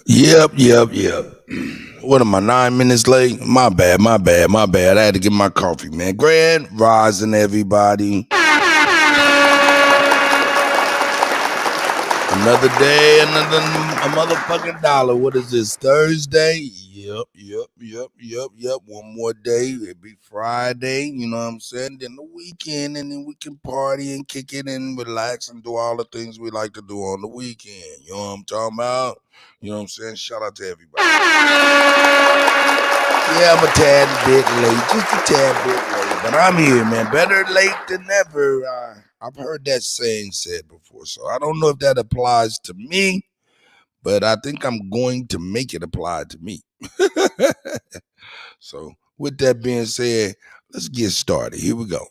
Yep. What am I, 9 minutes late? My bad. I had to get my coffee, man. Grand rising, everybody. Another day, another motherfucking dollar. What is this, Thursday? Yep. One more day. It'll be Friday, you know what I'm saying? Then the weekend, and then we can party and kick it and relax and do all the things we like to do on the weekend. You know what I'm talking about? You know what I'm saying? Shout out to everybody. Yeah, I'm a tad bit late, just a tad bit late. But I'm here, man. Better late than never. I've heard that saying said before, so I don't know if that applies to me, but I think I'm going to make it apply to me. So with that being said, let's get started. Here we go.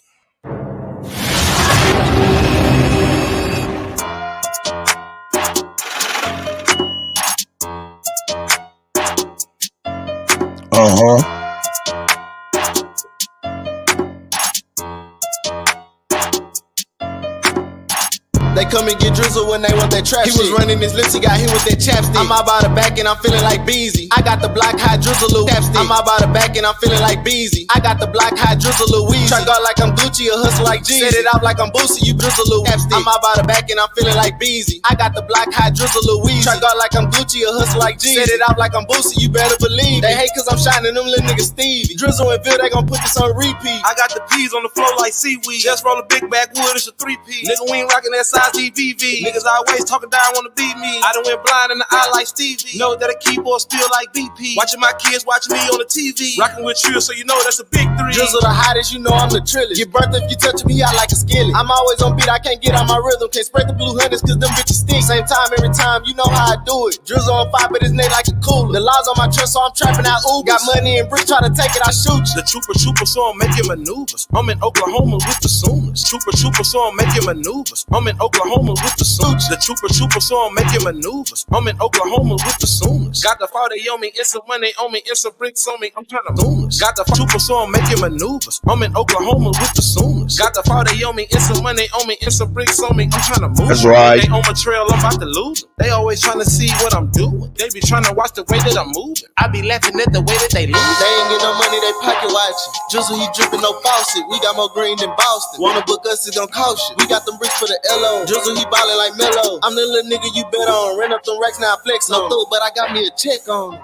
They come and get drizzle when they want that trap shit. He was running his lips, he got hit with that chapstick. I'm out by the back and I'm feeling like Beezy. I got the black high drizzle chapstick. I'm out by the back and I'm feeling like Beezy. I got the black high drizzle Louise. Try guard like I'm Gucci, a hustle like Jeezy. Set it out like I'm Boosie, you drizzle chapstick. I'm out by the back and I'm feeling like Beezy. I got the black high drizzle Louise. Try guard like I'm Gucci, a hustle like Jeezy. Set it out like I'm Boosie, you better believe. They hate cause I'm shining them little niggas Stevie. Drizzle and Bill, they gon' put this on repeat. I got the peas on the floor like seaweed. Just roll a big backwood, it's a 3P. Nigga, we ain't rockin' that size TVV. Niggas always talking down, wanna beat me. I done went blind in the eye like Stevie. Know that a keyboard spill like BP. Watching my kids watching me on the TV. Rockin' with Trill, so you know that's a big 3. Drizzle the hottest, you know I'm the trillest. Get burnt if you touch me, I like a skillet. I'm always on beat, I can't get on my rhythm. Can't spread the blue hundreds cause them bitches stink. Same time every time, you know how I do it. Drizzle on fire, but his name like a cooler. The laws on my trust, so I'm trapping out Ubers. Got money and bricks, try to take it, I shoot you. The trooper, so I'm making maneuvers. I'm in Oklahoma with the Sooners. Trooper, so I'm making maneuvers. I'm in Oklahoma with the Sooners. The trooper, so I'm making maneuvers. I'm in Oklahoma with the Sooners. Got the 40 on me, it's some money on me, it's some bricks on me, I'm trying to Sooners. Got the trooper, so I'm making maneuvers. I'm in Oklahoma with the Sooners. Got the 40 on me, it's some money on me, it's some bricks on me, I'm trying to move. That's right. They on my trail, I'm about to lose them. They always trying to see what I'm doing. They be trying to watch the way that I'm moving. I be laughing at the way that they lose. They ain't get no money, they pocket watching. Drizzle, he dripping no faucet. We got more green than Boston. Wanna book us, it's gon' cost you. We got them bricks for the LO. Drizzle, he ballin' like Melo. I'm the little nigga you bet on. Rent up them racks, now I flex on. No through, but I got me a check on.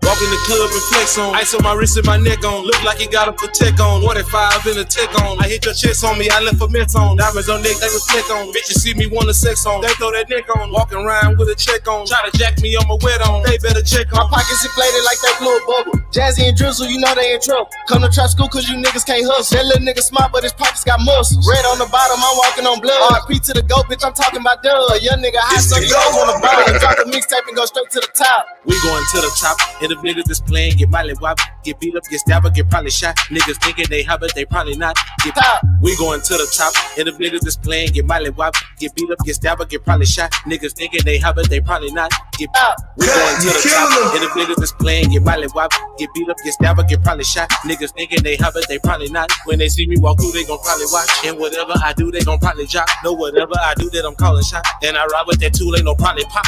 Walk in the club and flex on. Ice on my wrist and my neck on. Look like he got a protect on. 45 in a tech on. I hit your chest on me, I left a mess on. Diamonds on neck, they reflect on. Bitches see me wanna sex on. They throw that neck on. Walking around with a check on. Try to jack me on my wet on. They better check on. My pockets inflated like they blew a bubble. Jazzy and Drizzle, you know they in trouble. Come to trap school cause you niggas can't hustle. That little nigga smart but his pockets got muscles. Red on the bottom, I'm walking on blood. RP to the GOAT, bitch, I'm talking about Doug. Young nigga hot, so you always wanna buy it. Drop the mixtape and go straight to the top. We going to the top, and if niggas is playing, get molly wop, get beat up, get stabbed up, get probably shot. Niggas thinking they hot, but they probably not. Get top. We going to the top, and if niggas is playing, get molly wop, get beat up, get stabbed up, get probably shot. Niggas thinking they hot, but they probably not. Get top. We going to the top, and if niggas is playing, get molly wop, get beat up, get stabbed up, get probably shot. Niggas thinking they hot, but they probably not. When they see me walk through, they gon' probably watch. And whatever I do, they gon' probably jock. No, whatever I do, that I'm calling shot. And I ride with that tool, ain't no probably pop.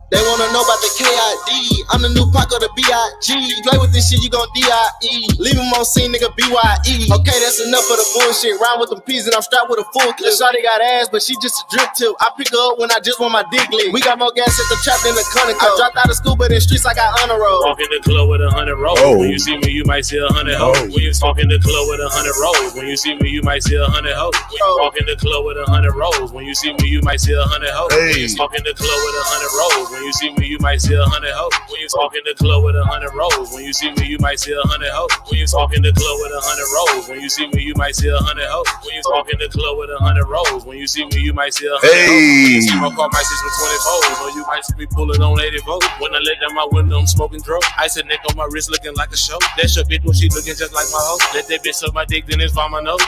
They wanna know about the KID. I'm the new Pac of the B.I.G. Play with this shit, you gon' D.I.E. Leave him on scene, nigga, B.Y.E. Okay, that's enough of the bullshit. Round with them peas and I'm strapped with a full clip. Shawty got ass, but she just a drip tip. I pick her up when I just want my dick licked. We got more gas at the trap than the Kuttack. I dropped out of school, but in streets I got honor roll. Walk in the club with 100 rolls. When you see me, you might see 100 hoes. When you walk in the club with 100 rolls. When you see me, you might see 100 hoes. When you walk in the club with 100 rolls. When you see me, you might see 100 hoes. When you walk in the club with 100 rolls. When you see me, you might see 100 hoes. When you walk in the club with 100 rolls. When you see me, you might see 100 hoes. When you walk in the club with 100 rolls. When you see me, you might see 100 hoes. When you walk in the club with 100 rolls. When you see me, you might see 100 hoes. When you see my car, might see some 20 foes. Or you might see me pulling on 80 volts. When I let down my window, I'm smoking drugs. Ice a neck on my wrist, looking like a show. That's your bitch when she looking just like my hoe. Let that bitch suck my dick, then it's by my nose.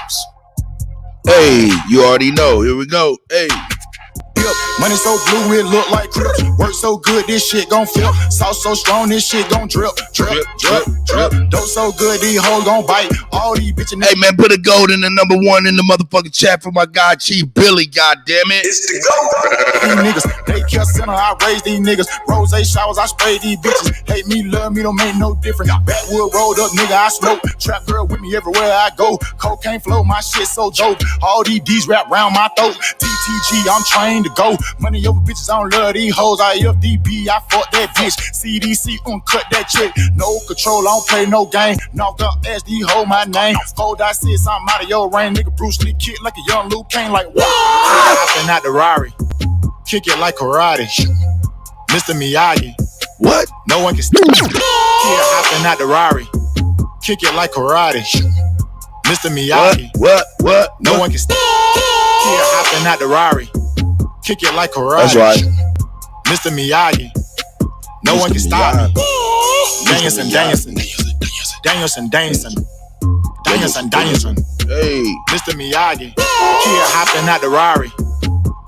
Hey, you already know. Here we go. Hey. Money so blue, it look like crips. Work so good, this shit gon' flip. Sauce so strong, this shit gon' drip, drip, drip, drip. Dope so good, these hoes gon' bite. All these bitches. Hey man, put a gold in the #1 in the motherfucking chat for my guy Chief Billy. Goddamn it! It's the goat. These niggas, they care center. I raise these niggas. Rose showers, I spray these bitches. Hate me, love me, don't make no difference. Backwood rolled up, nigga, I smoke. Trap girl with me everywhere I go. Cocaine flow, my shit so dope. All these D's wrap round my throat. TTG, I'm trained to go. Money over bitches, I don't love these hoes. I FDB, I fuck that bitch. CDC, uncut that chick. No control, I don't play no game. Knocked up SD, hold my name. 4.6, I'm out of your range. Nigga Bruce Lee kick like a young Luke Kane. Like what? Hopping out the Rari. Kick it like karate. Mr. Miyagi. What? No one can stop. Yeah, hopping out the Rari. Kick it like karate. Mr. Miyagi. What? No one can stop. Yeah, hopping out the Rari. Kick it like karate. That's right. Mr. Miyagi. No one can stop me. Dancing. Hey. Mr. Miyagi. Here hopping out the Rari.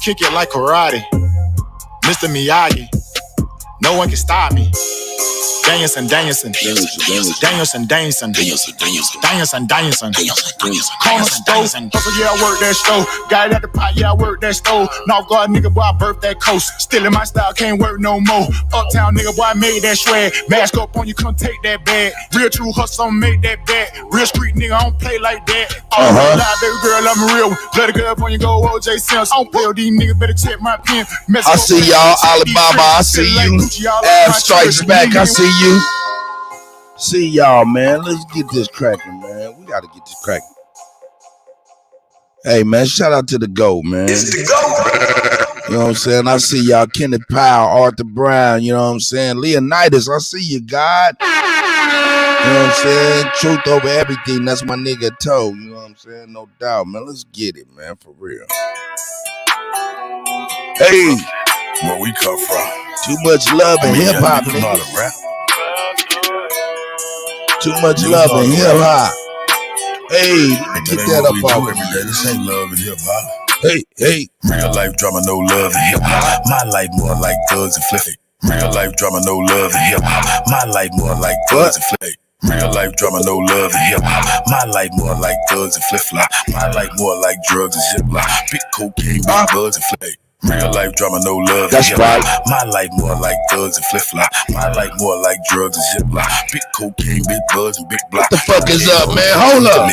Kick it like karate. Mr. Miyagi. No one can stop me. Dancing. Corner stove. Hustle, yeah, I work that stove. Got it at the pot, yeah, I work that stove. North Guard nigga, boy, I birthed that coast. Still in my style, can't work no more. Uptown nigga, boy, I made that swag. Mask up on you, come take that bag. Real true hustle, make that bag. Real street nigga, I don't play like that. Lie, baby girl, I'm a real one. Let it go up on you, go OJ Simpson. I don't play with these niggas, better check my pen. I see y'all, Alibaba, I see you. Ab Strikes Back, I see you. See y'all, man. Let's get this cracking, man. We gotta get this cracking. Hey, man, shout out to the GOAT, man. It's the GOAT. You know what I'm saying? I see y'all, Kenneth Powell, Arthur Brown, you know what I'm saying? Leonidas, I see you, God. You know what I'm saying? Truth over everything. That's my nigga Toe. You know what I'm saying? No doubt, man. Let's get it, man, for real. Hey. Where we come from. Too much love in hip-hop, nigga. Too much love in hip-hop. Hey, let me get that up off every day. This ain't love in hip-hop. Hey. Real life drama, no love in hip-hop. My life more like thugs and flipping. Real life drama, no love in hip-hop. My life more like thugs and flipping. Real life drama, no love in hip-hop. My life more like thugs and flip-flop. My life more like drugs and zip-lock. Big cocaine, big buds and flip. Real life drama, no love. That's right. My life more like thugs and flip-flop. My life more like drugs and zip-lock. Big cocaine, big buds and big block. What the fuck is up, man? Hold up.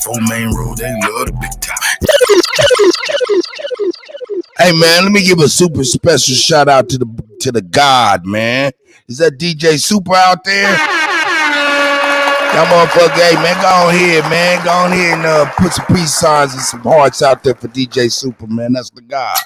4 main road, they love the big top. Hey, man, let me give a super special shout out to the God, man. Is that DJ Super out there? That motherfucker, hey, man, go on here, man. Go on here and put some peace signs and some hearts out there for DJ Super, man. That's the God.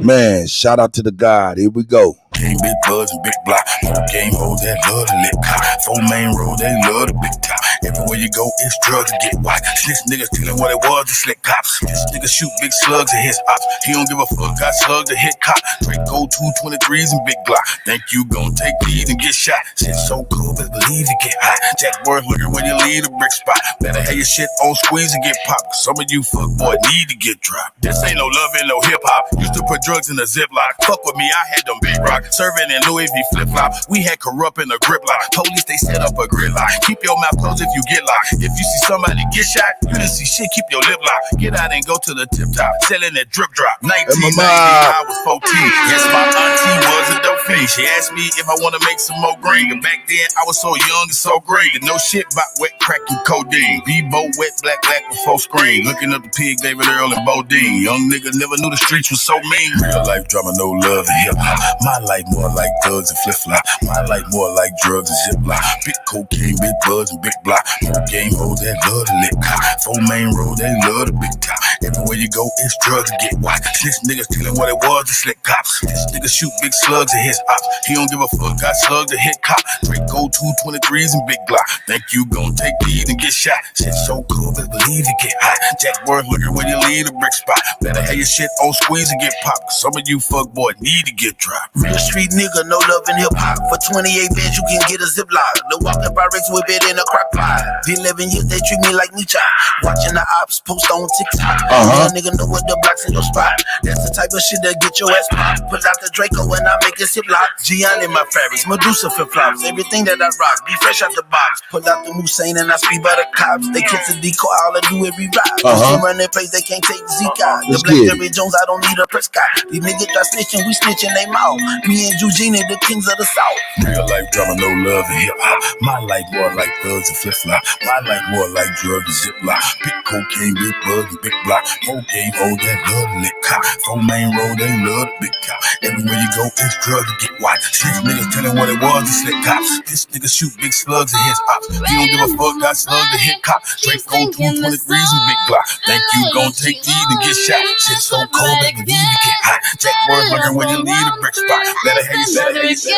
Man, shout out to the God. Here we go. Game big buds and big block. Game hoes that love the lip cop. 4 main road, they love the big top. Everywhere you go, it's drugs to get white. This nigga telling what it was to slick cops. This nigga shoot big slugs at his ops. He don't give a fuck, got slugs to hit cop. Draco 223s and big Glock. Think you gon' take these and get shot. Shit so cool, but believe it get hot. Jack Worth looking when you leave the brick spot. Better have your shit on squeeze and get popped. Cause some of you fuck boy need to get dropped. This ain't no love and no hip hop. Used to put drugs in the ziplock. Fuck with me, I had them big rock. Serving in Louis V flip flop. We had corrupt in a grip lock. Police, they set up a gridlock. Keep your mouth closed if you get locked. If you see somebody get shot, you didn't see shit, keep your lip locked. Get out and go to the tip top. Selling that drip drop. 1990, I was 14. Yes, my auntie was a dope fiend. She asked me if I want to make some more green. And back then, I was so young and so green. Didn't know shit about wet crack and codeine. Bebo, wet, black before screen. Looking up the pig, David Earl and Bodine. Young nigga never knew the streets was so mean. Real life drama, no love and hip hop. My life more like thugs and flip flop. My life more like drugs and ziplock. Big cocaine, big buds and big block. Game hoes that love the lick cop. 4 main road, they love the big top. Everywhere you go, it's drugs to get white. This nigga's telling what it was to slick cops. This nigga shoot big slugs at his ops. He don't give a fuck, got slugs to hit cop. Draco 223s and big Glock. Think you gon' take these and get shot. Shit so cool, but believe it get hot. Jack Worth looking when you leave the brick spot. Better have your shit on squeeze and get popped. Cause some of you fuck boy need to get dropped. Real street nigga, no love in hip hop. For 28 bands, you can get a ziplock. No walking Pyrex with it in a crock pot. 11 years, they treat me like me child. Watching the ops post on TikTok. Young nigga know what the blocks in your spot. That's the type of shit that get your ass popped. Pull out the Draco and I make it zip lock. Gian in my fabrics, Medusa flip flops. Everything that I rock, be fresh out the box. Pull out the Hussein and I speed by the cops. They kiss the decoy, all I do every ride. They run their place, they can't take Zika. The Black Jerry Jones, I don't need a Prescott. These niggas got snitching, we snitching they mouth. Me and Eugene, the kings of the South. Real life drama, no love and hip hop. My life more like thugs and flip flop. My life more like drugs and ziplock. Big cocaine, big bug, and big block. Cocaine, hold that love to lick cop. 4 main road, they love the big cop. Everywhere you go, it's drugs to get white. 6 niggas telling what it was, the slick cops. This nigga shoot big slugs and his pops. If you don't give a fuck, got slugs to hit cop. Drake on 220 degrees and big block. Think you gon' take these to get shot. Shit so cold that the need to get hot. Jack boys looking when you leave a brick spot. Let her hate you,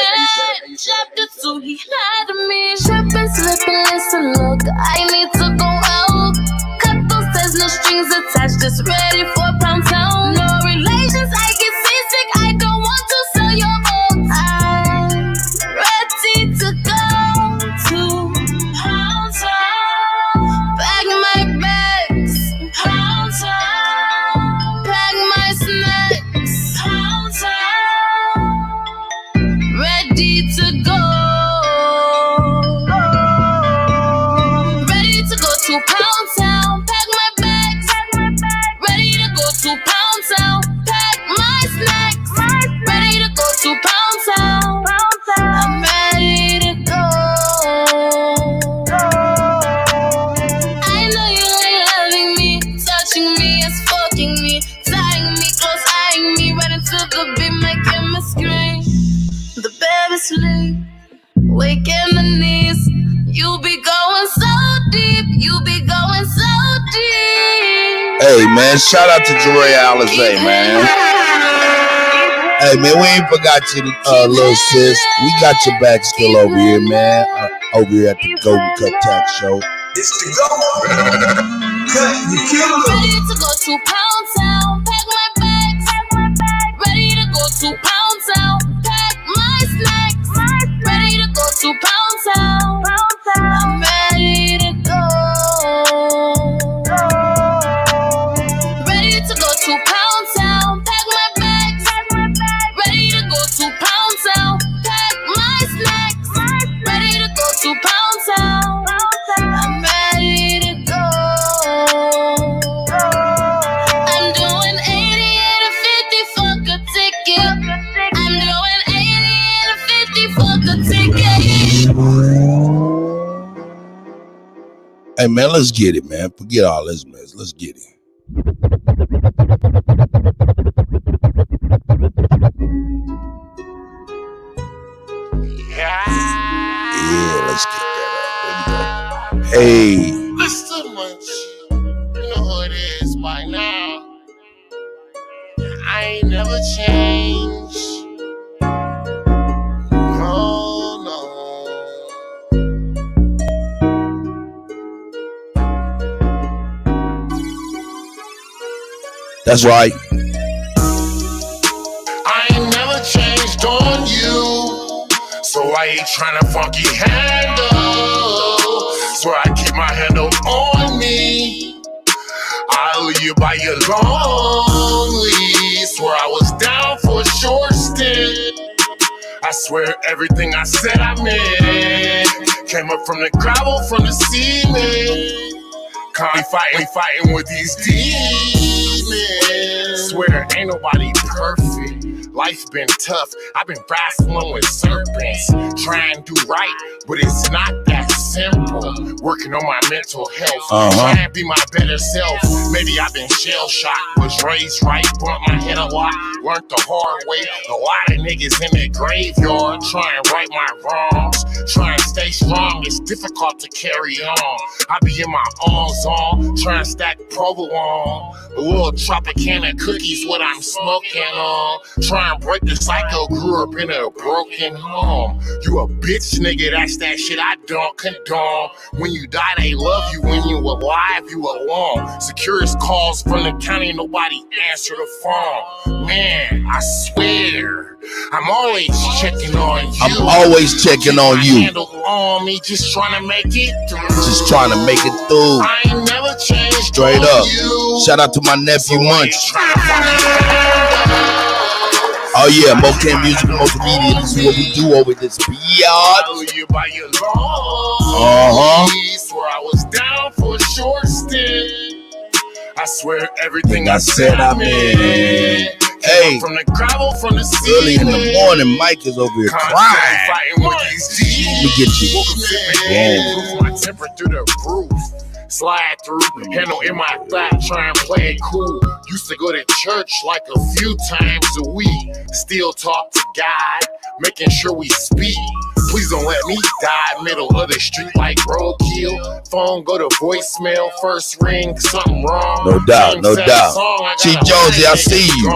Chapter 2, he lied to me. Trippin', slippin', listen, look, I need to go out. Cut those ties, no strings attached, just ready for pound town. No relations, I get seasick, I don't want to sell your boat. I'm ready to go to pound town. Pack my bags, pound town. Pack my snacks, pound town. Ready to go. Ready to go to Pound Town. Pack my bags. Ready to go to Pound Town. Pack my snacks. Ready to go to Pound Town. I'm ready to go. I know you ain't loving me, touching me, it's fucking me, tying me close, eyeing me right into the beat, making me scream. The baby sleep, wake in the knees. You be going so deep, you be going so deep. Hey man, shout out to Joy Alizé, man. Hey man, we ain't forgot you, little sis. We got your back still over here, man. Over here at the Kuttack show. It's the go. Cut, you kill them. Ready to go to Pound Town, pack my bags. Ready to go to Pound Town, pack my snacks. Ready to go to Pound Town. I'm ready to go. Ready to go to Pound Town, pack my bags. Ready to go to Pound Town, pack my snacks. Ready to go to Pound Town. I'm ready to go. I'm doing 80 and a 50 for a ticket. I'm doing 80 and a 50 for a ticket. Hey man, let's get it, man. Forget all this mess. Let's get it. Yeah, let's get that up. There we go. Hey. Listen to much. You know who it is by now. I ain't never changed. Oh no. That's right. I ain't never changed on you, so I ain't tryna funky handle. Swear I keep my handle on me. I'll leave you by your lonely. Swear I was down for a short stint. I swear everything I said I meant. Came up from the gravel, from the cement. Constantly fighting with these demons. Swear ain't nobody perfect. Life's been tough. I've been wrestling with serpents. Trying to do right, but it's not that simple. Working on my mental health. Trying to be my better self. Maybe I've been shell shocked. Was raised right, bumped my head a lot. Learned the hard way. A lot of niggas in the graveyard. Trying to right my wrongs. Trying to stay strong. It's difficult to carry on. I be in my own zone. Trying to stack provolone. A little Tropicana cookies, what I'm smoking on. Trying to break the cycle, grew up in a broken home. You a bitch nigga, that's that shit I don't condone. dawn. When you die, they love you. When you alive, you alone. Security calls from the county, nobody answer the phone. Man, I swear, I'm always checking on you. I'm always checking on you. Handle on me, just trying to make it through. Just trying to make it through. I ain't never changed. Straight up. Shout out to my nephew Munch. Oh yeah, Mocan Music Multimedia. This is what we do over this yard. Swear I was down for a short stint. I swear everything I said I meant. Hey, from the gravel, from the sea. Early in the morning, Mike is over here crying. Let me get you. My temper through the roof. Slide through, handle in my thigh, try and play it cool. Used to go to church like a few times a week. Still talk to God, making sure we speak. Please don't let me die middle of the street like roadkill. Phone go to voicemail, first ring, something wrong. No doubt, no doubt. Chief Jonesy, I see you.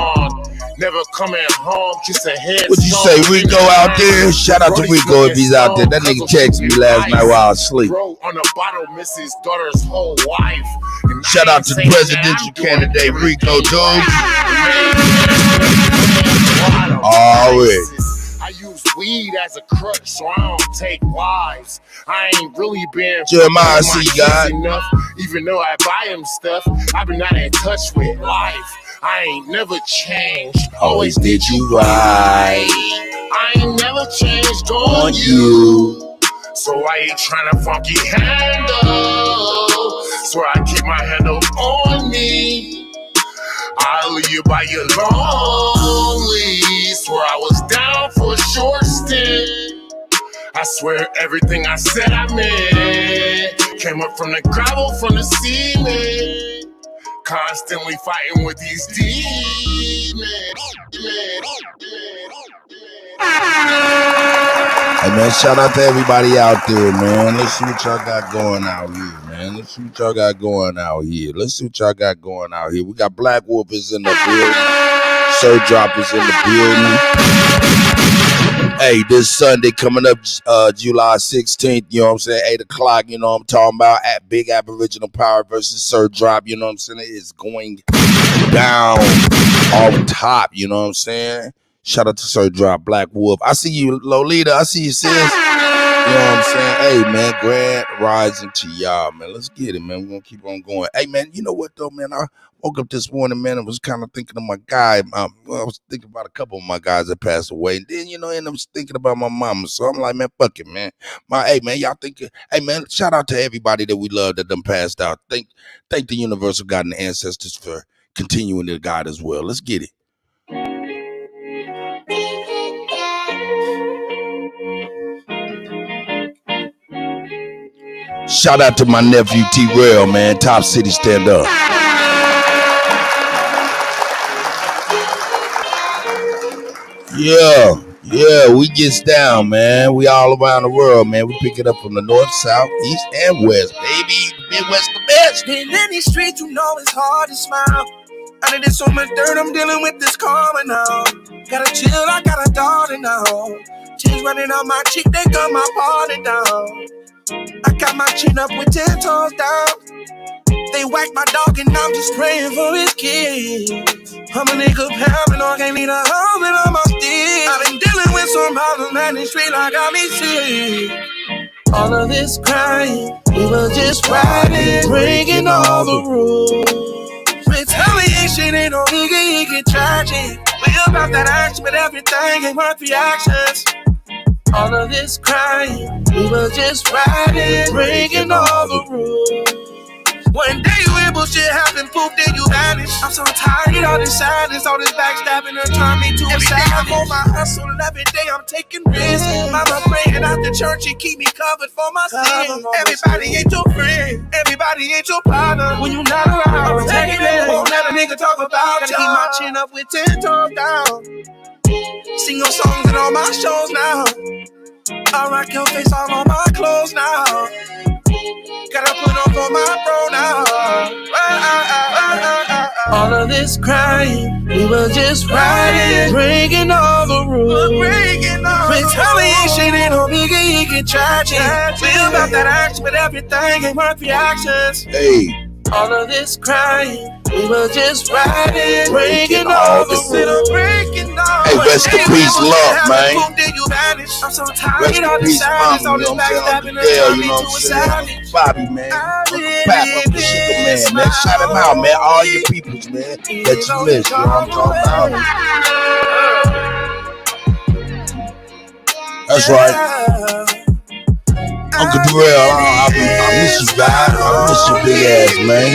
Never coming home, just a head. What'd you say, Rico out there? Shout out to Rico if he's out there. That nigga texted me last night while I was asleep. On the bottle, miss his daughter's whole life. Shout out to presidential candidate Rico, dude. Already. I use weed as a crutch, so I don't take lives. I ain't really been Jeremiah, see God enough. Even though I buy him stuff, I've been not in touch with life. I ain't never changed, always did you right. I ain't never changed on you. So I ain't trying to funky handle. Swear I keep my handle on me. I'll leave you by your lonely. Swear I was down for a short stint. I swear everything I said I meant. Came up from the gravel, from the ceiling. Constantly fighting with these demons. Hey man, shout out to everybody out there, man. Let's see what y'all got going out here, man. Let's see what y'all got going out here. We got Black Wolf is in the building. Sir Drop is in the building. Hey, this Sunday coming up, July 16th, you know what I'm saying, 8 o'clock, you know what I'm talking about, at Big Aboriginal Power versus Sir Drop, you know what I'm saying, it's going down off top, you know what I'm saying. Shout out to Sir Drop, Black Wolf. I see you, Lolita, I see you, sis. You know what I'm saying? Hey, man, grand rising to y'all, man. Let's get it, man. We're going to keep on going. Hey, man, you know what, though, man? I woke up this morning, man, and was kind of thinking of my guy. I was thinking about a couple of my guys that passed away. And then, you know, and I was thinking about my mama. So I'm like, man, fuck it, man. Hey, man, y'all think, hey, man, shout out to everybody that we love that done passed out. Thank the universal God and the ancestors for continuing to guide as well. Let's get it. Shout out to my nephew T-Rail, man. Top City, stand up. Yeah, we gets down, man. We all around the world, man. We pick it up from the north, south, east, and west, baby. Midwest the best. Been in these streets, you know it's hard to smile. Under this so much dirt, I'm dealing with this karma now. Gotta chill, I got a daughter now. Tears running on my cheek, they got my party down. I got my chin up with 10 toes down. They whack my dog and I'm just praying for his kids. I'm a nigga paranoid, can't leave a husband on my stick. I've been dealing with some problems, man, this street like got me sick. All of this crying, we were just riding, breaking all the rules. Retaliation ain't no nigga, it get tragic. We about that action, but everything ain't worth reactions. All of this crying, we were just riding, breaking all the rules. One day you hear bullshit happen, poof, then you vanish. I'm so tired of all this sadness, all this backstabbing and turn me to a savage. Every day I'm on my hustle and every day I'm taking risks. Mama praying out the church and keep me covered for my sins. Everybody ain't your friend, everybody ain't your partner. When you not around, take it. Won't let a nigga talk about you. Gotta keep my chin up with 10 toes down. Sing your songs and all my shows now. I rock your face all on my clothes now. Gotta put on for my bro now. All of this crying, we were just riding, breaking all the rules. Retaliation ain't no bigger, you can charge it. We about that action, but everything ain't worth reactions. Hey. All of this crying, we were just riding, breaking all the rules. Hey, rest in peace, love, man. I'm so tired Rest in of peace, mama. You know what I'm saying? Yeah, you know what I'm saying? Bobby, man. Uncle Pap, Uncle Sugar, man. Shout him out, man. All your peoples, man. That you miss, you know what I'm talking about? That's right. Uncle Darrell, I miss you, guys. I miss your big ass, man.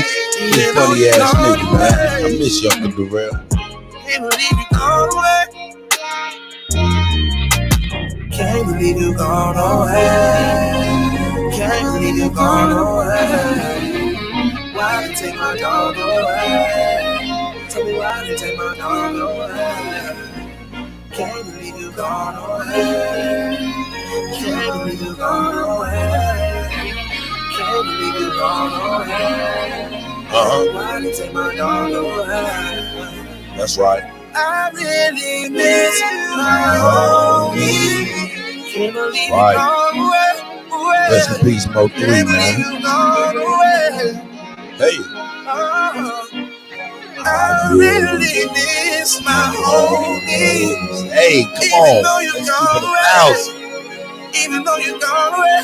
You funny ass nigga, man. I miss you, Uncle Darrell. Can't believe you gone away. Can't believe you gone away. Can't believe you gone away. Why did you take my dog away? Tell me why did you take my dog away? Can't believe you gone away. Can't believe you gone away. Can't believe you gone away. Why did you take my dog away? That's right. I really miss my homie. Can't believe you gone away. Rest in peace, Mo 3, man. Hey. I really miss my homie. Hey, come on. Let's keep it 1,000. Even though you're gone away.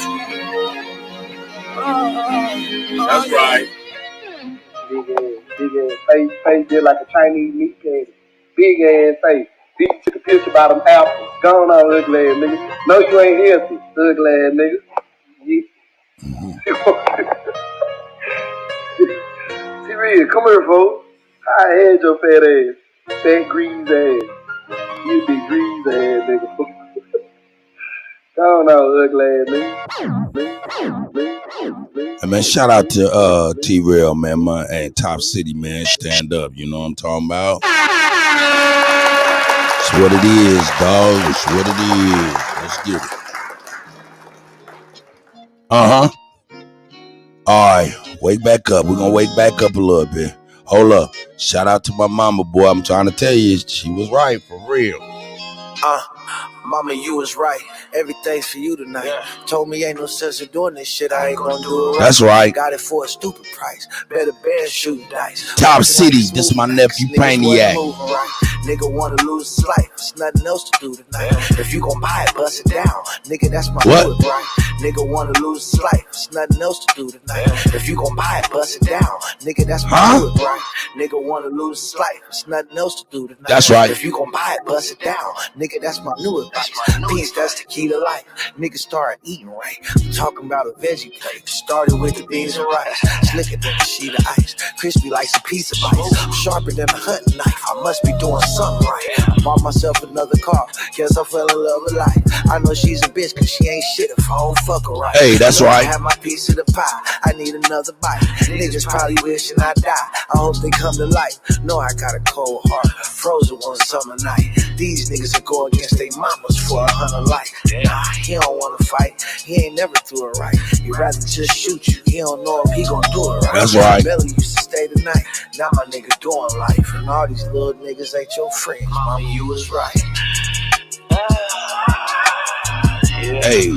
That's right. Big ass face just like a Chinese meat patty. Big ass face. Big took a picture about them apples. Gone on, ugly ass nigga. No, you ain't healthy, ugly ass nigga. Yeah. T-Real, come here, folks. I had your fat ass. Fat grease ass. You big grease ass nigga. Gone on, ugly ass nigga. Hey, man, shout out to T-Rail, man, and Top City, man. Stand up, you know what I'm talking about? It's what it is, dog. It's what it is. Let's get it. All right, wake back up. We're gonna wake back up a little bit. Hold up. Shout out to my mama, boy. I'm trying to tell you, she was right, for real. Mama, you was right. Everything's for you tonight. Yeah. Told me ain't no sense of doing this shit. I ain't gonna do it right. That's right. Got it for a stupid price. Better bet shooting dice. Top City, this is my nephew Paniac. Nigga wanna lose his life. There's nothing else to do tonight. If you gon' buy it, bust it down. Nigga, that's my what? Right. Nigga wanna lose his life. There's nothing else to do tonight. If you gon' buy it, bust it down. Nigga, that's my right. Nigga wanna lose his life. There's nothing else to do tonight. That's right. If you gon' buy it, bust it down. Nigga, that's my new advice. Peace, that's the key to life. Niggas start eating right. I'm talking about a veggie plate. Started with the beans and rice. Slicker than a sheet of ice. Crispy like some piece of ice. Sharper than a hunting knife. I must be doing something right. I bought myself another car. Guess I fell in love with life. I know she's a bitch cause she ain't shit if I don't fuck her right. Hey, that's right. I have my piece of the pie. I need another bite. Niggas probably wishing I die. I hope they come to life. No, I got a cold heart. Frozen one summer night. These niggas will go against their mamas for 100 life. Nah, he don't wanna fight. He ain't never do it right. He'd rather just shoot you. He don't know if he gon' do it right. That's right. Belly used to stay the night. Now my nigga doing life. And all these little niggas ain't your friends. Mama, you was right. Hey.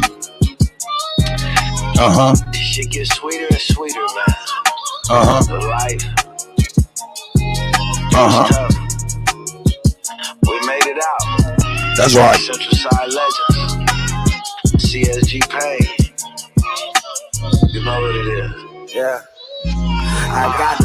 This shit gets sweeter and sweeter, man. The life. Tough. We made it out. That's right. Central Side Legends. CSG Pain. You know what it is. Yeah. I got a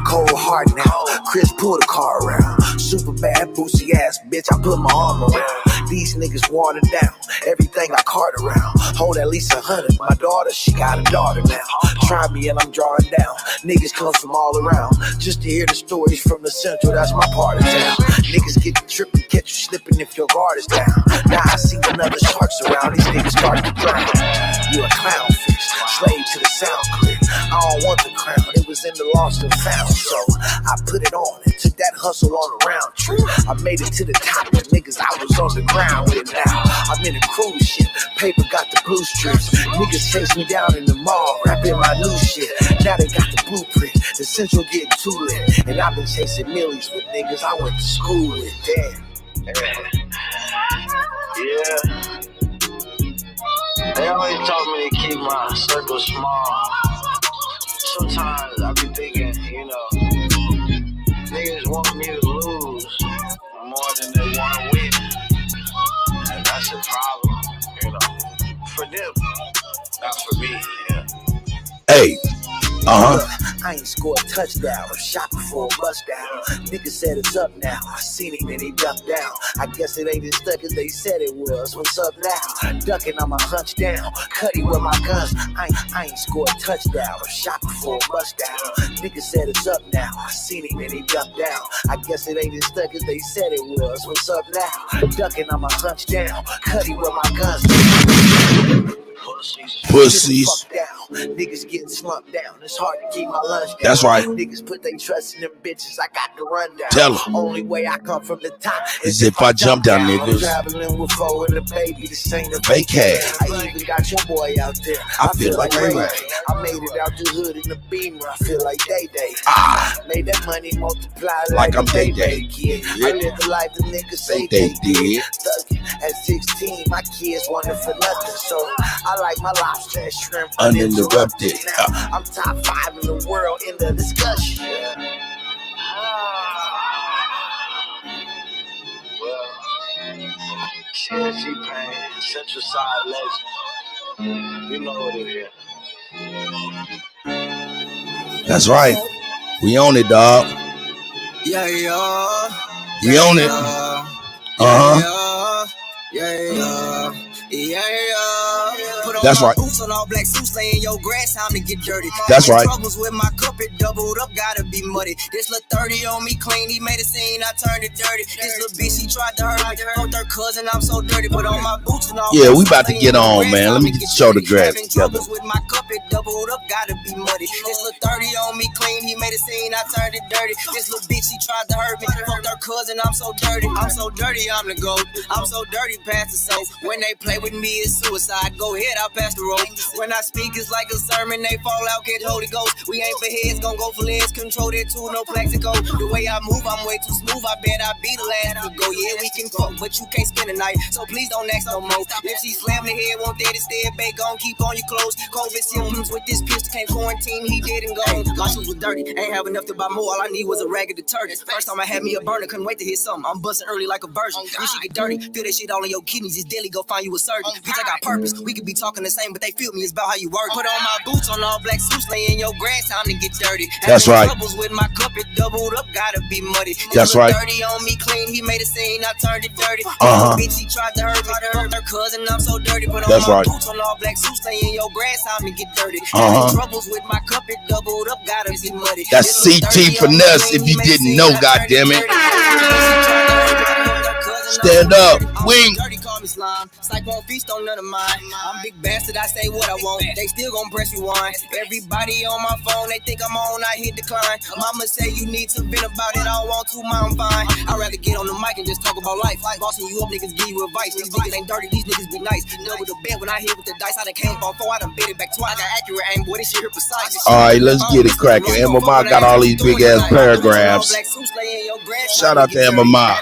cold heart now. Chris pull the car around. Super bad, boosie ass bitch. I put my arm around. These niggas watered down. Everything I cart around. Hold at least 100. My daughter, she got a daughter now. Try me and I'm drawing down. Niggas come from all around. Just to hear the stories from the central. That's my part of town. Niggas get the trip and catch you slipping if your guard is down. Now I see another sharks around. These niggas start to drown. You a clownfish. Slave to the sound clear. I don't want the crown. It was was in the lost and found. So I put it on and took that hustle on a round trip. I made it to the top, and niggas, I was on the ground with it now. I'm in a cruise ship, paper got the blue strips. Niggas chase me down in the mall, rapping my new shit. Now they got the blueprint, the central getting too lit. And I've been chasing millions with niggas I went to school with, damn. Yeah. They always told me to keep my circle small. Sometimes I be thinking, you know, niggas want me to lose more than they want to win. And that's a problem, you know, for them, not for me, yeah. Hey. I ain't scored a touchdown or shot before a bust down. Nigga said it's up now. I seen him and he ducked down. I guess it ain't as stuck as they said it was. What's up now? Ducking on my hunch down. Kutty with my guns. I ain't scored a touchdown or shot before a bust down. Nigga said it's up now. I seen him and he ducked down. I guess it ain't as stuck as they said it was. What's up now? Ducking on my hunch down. Kutty with my guns. Pussies. Niggas getting slumped down. It's hard to keep my lunch down. That's right. Niggas put their trust in them bitches. I got the rundown. Tell them. Only way I come from the top is if I jump down, niggas. I'm traveling with four and a baby. This ain't a vacay. I even got your boy out there. I feel like Ray Ray. I made it out the hood in the Beamer. I feel like Day Day. Made that money multiply like I'm Day Day. I live the life the niggas say they did. At 16, my kids wanted for nothing. So I like my lobster and shrimp uninterrupted. I'm top 5 in the world in the discussion. Well, CNC Pain, Central Side Legend. You know what it is. That's right. We own it, dog. Yeah. We own it. That's right. Boots on all black suits, laying your grass, time to get dirty. That's right. Troubles with my cup, it doubled up, gotta be muddy. This little 30 on me clean, he made a scene, I turned it dirty. This little bitch, he tried to hurt me. Both her cousin, I'm so dirty. Put on my boots and all. Yeah, we about to get on, man. Let me get show the grass together. With my cup, it doubled up, gotta be muddy. This little 30 on me clean, he made a scene, I turned it dirty. This little bitch, he tried to hurt me. Both her cousin, I'm so dirty. I'm so dirty, I'm the GOAT. I'm so dirty, past the soap. When they play with me, it's suicide. Go ahead, I'll pass the rope. When I speak, it's like a sermon. They fall out, catch Holy Ghost. We ain't for heads, gon' go for legs. Control that too, no Plaxico. The way I move, I'm way too smooth. I bet I be the last to go. Yeah, we can fuck, but you can't spend the night. So please don't ask no more. If she slam the head, won't there to stay at bay. Gon' keep on your clothes. COVID symptoms with this pistol. Can't quarantine, he didn't go. My shoes were dirty. Ain't have enough to buy more. All I need was a rag of detergent. First time I had me a burner, couldn't wait to hit something. I'm busting early like a virgin. This shit get dirty. Feel that shit all in your kidneys. It's deadly. Go find you a surgeon. Bitch, I got purpose. We could be talking the same, but they feel me. It's about how you work. Put on my boots on all black suits, lay in your grass, time to get dirty. That's right. Troubles with my cup, it doubled up, gotta be muddy. That's right. 30 on me clean, he made a scene, I turned it dirty. Bitch, he tried to hurt me, hurt her cousin, I'm so dirty. Put on That's my right. boots on all black suits, lay in your grass, time to get dirty. Troubles with my cup, it doubled up, gotta be muddy. That's CT Finesse if you didn't know, goddammit. Stand up, wing. Slime. Psych won't feast on none of mine. I'm big bastard, I say what I want. They still gon' press rewind. Everybody on my phone, they think I'm on, I hit decline. Mama say you need to vent about it, I don't want to, mom, fine. I'd rather get on the mic and just talk about life. Bossing you up, niggas give you advice. These niggas ain't dirty, these niggas be nice. Double the bet when I hit with the dice. I done came from 4, I done bet it back twice. I got accurate aim, boy, this shit here precise. Alright, let's get it cracking. MMI got all these big ass paragraphs. Shout out to MMI.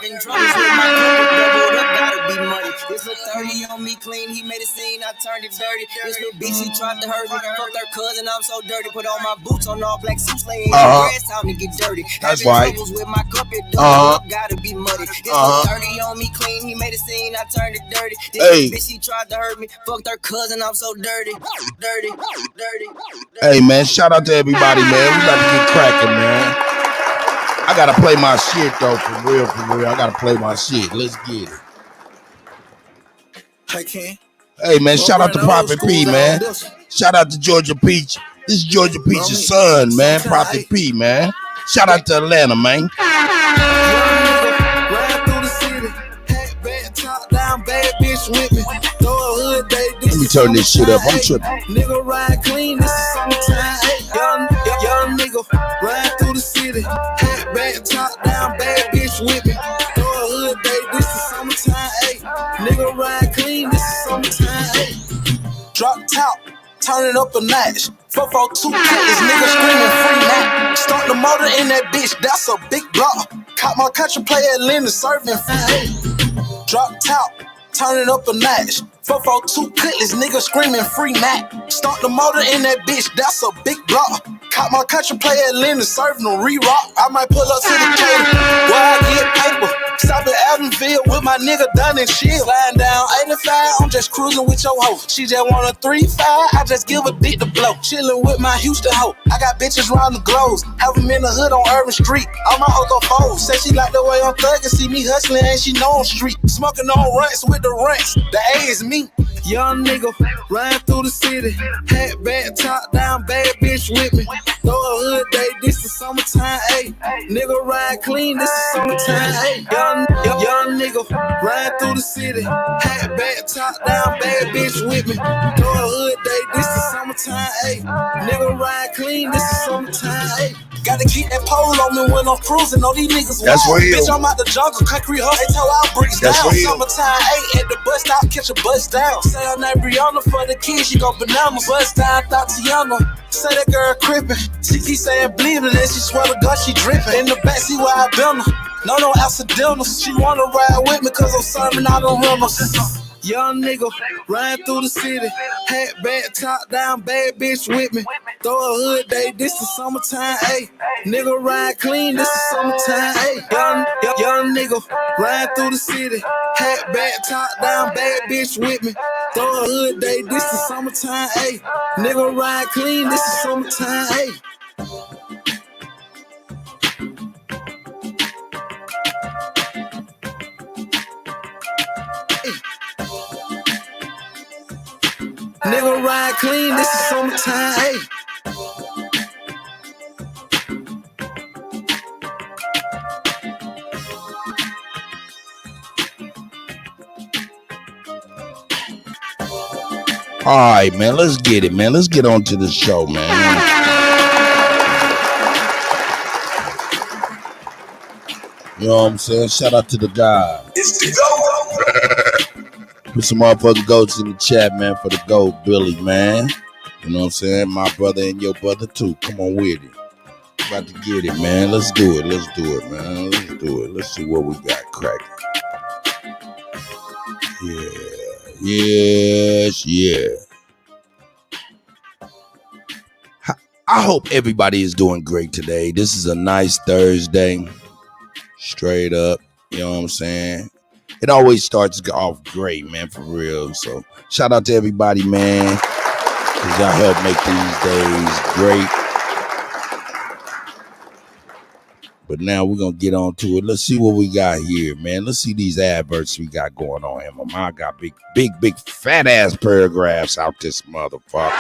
This little 30 on me clean, he made a scene, I turned it dirty. This little bitch, he tried to hurt me. Fucked her cousin, I'm so dirty. Put on my boots on all black suits, laying in the grass, time to get dirty. That's right. With my cup, it up, gotta be muddy. This little 30 on me clean, he made a scene, I turned it dirty. This little bitch, he tried to hurt me. Fucked her cousin, I'm so dirty. Dirty. Hey, man, shout out to everybody, man. We about to get cracking, man. I gotta play my shit, though, for real. I gotta play my shit. Let's get it. Hey, man, shout out to Prophet P, man. Shout out to Georgia Peach. This is Georgia Peach's son, man. Prophet P, man. Shout out to Atlanta, man. Let me turn this shit up. I'm tripping. Nigga ride clean, this is summertime. Young nigga, top, turn it up a notch. 442 this nigga screaming free now. Start the motor in that bitch, that's a big block. Caught my country play at Linda serving. Drop top, turn it up a notch. 442 Cutlass, nigga screaming free Mac. Start the motor in that bitch, that's a big block. Caught my country play at Linda serving a re-rock. I might pull up to the cater where I get paper. Stop at Adamville with my nigga done and shit. Sliding down 85, I'm just cruising with your hoe. She just want a 3-5, I just give a dick to blow. Chillin' with my Houston hoe. I got bitches round the globes. Have them in the hood on Urban Street. All my hoes on foes. Say she like the way I'm thuggin', see me hustling and she know I'm street. Smoking on runts with the runts. The A is me. Young nigga, riding through the city. Hat back, top down, bad bitch with me. Throw a hood day, this is summertime, ayy. Nigga ride clean, this is summertime, ayy. Young nigga, riding through the city. Hat back, top down, bad bitch with me. Throw a hood day, this is summertime, ayy. Nigga ride clean, this is summertime, ayy. Gotta keep that pole on me when I'm cruising. All these niggas that's wild. real. Bitch, I'm out the jungle, concrete hustle. They tell our bricks down. Real. Summertime, ayy, at the bus stop, catch a bus down. Say her name Brianna for the kids, she go bananas. Bus down, Tatiana. Say that girl crippin'. She keep saying bleeding, and she swear to God she drippin'. In the backseat where I been her. No accidentals. She wanna ride with me cause I'm serving out on rentals. Young nigga, riding through the city. Hat back, top down, bad bitch with me. Throw a hood day, this is summertime, ayy. Nigga ride clean, this is summertime, ayy. Young nigga, riding through the city. Hat back, top down, bad bitch with me. Throw a hood day, this is summertime, ayy. Nigga ride clean, this is summertime, ayy. Nigga ride clean, this is summertime, ayy. All right, man, let's get it, man. Let's get on to the show, man. You know what I'm saying? Shout out to the guy. It's the GOAT. Put some motherfucking goats in the chat, man, for the GOAT, Billy, man. You know what I'm saying? My brother and your brother, too. Come on with it. About to get it, man. Let's do it. Let's do it, man. Let's do it. Let's see what we got cracking. Yeah. Yes, yeah. I hope everybody is doing great today. This is a nice Thursday. Straight up. You know what I'm saying? It always starts off great, man, for real. So shout out to everybody, man. Because y'all help make these days great. But now we're going to get on to it. Let's see what we got here, man. Let's see these adverts we got going on here. My mom got big, fat ass paragraphs out this motherfucker.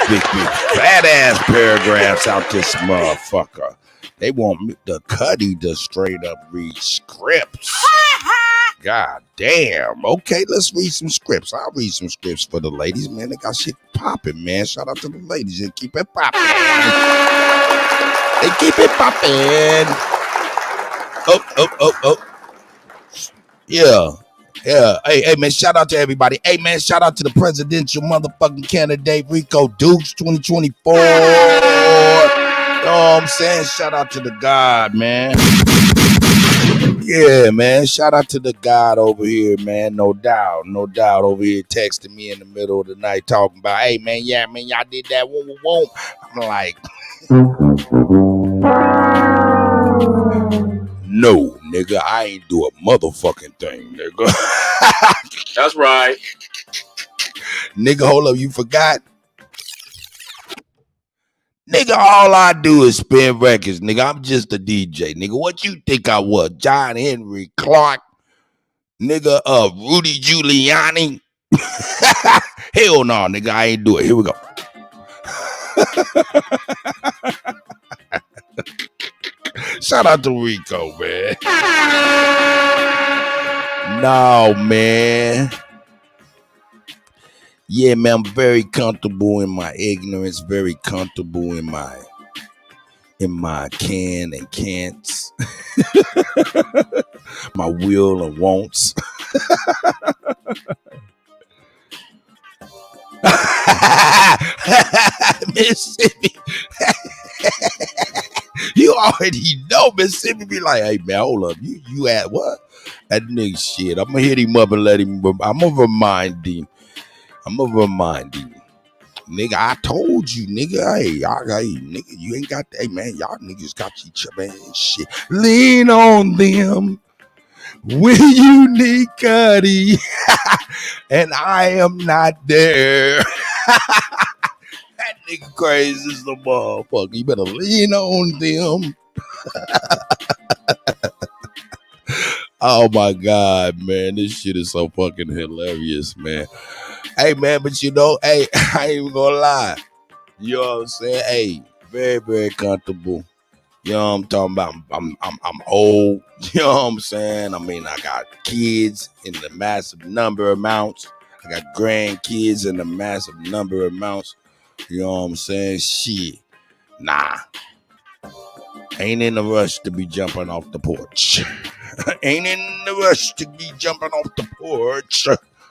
big, fat ass paragraphs out this motherfucker. They want me, the Kutty, to straight up read scripts. God damn. Okay, let's read some scripts. I'll read some scripts for the ladies, man. They got shit popping, man. Shout out to the ladies and keep it popping. They keep it popping. Oh. Yeah. Hey, man, shout out to everybody. Hey, man, shout out to the presidential motherfucking candidate, Rico Dukes, 2024. You know what I'm saying? Shout out to the God, man. Yeah, man. Shout out to the God over here, man. No doubt over here texting me in the middle of the night talking about, hey, man, yeah, man, y'all did that. Whoa. I'm like, no, nigga, I ain't do a motherfucking thing, nigga. That's right. Nigga, hold up, you forgot? Nigga, all I do is spin records, nigga. I'm just a DJ, nigga. What you think I was? John Henry Clark? Nigga, Rudy Giuliani? Hell no, nigga, I ain't do it. Here we go. Shout out to Rico, man. No, man. Yeah, man, I'm very comfortable in my ignorance, very comfortable in my can and can'ts, my will and wants. Mississippi. You already know Mississippi be like, hey man, hold up. You at what? That nigga shit. I'm gonna hit him up and let him. I'm gonna remind him. Nigga, I told you, nigga. Hey, nigga, you ain't got that. Hey man, y'all niggas got each other, man. Shit. Lean on them when you need Kutty. And I am not there. That nigga crazy as the motherfucker. You better lean on them. Oh my God, man. This shit is so fucking hilarious, man. Hey, man, but you know, hey, I ain't even gonna lie. You know what I'm saying? Hey, very, very comfortable. You know what I'm talking about? I'm old. You know what I'm saying? I mean, I got kids in the massive number of amounts. I got grandkids in the massive number of amounts. You know what I'm saying? Shit. Nah. Ain't in a rush to be jumping off the porch. Ain't in the rush to be jumping off the porch,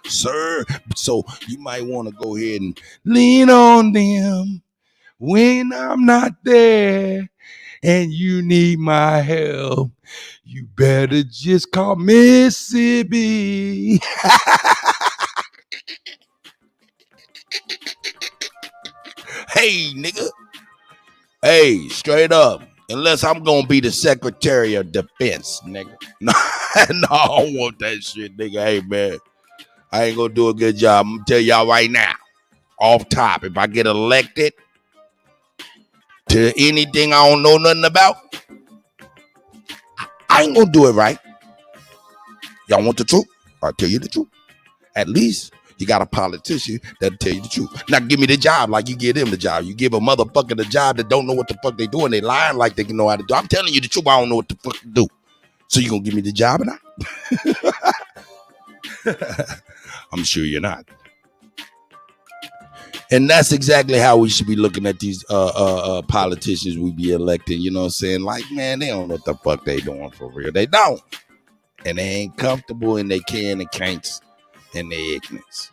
sir. So you might want to go ahead and lean on them when I'm not there and you need my help. You better just call Mississippi. Hey, nigga. Hey, straight up. Unless I'm gonna be the Secretary of Defense, nigga. No, I don't want that shit, nigga. Hey, man. I ain't gonna do a good job. I'm gonna tell y'all right now. Off top, if I get elected to anything I don't know nothing about, I ain't gonna do it right. Y'all want the truth? I'll tell you the truth. At least you got a politician that'll tell you the truth. Now give me the job like you give them the job. You give a motherfucker the job that don't know what the fuck they doing. They lying like they can know how to do. I'm telling you the truth. I don't know what the fuck to do. So you gonna give me the job or not? I'm sure you're not. And that's exactly how we should be looking at these politicians we be electing. You know what I'm saying? Like, man, they don't know what the fuck they doing for real. They don't. And they ain't comfortable and they can and can't in their ignorance.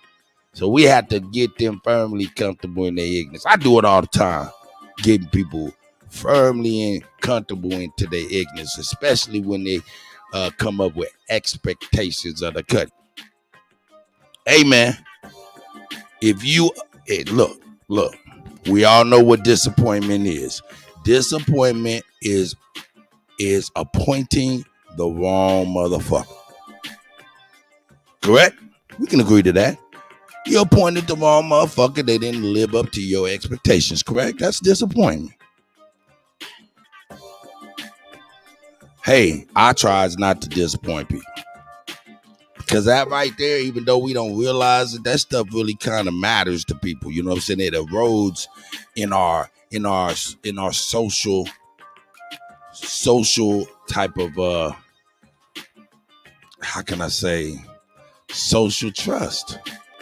So we have to get them firmly comfortable in their ignorance. I do it all the time. Getting people firmly and comfortable into their ignorance, especially when they come up with expectations of the cut. Hey, man. If you... Hey, look, we all know what disappointment is. Disappointment is appointing the wrong motherfucker. Correct? We can agree to that. You appointed the wrong motherfucker. They didn't live up to your expectations. Correct? That's disappointment. Hey, I tries not to disappoint people. Because that right there, even though we don't realize it, that stuff really kind of matters to people. You know what I'm saying? It erodes in our social type of how can I say, social trust.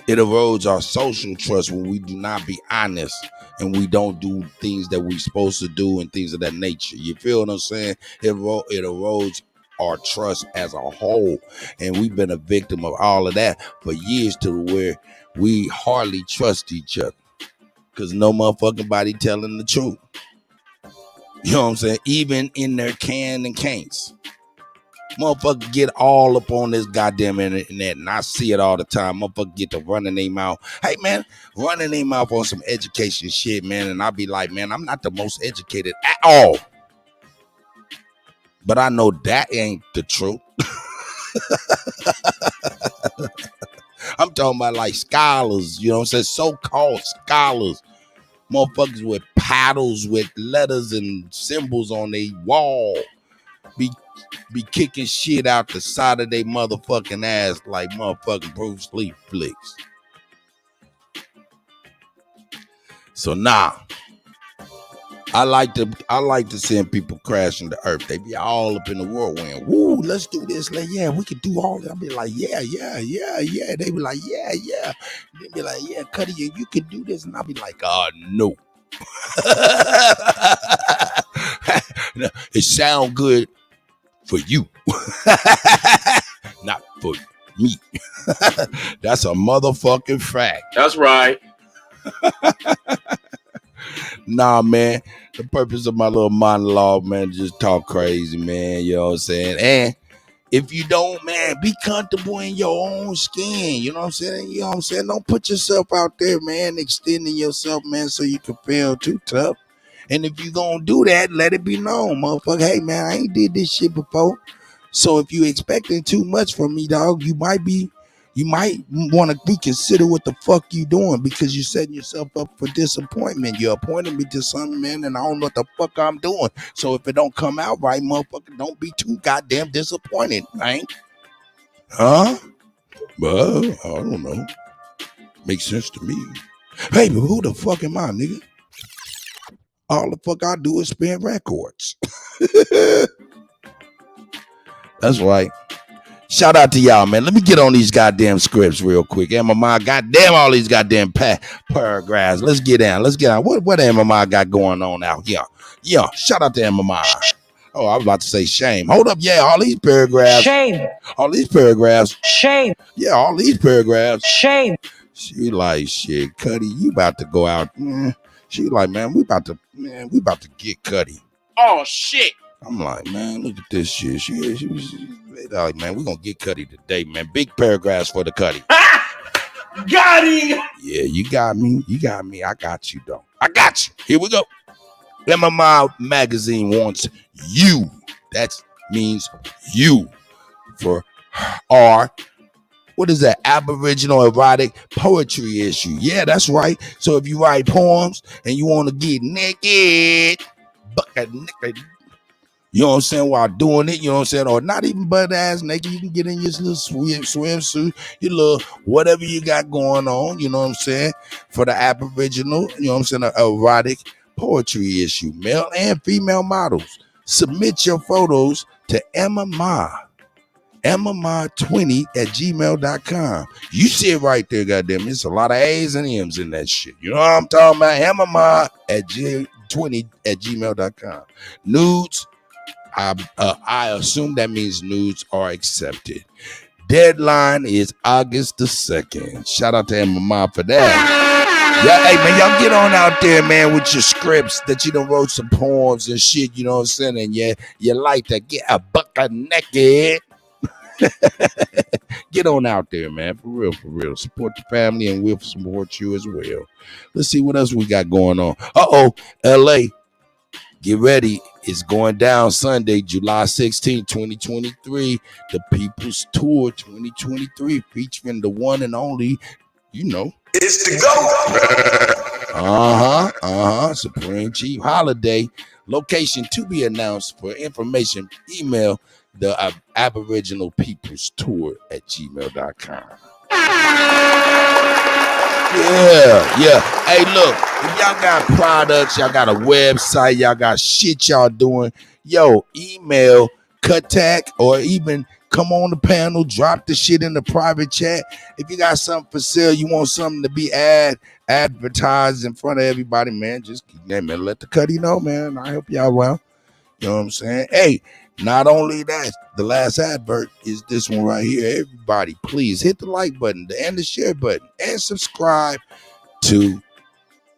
It erodes our social trust when we do not be honest and we don't do things that we're supposed to do and things of that nature. You feel what I'm saying? It erodes our trust as a whole, and we've been a victim of all of that for years to where we hardly trust each other because no motherfucking body telling the truth. You know what I'm saying? Even in their can and can'ts. Motherfucker get all up on this goddamn internet, and I see it all the time. Motherfucker get to running their mouth. Hey, man, running their mouth on some education shit, man, and I be like, man, I'm not the most educated at all. But I know that ain't the truth. I'm talking about like scholars, you know what I'm saying? So-called scholars. Motherfuckers with paddles with letters and symbols on their wall. Be kicking shit out the side of their motherfucking ass like motherfucking Bruce Lee flicks. So nah. I like to send people crashing to earth. They be all up in the whirlwind. Woo, let's do this. Like, yeah, we can do all that. I'll be like, yeah. They be like, yeah. They be like, yeah, Kutty, you can do this. And I'll be like, no. It sound good for you. Not for me. That's a motherfucking fact. That's right. Nah, man. The purpose of my little monologue, man, just talk crazy, man. You know what I'm saying? And if you don't, man, be comfortable in your own skin. You know what I'm saying? You know what I'm saying? Don't put yourself out there, man, extending yourself, man, so you can feel too tough. And if you gonna do that, let it be known, motherfucker. Hey, man, I ain't did this shit before. So if you expecting too much from me, dog, you might want to reconsider what the fuck you doing, because you're setting yourself up for disappointment. You appointed me to something, man, and I don't know what the fuck I'm doing. So if it don't come out right, motherfucker, don't be too goddamn disappointed, right? Huh? Well, I don't know. Makes sense to me. Hey, but who the fuck am I, nigga? All the fuck I do is spin records. That's right. Shout out to y'all, man. Let me get on these goddamn scripts real quick. MMI, goddamn all these goddamn paragraphs. Let's get down. What MMI got going on out here? Yeah, shout out to MMI. Oh, I was about to say shame. Hold up, yeah, all these paragraphs. Shame. All these paragraphs. Shame. Yeah, all these paragraphs. Shame. She like, shit, Kutty, you about to go out. She like, man, we about to get Kutty. Oh, shit. I'm like, man, look at this shit. She like, man, we're going to get Kutty today, man. Big paragraphs for the Kutty. Got him. Yeah, you got me. I got you, though. I got you. Here we go. MMI Magazine wants you. That means you. For what is that? Aboriginal erotic poetry issue. Yeah, that's right. So if you write poems and you want to get naked, bucket naked, you know what I'm saying, while doing it, you know what I'm saying, or not even butt ass naked, you can get in your little swimsuit, your little whatever you got going on, you know what I'm saying, for the Aboriginal, you know what I'm saying, erotic poetry issue, male and female models. Submit your photos to MMI20@gmail.com. You see it right there, goddamn. It's a lot of A's and M's in that shit. You know what I'm talking about? MMI20@gmail.com. Nudes. I assume that means nudes are accepted. Deadline is August the 2nd. Shout out to MMI for that. Yeah, hey man, y'all get on out there, man, with your scripts that you done wrote some poems and shit, you know what I'm saying? And you like to get a bucket naked. Get on out there, man. For real. Support the family and we'll support you as well. Let's see what else we got going on. LA. Get ready. It's going down Sunday, July 16, 2023. The People's Tour 2023 featuring the one and only, you know. It's the GOAT. Supreme Chief Holiday. Location to be announced. For information, email the Aboriginal People's Tour at gmail.com. Yeah. Hey, look, if y'all got products, y'all got a website, y'all got shit y'all doing, yo, email Kuttack or even come on the panel, drop the shit in the private chat. If you got something for sale, you want something to be advertised in front of everybody, man, just let the Kutty know, man. I help y'all well. You know what I'm saying? Hey, not only that, the last advert is this one right here. Everybody, please hit the like button and the share button and subscribe to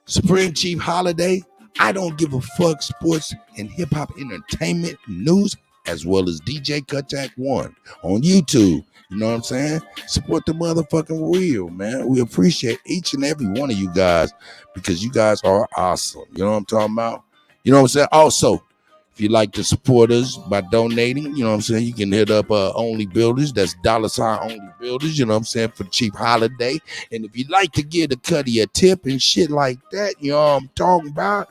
Supreme Chief Holiday. I don't give a fuck sports and hip hop entertainment news, as well as DJ Kuttack 1 on YouTube. You know what I'm saying? Support the motherfucking wheel, man. We appreciate each and every one of you guys because you guys are awesome. You know what I'm talking about? You know what I'm saying? Also, if you'd like to support us by donating, you know what I'm saying, you can hit up Only Builders. That's $ Only Builders, you know what I'm saying, for Chief Holiday. And if you'd like to give the Kutty a tip and shit like that, you know what I'm talking about,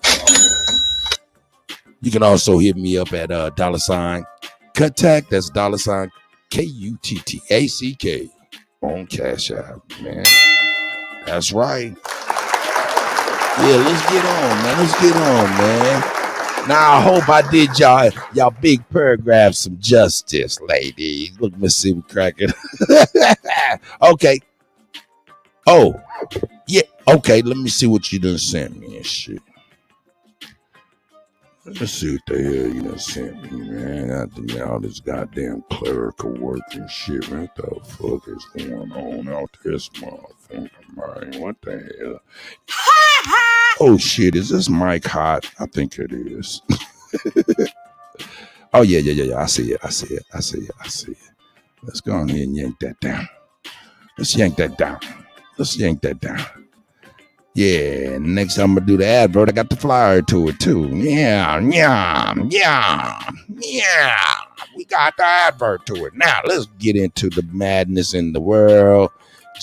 you can also hit me up at $ Kuttack. That's $ Kuttack on Cash App, man. That's right. Yeah, let's get on, man. Now, I hope I did y'all big paragraphs some justice, ladies. Look, Miss C, we cracking. Okay. Oh, yeah. Okay, let me see what you done sent me and shit. Let's see what the hell you done sent me, man. I think all this goddamn clerical work and shit, man. What the fuck is going on out there, motherfucker, man? right. What the hell? Oh shit! Is this mic hot? I think it is. Oh yeah. I see it. Let's go on here and yank that down. Let's yank that down. Yeah, next I'm gonna do the advert. I got the flyer to it too. Yeah. We got the advert to it. Now let's get into the madness in the world,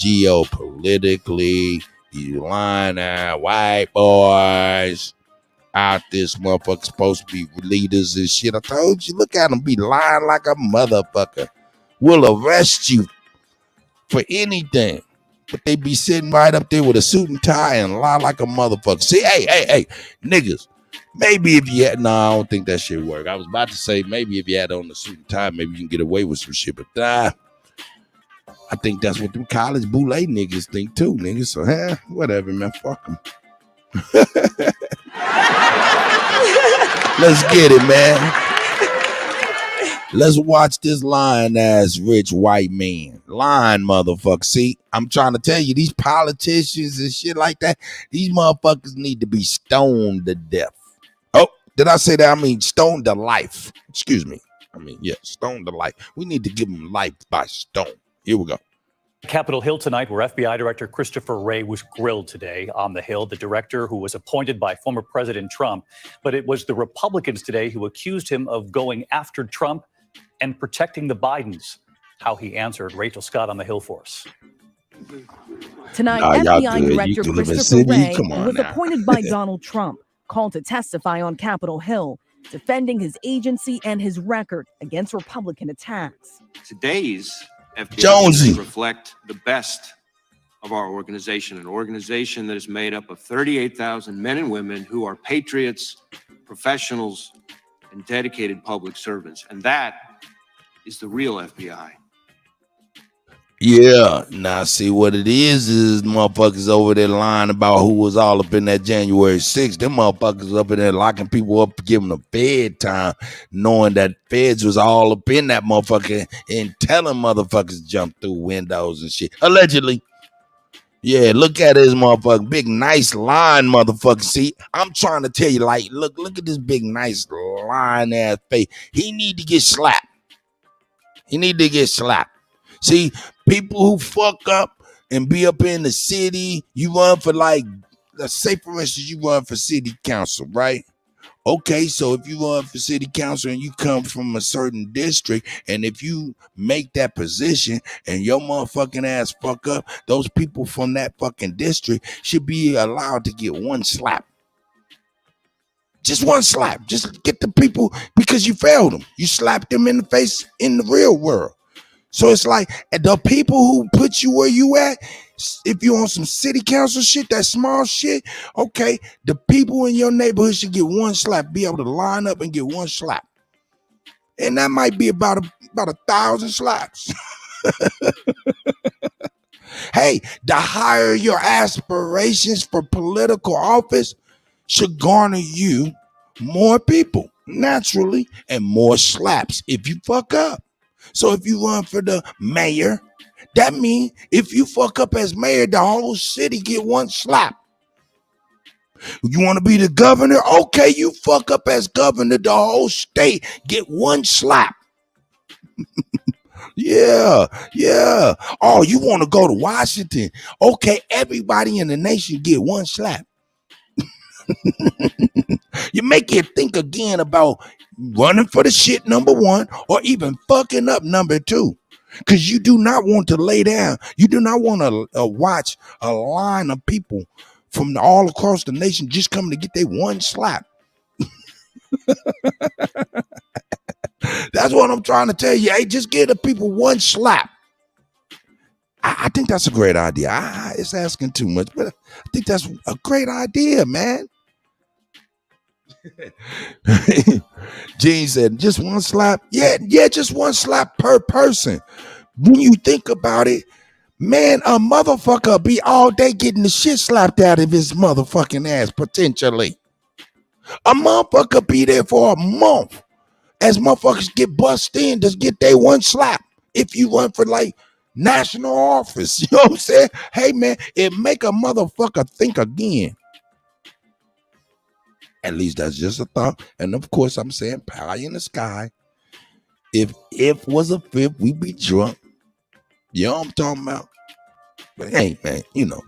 geopolitically. These lying white boys out this motherfucker supposed to be leaders and shit. I told you, look at them be lying like a motherfucker. We'll arrest you for anything. But they be sitting right up there with a suit and tie and lie like a motherfucker. See, hey, niggas, maybe if you had, no, I don't think that shit work. I was about to say maybe if you had on the suit and tie, maybe you can get away with some shit. But I think that's what them college boule niggas think too, niggas. So, whatever, man, fuck them. Let's get it, man. Let's watch this lying ass rich white man. Lying motherfucker. See, I'm trying to tell you, these politicians and shit like that, these motherfuckers need to be stoned to death. Oh, did I say that? I mean, stoned to life. Excuse me. Stoned to life. We need to give them life by stone. Here we go. Capitol Hill tonight, where FBI Director Christopher Wray was grilled today on the Hill, the director who was appointed by former President Trump. But it was the Republicans today who accused him of going after Trump and protecting the Bidens. How he answered. Rachel Scott on the Hill for us. Tonight, FBI Director Christopher Wray was appointed by Donald Trump, called to testify on Capitol Hill, defending his agency and his record against Republican attacks. Today's FBI reflect the best of our organization, an organization that is made up of 38,000 men and women who are patriots, professionals, and dedicated public servants. And that is the real FBI. Yeah, now see what it is motherfuckers over there lying about who was all up in that January 6th. Them motherfuckers up in there locking people up, giving them fed time, knowing that feds was all up in that motherfucker and telling motherfuckers jump through windows and shit. Allegedly. Yeah, look at this motherfucker. Big, nice lying motherfucker. See, I'm trying to tell you, like, look at this big, nice lying ass face. He need to get slapped. See, people who fuck up and be up in the city, you run for like, let's say for instance, you run for city council, right? Okay, so if you run for city council and you come from a certain district, and if you make that position and your motherfucking ass fuck up, those people from that fucking district should be allowed to get one slap. Just one slap. Just get the people, because you failed them. You slapped them in the face in the real world. So it's like the people who put you where you at, if you on some city council shit, that small shit, okay, the people in your neighborhood should get one slap, be able to line up and get one slap. And that might be about 1,000 slaps. Hey, the higher your aspirations for political office should garner you more people, naturally, and more slaps if you fuck up. So if you run for the mayor, that means if you fuck up as mayor, the whole city get one slap. You want to be the governor? Okay, you fuck up as governor, the whole state get one slap. Yeah. Oh, you want to go to Washington? Okay, everybody in the nation get one slap. You make you think again about running for the shit, number one, or even fucking up, number two. Because you do not want to lay down. You do not want to watch a line of people from all across the nation just coming to get their one slap. That's what I'm trying to tell you. Hey, just give the people one slap. I think that's a great idea. It's asking too much, but I think that's a great idea, man. Gene said, just one slap? Yeah, just one slap per person. When you think about it, man, a motherfucker be all day getting the shit slapped out of his motherfucking ass, potentially. A motherfucker be there for a month as motherfuckers get bust in to get their one slap. If you run for like national office. You know what I'm saying? Hey, man, it make a motherfucker think again. At least that's just a thought. And of course, I'm saying pie in the sky. If was a fifth, we'd be drunk. You know what I'm talking about? But hey, man, you know.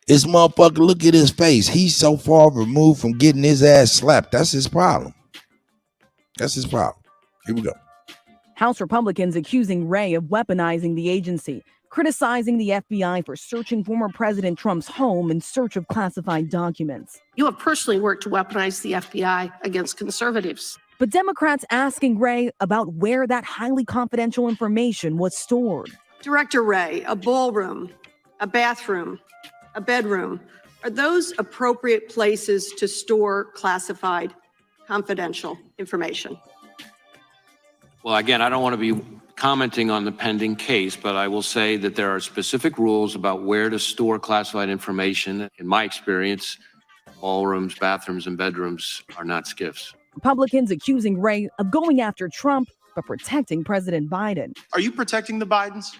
This motherfucker, look at his face. He's so far removed from getting his ass slapped. That's his problem. That's his problem. Here we go. House Republicans accusing Wray of weaponizing the agency, criticizing the FBI for searching former President Trump's home in search of classified documents. You have personally worked to weaponize the FBI against conservatives. But Democrats asking Wray about where that highly confidential information was stored. Director Wray, a ballroom, a bathroom, a bedroom, are those appropriate places to store classified, confidential information? Well, again, I don't want to be commenting on the pending case, but I will say that there are specific rules about where to store classified information. In my experience, ballrooms, bathrooms, and bedrooms are not SCIFs. Republicans accusing Wray of going after Trump but protecting President Biden. Are you protecting the Bidens?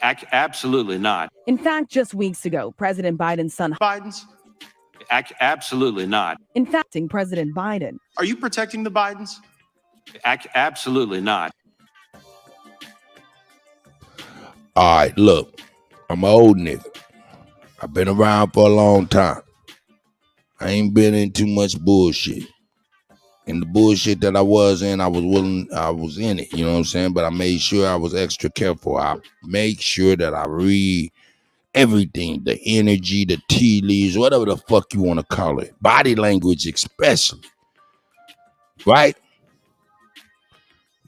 Absolutely not. In fact, just weeks ago, President Biden's son Bidens? Absolutely not. In fact, President Biden. Are you protecting the Bidens? Absolutely not. All right, look, I'm an old nigga. I've been around for a long time. I ain't been in too much bullshit. And the bullshit that I was in, I was in it, you know what I'm saying? But I made sure I was extra careful. I make sure that I read everything, the energy, the tea leaves, whatever the fuck you want to call it. Body language especially, right?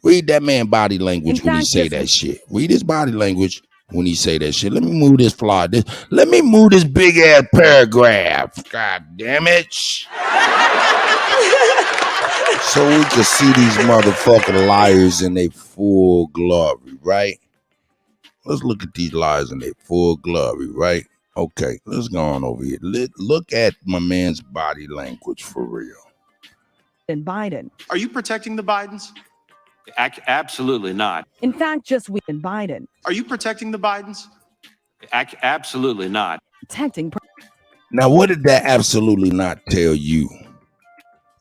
Read that man body language when he say that shit. Read his body language when he say that shit. Let me move this fly. Let me move this big ass paragraph. God damn it. So we can see these motherfucking liars in their full glory, right? Let's look at these liars in their full glory, right? Okay, let's go on over here. Look at my man's body language for real. And Biden. Are you protecting the Bidens? Absolutely not. In fact, just we and Biden. Are you protecting the Bidens? Absolutely not. Protecting. Now, what did that absolutely not tell you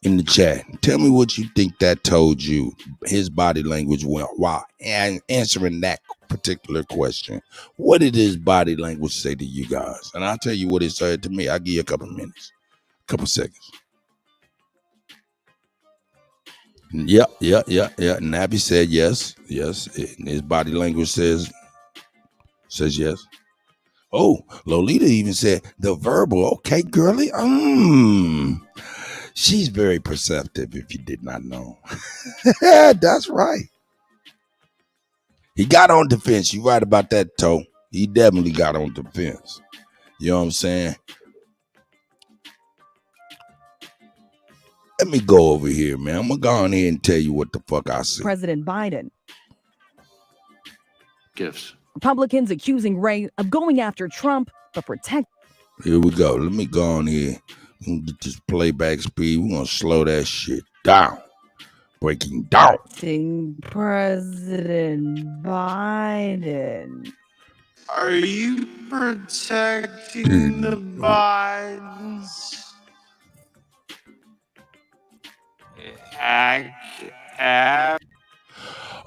in the chat? Tell me what you think that told you, his body language while answering that particular question. What did his body language say to you guys? And I'll tell you what it said to me. I'll give you a couple minutes, a couple seconds. Yep. Nappy said yes. His body language says yes. Oh, Lolita even said the verbal. Okay, girly. She's very perceptive, if you did not know. That's right. He got on defense. You right about that, Toe. He definitely got on defense. You know what I'm saying? Let me go over here, man. I'm going to go on here and tell you what the fuck I see. President Biden. Gifts. Republicans accusing Wray of going after Trump, but protect. Here we go. Let me go on here. We're going to get this playback speed. We're going to slow that shit down. Breaking down. President Biden. Are you protecting the Bidens?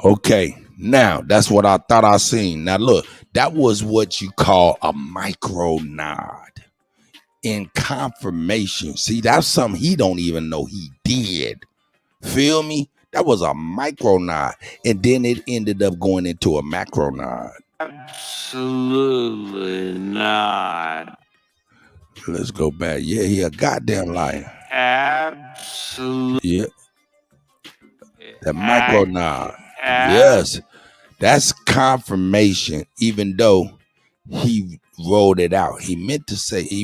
Okay, now that's what I thought I seen. Now look, that was what you call a micro nod in confirmation. See, that's something he don't even know he did. Feel me? That was a micro nod, and then it ended up going into a macro nod. Absolutely not. Let's go back. Yeah, he a goddamn liar. Absolutely. Yeah. That micro nod. Yes. That's confirmation, even though he rolled it out. He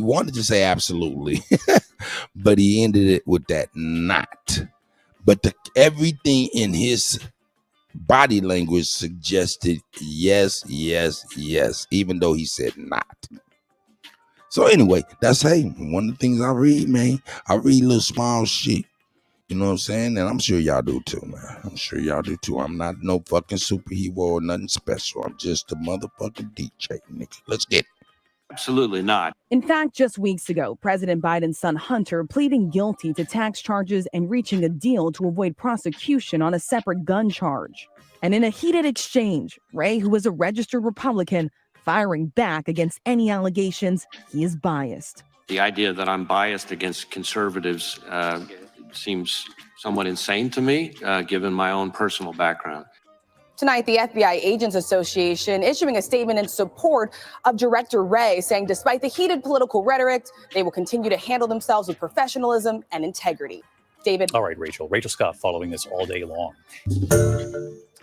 wanted to say absolutely, but he ended it with that not. But everything in his body language suggested yes, even though he said not. So anyway, that's one of the things I read, man. I read little small shit. You know what I'm saying? And I'm sure y'all do too, man. I'm sure y'all do too. I'm not no fucking superhero or nothing special. I'm just a motherfucking DJ, nigga. Let's get it. Absolutely not. In fact, just weeks ago, President Biden's son Hunter pleading guilty to tax charges and reaching a deal to avoid prosecution on a separate gun charge. And in a heated exchange, Ray, who is a registered Republican, firing back against any allegations he is biased. The idea that I'm biased against conservatives seems somewhat insane to me, given my own personal background. Tonight, the FBI Agents Association issuing a statement in support of Director Wray, saying despite the heated political rhetoric, they will continue to handle themselves with professionalism and integrity. David. All right, Rachel. Rachel Scott following this all day long.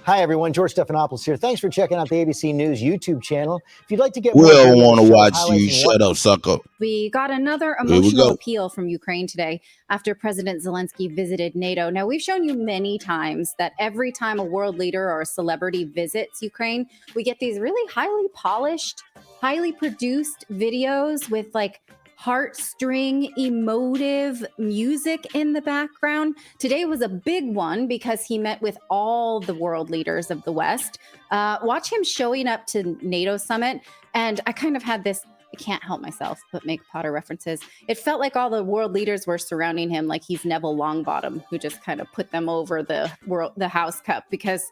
Hi, everyone. George Stephanopoulos here. Thanks for checking out the ABC News YouTube channel. If you'd like to get we don't want to watch you. Shut up, sucker. We got another emotional appeal from Ukraine today after President Zelensky visited NATO. Now, we've shown you many times that every time a world leader or a celebrity visits Ukraine, we get these really highly polished, highly produced videos with like heartstring, emotive music in the background. Today was a big one because he met with all the world leaders of the West. Watch him showing up to NATO summit. And I kind of had this, I can't help myself but make Potter references. It felt like all the world leaders were surrounding him like he's Neville Longbottom, who just kind of put them over the House Cup because,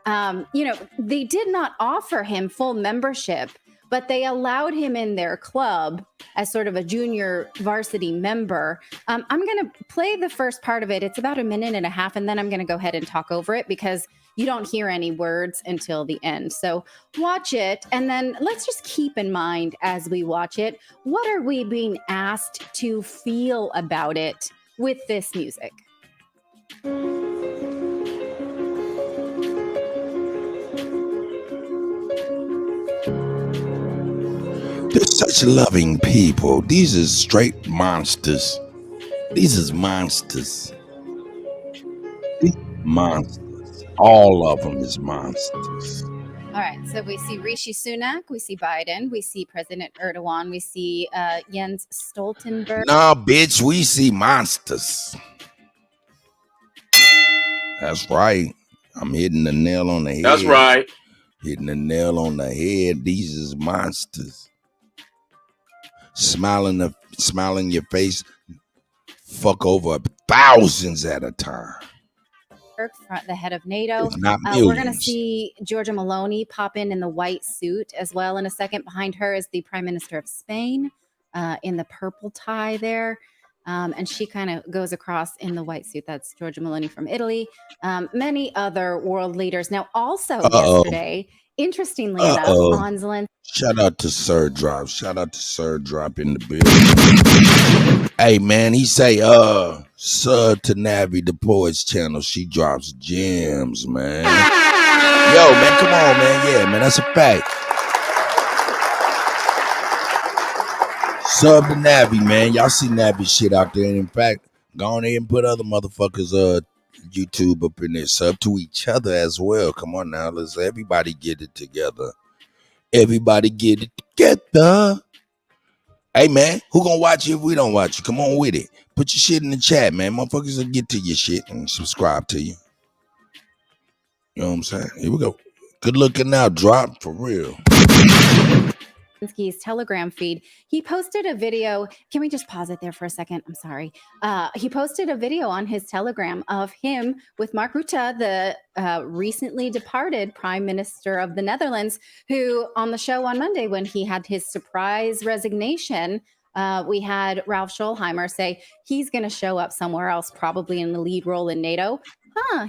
they did not offer him full membership, but they allowed him in their club as sort of a junior varsity member. I'm going to play the first part of it. It's about 1.5 minutes, and then I'm going to go ahead and talk over it because you don't hear any words until the end. So watch it, and then let's just keep in mind as we watch it, what are we being asked to feel about it with this music? They're such loving people. These are straight monsters. These is monsters. These monsters. All of them is monsters. All right, so we see Rishi Sunak, we see Biden, we see President Erdogan, we see Jens Stoltenberg. Nah, bitch, we see monsters. That's right. I'm hitting the nail on the head. That's right. Hitting the nail on the head. These is monsters. Smiling your face, fuck over thousands at a time. The head of NATO. We're going to see Giorgia Meloni pop in the white suit as well in a second. Behind her is the Prime Minister of Spain in the purple tie there. And she kind of goes across in the white suit. That's Giorgia Meloni from Italy. Many other world leaders. Now, also yesterday, interestingly enough, on Zelensky. Shout out to Sir Drop. Shout out to Sir Drop in the building. Hey, man, he say, sub to Navi, the Poets channel. She drops gems, man. Yo, man, come on, man. Yeah, man, that's a fact. Sub to Navi, man. Y'all see Navi shit out there. And in fact, go on ahead and put other motherfuckers YouTube up in there. Sub to each other as well. Come on now. Let's everybody get it together. Everybody get it together. Hey, man, who gonna watch you if we don't watch you? Come on with it. Put your shit in the chat, man. Motherfuckers will get to your shit and subscribe to you. You know what I'm saying? Here we go. Good looking now. Drop for real. Zelensky's Telegram feed. He posted a video. Can we just pause it there for a second? I'm sorry. He posted a video on his Telegram of him with Mark Rutte, the recently departed Prime Minister of the Netherlands, who on the show on Monday when he had his surprise resignation, we had Ralph Scholheimer say he's going to show up somewhere else, probably in the lead role in NATO.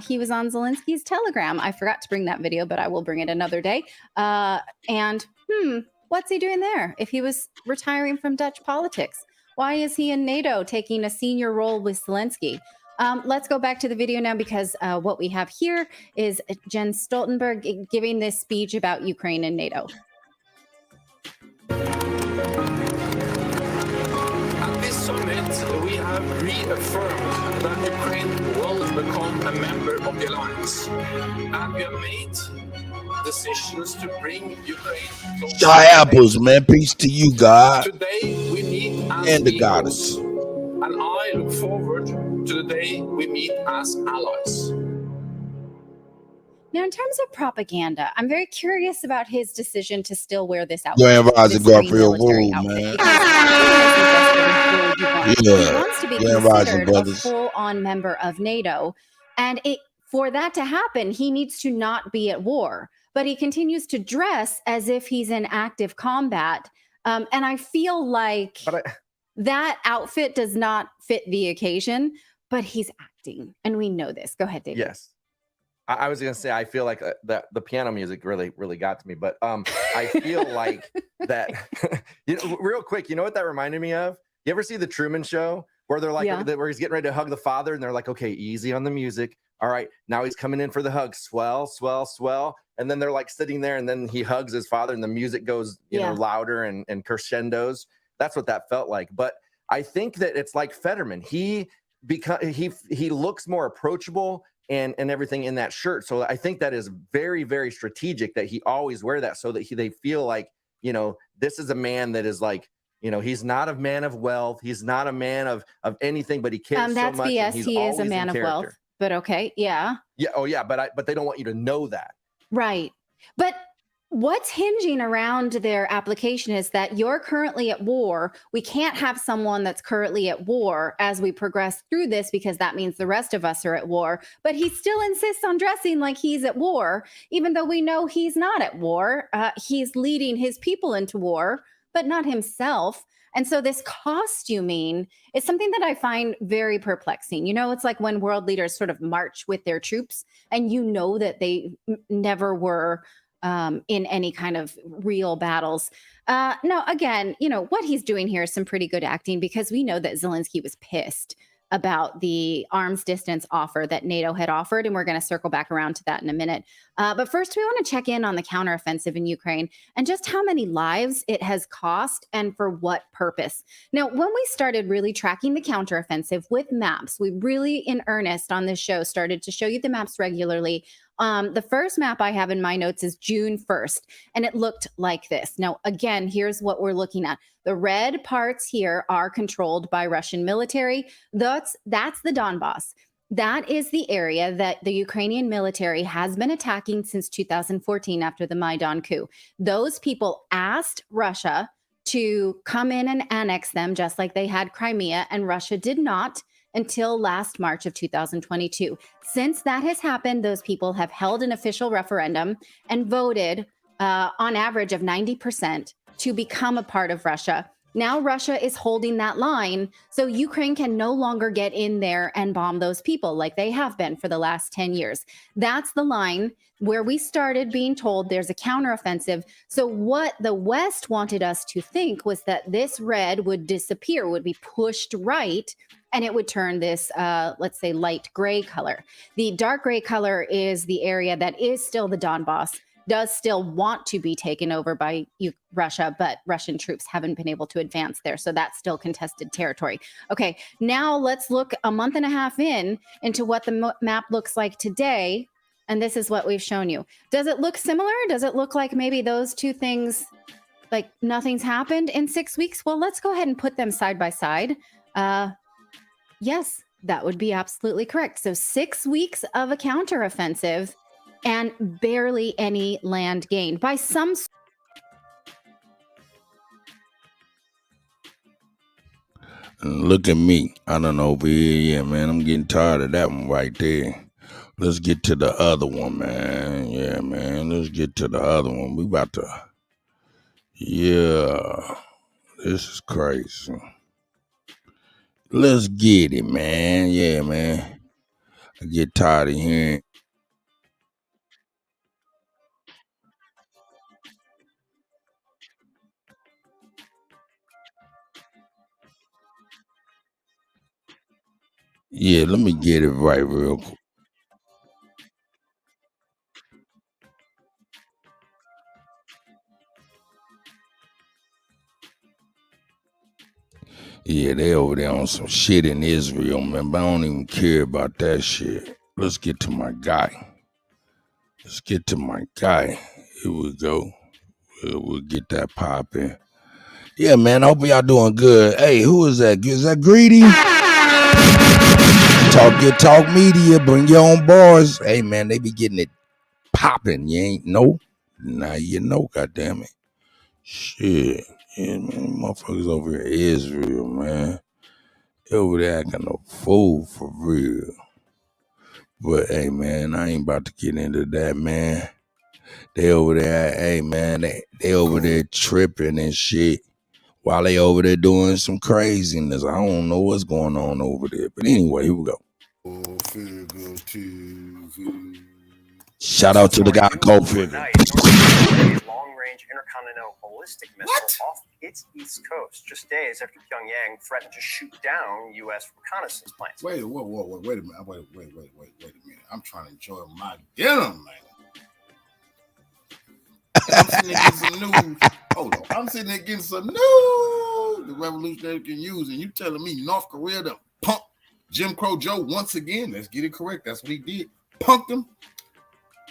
He was on Zelensky's Telegram. I forgot to bring that video, but I will bring it another day. What's he doing there if he was retiring from Dutch politics? Why is he in NATO taking a senior role with Zelensky? Let's go back to the video now because what we have here is Jens Stoltenberg giving this speech about Ukraine and NATO. At this summit, we have reaffirmed that Ukraine will become a member of the alliance. And we have made decisions to bring Ukraine closer. Shy apples, man. Peace to you, God. Today, we need and the goddess. And I look forward to the day we meet as allies. Now, in terms of propaganda, I'm very curious about his decision to still wear this outfit. Grand Rising This green Garfield military Rule, outfit, man. because it isn't just every gold you want. He Yeah. wants to be Grand Rising, considered a brothers. full-on member of NATO, and for that to happen, he needs to not be at war. But he continues to dress as if he's in active combat, and I feel like that outfit does not fit the occasion. But he's acting, and we know this. Go ahead, David. Yes. I was gonna say I feel like the piano music really got to me, but I feel like that. Real quick, you know what that reminded me of? You ever see the Truman Show where they're like where he's getting ready to hug the father, and they're like, okay, easy on the music. All right, now he's coming in for the hug, swell, swell, swell, and then they're like sitting there, and then he hugs his father, and the music goes you know louder and crescendos. That's what that felt like. But I think that it's like Fetterman. He looks more approachable and everything in that shirt. So I think that is very, very strategic that he always wear that so that they feel like, you know, this is a man that is like, you know, he's not a man of wealth. He's not a man of anything, but he cares so much. That's BS. He's He is a always man in of character. wealth. But okay, yeah. Yeah. Oh, yeah. But they don't want you to know that. Right. But what's hinging around their application is that you're currently at war. We can't have someone that's currently at war as we progress through this because that means the rest of us are at war. But he still insists on dressing like he's at war, even though we know he's not at war. He's leading his people into war, but not himself. And so this costuming is something that I find very perplexing. You know, it's like when world leaders sort of march with their troops and you know that they never were in any kind of real battles. No, again, you know, what he's doing here is some pretty good acting because we know that Zelensky was pissed about the arms distance offer that NATO had offered, and we're going to circle back around to that in a minute. But first, we want to check in on the counteroffensive in Ukraine and just how many lives it has cost and for what purpose. Now, when we started really tracking the counteroffensive with maps, we really, in earnest on this show, started to show you the maps regularly. The first map I have in my notes is June 1st, and it looked like this. Now, again, here's what we're looking at. The red parts here are controlled by Russian military. That's the Donbass. That is the area that the Ukrainian military has been attacking since 2014 after the Maidan coup. Those people asked Russia to come in and annex them, just like they had Crimea, and Russia did not until last March of 2022. Since that has happened, those people have held an official referendum and voted on average of 90% to become a part of Russia. Now Russia is holding that line, so Ukraine can no longer get in there and bomb those people like they have been for the last 10 years. That's the line where we started being told there's a counteroffensive. So what the West wanted us to think was that this red would disappear, would be pushed right, and it would turn this, let's say, light gray color. The dark gray color is the area that is still the Donbass, does still want to be taken over by Russia, but Russian troops haven't been able to advance there. So that's still contested territory. Okay, now let's look a month and a half into what the map looks like today. And this is what we've shown you. Does it look similar? Does it look like maybe those two things, like nothing's happened in 6 weeks? Well, let's go ahead and put them side by side. Yes, that would be absolutely correct. So 6 weeks of a counteroffensive and barely any land gained by some. Look at me. I don't know over here. Yeah, man, I'm getting tired of that one right there. Let's get to the other one, man. Yeah, man, let's get to the other one. We about to, yeah, this is crazy. Let's get it, man. Yeah, man. I get tired of hearing. Yeah, let me get it right real quick. Yeah, they over there on some shit in Israel, man, but I don't even care about that shit. Let's get to my guy. Let's get to my guy. Here we go. We'll get that popping. Yeah, man, I hope y'all doing good. Hey, who is that? Is that Greedy? Talk your talk media. Bring your own bars. Hey, man, they be getting it popping. You ain't know? Now you know, goddamn it. Shit. Yeah, man, motherfuckers over here Israel, man. They over there acting no fool for real. But, hey, man, I ain't about to get into that, man. They over there, hey, man, they over there tripping and shit. While they over there doing some craziness. I don't know what's going on over there. But anyway, here we go. Shout out to the guy Cold Figure. Long-range intercontinental ballistic missile off its east coast, just days after Pyongyang threatened to shoot down U.S. reconnaissance planes. Wait a minute. Wait a minute. I'm trying to enjoy my dinner, man. I'm sitting there getting some news. Hold on. I'm sitting there getting some news the revolutionary can use, and you telling me North Korea to punk Jim Crow Joe once again? Let's get it correct. That's what he did. Punked him.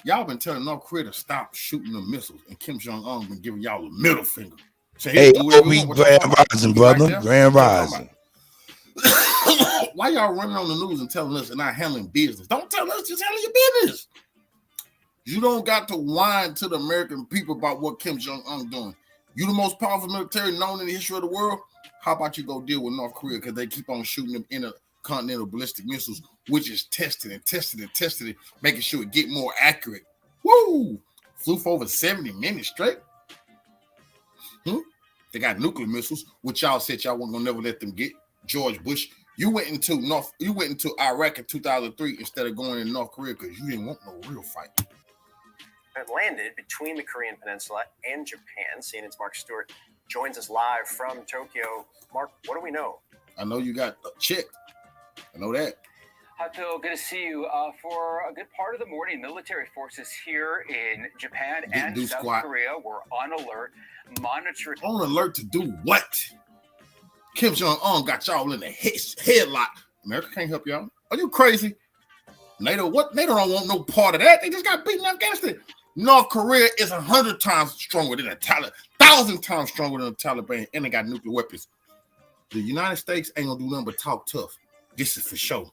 Y'all been telling North Korea to stop shooting the missiles, and Kim Jong-un been giving y'all a middle finger. Hey, OB Grand Rising, brother. Right, Grand Rising. Why y'all running on the news and telling us they're not handling business? Don't tell us, just handle your business. You don't got to whine to the American people about what Kim Jong-un doing. You the most powerful military known in the history of the world. How about you go deal with North Korea because they keep on shooting them intercontinental ballistic missiles, which is tested and tested and tested, and making sure it get more accurate. Woo! Flew for over 70 minutes straight. They got nuclear missiles, which y'all said y'all weren't gonna never let them get. George Bush, you went into Iraq in 2003 instead of going in North Korea because you didn't want no real fight. It landed between the Korean Peninsula and Japan. CNN's Mark Stewart joins us live from Tokyo. Mark, what do we know? I know you got checked. I know that. Hi, Phil. Good to see you. For a good part of the morning, military forces here in Japan and South Korea were on alert, monitoring. On alert to do what? Kim Jong-un got y'all in the headlock. America can't help y'all. Are you crazy? NATO, what? NATO don't want no part of that. They just got beaten in Afghanistan. North Korea is 100 times stronger than the Taliban, 1,000 times stronger than the Taliban, and they got nuclear weapons. The United States ain't gonna do nothing but talk tough. This is for sure.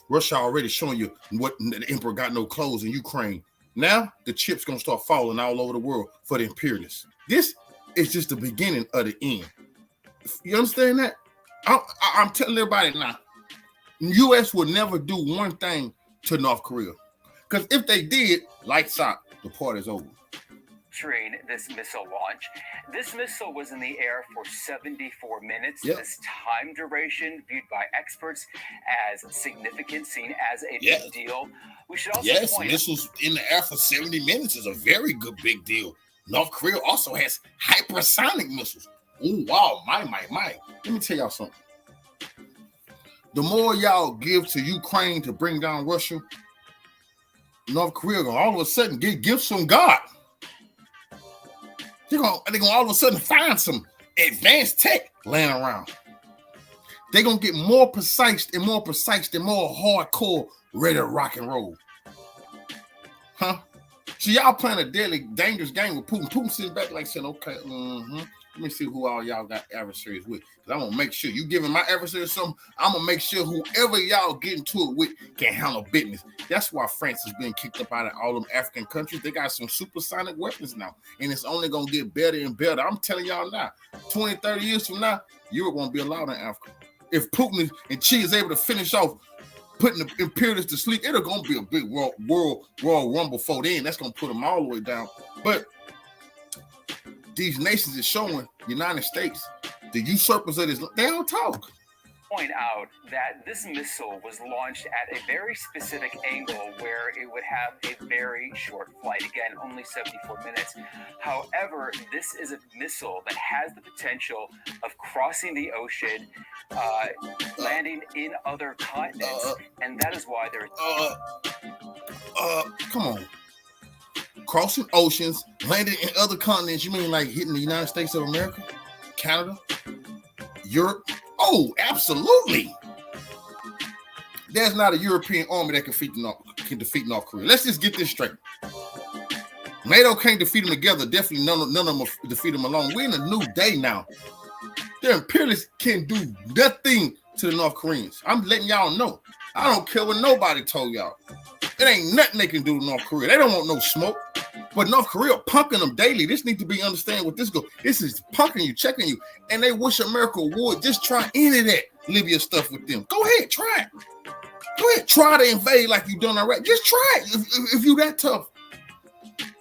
Russia already showing you what the emperor got no clothes in Ukraine. Now the chips gonna start falling all over the world for the imperialists. This is just the beginning of the end. You understand that? I'm telling everybody now. U.S. will never do one thing to North Korea. Because if they did, lights out, the party's over. This missile launch. This missile was in the air for 74 minutes. Yep. This time duration, viewed by experts as significant, seen as a big deal. We should also point missiles in the air for 70 minutes is a very good big deal. North Korea also has hypersonic missiles. Oh, wow, my. Let me tell y'all something. The more y'all give to Ukraine to bring down Russia, North Korea gonna all of a sudden get gifts from God. They're gonna all of a sudden find some advanced tech laying around. They're gonna get more precise and more hardcore, ready to rock and roll. Huh? So y'all playing a deadly, dangerous game with Putin. Putin sitting back like saying, okay, let me see who all y'all got adversaries with. Because I'm going to make sure you giving my adversaries something, I'm going to make sure whoever y'all get into it with can handle business. That's why France is being kicked up out of all them African countries. They got some supersonic weapons now. And it's only going to get better and better. I'm telling y'all now, 20, 30 years from now, Europe won't be allowed in Africa. If Putin and Xi is able to finish off putting the imperialists to sleep, it'll going to be a big world rumble for then. That's going to put them all the way down. But these nations is showing United States, the usurpers of this, they don't talk. Point out that this missile was launched at a very specific angle where it would have a very short flight. Again, only 74 minutes. However, this is a missile that has the potential of crossing the ocean, landing in other continents, and that is why there come on. Crossing oceans, landing in other continents, you mean like hitting the United States of America, Canada, Europe? Oh, absolutely. There's not a European army that can defeat North Korea. Let's just get this straight. NATO can't defeat them together. Definitely none of them will defeat them alone. We're in a new day now. The imperialists can do nothing to the North Koreans. I'm letting y'all know. I don't care what nobody told y'all. It ain't nothing they can do to North Korea. They don't want no smoke. But North Korea punking them daily. This needs to be understand what this go. This is punking you, checking you. And they wish America would just try any of that Libya stuff with them. Go ahead, try it. Go ahead, try to invade like you done already. Just try it if you that tough.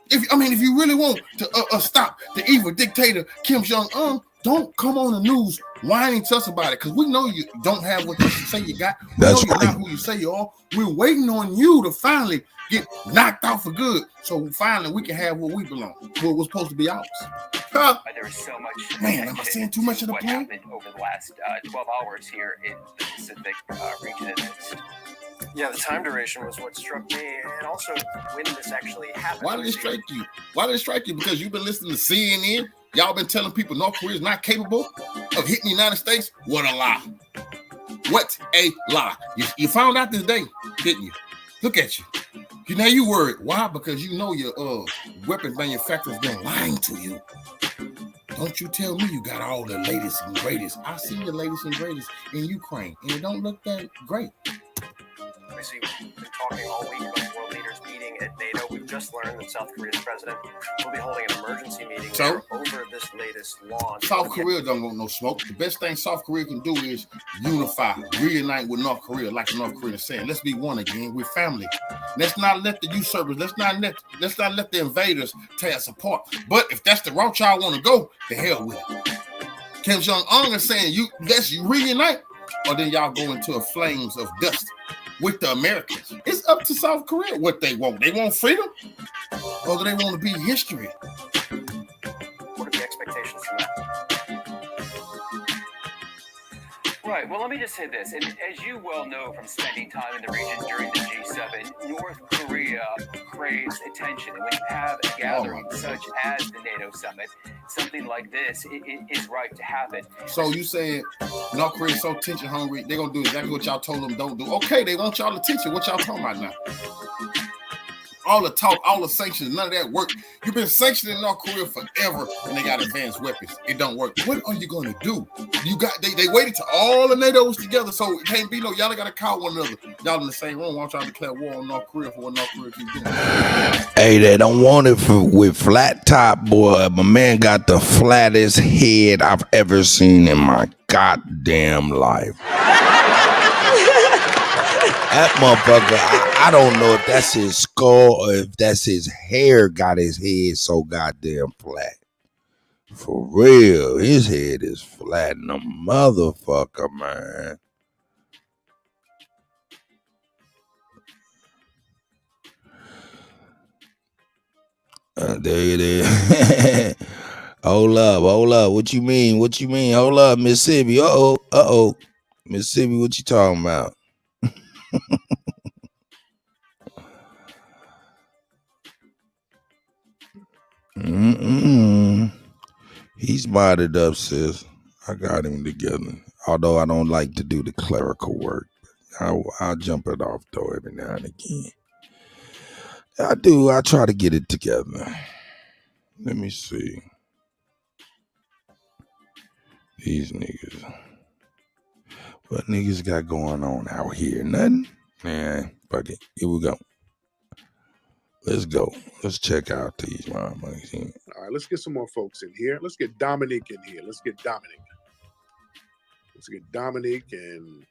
If you really want to stop the evil dictator Kim Jong-un, don't come on the news whining to us about it, because we know you don't have what you say you got. We know you're not who you say you are. We're waiting on you to finally get knocked out for good, so finally we can have what we belong, what was supposed to be ours. There was so much. Man, am I saying too much of the what plan? happened over the last 12 hours here in the Pacific region. Yeah, the time duration was what struck me, and also when this actually happened. Why did it strike you? Why did it strike you? Because you've been listening to CNN. Y'all been telling people North Korea is not capable of hitting the United States. What a lie! What a lie! You found out this day, didn't you? Look at you. Now you worried. Why? Because you know your weapons manufacturer's been lying to you. Don't you tell me you got all the latest and greatest. I see your latest and greatest in Ukraine, and it don't look that great. Obviously, we've been talking all week about world leaders meeting at NATO. We've just learned that South Korea's president will be holding an emergency meeting over this latest launch. South Korea don't want no smoke. The best thing South Korea can do is unify, reunite with North Korea, like the North Koreans saying. Let's be one again. We're family. Let's not let the usurpers, let's not let the invaders tear us apart. But if that's the route y'all want to go, the hell with it. Kim Jong-un is saying let's reunite, or then y'all go into a flames of dust with the Americans. It's up to South Korea what they want. They want freedom, or do they want to be history? What are the expectations from that? Right, well, let me just say this. And as you well know from spending time in the region during the G7, North Korea craves attention. And when you have a gathering such as the NATO summit, something like this is right to happen. So you saying North Korea is so tension hungry, they're going to do exactly what y'all told them don't do. Okay, they want y'all attention. What y'all talking about now? All the talk, all the sanctions, none of that work. You've been sanctioning North Korea forever, and they got advanced weapons. It don't work. What are you going to do? They waited till all the NATO was together, so it can't be no. Y'all got to call one another. Y'all in the same room. Why don't y'all declare war on North Korea for what North Korea keep doing? Hey, they don't want it with flat top, boy. My man got the flattest head I've ever seen in my goddamn life. That motherfucker, I don't know if that's his skull or if that's his hair got his head so goddamn flat. For real, his head is flat in the motherfucker, man. There it is. Hold up. What you mean? Hold up, Mississippi. Uh-oh. Mississippi, what you talking about? He's modded up, sis. I got him together. Although I don't like to do the clerical work. I'll jump it off, though, every now and again. I do. I try to get it together. Let me see. These niggas. What niggas got going on out here? Nothing? Man, fuck it. Here we go. Let's go. Let's check out these motherfuckers. All right, let's get some more folks in here. Let's get Dominic in here. Let's get Dominic and...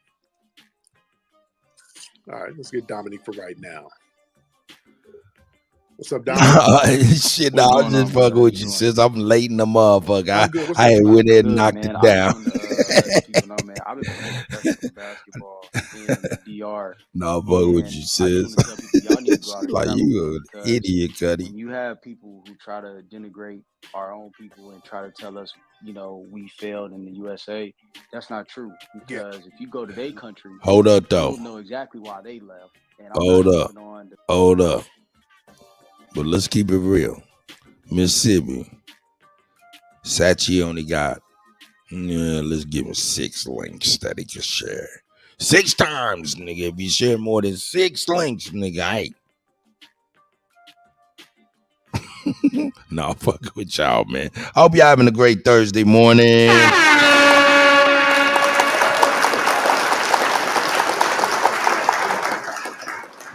All right, let's get Dominic for right now. What's up, Dominic? Shit, no, I was just fucking with you, sis. I'm late in the motherfucker. I had went there and knocked it down. I've been playing professional basketball in the DR. No, fuck with you, sis. Like you an idiot, Kutty. When you have people who try to denigrate our own people and try to tell us, we failed in the USA, that's not true. Because if you go to their country, hold up, though. You'll know exactly why they left. And Hold up. But let's keep it real. Mississippi, Sachi only got, let's give him 6 links that he can share. 6 times, nigga. If you share more than 6 links, nigga, No, fuck with y'all, man. I hope y'all having a great Thursday morning.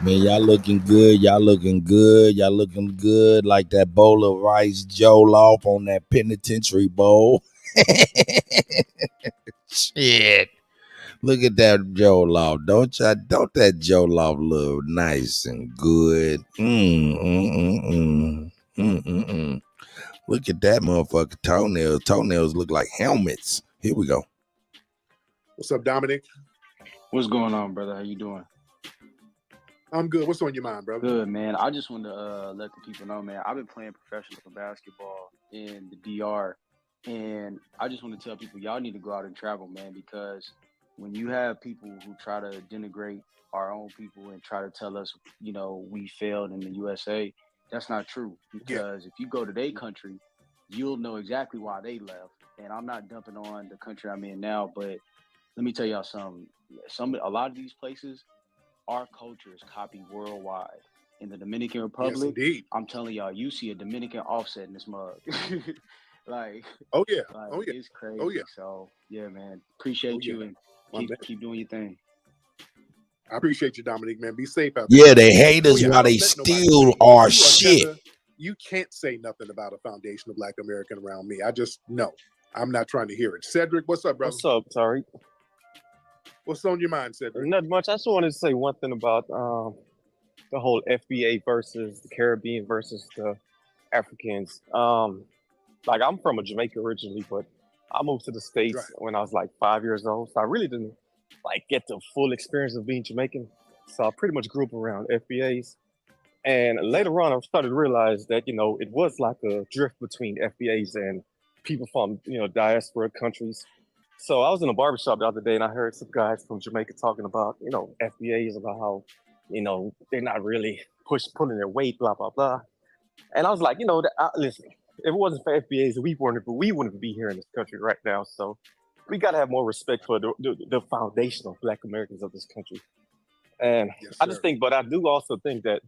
Man, y'all looking good. Y'all looking good. Y'all looking good like that bowl of rice jollof on that penitentiary bowl. Shit. Look at that jollof. Don't that jollof look nice and good? Look at that motherfucker toenails. Toenails look like helmets. Here we go. What's up, Dominic? What's going on, brother? How you doing? I'm good. What's on your mind, brother? Good, man. I just wanted to let the people know, man, I've been playing professional basketball in the DR, and I just want to tell people, y'all need to go out and travel, man, because when you have people who try to denigrate our own people and try to tell us, you know, we failed in the USA, that's not true. Because if you go to their country, you'll know exactly why they left. And I'm not dumping on the country I'm in now, but let me tell y'all something. A lot of these places, our culture is copied worldwide. In the Dominican Republic, yes, indeed. I'm telling y'all, you see a Dominican offset in this mug. Like, oh yeah, it's crazy. Oh yeah. So yeah, man, appreciate you and keep doing your thing. I appreciate you, Dominic, man. Be safe out there. Yeah, they hate us while they steal our shit. You can't say nothing about a foundation of Black American around me. I just know. I'm not trying to hear it. Cedric, what's up, brother? What's up, Tariq? What's on your mind, Cedric? Not much. I just wanted to say one thing about the whole FBA versus the Caribbean versus the Africans. Like, I'm from Jamaica originally, but I moved to the States when I was like 5 years old. So I really didn't like get the full experience of being Jamaican. So I pretty much grew up around FBAs. And later on, I started to realize that, you know, it was like a drift between FBAs and people from, you know, diaspora countries. So I was in a barbershop the other day and I heard some guys from Jamaica talking about, you know, FBAs, about how, you know, they're not really pulling their weight, blah, blah, blah. And I was like, you know, listen, if it wasn't for FBAs, we wouldn't be here in this country right now. So we got to have more respect for the foundation of Black Americans of this country. And I just think, but I do also think that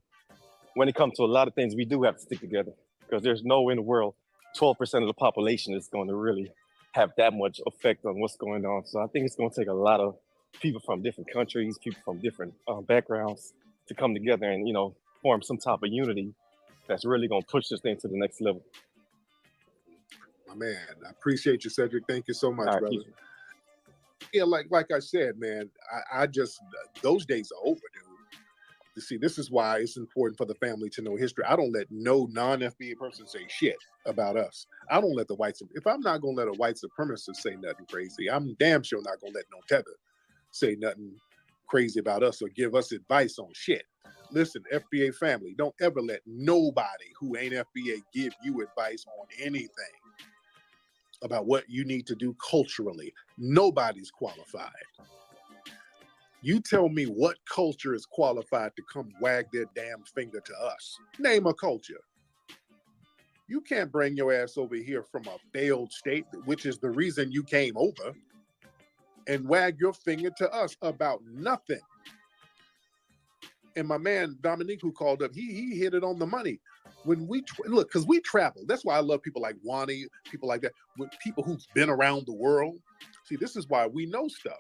when it comes to a lot of things, we do have to stick together, because there's no way in the world 12% of the population is going to really have that much effect on what's going on. So I think it's going to take a lot of people from different countries, people from different backgrounds to come together and, you know, form some type of unity that's really going to push this thing to the next level. My man, I appreciate you, Cedric. Thank you so much, brother. Yeah, like I said, man, I just, those days are over, dude. You see, this is why it's important for the family to know history. I don't let no non-FBA person say shit about us. I don't let the whites, if I'm not going to let a white supremacist say nothing crazy, I'm damn sure not going to let no tether say nothing crazy about us or give us advice on shit. Listen, FBA family, don't ever let nobody who ain't FBA give you advice on anything about what you need to do culturally. Nobody's qualified. You tell me what culture is qualified to come wag their damn finger to us. Name a culture. You can't bring your ass over here from a failed state, which is the reason you came over, and wag your finger to us about nothing. And my man Dominique, who called up, he hit it on the money. When we look, because we travel. That's why I love people like Wani, people like that, with people who've been around the world. See, this is why we know stuff.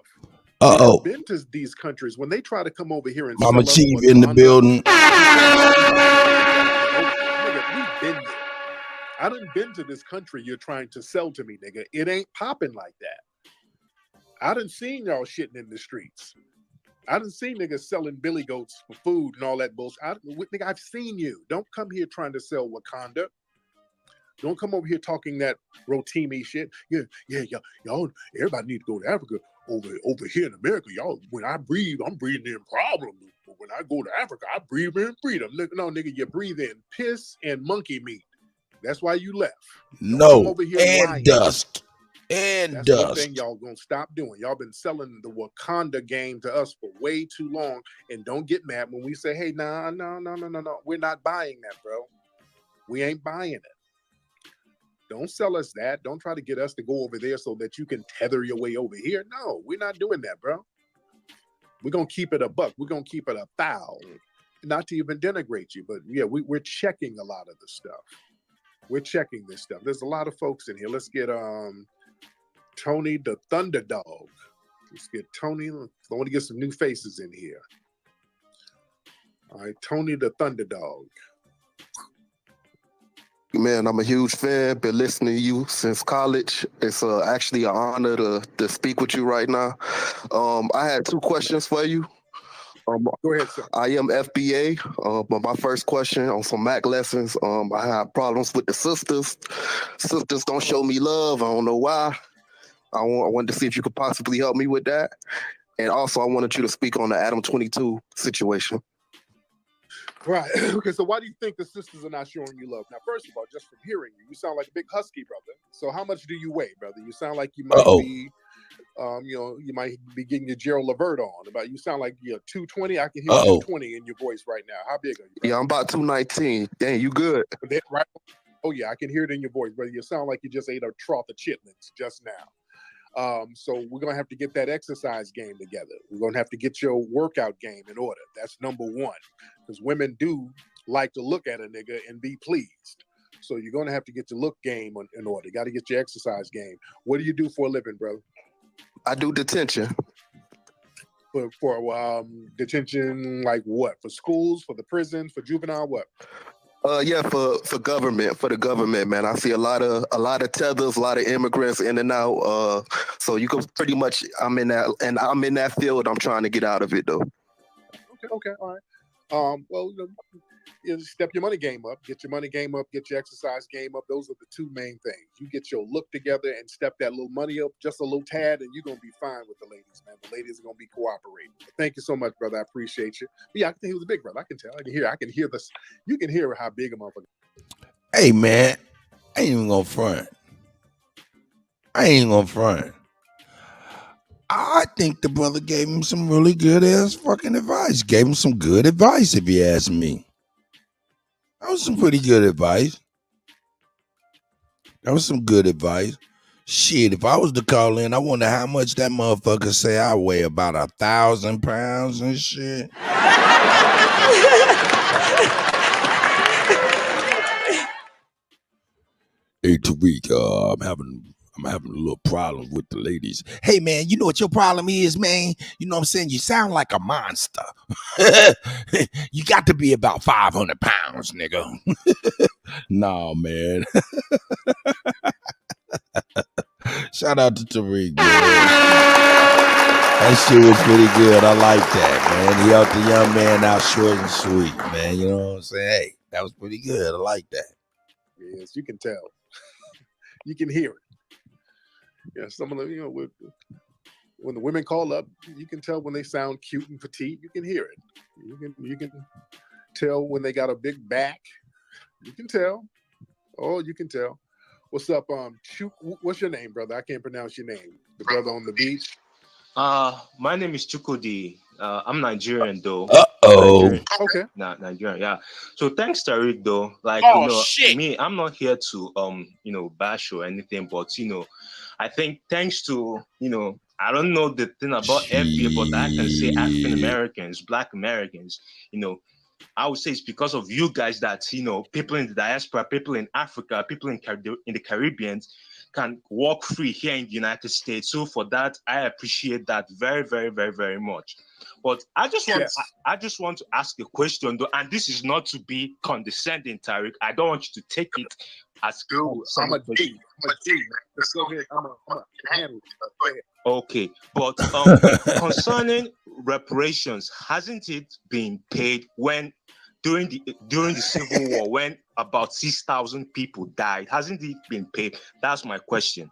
We've been to these countries. When they try to come over here and Mama Chief in the building. We've been there. I done been to this country you're trying to sell to me, nigga. It ain't popping like that. I done seen y'all shitting in the streets. I done seen niggas selling billy goats for food and all that bullshit. Nigga, I've seen you. Don't come here trying to sell Wakanda. Don't come over here talking that Rotimi shit. Y'all, everybody need to go to Africa. Over here in America, y'all, when I breathe, I'm breathing in problems. But when I go to Africa, I breathe in freedom. No, nigga, you breathe in piss and monkey meat. That's why you left. No, over here and dust. And that's dust. One thing y'all gonna stop doing. Y'all been selling the Wakanda game to us for way too long. And don't get mad when we say, hey, no. We're not buying that, bro. We ain't buying it. Don't sell us that. Don't try to get us to go over there so that you can tether your way over here. No, we're not doing that, bro. We're going to keep it a buck. We're going to keep it a foul. Not to even denigrate you, but yeah, we're checking a lot of this stuff. We're checking this stuff. There's a lot of folks in here. Let's get Tony the Thunderdog. Let's get Tony. I want to get some new faces in here. All right, Tony the Thunderdog. Man, I'm a huge fan. Been listening to you since college. It's actually an honor to speak with you right now. I had 2 questions for you. Go ahead, sir. I am FBA, but my first question on some Mac lessons. I have problems with the sisters. Sisters don't show me love. I don't know why. I wanted to see if you could possibly help me with that. And also, I wanted you to speak on the Adam 22 situation. Right. Okay, so why do you think the sisters are not showing you love? Now, first of all, just from hearing you, you sound like a big husky, brother. So how much do you weigh, brother? You sound like you might be, you might be getting your Gerald Levert on. You sound like you're 220. I can hear 220 in your voice right now. How big are you, brother? Yeah, I'm about 219. Dang, you good? Right. Oh, yeah, I can hear it in your voice, brother. You sound like you just ate a trough of chitlins just now. So we're going to have to get that exercise game together. We're going to have to get your workout game in order. That's number one, because women do like to look at a nigga and be pleased. So you're going to have to get your look game in order. You got to get your exercise game. What do you do for a living, bro? I do detention. For detention, like what? For schools, for the prisons, for juvenile, what? Yeah, for the government, man. I see a lot of tethers, a lot of immigrants in and out. So you can pretty much, I'm in that field. I'm trying to get out of it though. Okay, all right. Well, you step your money game up, get your money game up, get your exercise game up. Those are the 2 main things. You get your look together and step that little money up just a little tad, and you're gonna be fine with the ladies, man. The ladies are gonna be cooperating. But thank you so much, brother. I appreciate you. But yeah, I think he was a big brother. I can tell. I can hear this. You can hear how big a motherfucker. Hey man, I ain't even gonna front. I think the brother gave him some really good ass fucking advice. Gave him some good advice, if you ask me. That was some pretty good advice. Shit, if I was to call in, I wonder how much that motherfucker say I weigh. About 1,000 pounds and shit. Hey, Tariq, I'm having a little problem with the ladies. Hey, man, you know what your problem is, man? You know what I'm saying? You sound like a monster. You got to be about 500 pounds, nigga. Nah, man. Shout out to Tariq, man. That shit was pretty good. I like that, man. He helped the young man out short and sweet, man. You know what I'm saying? Hey, that was pretty good. I like that. Yes, you can tell. You can hear it. Yeah, some of them, when the women call up, you can tell when they sound cute and petite. You can hear it. You can tell when they got a big back. You can tell. Oh, you can tell. What's up, what's your name, brother? I can't pronounce your name. The brother on the beach. My name is Chukwudi. I'm Nigerian though. Nigerian. Okay. Nigerian, yeah. So thanks, Tariq, though. Like, me, I'm not here to bash or anything, but I think thanks to I don't know the thing about FBA, but I can say African Americans, Black Americans, I would say it's because of you guys that people in the diaspora, people in Africa, people in the Caribbean can walk free here in the United States. So for that, I appreciate that very, very, very, very much. But I just want to ask a question though, and this is not to be condescending, Tariq. I don't want you to take it as I'm a G. Let's go ahead. I'm a handle. Okay, but concerning reparations, hasn't it been paid when during the Civil War when about 6,000 people died? Hasn't it been paid? That's my question.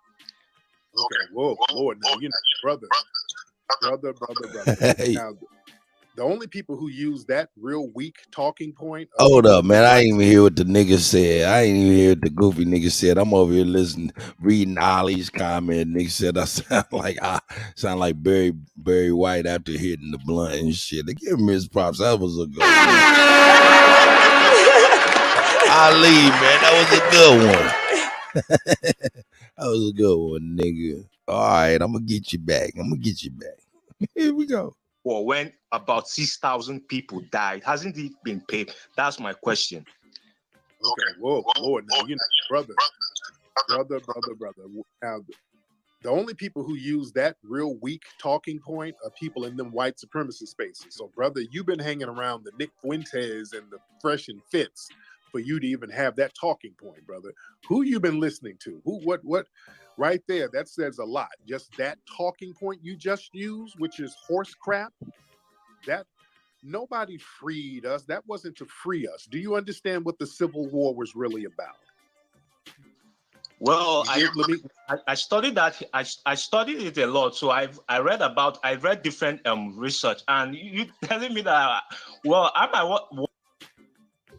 Okay, whoa, Lord, now brother. Hey. Now, the only people who use that real weak talking point. Hold up, man. I ain't even hear what the nigga said. I ain't even hear what the goofy nigga said. I'm over here listening, reading Ollie's comment. Nigga said I sound like Barry White after hitting the blunt and shit. They give him his props. That was a good one. Ali, man, that was a good one. That was a good one, nigga. All right, I'm gonna get you back. Here we go. Well, when about 6,000 people died, hasn't it been paid? That's my question. Okay, whoa, Lord, now brother. Now, The only people who use that real weak talking point are people in them white supremacist spaces. So, brother, you've been hanging around the Nick Fuentes and the Fresh and Fits for you to even have that talking point, brother. Who you been listening to? Who, what? Right there, that says a lot. Just that talking point you just used, which is horse crap, that nobody freed us. That wasn't to free us. Do you understand what the Civil War was really about? Well, I studied that. I studied it a lot. So I read different research, and you telling me that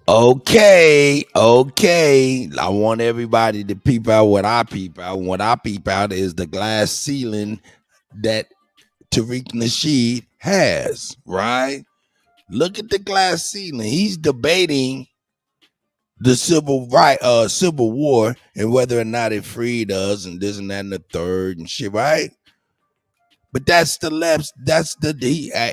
Okay. I want everybody to peep out what I peep out. What I peep out is the glass ceiling that Tariq Nasheed has, right? Look at the glass ceiling. He's debating the Civil War and whether or not it freed us and this and that and the third and shit, right? But that's the left.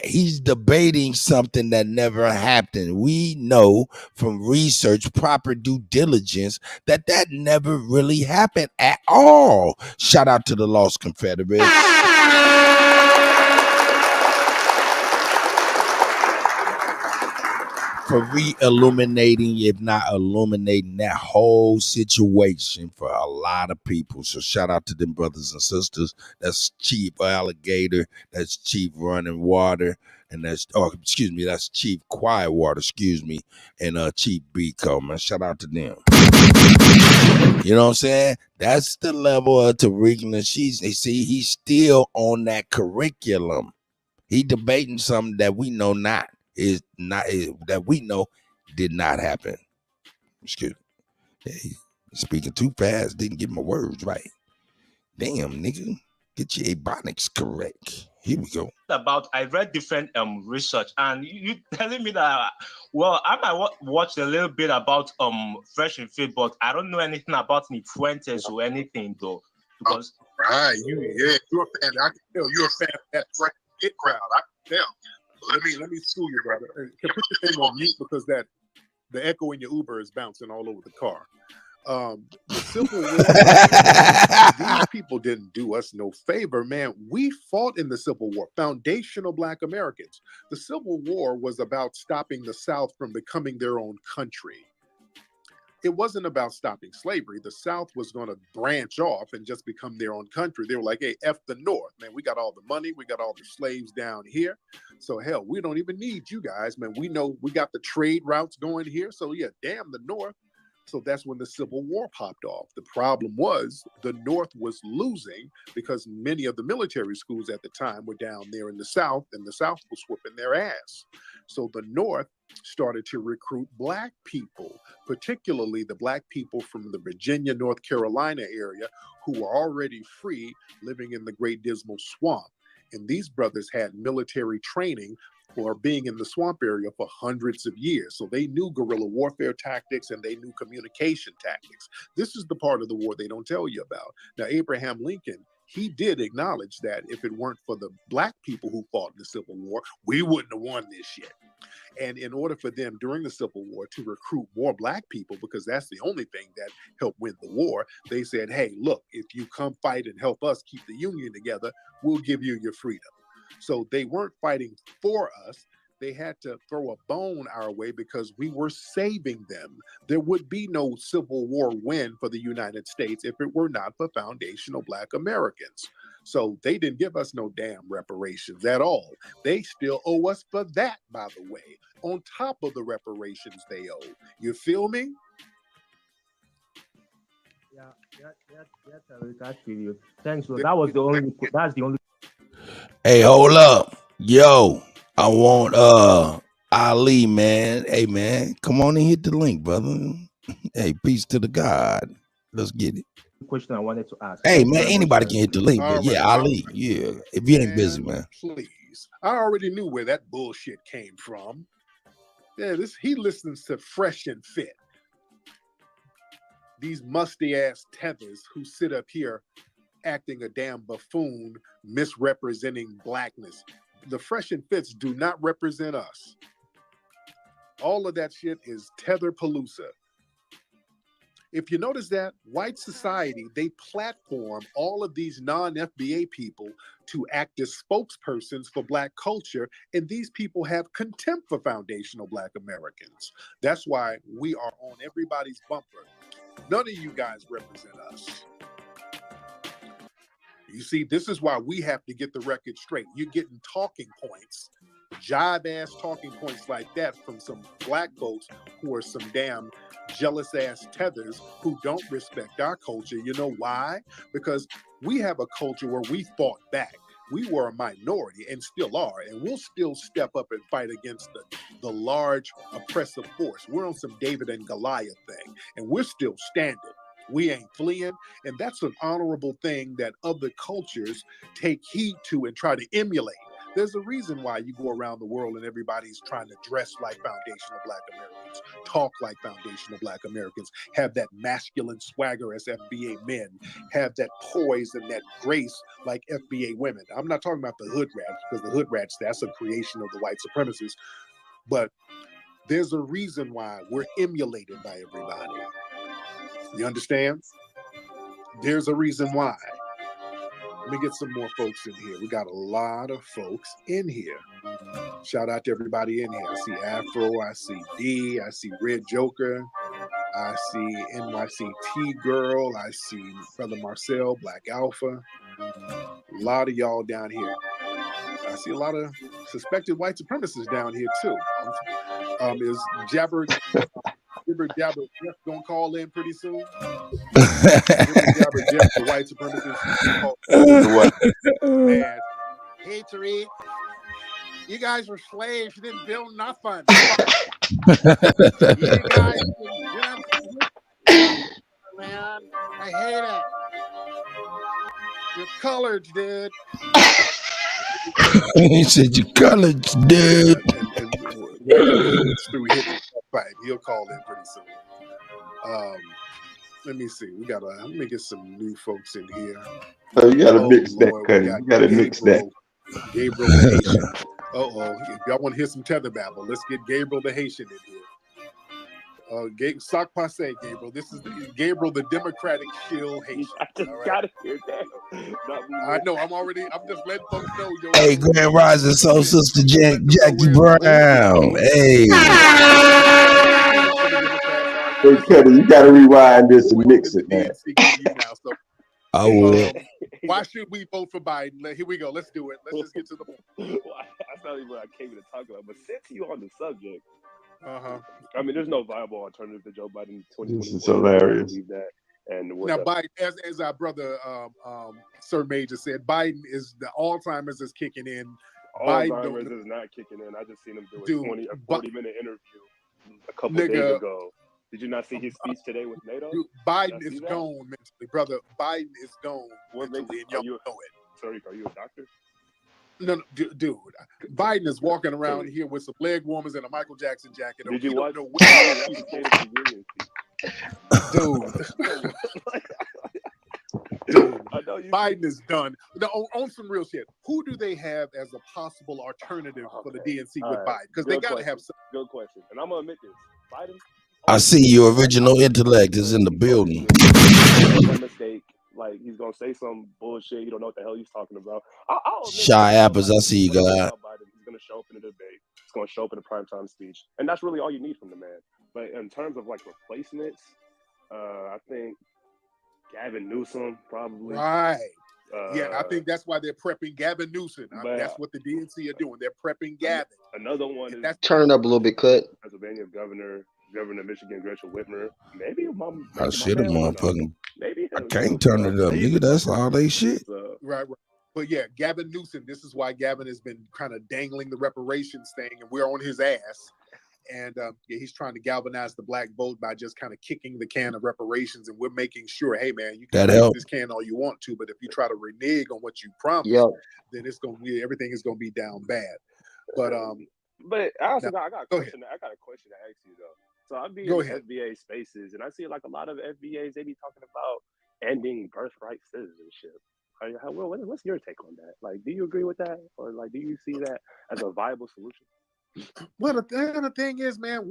He's debating something that never happened. We know from research, proper due diligence, that never really happened at all. Shout out to the Lost Confederates for re-illuminating, if not illuminating, that whole situation for a lot of people. So shout out to them brothers and sisters. That's Chief Alligator, that's Chief Running Water, and that's Chief Quiet Water, and Chief Beco, man. Shout out to them. You know what I'm saying? That's the level of Tariq Nasheed. See, he's still on that curriculum. He debating something that we know that we know did not happen. Excuse me. Hey, speaking too fast, didn't get my words right. Damn, nigga. Get your ebonics correct. Here we go. I read different research, and you telling me that I might watch a little bit about Fresh and Fit, but I don't know anything about Nick Fuentes or anything though. Because you're a fan. I can tell you're a fan of that Fresh and Fit crowd. I can tell. Let me school you, brother. Put your thing on mute because the echo in your Uber is bouncing all over the car. The Civil War, these people didn't do us no favor, man. We fought in the Civil War, foundational Black Americans. The Civil War was about stopping the South from becoming their own country. It wasn't about stopping slavery. The South was going to branch off and just become their own country. They were like, hey, F the North, man. We got all the money. We got all the slaves down here. So, hell, we don't even need you guys, man. We know we got the trade routes going here. So, yeah, damn the North. So that's when the Civil War popped off. The problem was the North was losing because many of the military schools at the time were down there in the South, and the South was whooping their ass. So the North started to recruit Black people, particularly the Black people from the Virginia, North Carolina area who were already free living in the Great Dismal Swamp. And these brothers had military training for being in the swamp area for hundreds of years. So they knew guerrilla warfare tactics and they knew communication tactics. This is the part of the war they don't tell you about. Now, Abraham Lincoln, he did acknowledge that if it weren't for the Black people who fought in the Civil War, we wouldn't have won this shit. And in order for them during the Civil War to recruit more Black people, because that's the only thing that helped win the war, they said, hey, look, if you come fight and help us keep the Union together, we'll give you your freedom. So they weren't fighting for us. They had to throw a bone our way because we were saving them. There would be no Civil War win for the United States if it were not for foundational Black Americans. So they didn't give us no damn reparations at all. They still owe us for that, by the way, on top of the reparations they owe. You feel me? Yeah, thanks. So that was that's the only. Hey, hold up. Yo, I want Ali, man. Hey, man, come on and hit the link, brother. Hey, peace to the God. Let's get it. Question I wanted to ask. Hey, man, anybody can hit the link, but yeah, Ali, yeah. If you ain't busy, man. Please. I already knew where that bullshit came from. Yeah, he listens to Fresh and Fit. These musty-ass tethers who sit up here acting a damn buffoon, misrepresenting Blackness. The Fresh and Fits do not represent us. All of that shit is Tether Palooza. If you notice that white society, they platform all of these non-FBA people to act as spokespersons for Black culture, and these people have contempt for foundational Black Americans. That's why we are on everybody's bumper. None of you guys represent us. You see, this is why we have to get the record straight. You're getting talking points, jive-ass talking points like that from some Black folks who are some damn jealous-ass tethers who don't respect our culture. You know why? Because we have a culture where we fought back. We were a minority and still are, and we'll still step up and fight against the large oppressive force. We're on some David and Goliath thing, and we're still standing. We ain't fleeing, and that's an honorable thing that other cultures take heed to and try to emulate. There's a reason why you go around the world and everybody's trying to dress like foundational Black Americans, talk like foundational Black Americans, have that masculine swagger as FBA men, have that poise and that grace like FBA women. I'm not talking about the hood rats, because the hood rats, that's a creation of the white supremacists, but there's a reason why we're emulated by everybody. You understand? There's a reason why. Let me get some more folks in here. We got a lot of folks in here. Shout out to everybody in here. I see Afro, I see D, I see Red Joker, I see NYCT Girl, I see Brother Marcel, Black Alpha. A lot of y'all down here. I see a lot of suspected white supremacists down here too. Is Jabber Jeff gonna call in pretty soon? Jabber Jeff, the white supremacist. Man, hey Tariq, you guys were slaves. You didn't build nothing. You guys, man, I hate it. You're colored, dude. He said you colored, dude. He'll call in pretty soon. Let me see. Let me get some new folks in here. Oh, you gotta mix that, Kutty. You gotta mix that. Gabriel the Haitian. If y'all want to hear some tether babble, let's get Gabriel the Haitian in here. Sock passe, Gabriel. This is Gabriel the Democratic shill Haitian. I just gotta hear that. I know. I'm just letting folks know. Hey, Grand Rising Soul Sister Jackie Brown. Hey. Hey, Kutty, you gotta rewind this and mix it, man. I will. Why should we vote for Biden? Here we go. Let's do it. Let's just get to the point. That's not even what I came to talk about. But since you're on the subject, I mean, there's no viable alternative to Joe Biden. This is hilarious. And now, Biden, as our brother Sir Major said, Biden is the Alzheimer's is kicking in. Alzheimer's is not kicking in. I just seen him do a 40-minute interview a couple days ago. Did you not see his speech today with NATO? Dude, Biden is gone mentally, brother. Biden is gone mentally, and y'all know it. Sorry, are you a doctor? No, dude. Biden is walking around here with some leg warmers and a Michael Jackson jacket. Did you watch? Dude, Biden is done. On some real shit, who do they have as a possible alternative for the DNC with Biden? Because they got to have some. Good question. And I'm going to admit this. Biden. I see your original intellect is in the building. One mistake. Like, he's going to say some bullshit. You don't know what the hell he's talking about. Shy apples, I see you, guys. He's going to show up in a debate. He's going to show up in a primetime speech. And that's really all you need from the man. But in terms of, like, replacements, I think Gavin Newsom probably. Right. Yeah, I think that's why they're prepping Gavin Newsom. That's what the DNC are doing. They're prepping Gavin. Another one is turn it up a little bit, Cut. Pennsylvania Governor of Michigan, Gretchen Whitmer. Maybe I shit a motherfucking. I can't turn it up, nigga. That's all they shit. Right. But yeah, Gavin Newsom. This is why Gavin has been kind of dangling the reparations thing, and we're on his ass. And he's trying to galvanize the Black vote by just kind of kicking the can of reparations, and we're making sure, hey man, you can kick this can all you want to, but if you try to renege on what you promised, then it's gonna be everything is gonna be down bad. But I also got a question. I got a question to ask you though. So I'd be in FBA spaces, and I see like a lot of FBAs. They be talking about ending birthright citizenship. What's your take on that? Like, do you agree with that, or like, do you see that as a viable solution? Well, the thing is, man,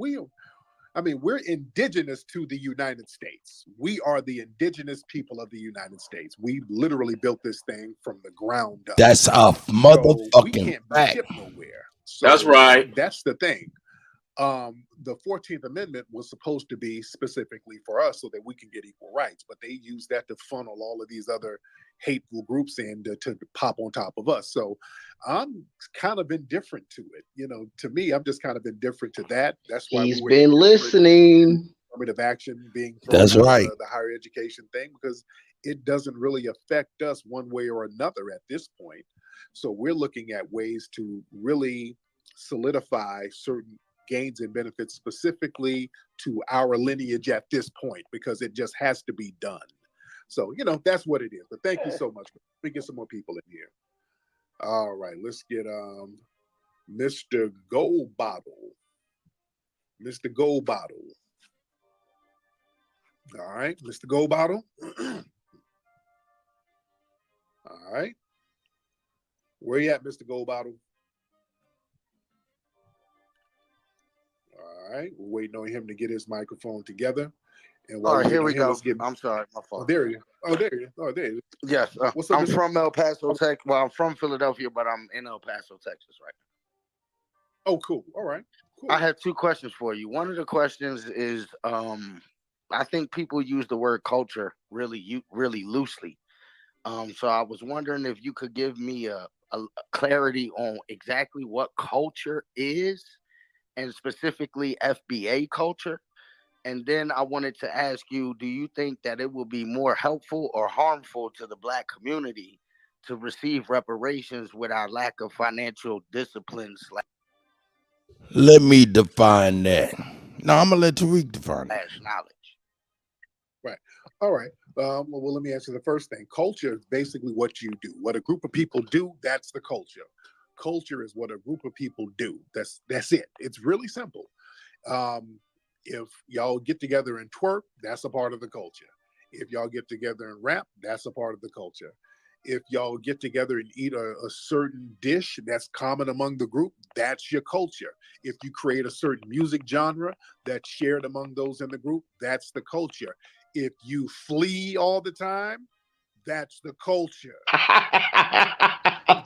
I mean, we're indigenous to the United States. We are the indigenous people of the United States. We literally built this thing from the ground up. That's a So we motherfucking can't be fact. shipped nowhere. So That's right. That's the thing. The 14th Amendment was supposed to be specifically for us so that we can get equal rights, but they use that to funnel all of these other hateful groups in to pop on top of us. So I'm kind of indifferent to it. You know, to me, I'm just kind of indifferent to that. That's why he's been listening. Affirmative action being thrown That's out right. of the higher education thing, because it doesn't really affect us one way or another at this point. So we're looking at ways to really solidify certain gains and benefits specifically to our lineage at this point, because it just has to be done. So, you know, that's what it is. But thank you so much. Let me get some more people in here. All right, let's get Mr. Gold Bottle. Mr. Gold Bottle. All right, Mr. Gold Bottle. All right. Where you at, Mr. Gold Bottle? All right, we're waiting on him to get his microphone together. And all right, here we go. I'm sorry, my fault. Oh, there you go. Oh, there you go. Oh, there you go. Yes, What's up, I'm Mr. from El Paso, Texas. Well, I'm from Philadelphia, but I'm in El Paso, Texas right now. Oh, cool. All right. Cool. I have two questions for you. One of the questions is, I think people use the word culture really loosely. So I was wondering if you could give me a clarity on exactly what culture is, and specifically FBA culture. And then I wanted to ask you, do you think that it will be more helpful or harmful to the Black community to receive reparations with our lack of financial disciplines? Let me define that. No, I'm gonna let Tariq define it. Knowledge. Right. All right. Well, let me answer the first thing. Culture is basically what you do. What a group of people do, that's the culture. Culture is what a group of people do. That's it. It's really simple. If y'all get together and twerk, that's a part of the culture. If y'all get together and rap, that's a part of the culture. If y'all get together and eat a certain dish that's common among the group, that's your culture. If you create a certain music genre that's shared among those in the group, that's the culture. If you flee all the time, that's the culture.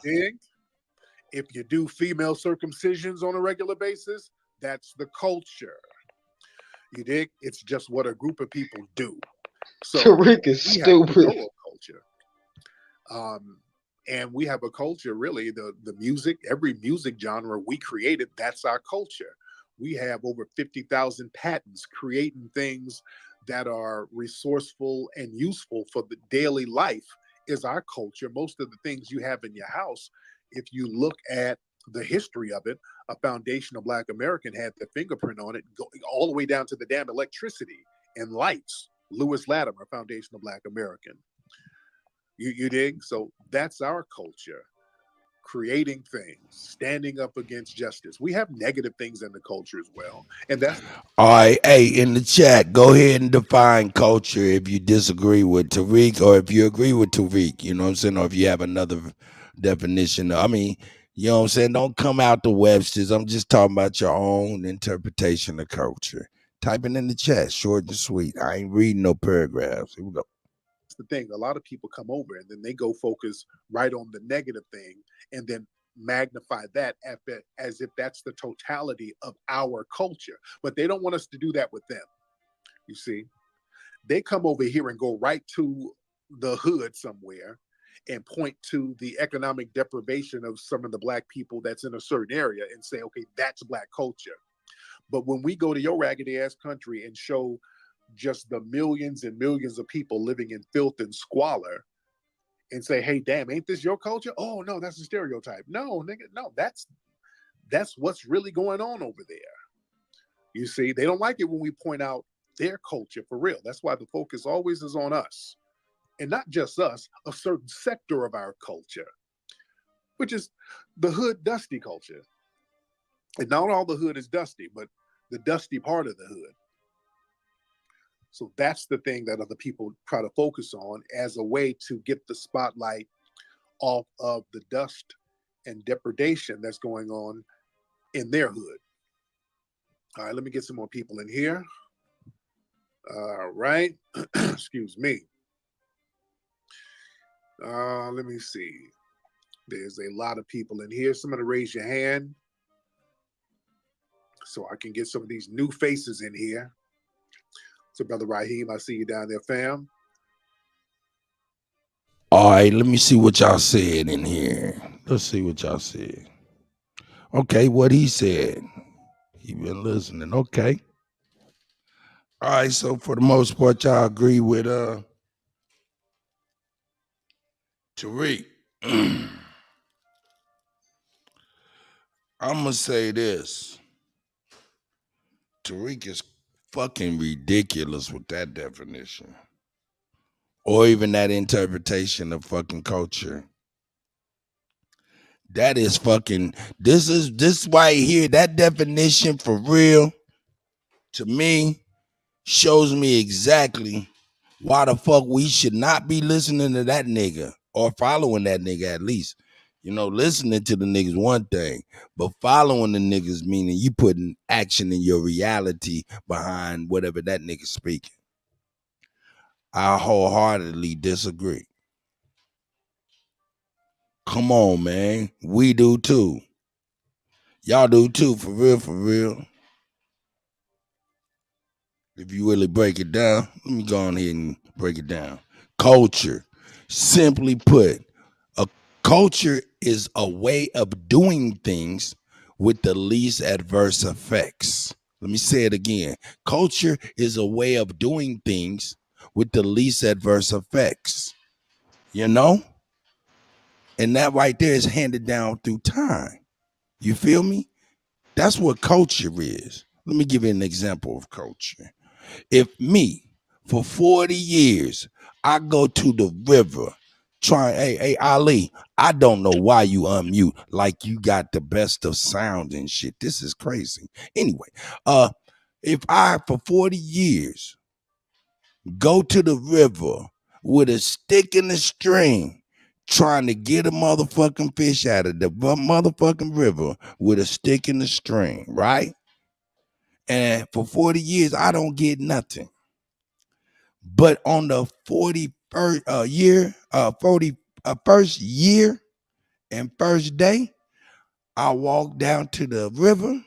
Dig? If you do female circumcisions on a regular basis, that's the culture. You dig? It's just what a group of people do. So Tariq is stupid. Culture. And we have a culture, really, the music, every music genre we created, that's our culture. We have over 50,000 patents creating things that are resourceful and useful for the daily life is our culture. Most of the things you have in your house, if you look at the history of it, a foundational Black American had the fingerprint on it, going all the way down to the damn electricity and lights. Lewis Latimer, foundational Black American. You dig? So that's our culture. Creating things, standing up against justice. We have negative things in the culture as well. And that's All right. Hey, in the chat, go ahead and define culture if you disagree with Tariq, or if you agree with Tariq, you know what I'm saying? Or if you have another definition. I mean, you know what I'm saying? Don't come out the Webster's. I'm just talking about your own interpretation of culture. Type it in the chat, short and sweet. I ain't reading no paragraphs. Here we go. the thing. A lot of people come over and then they go focus right on the negative thing and then magnify that as if that's the totality of our culture. But they don't want us to do that with them. You see, they come over here and go right to the hood somewhere and point to the economic deprivation of some of the Black people that's in a certain area and say, okay, that's Black culture. But when we go to your raggedy ass country and show just the millions and millions of people living in filth and squalor and say, hey, damn, ain't this your culture? Oh, no, that's a stereotype. No, nigga, no, that's what's really going on over there. You see, they don't like it when we point out their culture for real. That's why the focus always is on us. And not just us, a certain sector of our culture, which is the hood dusty culture. And not all the hood is dusty, but the dusty part of the hood. So that's the thing that other people try to focus on as a way to get the spotlight off of the dust and depredation that's going on in their hood. All right, let me get some more people in here. All right. Excuse me. Let me see. There's a lot of people in here. Somebody raise your hand so I can get some of these new faces in here. So, Brother Raheem, I see you down there, fam. All right, let me see what y'all said in here. Let's see what y'all said. Okay, what he said. He been listening. Okay. All right, so for the most part, y'all agree with Tariq. I'm gonna say this. Tariq is fucking ridiculous with that definition. Or even that interpretation of fucking culture. That is fucking, this right here, that definition for real, to me, shows me exactly why the fuck we should not be listening to that nigga or following that nigga at least. You know, listening to the niggas one thing, but following the niggas meaning you putting action in your reality behind whatever that nigga speaking. I wholeheartedly disagree. Come on, man. We do too. Y'all do too, for real, for real. If you really break it down, let me go on here and break it down. Culture, simply put, a culture is a way of doing things with the least adverse effects. Let me say it again. Culture is a way of doing things with the least adverse effects. You know? And that right there is handed down through time. You feel me? That's what culture is. Let me give you an example of culture. If me, for 40 years, I go to the river trying, hey, Ali, I don't know why you unmute like you got the best of sound and shit. This is crazy. Anyway, if I, for 40 years, go to the river with a stick in the string, trying to get a motherfucking fish out of the motherfucking river with a stick in the string, right? And for 40 years, I don't get nothing. But on the 41st year, 41st year and first day, I walk down to the river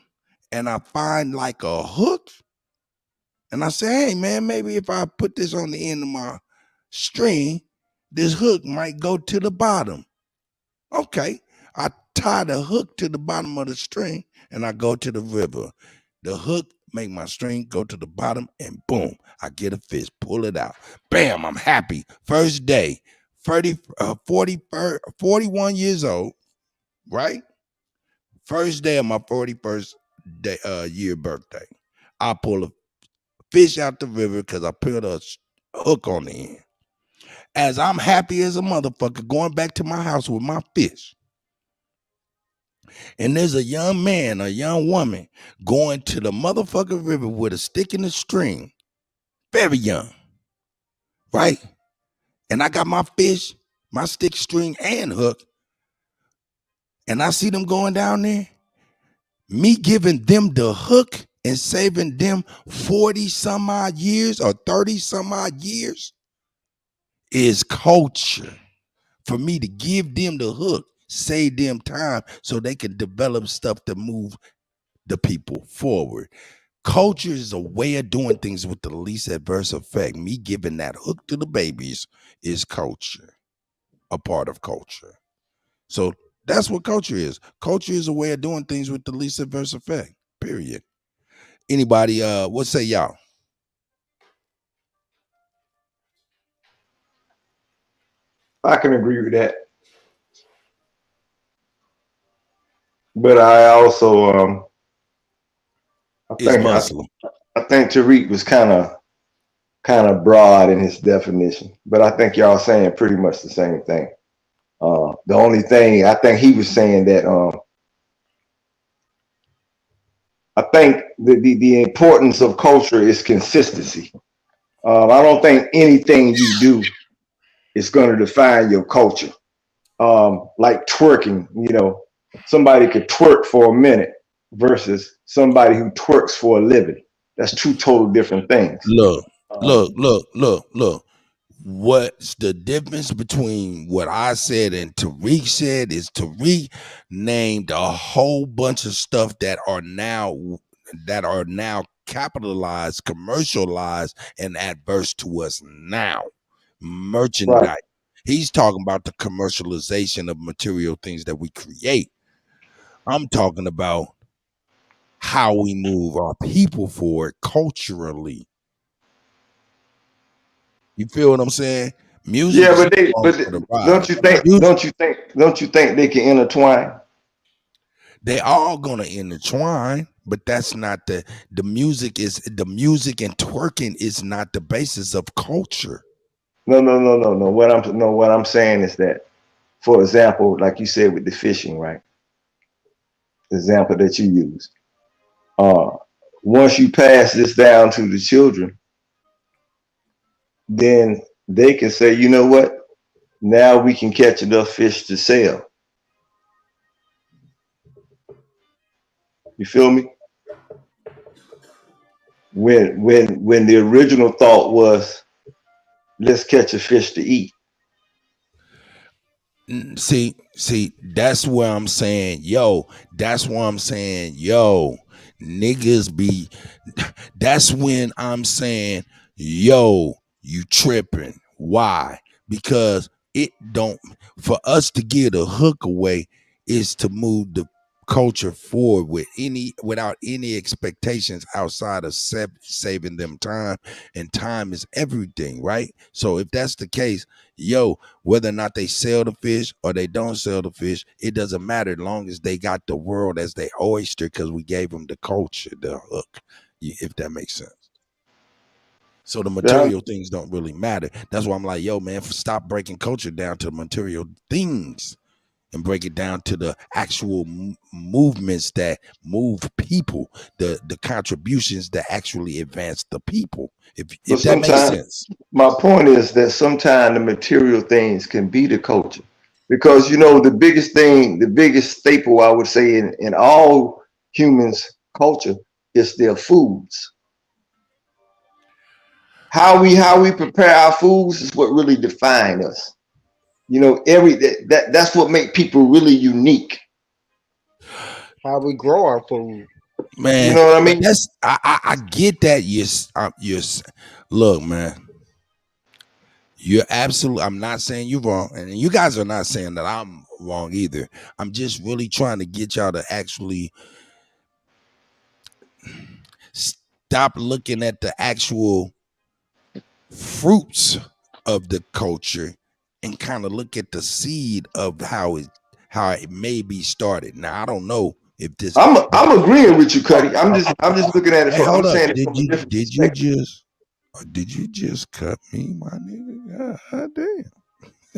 and I find like a hook. And I say, hey man, maybe if I put this on the end of my string, this hook might go to the bottom. Okay. I tie the hook to the bottom of the string and I go to the river. The hook make my string go to the bottom and boom, I get a fish, pull it out. Bam, I'm happy. First day, 41 years old, right? First day of my 41st day, year birthday. I pull a fish out the river because I put a hook on the end. As I'm happy as a motherfucker going back to my house with my fish. And there's a young man, a young woman going to the motherfucking river with a stick in the string. Very young. Right? And I got my fish, my stick, string, and hook. And I see them going down there. Me giving them the hook and saving them 40 some odd years or 30 some odd years is culture. For me to give them the hook, save them time so they can develop stuff to move the people forward. Culture is a way of doing things with the least adverse effect. Me giving that hook to the babies is culture, a part of culture. So that's what culture is. Culture is a way of doing things with the least adverse effect, period. Anybody, what say y'all? I can agree with that. But I also, I think Tariq was kind of broad in his definition, but I think y'all saying pretty much the same thing. The only thing I think he was saying that I think the importance of culture is consistency. I don't think anything you do is going to define your culture. Like twerking, you know, somebody could twerk for a minute, versus somebody who twerks for a living. That's two total different things. Look. What's the difference between what I said and Tariq said is Tariq named a whole bunch of stuff that are now capitalized, commercialized, and adverse to us now. Merchandise. Right. He's talking about the commercialization of material things that we create. I'm talking about how we move our people forward culturally. You feel what I'm saying? Music. Yeah, don't you think they can intertwine? They all gonna intertwine, but that's not the music and twerking is not the basis of culture. No. What I'm saying is that, for example, like you said with the fishing, right? The example that you used. Once you pass this down to the children, then they can say, you know what? Now we can catch enough fish to sell. You feel me? When the original thought was, let's catch a fish to eat. See, that's where I'm saying, niggas be, that's when I'm saying, yo, you tripping. Why? Because it don't, for us to get a hook away is to move the culture forward without any expectations outside of saving them time, and time is everything, right? So if that's the case, whether or not they sell the fish or they don't sell the fish, it doesn't matter as long as they got the world as their oyster, because we gave them the culture, the hook, if that makes sense. So the material things don't really matter. That's why I'm like, man, stop breaking culture down to material things and break it down to the actual movements that move people, the contributions that actually advance the people. If that makes sense. My point is that sometimes the material things can be the culture, because the biggest staple I would say in all humans' culture is their foods. How we prepare our foods is what really defines us. That's what makes people really unique. How we grow our food, man. You know what I mean? That's I get that. Look, man. You're absolutely. I'm not saying you're wrong, and you guys are not saying that I'm wrong either. I'm just really trying to get y'all to actually stop looking at the actual fruits of the culture and kind of look at the seed of how it may be started. Now I don't know if this. I'm agreeing with you, Kutty. I'm just looking at it. Hey, hold I'm saying up. Did you just cut me, my nigga? God damn.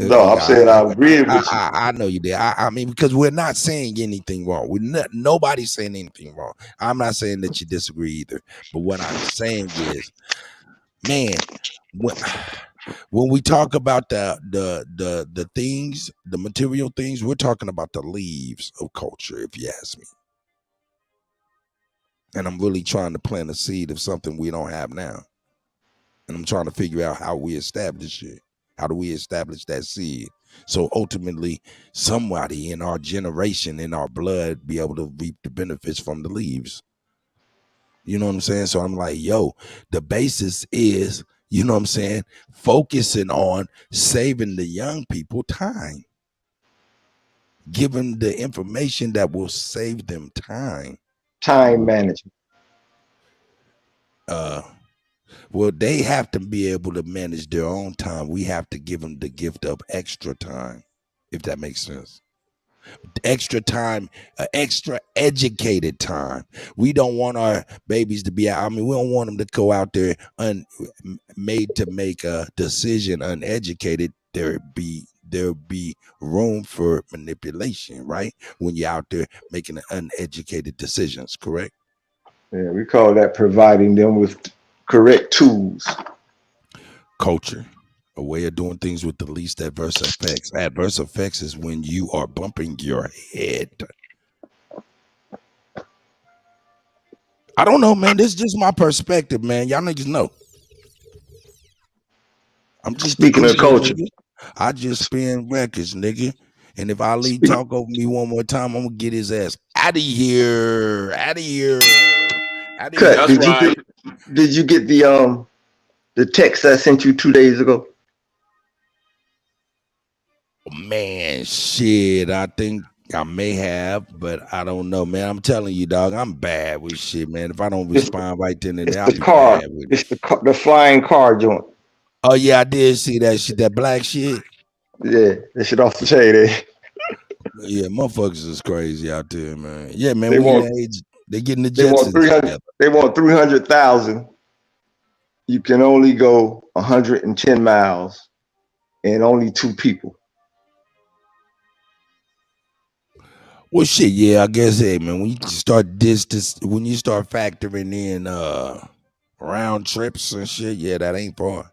No, I'm saying I agree with you. I know you did. I mean, because we're not saying anything wrong. Nobody's saying anything wrong. I'm not saying that you disagree either. But what I'm saying is, man, when we talk about the things, the material things, we're talking about the leaves of culture, if you ask me. And I'm really trying to plant a seed of something we don't have now. And I'm trying to figure out how we establish it. How do we establish that seed? So ultimately, somebody in our generation, in our blood, be able to reap the benefits from the leaves. You know what I'm saying? So I'm like, the basis is, you know what I'm saying, focusing on saving the young people time. Give them the information that will save them time. Time management. Well, they have to be able to manage their own time. We have to give them the gift of extra time, if that makes sense. Extra time, extra educated time. We don't want our babies to be out. I mean, we don't want them to go out there made to make a decision uneducated. There'll be room for manipulation, right? When you're out there making uneducated decisions, correct? Yeah, we call that providing them with correct tools. Culture, a way of doing things with the least adverse effects. Adverse effects is when you are bumping your head. I don't know, man. This is just my perspective, man. Y'all niggas know. I'm just speaking of culture. Nigga. I just spin records, nigga. And if Ali talk over me one more time, I'm gonna get his ass out of here. Out of here. Out of Cut, here. Did you get the text I sent you 2 days ago? Man, shit. I think I may have, but I don't know, man. I'm telling you, dog, I'm bad with shit, man. If I don't respond right then and there, I'll be bad with it. It's the flying car joint. Oh yeah, I did see that shit, that black shit. Yeah, that shit off the chain, eh? Yeah, motherfuckers is crazy out there, man. Yeah, man, they getting the They want Jetsons together. They want 300,000. You can only go 110 miles and only 2 people. Well, shit, yeah, I guess, hey, man, when you start distance, when you start factoring in round trips and shit, yeah, that ain't far.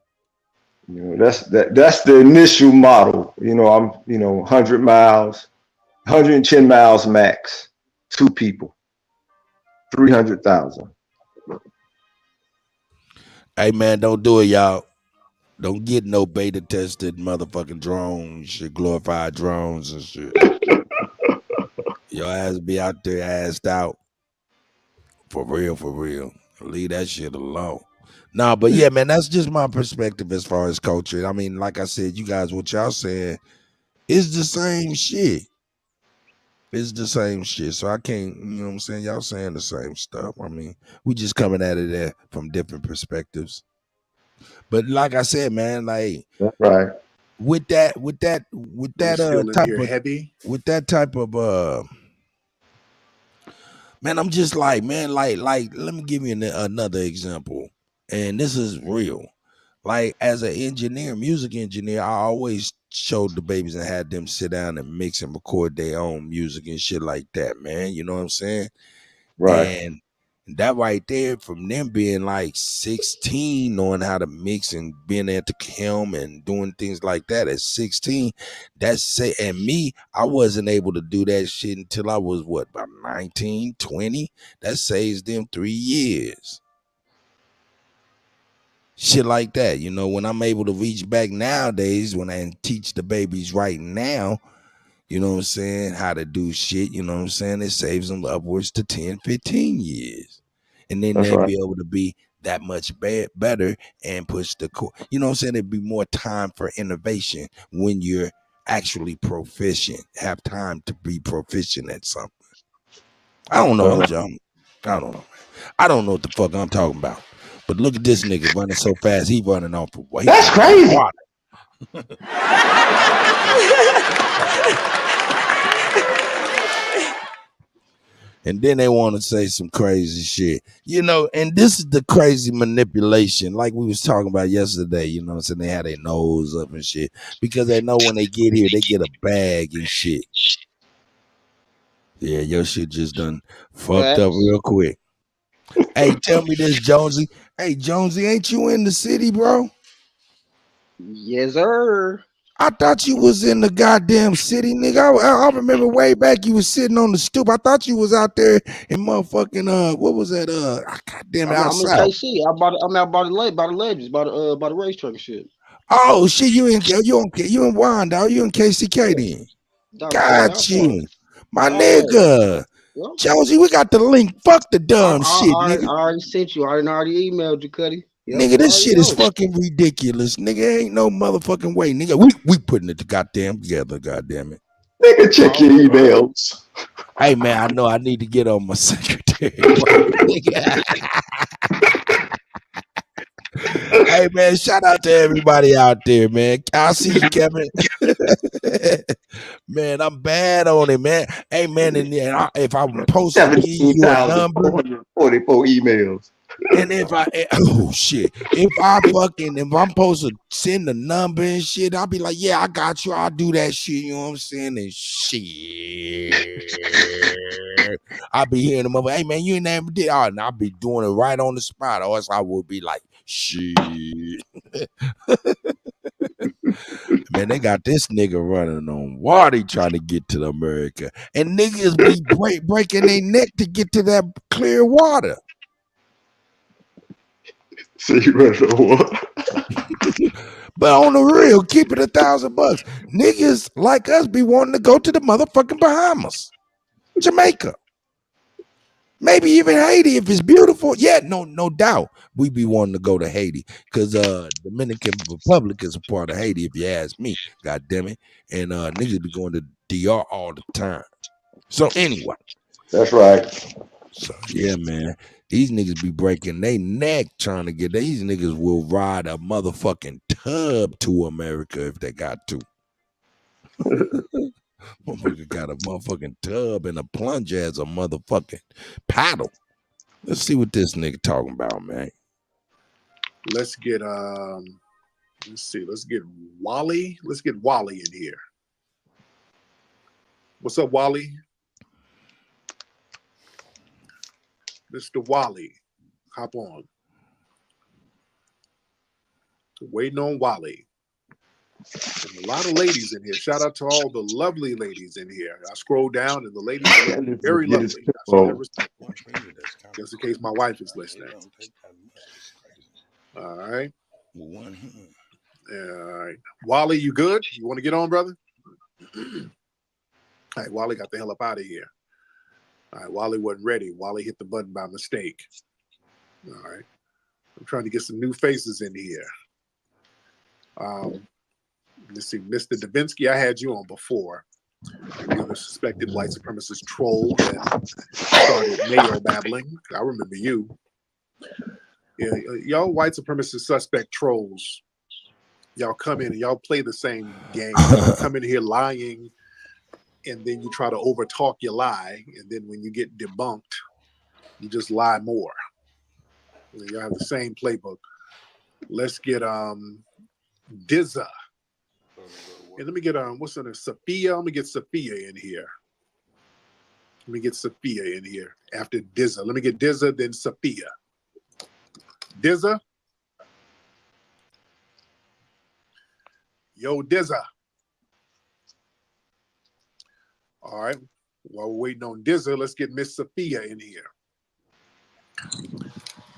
You know, that's the initial model. You know, I'm 100 miles, 110 miles max, 2 people, 300,000. Hey, man, don't do it, y'all. Don't get no beta tested motherfucking drones, shit, glorified drones and shit. Your ass be out there assed out. For real. Leave that shit alone. Nah, but yeah, man, that's just my perspective as far as culture. I mean, like I said, you guys, what y'all saying is the same shit. It's the same shit. So I can't, you know what I'm saying? Y'all saying the same stuff. I mean, we just coming at it there from different perspectives. But like I said, man, like right. With that type of man, I'm just like, man, like let me give you another example. And this is real. Like as an engineer, music engineer, I always showed the babies and had them sit down and mix and record their own music and shit like that, man. You know what I'm saying? Right. And that right there, from them being like 16, knowing how to mix and being at the helm and doing things like that at 16, and me, I wasn't able to do that shit until I was about 19, 20. That saves them 3 years. Shit like that, you know, when I'm able to reach back nowadays, when I teach the babies right now, you know what I'm saying, how to do shit, you know what I'm saying, it saves them upwards to 10, 15 years. And then they'll be able to be that much better and push the core. You know what I'm saying? It'd be more time for innovation when you're actually proficient, have time to be proficient at something. I don't know. I don't know. I don't know what the fuck I'm talking about. But look at this nigga running so fast. He running off of water. That's crazy. And then they want to say some crazy shit, you know, and this is the crazy manipulation like we was talking about yesterday, you know what I'm saying? They had their nose up and shit because they know when they get here, they get a bag and shit. Yeah, your shit just done fucked up real quick. Hey, tell me this, Jonesy. Hey, Jonesy, ain't you in the city, bro? Yes, sir. I thought you was in the goddamn city, nigga. I remember way back you was sitting on the stoop. I thought you was out there in motherfucking what was that? Goddamn it, outside. I'm in KC. I'm out by the ledges, by the racetrack and shit. Oh shit, you in Wyandotte, you in KCK then? Got you, my nigga. Jonesy, we got the link. Fuck the dumb shit, nigga. I already sent you. I already emailed you, Kutty. Yep, nigga, this shit is fucking ridiculous. Nigga, ain't no motherfucking way. Nigga, we putting it goddamn together, goddamn it. Nigga, check your emails. Hey man, I know I need to get on my secretary. Hey man, shout out to everybody out there, man. I see you, Kevin. Man, I'm bad on it, man. Hey man, and if I'm posting to give you a number, 44 emails. And if I'm supposed to send the number and shit, I'll be like, yeah, I got you. I'll do that shit. You know what I'm saying? And shit, I'll be hearing them over. Hey man, you ain't never did. Oh, and I'll be doing it right on the spot, or else I would be like, shit. Man, they got this nigga running on water trying to get to America, and niggas be breaking their neck to get to that clear water. So you ready to what? But on the real, keep it $1,000. Niggas like us be wanting to go to the motherfucking Bahamas, Jamaica, maybe even Haiti if it's beautiful. Yeah, no doubt. We be wanting to go to Haiti because Dominican Republic is a part of Haiti, if you ask me. God damn it. And niggas be going to DR all the time. So anyway. That's right. So yeah, man. These niggas be breaking their neck trying to get. These niggas will ride a motherfucking tub to America if they got to. Motherfucker got a motherfucking tub and a plunger as a motherfucking paddle. Let's see what this nigga talking about, man. Let's get let's get Wally. Let's get Wally in here. What's up, Wally? Mr. Wally, hop on. Waiting on Wally. And a lot of ladies in here. Shout out to all the lovely ladies in here. I scroll down and the ladies are very lovely. That's what I respect. Just in case my wife is listening. All right. All right. Wally, you good? You want to get on, brother? All right, Wally got the hell up out of here. All right, Wally wasn't ready. Wally hit the button by mistake. All right. I'm trying to get some new faces in here. Let's see, Mr. Davinsky, I had you on before. You were a suspected white supremacist troll that started mayo babbling. I remember you. Yeah, y'all white supremacist suspect trolls, y'all come in and y'all play the same game. Y'all come in here lying, and then you try to overtalk your lie, and then when you get debunked, you just lie more. Y'all have the same playbook. Let's get Dizza. And let me get what's her name? Sophia. I'm gonna get Sophia in here. Let me get Sophia in here after Dizza. Let me get Dizza, then Sophia. Dizza. Yo, Dizza. All right. While we're waiting on Dizza, let's get Miss Sophia in here.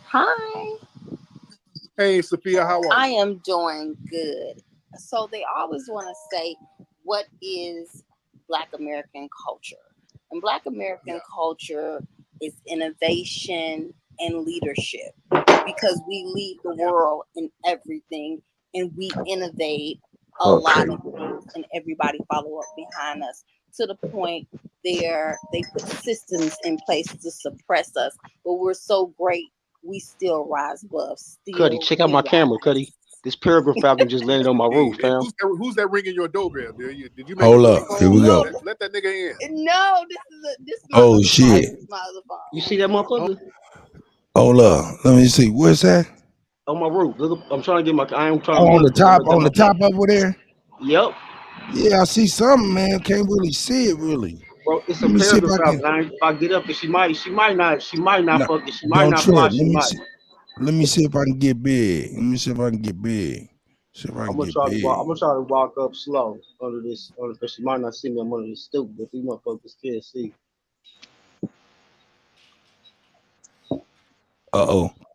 Hi. Hey, Sophia, how are you? I am doing good. So they always want to say, what is Black American culture? And Black American culture is innovation and leadership, because we lead the world in everything and we innovate a lot of things, and everybody follow up behind us to the point they put systems in place to suppress us, but we're so great we still rise above. Kutty, check out my camera, Kutty. This peregrine falcon just landed on my roof, fam. Who's that ringing your doorbell? Did you make Hold up, here we go. Let that nigga in. No, this is Oh shit! You see that motherfucker? Hold up, let me see. Where's that? On my roof. Look, I'm trying to get my. I am trying. On the top over there. Yep. Yeah, I see something, man. Can't really see it, really. Bro, it's a peregrine falcon. If I get up, she might not fuck it. She might not fly. She might. Let me see if I can get big. I'm gonna try to walk up slow under this, because she might not see me. I'm under this stoop, but these motherfuckers can't see.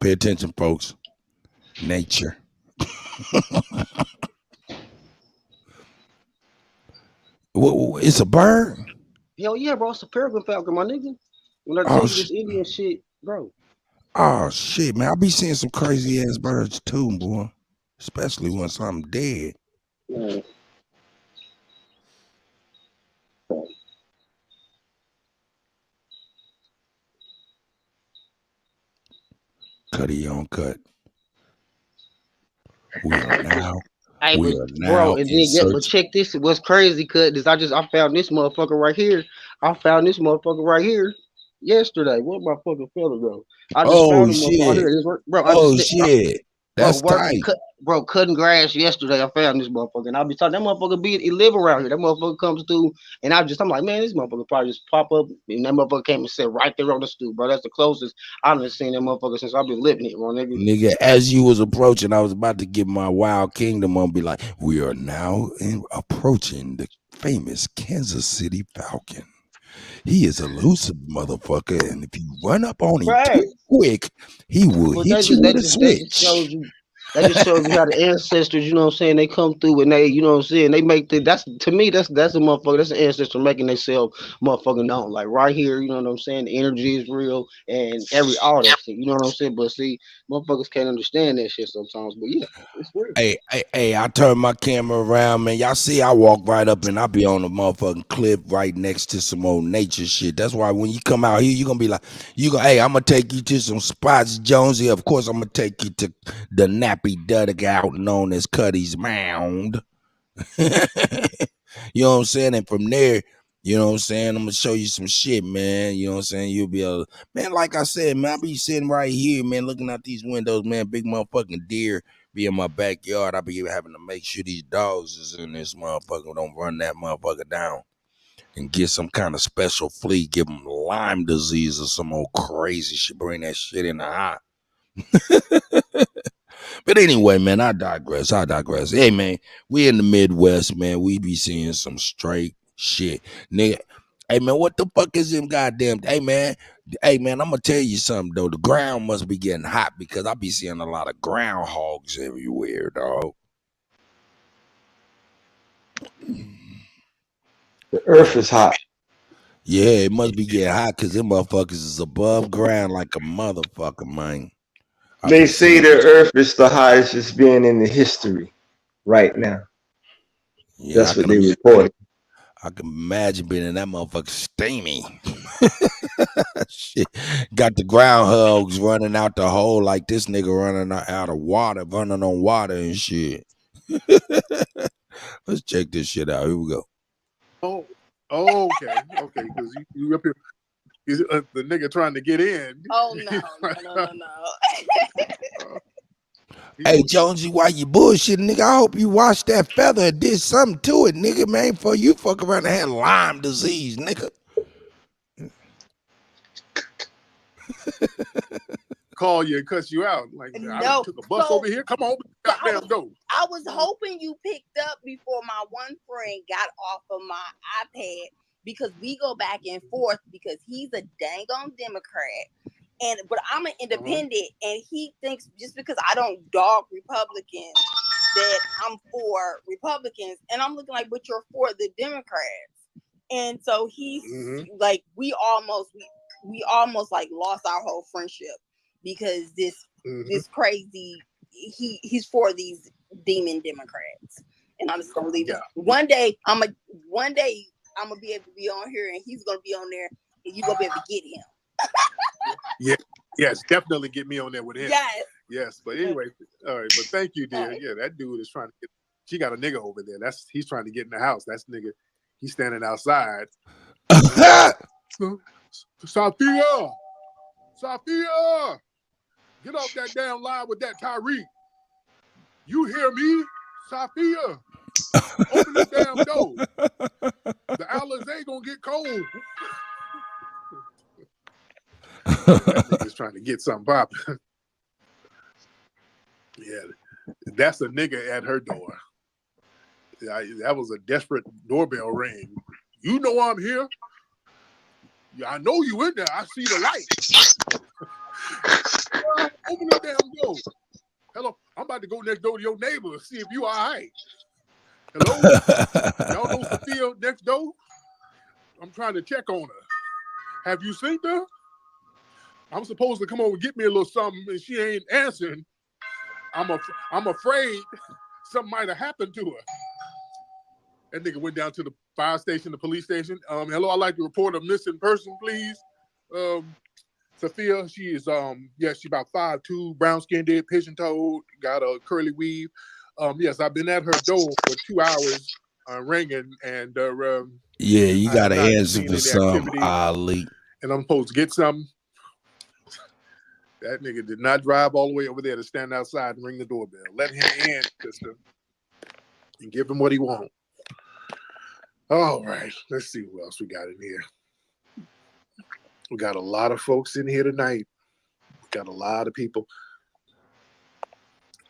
Pay attention, folks. Nature. It's a bird? Hell yeah, bro. It's a peregrine falcon, my nigga. When I tell you this Indian shit, bro. Oh shit, man! I be seeing some crazy ass birds too, boy. Especially once I'm dead. Mm. Kutty UnKutt. We are now. Bro, and then but check this. What's crazy, Cut, is I found this motherfucker right here. Yesterday. What my fucking fella though? I just found him here. Bro, shit. That's tight. Cutting grass yesterday. I found this motherfucker, and I'll be talking. That motherfucker he live around here. That motherfucker comes through, and I'm like, man, this motherfucker probably just pop up, and that motherfucker came and sit right there on the stoop, bro. That's the closest I've been seen that motherfucker since I've been living here, bro. Nigga, as you was approaching, I was about to give my Wild Kingdom on, be like, we are now approaching the famous Kansas City Falcon. He is elusive, motherfucker, and if you run up on him Right. too quick, he will Well, hit you with a that just switch. shows you. That just shows you how the ancestors, you know what I'm saying, they come through and they, you know what I'm saying, they make that's to me, that's a motherfucker, that's an ancestor making themselves motherfucking known. Like right here, you know what I'm saying, the energy is real and all that shit, you know what I'm saying? But see, motherfuckers can't understand that shit sometimes. But yeah, it's real. Hey, I turn my camera around, man. Y'all see I walk right up and I be on a motherfucking cliff right next to some old nature shit. That's why when you come out here, you're gonna be like, hey, I'm gonna take you to some spots, Jonesy. Of course, I'm gonna take you to the nappy dugout known as Kutty's Mound. You know what I'm saying? And from there, you know what I'm saying, I'm gonna show you some shit, man. You know what I'm saying? You'll be able, man, like I said, man, I be sitting right here, man, looking out these windows, man, big motherfucking deer be in my backyard. I be having to make sure these dogs is in this motherfucker, don't run that motherfucker down and get some kind of special flea, give them Lyme disease or some old crazy shit, bring that shit in the eye. But anyway, man, I digress. Hey, man, we in the Midwest, man. We be seeing some straight shit. Nigga, hey, man, what the fuck is them goddamn... Hey, man, I'm going to tell you something, though. The ground must be getting hot because I be seeing a lot of groundhogs everywhere, dog. The earth is hot. Yeah, it must be getting hot because them motherfuckers is above ground like a motherfucker, man. They say the earth is the hottest it's been in the history right now. Yeah, that's what they reported. I can imagine being in that motherfucker steamy. Shit. Got the groundhogs running out the hole like this nigga running out of water, running on water and shit. Let's check this shit out. Here we go. Oh, okay. Because you up here, the nigga trying to get in. Oh no. Hey, Jonesy, why you bullshitting, nigga? I hope you washed that feather and did something to it, nigga, man, before you fuck around and had Lyme disease, nigga. Call you and cuss you out. Like, No. I took a bus over here. Come on, goddamn go. I was hoping you picked up before my one friend got off of my iPad because we go back and forth because he's a dang on Democrat. But I'm an independent, and he thinks just because I don't dog Republicans that I'm for Republicans, and I'm looking like, but you're for the Democrats. And so he's like, we almost like lost our whole friendship because this crazy he's for these demon Democrats, and I'm just gonna leave it. One day I'm gonna be able to be on here, and he's gonna be on there, and you're gonna be able to get him. Yes, definitely get me on there with him. Yes. But anyway, all right. But thank you, dear. Yeah, that dude is trying to get. She got a nigga over there. He's trying to get in the house. That's nigga. He's standing outside. Sophia, get off that damn line with that Tyreek. You hear me, Sophia? Open the damn door. The Alizé gonna get cold. That nigga's trying to get something popping. Yeah, that's a nigga at her door. That was a desperate doorbell ring. You know I'm here. Yeah, I know you in there. I see the light. Open the damn door. Hello, I'm about to go next door to your neighbor and see if you all right. Hello? Y'all know Sophia next door? I'm trying to check on her. Have you seen her? I'm supposed to come over and get me a little something, and she ain't answering. I'm afraid something might have happened to her. That nigga went down to the fire station, the police station. Hello, I'd like to report a missing person, please. Sophia, she is she's about 5'2", brown-skinned, pigeon-toed, got a curly weave. Yes, I've been at her door for 2 hours ringing, and yeah, you got to answer for some, Ali. And I'm supposed to get something. That nigga did not drive all the way over there to stand outside and ring the doorbell. Let him in, sister, and give him what he wants. All right, let's see who else we got in here. We got a lot of folks in here tonight. We got a lot of people.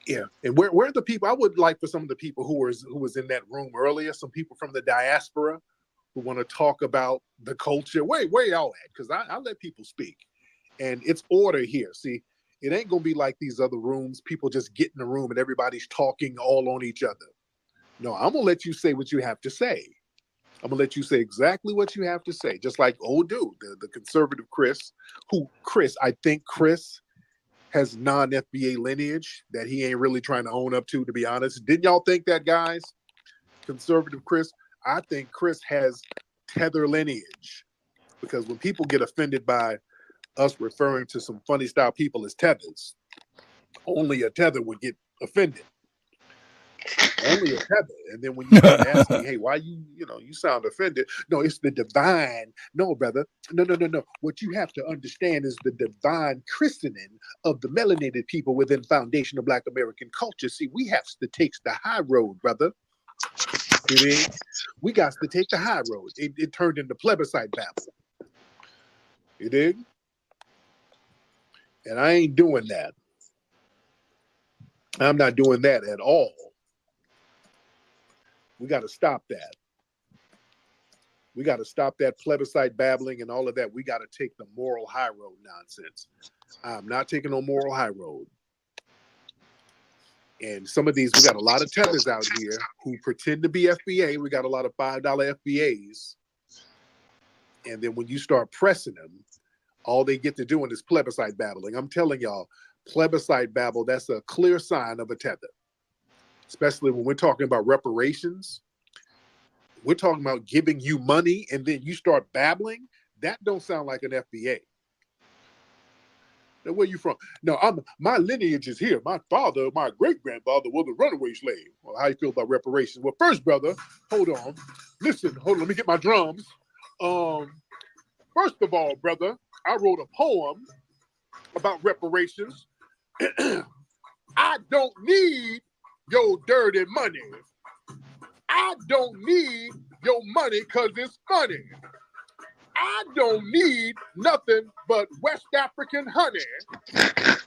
Yeah, and where are the people? I would like for some of the people who was in that room earlier, some people from the diaspora who want to talk about the culture. Where y'all at? Because I let people speak. And it's order here. See, it ain't going to be like these other rooms. People just get in the room and everybody's talking all on each other. No, I'm going to let you say what you have to say. I'm going to let you say exactly what you have to say. Just like old dude, the conservative Chris, I think Chris has non-FBA lineage that he ain't really trying to own up to be honest. Didn't y'all think that, guys? Conservative Chris, I think Chris has tether lineage, because when people get offended by us referring to some funny style people as tethers, only a tether would get offended. Only a tether. And then when you start asking, hey, why you sound offended? No, it's the divine. No, brother. No. What you have to understand is the divine christening of the melanated people within foundation of Black American culture. See, we have to take the high road, brother. We got to take the high road. It turned into plebiscite babble. You dig? And I ain't doing that. I'm not doing that at all. We got to stop that. We got to stop that plebiscite babbling and all of that. We got to take the moral high road nonsense. I'm not taking no moral high road. And some of these, we got a lot of tethers out here who pretend to be FBA. We got a lot of $5 FBAs. And then when you start pressing them, all they get to doing is plebiscite babbling. I'm telling y'all, plebiscite babble, that's a clear sign of a tether. Especially when we're talking about reparations. We're talking about giving you money and then you start babbling. That don't sound like an FBA. Now, where you from? No, my lineage is here. My father, my great-grandfather was a runaway slave. Well, how you feel about reparations? Well, first, brother, hold on. Listen, hold on, let me get my drums. First of all, brother, I wrote a poem about reparations. I don't need your dirty money. I don't need your money because it's funny. I don't need nothing but West African honey.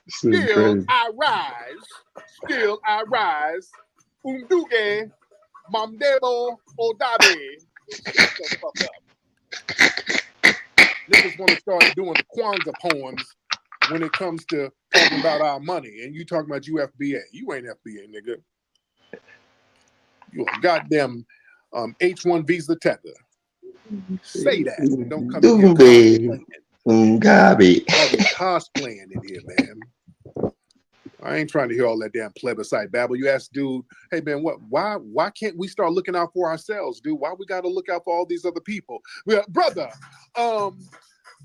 Still I rise. Unduge, Mamdebo, Odabe. Shut the fuck up. Niggas want to start doing Kwanzaa poems when it comes to talking about our money. And you talking about you FBA. You ain't FBA, nigga. You a goddamn H-1 visa tether. Say that. Don't come in here cosplaying in here, man. I ain't trying to hear all that damn plebiscite babble. You ask dude, hey man, why can't we start looking out for ourselves, dude? Why we gotta look out for all these other people? Well, brother,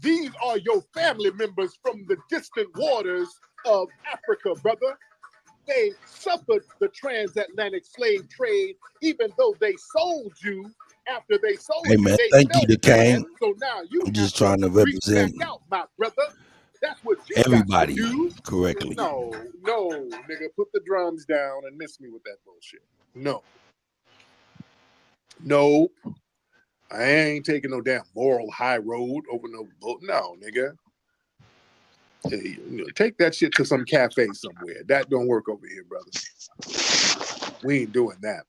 these are your family members from the distant waters of Africa, brother. They suffered the transatlantic slave trade, even though they sold you after they sold you. Hey man, They thank you, the Kane. So now you I'm just trying to represent back out, my brother. That's what you everybody got to do. correctly. No, nigga, put the drums down and miss me with that bullshit. No, I ain't taking no damn moral high road over no boat. No, nigga. Hey, take that shit to some cafe somewhere. That don't work over here, brother. We ain't doing that.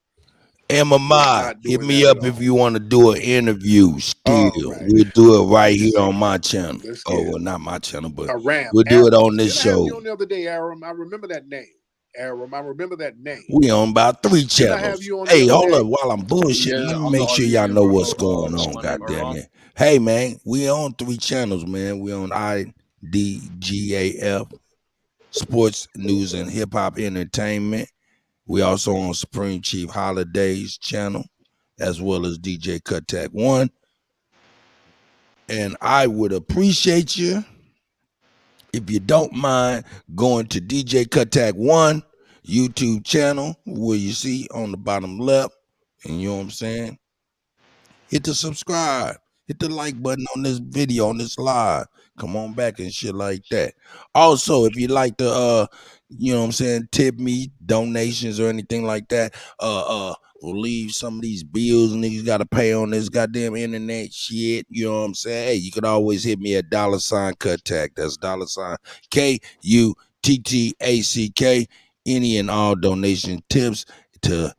Mama, hit me up if you want to do an interview. Still, we'll do it right here on my channel. Oh, well, not my channel, but we'll do it on this show. You on the other day, Aram. I remember that name. We on about 3 channels. Hey, hold up while I'm bullshitting. Let me make sure y'all know what's going on. Goddamn it. Hey, man, we on 3 channels, man. We on IDGAF, Sports, News, and Hip Hop Entertainment. We also on Supreme Chief Holiday's channel, as well as DJ Kuttack 1. And I would appreciate you if you don't mind going to DJ Kuttack 1 YouTube channel, where you see on the bottom left, and you know what I'm saying? Hit the subscribe, hit the like button on this video, on this live. Come on back and shit like that. Also, if you like to you know what I'm saying, tip me, donations or anything like that, we'll leave some of these bills niggas gotta pay on this goddamn internet shit. You know what I'm saying? Hey, you could always hit me at $Kuttack. That's $Kuttack. Any and all donation tips to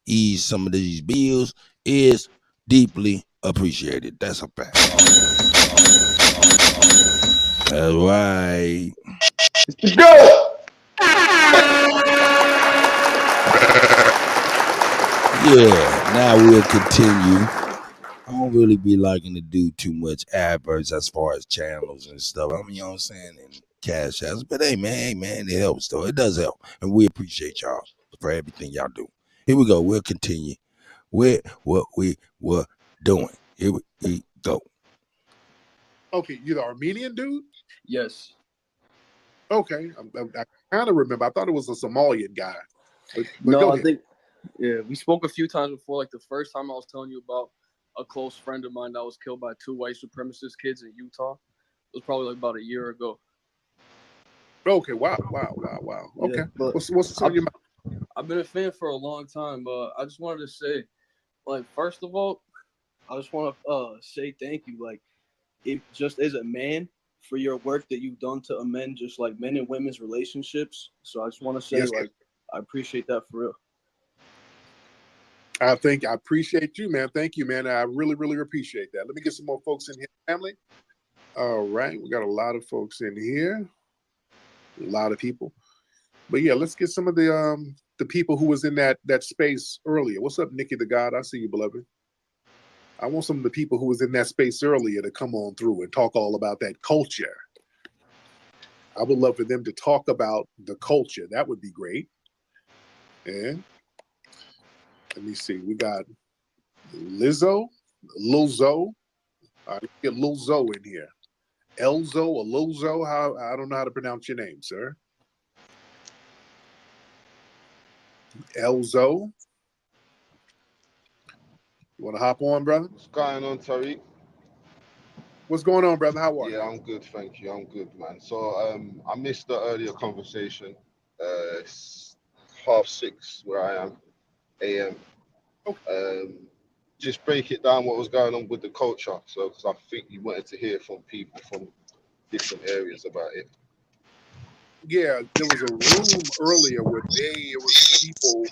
ease some of these bills is deeply appreciated. That's a fact. That's right. Go. Yeah, now we'll continue. I don't really be liking to do too much adverts as far as channels and stuff. I mean, you know what I'm saying? And cash outs. But hey, man, it helps though. It does help. And we appreciate y'all for everything y'all do. Here we go. We'll continue with what we were doing. Here we go. Okay, you the Armenian dude? Yes. Okay, I kind of remember. I thought it was a Somalian guy. But No, I think, yeah, we spoke a few times before. Like the first time I was telling you about a close friend of mine that was killed by 2 white supremacist kids in Utah. It was probably like about a year ago. Okay, wow. Okay, Yeah, but what's on your mind? I've been a fan for a long time, but I just wanted to say, like, first of all, I just want to say thank you. Like, it just as a man for your work that you've done to amend just like men and women's relationships. So I just want to say, like, I appreciate that for real. I appreciate you, man. Thank you, man. I really, really appreciate that. Let me get some more folks in here, family. All right, we got a lot of folks in here, a lot of people. But yeah, let's get some of the people who was in that space earlier. What's up, Nikki the God? I see you, beloved. I want some of the people who was in that space earlier to come on through and talk all about that culture. I would love for them to talk about the culture. That would be great. And let me see. We got Lil Zo. All right, let's get Lil Zo in here. Elzo or Lil Zo? I don't know how to pronounce your name, sir. Elzo. You want to hop on, brother? What's going on, Tariq? What's going on, brother? How are you? Yeah, I'm good, thank you. I'm good, man. So I missed the earlier conversation. It's 6:30 where I am, AM. Just break it down what was going on with the culture. So, because I think you wanted to hear from people from different areas about it. Yeah, there was a room earlier where it was people.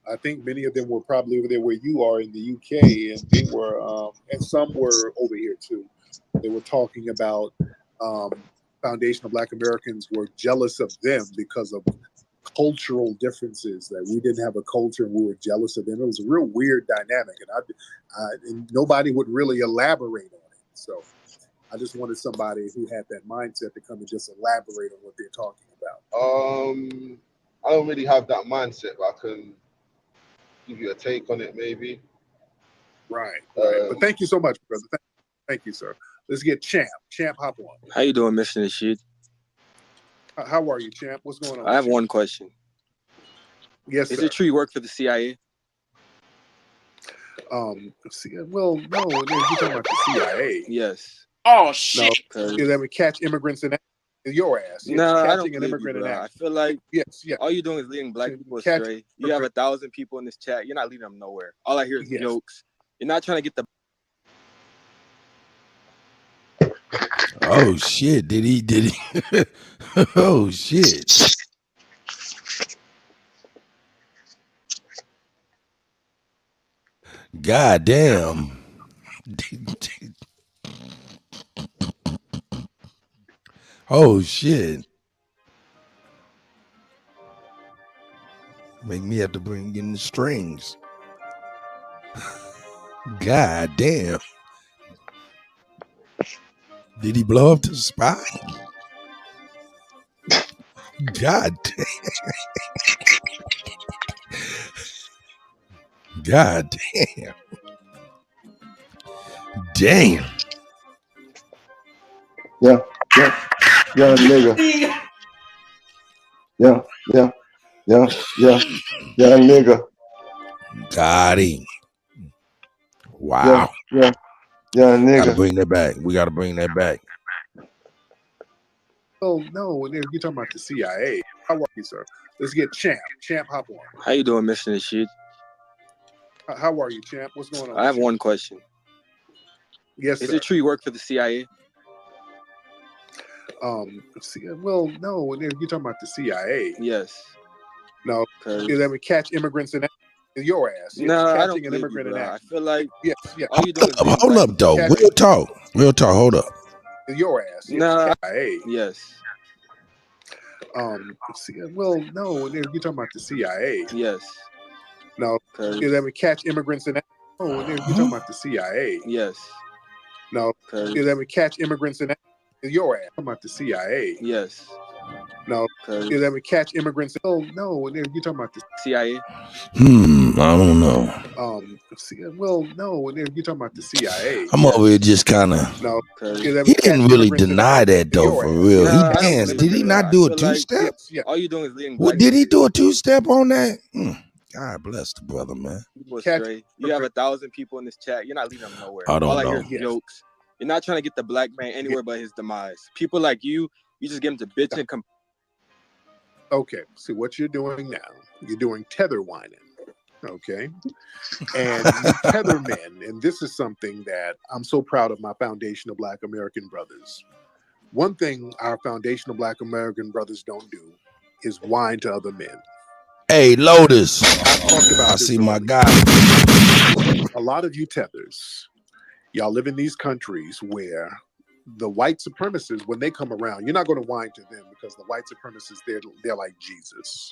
I think many of them were probably over there where you are in the UK, and they were, and some were over here too. They were talking about Foundation of Black Americans were jealous of them because of cultural differences, that we didn't have a culture and we were jealous of them. It was a real weird dynamic, and nobody would really elaborate on it. So I just wanted somebody who had that mindset to come and just elaborate on what they're talking about. I don't really have that mindset, but I can give you a take on it, maybe. Right. But thank you so much, brother. Thank you, sir. Let's get Champ. Champ, hop on. How you doing, Mr. Nasheed? How are you, Champ? What's going on? I have one question. Yes, Is sir. it true you work for the CIA? Well, no, you're talking about the CIA. Yes. Oh, shit. No, that would catch immigrants in your ass. Yes, No, I don't catching an believe immigrant you, in bro. I action. feel like yes. all you're doing is leading black people catch astray. You have 1,000 people in this chat. You're not leading them nowhere. All I hear is jokes. You're not trying to get the... Oh shit! Did he? Oh shit! God damn! Oh shit! Make me have to bring in the strings. God damn! Did he blow up the spot? God damn! God damn! Damn! Yeah, nigga. Yeah, nigga. Got him. Wow. Yeah, nigga. Gotta bring that back. We gotta bring that back. Oh no, you're talking about the CIA. How are you, sir? Let's get Champ. Champ, hop on. How you doing, Mr. Nasheed? How are you, Champ? What's going on? I have one question. Yes, Is sir. it true you work for the CIA? Well, no, you're talking about the CIA. Yes. No, that would catch immigrants in action. Your ass. Yes. No, I don't Catching an believe immigrant you, in bro. I action. feel like yes. all you're doing is leading Hold up, though. Real talk. Hold up. Your ass. Yes. No. CIA. Yes. Well, no, you're talking about the CIA. Yes. No, that would catch immigrants in action. Oh, you're talking about the CIA. Yes. No, that would catch immigrants in action. Your ass. Talking about the CIA. Yes. No, that would catch immigrants. Oh no, you're talking about the CIA. I don't know. Well, no, you're talking about the CIA. I'm over here just kind of. No, he didn't really deny that though, for real. He danced. Did he not do a two-step? All you're doing is leading. What did he do a two-step on that? God bless the brother, man. You have 1,000 people in this chat. You're not leading them nowhere. I don't All I know. hear is jokes. You're not trying to get the black man anywhere but his demise. People like you just get him to bitch and complain. Okay, see what you're doing now. You're doing tether whining. Okay, and you tether men, and this is something that I'm so proud of my foundational Black American brothers. One thing our foundational Black American brothers don't do is whine to other men. Hey, Lotus. I see my guy. A lot of you tethers, y'all live in these countries where the white supremacists, when they come around, you're not going to whine to them because the white supremacists, they're like Jesus.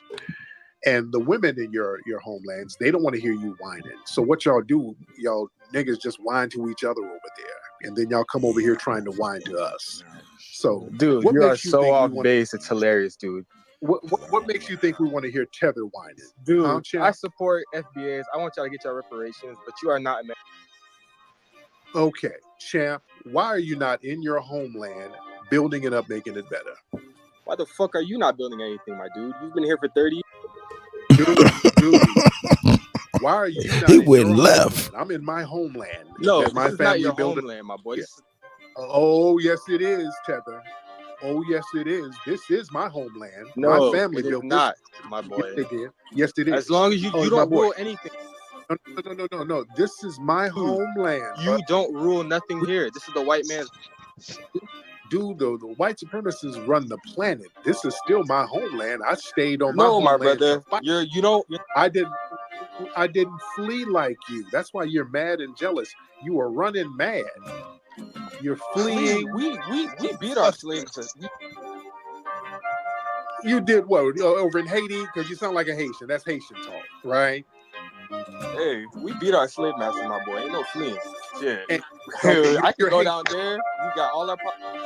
And the women in your homelands, they don't want to hear you whining. So what y'all do, y'all niggas just whine to each other over there. And then y'all come over here trying to whine to us. So, dude, you are so off base. It's hilarious, dude. What makes you think we want to hear tether whining? Dude, I support FBAs. I want y'all to get your reparations, but you are not American. Okay, champ, why are you not in your homeland building it up, making it better? Why the fuck are you not building anything, my dude? You've been here for 30 years. Dude, why are you not He in went your left. homeland? I'm in my homeland. No, that my this is family not your built homeland, my boy. Yeah. Oh, yes, it is, Tether. Oh, yes, it is. This is my homeland. No, my family it is built not, this. my boy. Yes, they did. Yes, it is. As long as you don't rule anything. No. This is my homeland. You don't rule nothing here. This is the white man's. Dude, the white supremacists run the planet. This is still my homeland. I stayed on my homeland. No, my brother. You don't. I didn't flee like you. That's why you're mad and jealous. You were running mad. You're fleeing. We beat our slaves. You did what over in Haiti? Because you sound like a Haitian. That's Haitian talk, right? Hey, we beat our slave master, my boy. Ain't no fleeing. Shit. And, okay, I can go down there. We got all our.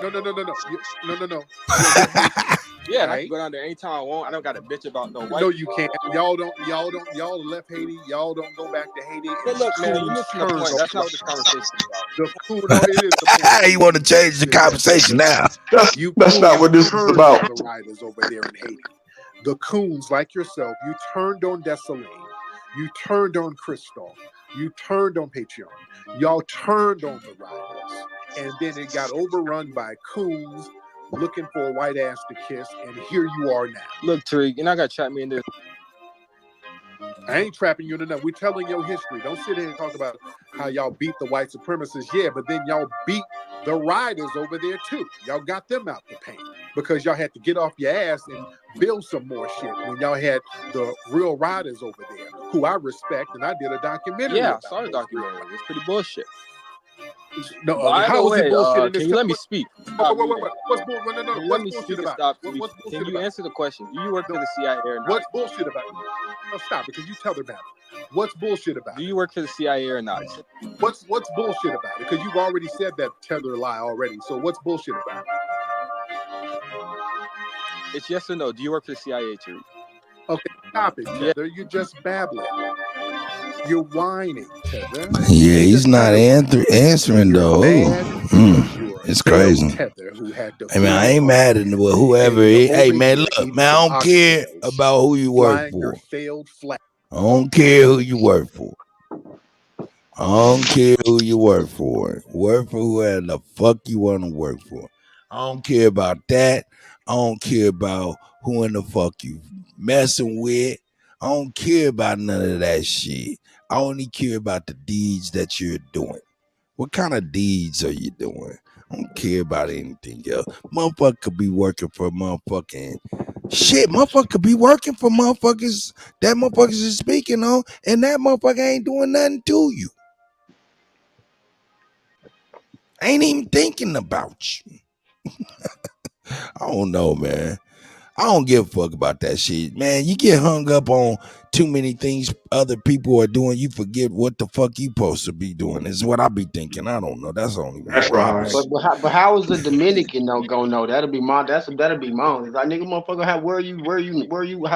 No. Yeah, right? I can go down there anytime I want. I don't got to bitch about no white. No, you can't. Y'all left Haiti. Y'all don't go back to Haiti. But look, man, you missing the point. That's not what this conversation is about. It is the point. You want to change the conversation now? That's not what this is about. The riders over there in Haiti, the coons like yourself, you turned on Dessalines. You turned on Crystal. You turned on Patreon. Y'all turned on the riders. And then it got overrun by coons looking for a white ass to kiss. And here you are now. Look, Tariq, you're not going to trap me in this. I ain't trapping you into nothing. We're telling your history. Don't sit here and talk about how y'all beat the white supremacists. Yeah, but then y'all beat the riders over there too. Y'all got them out the paint because y'all had to get off your ass and build some more shit when y'all had the real riders over there, who I respect, and I did a documentary. Yeah, I saw the documentary. It's pretty bullshit. No, how was it bullshit in this? Can you let me speak? Wait. What's bullshit? No, what's bullshit about it? Can you answer the question? Do you work for the CIA or not? What's bullshit about it? No, stop, because you tell her about it. What's bullshit about it? Do you work for the CIA or not? What's bullshit about it? Because you've already said that tether lie already. So what's bullshit about it? It's yes or no. Do you work for the CIA, Tariq? Okay, stop it, Tether. You're just babbling. You're whining, Tether. Yeah, he's not answering though. It's crazy. I mean, I ain't mad at whoever. Hey, man, look, man, I don't care about who you work for. I don't care who you work for. I don't care who you work for. Work for whoever the fuck you want to work for. I don't care about that. I don't care about who in the fuck you messing with. I don't care about none of that shit. I only care about the deeds that you're doing. What kind of deeds are you doing? I don't care about anything else. Motherfucker could be working for motherfucking Shit, motherfucker could be working for motherfuckers that motherfuckers is speaking on, and that motherfucker ain't doing nothing to you. Ain't even thinking about you. I don't know, man. I don't give a fuck about that shit, man. You get hung up on too many things other people are doing, you forget what the fuck you supposed to be doing. Is what I be thinking. I don't know. That's the only one. But how is the Dominican gonna know? That'll be my own. Like, nigga, motherfucker, how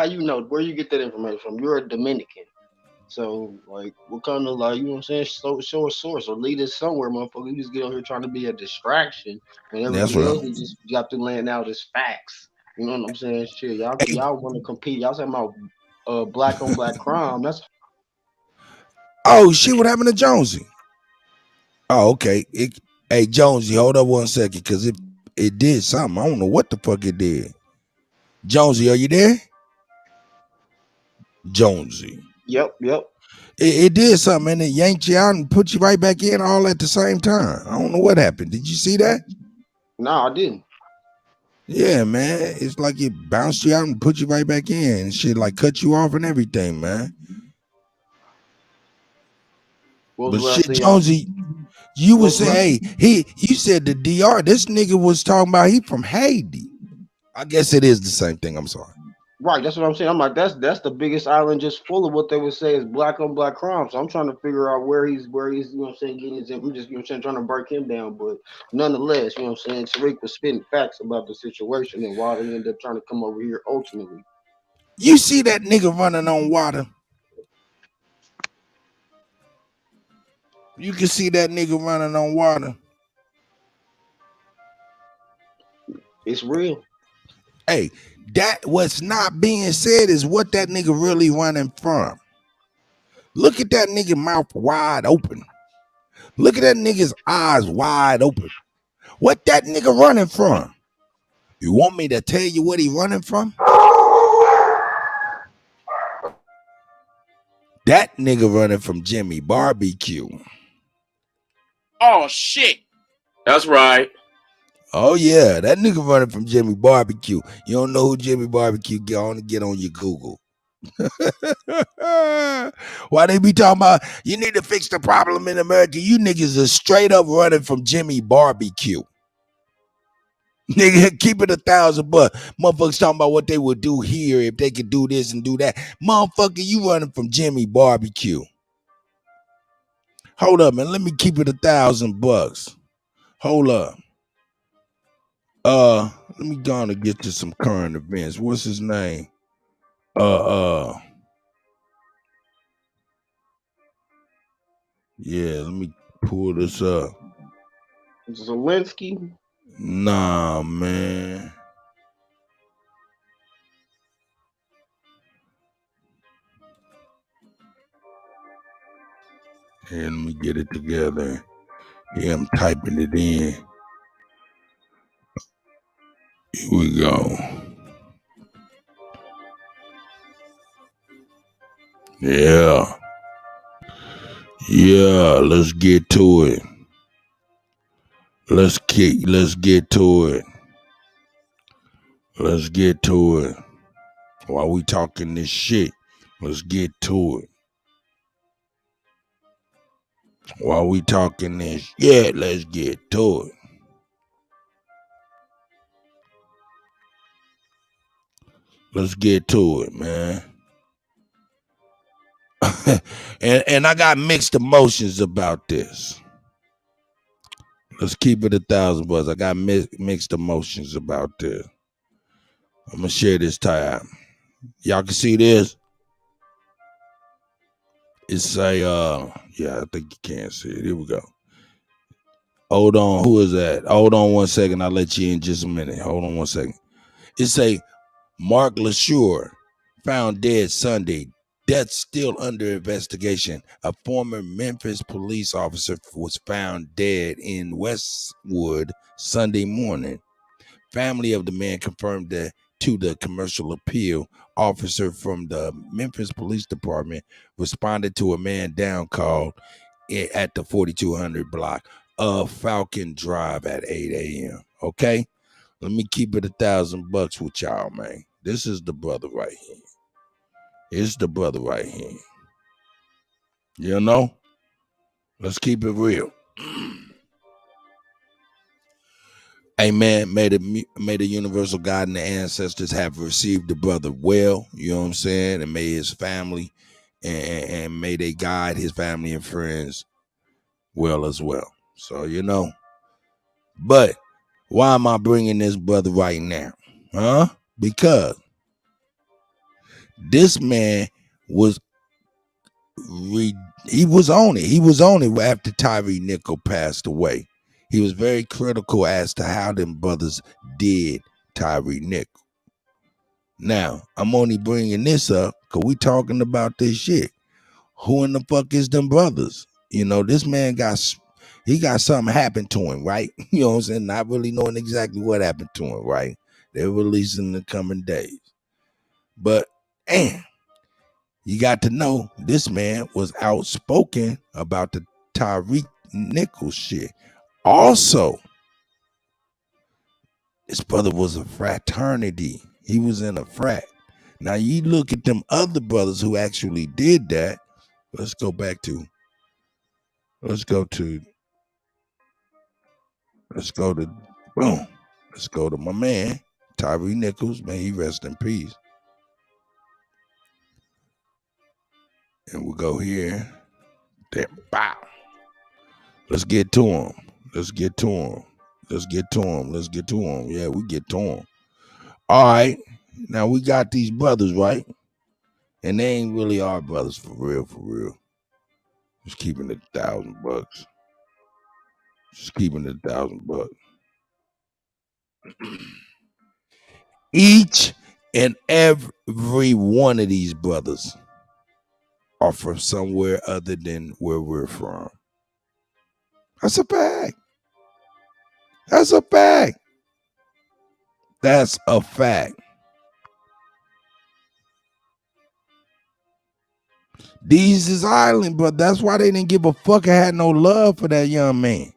you know? Where you get that information from? You're a Dominican. So, like, what kind of, like, you know what I'm saying? Show a source or lead us somewhere, motherfucker. You just get on here trying to be a distraction, and everything else is just got to laying out as facts. You know what I'm saying? Shit, y'all want to compete. Y'all talking about black on black crime. That's oh shit, what happened to Jonesy? Oh, okay. Hey, Jonesy, hold up 1 second, because it did something. I don't know what the fuck it did. Jonesy, are you there? Jonesy. Yep. It did something, and it yanked you out and put you right back in all at the same time. I don't know what happened. Did you see that? No, I didn't. Yeah, man. It's like it bounced you out and put you right back in and shit, like cut you off and everything, man. But shit, Jonesy, you would say, hey, you said the DR, this nigga was talking about he from Haiti. I guess it is the same thing. I'm sorry. Right, that's what I'm saying. I'm like, that's the biggest island just full of what they would say is black on black crime. So I'm trying to figure out where he's, you know what I'm saying, getting his, I'm just, you know what I'm saying, trying to break him down. But nonetheless, you know what I'm saying, Tariq was spitting facts about the situation and why they ended up trying to come over here ultimately. You see that nigga running on water? You can see that nigga running on water. It's real. Hey, that what's not being said is what that nigga really running from. Look at that nigga mouth wide open. Look at that nigga's eyes wide open. What that nigga running from? You want me to tell you what he running from? That nigga running from Jimmy Barbecue. Oh shit. That's right. Oh yeah, that nigga running from Jimmy Barbecue. You don't know who Jimmy Barbecue? Get on your Google. Why they be talking about you need to fix the problem in America? You niggas are straight up running from Jimmy Barbecue. Nigga, keep it $1,000. Motherfuckers talking about what they would do here if they could do this and do that. Motherfucker, you running from Jimmy Barbecue. Hold up, man. Let me keep it $1,000. Hold up. Let me go on and get to some current events. What's his name? Yeah, let me pull this up. Zelensky? Nah, man. Here, let me get it together. Here, I'm typing it in. Here we go. Yeah. Yeah, let's get to it. Let's get to it. Let's get to it. While we talking this shit, let's get to it. While we talking this shit, let's get to it. Let's get to it, man. and I got mixed emotions about this. Let's keep it $1,000. I got mixed emotions about this. I'm gonna share this tab. Y'all can see this. It's a yeah, I think you can see it. Here we go. Hold on, who is that? Hold on 1 second. I'll let you in just a minute. Hold on 1 second. It's a Mark LaSure found dead Sunday. Death still under investigation. A former Memphis police officer was found dead in Westwood Sunday morning. Family of the man confirmed that to the commercial appeal. Officer from the Memphis Police Department responded to a man down call at the 4200 block of Falcon Drive at 8 a.m. Okay? Let me keep it $1,000 with y'all, man. This is the brother right here. It's the brother right here. You know? Let's keep it real. Amen. May the universal God and the ancestors have received the brother well. You know what I'm saying? And may his family and may they guide his family and friends well as well. So, you know. But why am I bringing this brother right now? Huh? Because this man was he was on it. He was on it after Tyree Nickel passed away. He was very critical as to how them brothers did Tyree Nickel. Now, I'm only bringing this up because we talking about this shit. Who in the fuck is them brothers? You know, this man got something happen to him, right? You know what I'm saying? Not really knowing exactly what happened to him, right? They're releasing in the coming days. But, you got to know this man was outspoken about the Tyreek Nichols shit. Also, this brother was a fraternity. He was in a frat. Now you look at them other brothers who actually did that. Let's go to boom. Let's go to my man, Tyree Nichols. May he rest in peace. And we'll go here. There, bow. Let's get to him. Yeah, we get to him. All right. Now we got these brothers, right? And they ain't really our brothers for real. Just keeping it $1,000. Each and every one of these brothers are from somewhere other than where we're from. That's a fact. These is island, but that's why they didn't give a fuck and had no love for that young man.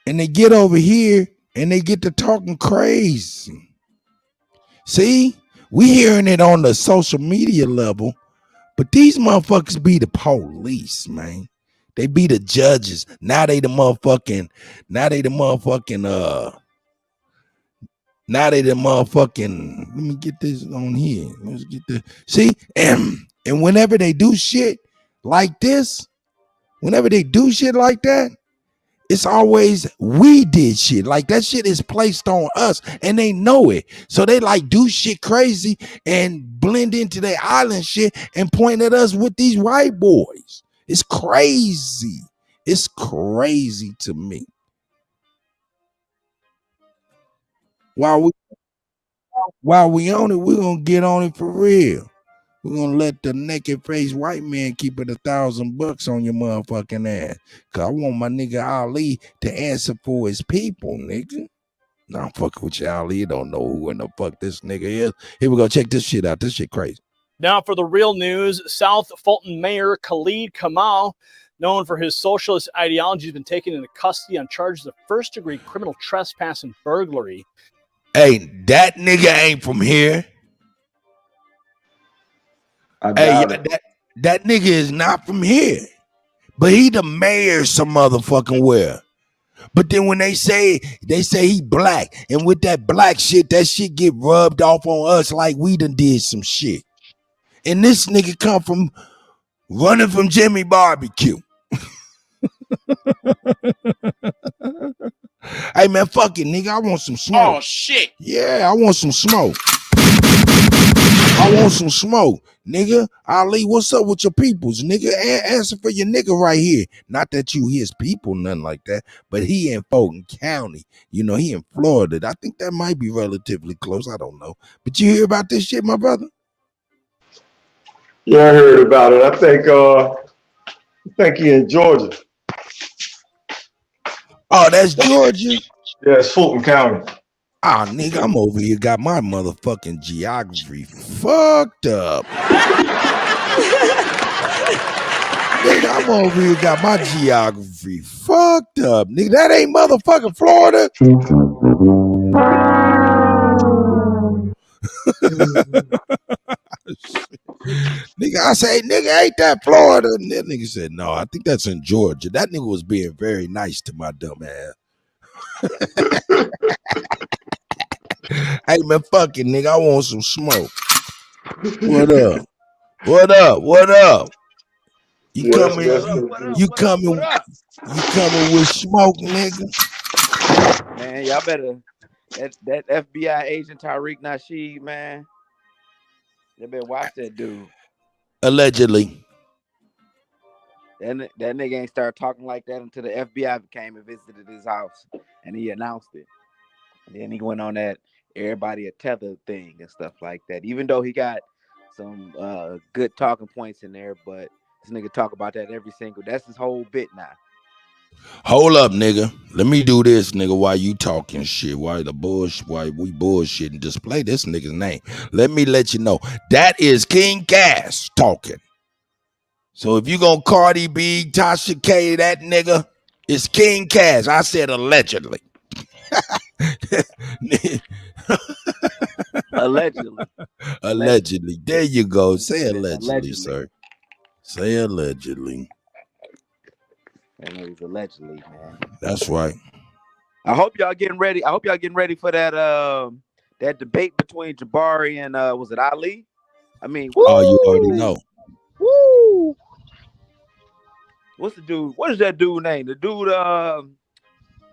And they get over here and they get to talking crazy. See, we hearing it on the social media level, but these motherfuckers be the police, man. They be the judges. Now they the motherfucking, let me get this on here. Let's get this. See, and whenever they do shit like this, whenever they do shit like that, it's always we did shit. Like that shit is placed on us and they know it. So they like do shit crazy and blend into their island shit and point at us with these white boys. It's crazy. It's crazy to me. While we on it, we're gonna get on it for real. We're gonna let the naked faced white man keep it $1,000 on your motherfucking ass. Cause I want my nigga Ali to answer for his people, nigga. Nah, I'm fucking with you, Ali. You don't know who in the fuck this nigga is. Here we go. Check this shit out. This shit crazy. Now for the real news, South Fulton Mayor Khalid Kamal, known for his socialist ideology, has been taken into custody on charges of first-degree criminal trespass and burglary. Hey, that nigga ain't from here. That nigga is not from here. But he the mayor some motherfucking where. But then when they say he black, and with that black shit, that shit get rubbed off on us like we done did some shit. And this nigga come from running from Jimmy Barbecue. Hey man, fuck it, nigga. I want some smoke. Oh shit. Yeah, I want some smoke. Nigga. Ali, what's up with your peoples, nigga? Answer for your nigga right here. Not that you his people, nothing like that, but he in Fulton County. You know, he in Florida. I think that might be relatively close. I don't know. But you hear about this shit, my brother? Yeah, I heard about it. I think he in Georgia. Oh, that's Georgia? Yeah, it's Fulton County. Ah, nigga, I'm over here, got my motherfucking geography fucked up. Nigga, I'm over here, got my geography fucked up. Nigga, that ain't motherfucking Florida. Nigga, I say, nigga, ain't that Florida? And that nigga said, no, I think that's in Georgia. That nigga was being very nice to my dumb ass. Hey, man, fuck it, nigga. I want some smoke. What up? What up? What up? You coming with smoke, nigga? Man, y'all better that FBI agent Tariq Nasheed, man. You better watch that dude. Allegedly. That nigga ain't start talking like that until the FBI came and visited his house and he announced it. And then he went on that everybody a tether thing and stuff like that. Even though he got some good talking points in there, but this nigga talk about that that's his whole bit now. Hold up, nigga. Let me do this, nigga, while you talking shit. Why we bullshitting. Just play this nigga's name. Let me let you know. That is King Cass talking. So if you gonna Cardi B, Tasha K, that nigga, it's King Cass. I said allegedly. Allegedly. Allegedly. There you go. Say allegedly, sir. Say allegedly. And allegedly, man. That's right. I hope y'all getting ready. I hope y'all getting ready for that that debate between Jabari and was it Ali? I mean, woo! Oh, you already know. Woo! What's the dude? What is that dude name? The dude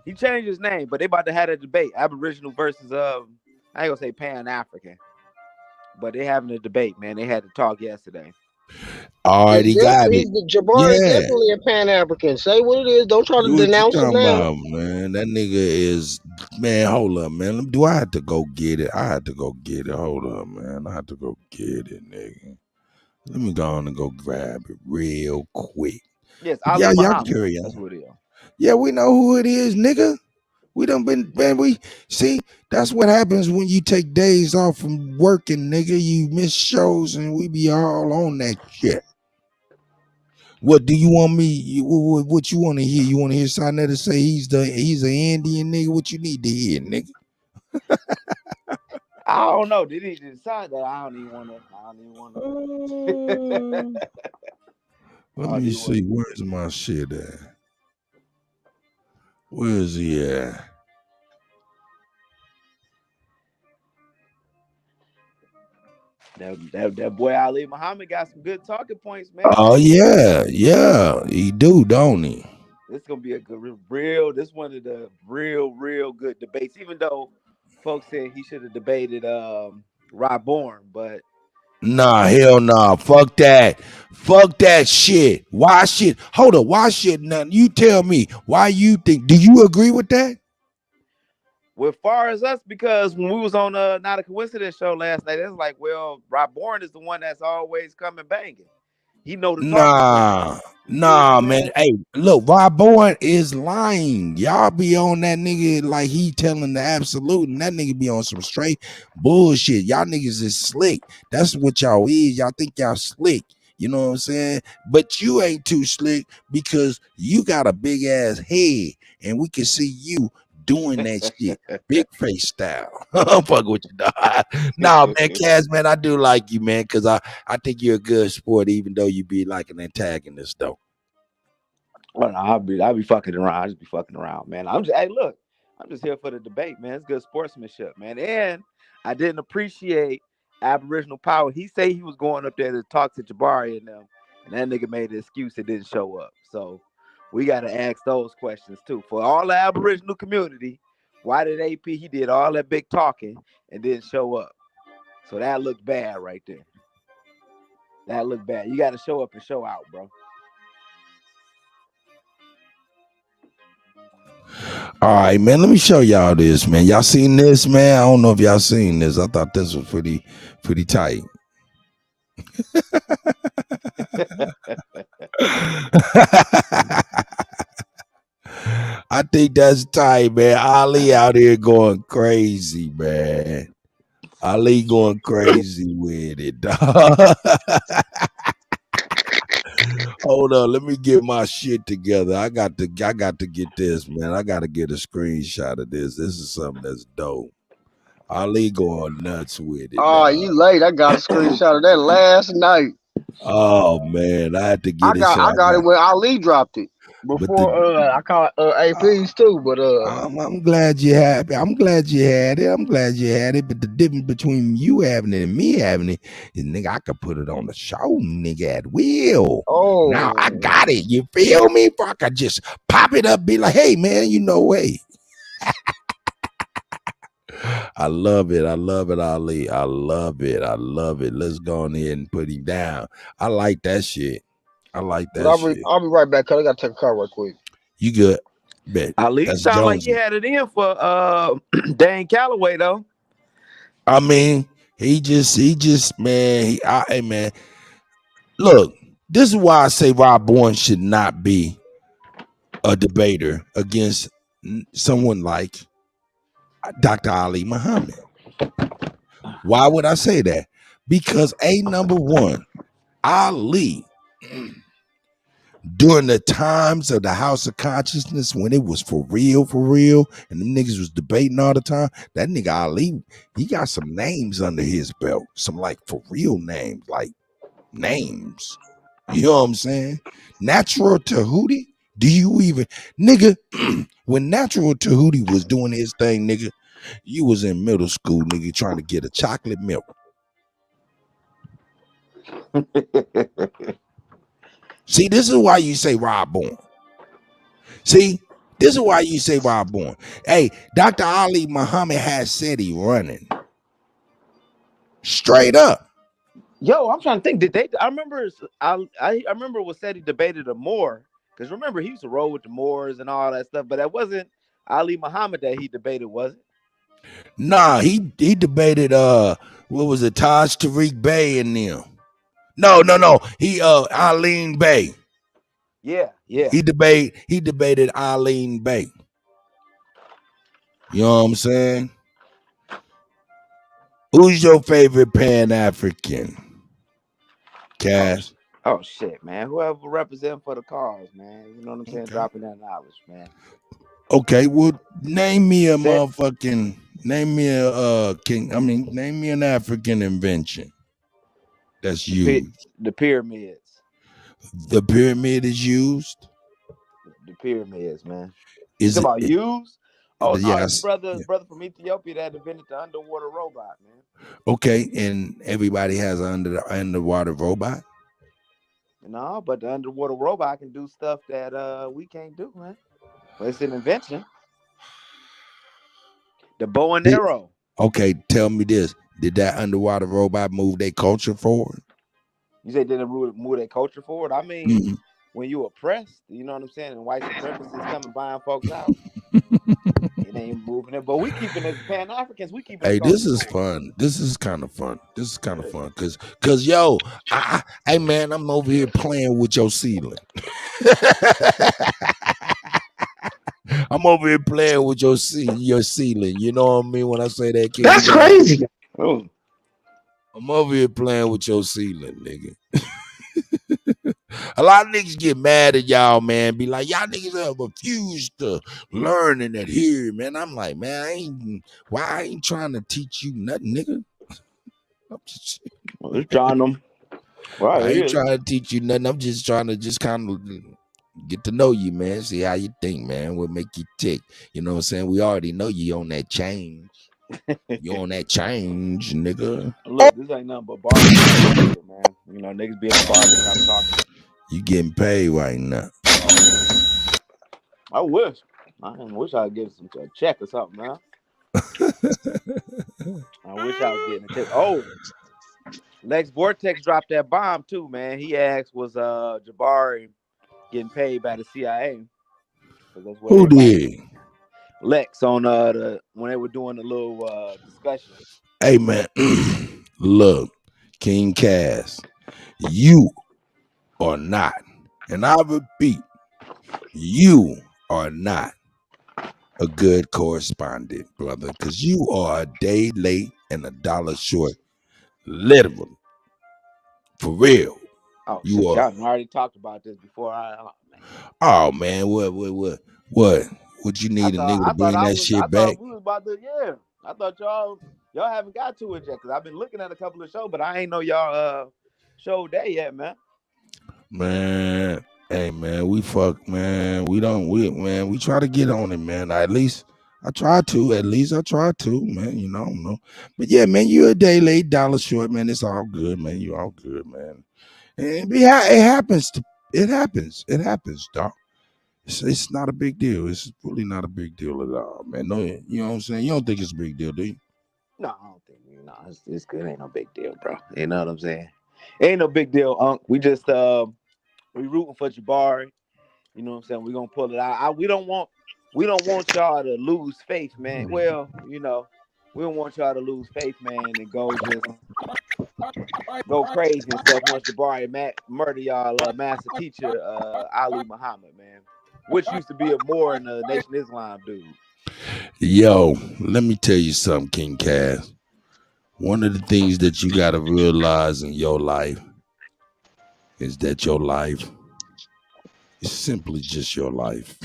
he changed his name, but they about to have a debate. Aboriginal versus I ain't gonna say Pan-African. But they having a debate, man. They had to talk yesterday. Already got it. Jabari is definitely a Pan-African. Say what it is. Don't try to denounce him now. Man, that nigga is, man, hold up, man. Do I have to go get it? I had to go get it. Hold up, man. I have to go get it, nigga. Let me go on and go grab it real quick. Yes, Ali y'all Muhammad. carry on. That's what it is. Yeah, we know who it is, nigga. We done been, man, we see, that's what happens when you take days off from working, nigga. You miss shows and we be all on that shit. What do you want me? What you want to hear? You want to hear Sonetta say he's an Indian nigga? What you need to hear, nigga? I don't know. Did he decide that? I don't even want to. Let me see. Where's my shit at? Where is he at? That boy Ali Muhammad got some good talking points, man. Oh yeah, he do, don't he? This is gonna be a good, real. This one of the real good debates. Even though folks said he should have debated Rob Bourne, but nah, hell nah. Fuck that shit. Why shit? Hold up, why shit? Now you tell me why you think? Do you agree with that? Well, as far as us, because when we was on Not a Coincidence show last night, it's like, well, Rob Bourne is the one that's always coming banging. He know the Nah, man. Hey, look, Rob Bourne is lying. Y'all be on that nigga like he telling the absolute, and that nigga be on some straight bullshit. Y'all niggas is slick. That's what y'all is. Y'all think y'all slick. You know what I'm saying? But you ain't too slick because you got a big ass head, and we can see you doing that shit, big face style. I'm fucking with you, dog. Nah, man, Cass, man, I do like you, man, because I think you're a good sport, even though you be like an antagonist, though. Well, no, I'll be fucking around. I just be fucking around, man. Hey, look, I'm just here for the debate, man. It's good sportsmanship, man. And I didn't appreciate Aboriginal power. He said he was going up there to talk to Jabari and them, and that nigga made an excuse and didn't show up. So we got to ask those questions too. For all the Aboriginal community, why did AP, he did all that big talking and didn't show up? So that looked bad right there. That looked bad. You got to show up and show out, bro. All right, man, let me show y'all this, man. Y'all seen this, man? I don't know if y'all seen this. I thought this was pretty tight. I think that's tight, man. Ali out here going crazy, man. Ali going crazy with it, dog. Hold on, let me get my shit together. I got to get this, man. I got to get a screenshot of this. This is something that's dope. Ali going nuts with it. Oh, you late. I got a screenshot of that last night. Oh man, I had to get it. I got it when Ali dropped it. Before I caught APs too, but I'm glad you happy. I'm glad you had it. I'm glad you had it. But the difference between you having it and me having it is, nigga, I could put it on the show, nigga, at will. Oh, now I got it. You feel me? If I could just pop it up, be like, hey man, you know, hey. I love it. I love it, Ali. I love it. I love it. Let's go on here and put him down. I like that shit. I like that shit. I'll be right back, cause I gotta take a call right quick. You good? Bet. Ali That's sound like Jonesy. he had it in for Dane Calloway though. I mean, he just man, hey man. Look, this is why I say Rob Bourne should not be a debater against someone like Dr. Ali Muhammad. Why would I say that? Because number one, Ali, during the times of the House of Consciousness when it was for real, and them niggas was debating all the time, that nigga Ali, he got some names under his belt, some like for real names, like names. You know what I'm saying? Natural Tahuti? Do you even, nigga, when Natural Tahuti was doing his thing, nigga, you was in middle school, nigga, trying to get a chocolate milk. See, this is why you say Rob Bourne. See, this is why you say Rob Bourne. Hey, Dr. Ali Muhammad has said he running. Straight up. Yo, I'm trying to think. Did they? I remember it was said he debated a Moor. Because remember, he used to roll with the Moors and all that stuff. But that wasn't Ali Muhammad that he debated, was it? Nah, he debated what was it, Taj Tariq Bey and them. No. He Eileen Bey. Yeah. He debated Eileen Bey. You know what I'm saying? Who's your favorite Pan-African? Cass. Oh shit, man. Whoever represent for the cause, man. You know what I'm saying? Okay. Dropping that knowledge, man. Okay, well, name me a motherfucking, name me an African invention that's used. The pyramids. The pyramid is used? The pyramids, man. Is it about used? Oh, no, yes. brother from Ethiopia that invented the underwater robot, man. Okay, and everybody has an underwater robot? No, but the underwater robot can do stuff that we can't do, man. Well, it's an invention. The bow and arrow. Okay, tell me this. Did that underwater robot move their culture forward? You say did it move their culture forward? I mean, when you oppressed, you know what I'm saying, and white supremacists coming buying folks out, it ain't moving it. But we keeping it, Pan-Africans, we keeping it. Hey, this is fun. This is kind of fun. Cause yo, hey man, I'm over here playing with your ceiling. I'm over here playing with your ceiling. You know what I mean when I say that, kid? That's crazy. Oh. I'm over here playing with your ceiling, nigga. A lot of niggas get mad at y'all, man. Be like, y'all niggas have refused to learn and adhere, man. I'm like, man, I ain't trying to teach you nothing, nigga. I'm just trying them. Right, I ain't trying to teach you nothing. I'm just trying to kind of get to know you, man. See how you think, man. What make you tick? You know what I'm saying? We already know you on that change. You on that change, nigga. Look, this ain't nothing but barber, man. You know, niggas be in the barber shop talking. You getting paid right now. I wish I could get a check or something, man. I wish I was getting a check. Oh, Lex Vortex dropped that bomb too, man. He asked, was Jabari getting paid by the CIA? Who did? Lex on when they were doing the little discussion. Hey man, look, King Cass, you are not, and I repeat, you are not a good correspondent, brother, because you are a day late and $1 short, literally, for real. Oh, you shit, are. y'all already talked about this before. Oh man, what? What you need a nigga to bring that shit back? We was about to, I thought y'all Y'all haven't got to it yet, because I've been looking at a couple of shows, but I ain't know y'all show day yet, man. Man, hey man, we try to get on it, man. At least I try to, man. You know, no. But yeah, man, you're a day late, dollar short, man. It's all good, man. You all good, man. And it happens. It happens, dog. It's not a big deal. It's really not a big deal at all, man. No, you know what I'm saying? You don't think it's a big deal, do you? No, I don't think it's good. Ain't no big deal, bro. You know what I'm saying? Ain't no big deal, Unc. We just we rooting for Jabari. You know what I'm saying? We're gonna pull it out. We don't want y'all to lose faith, man. Well, you know, we don't want y'all to lose faith, man, and go crazy and stuff once Jabari murder y'all master teacher Ali Muhammad, man. Which used to be a Moor in the Nation of Islam dude. Yo, let me tell you something, King Cass. One of the things that you gotta realize in your life is that your life is simply just your life.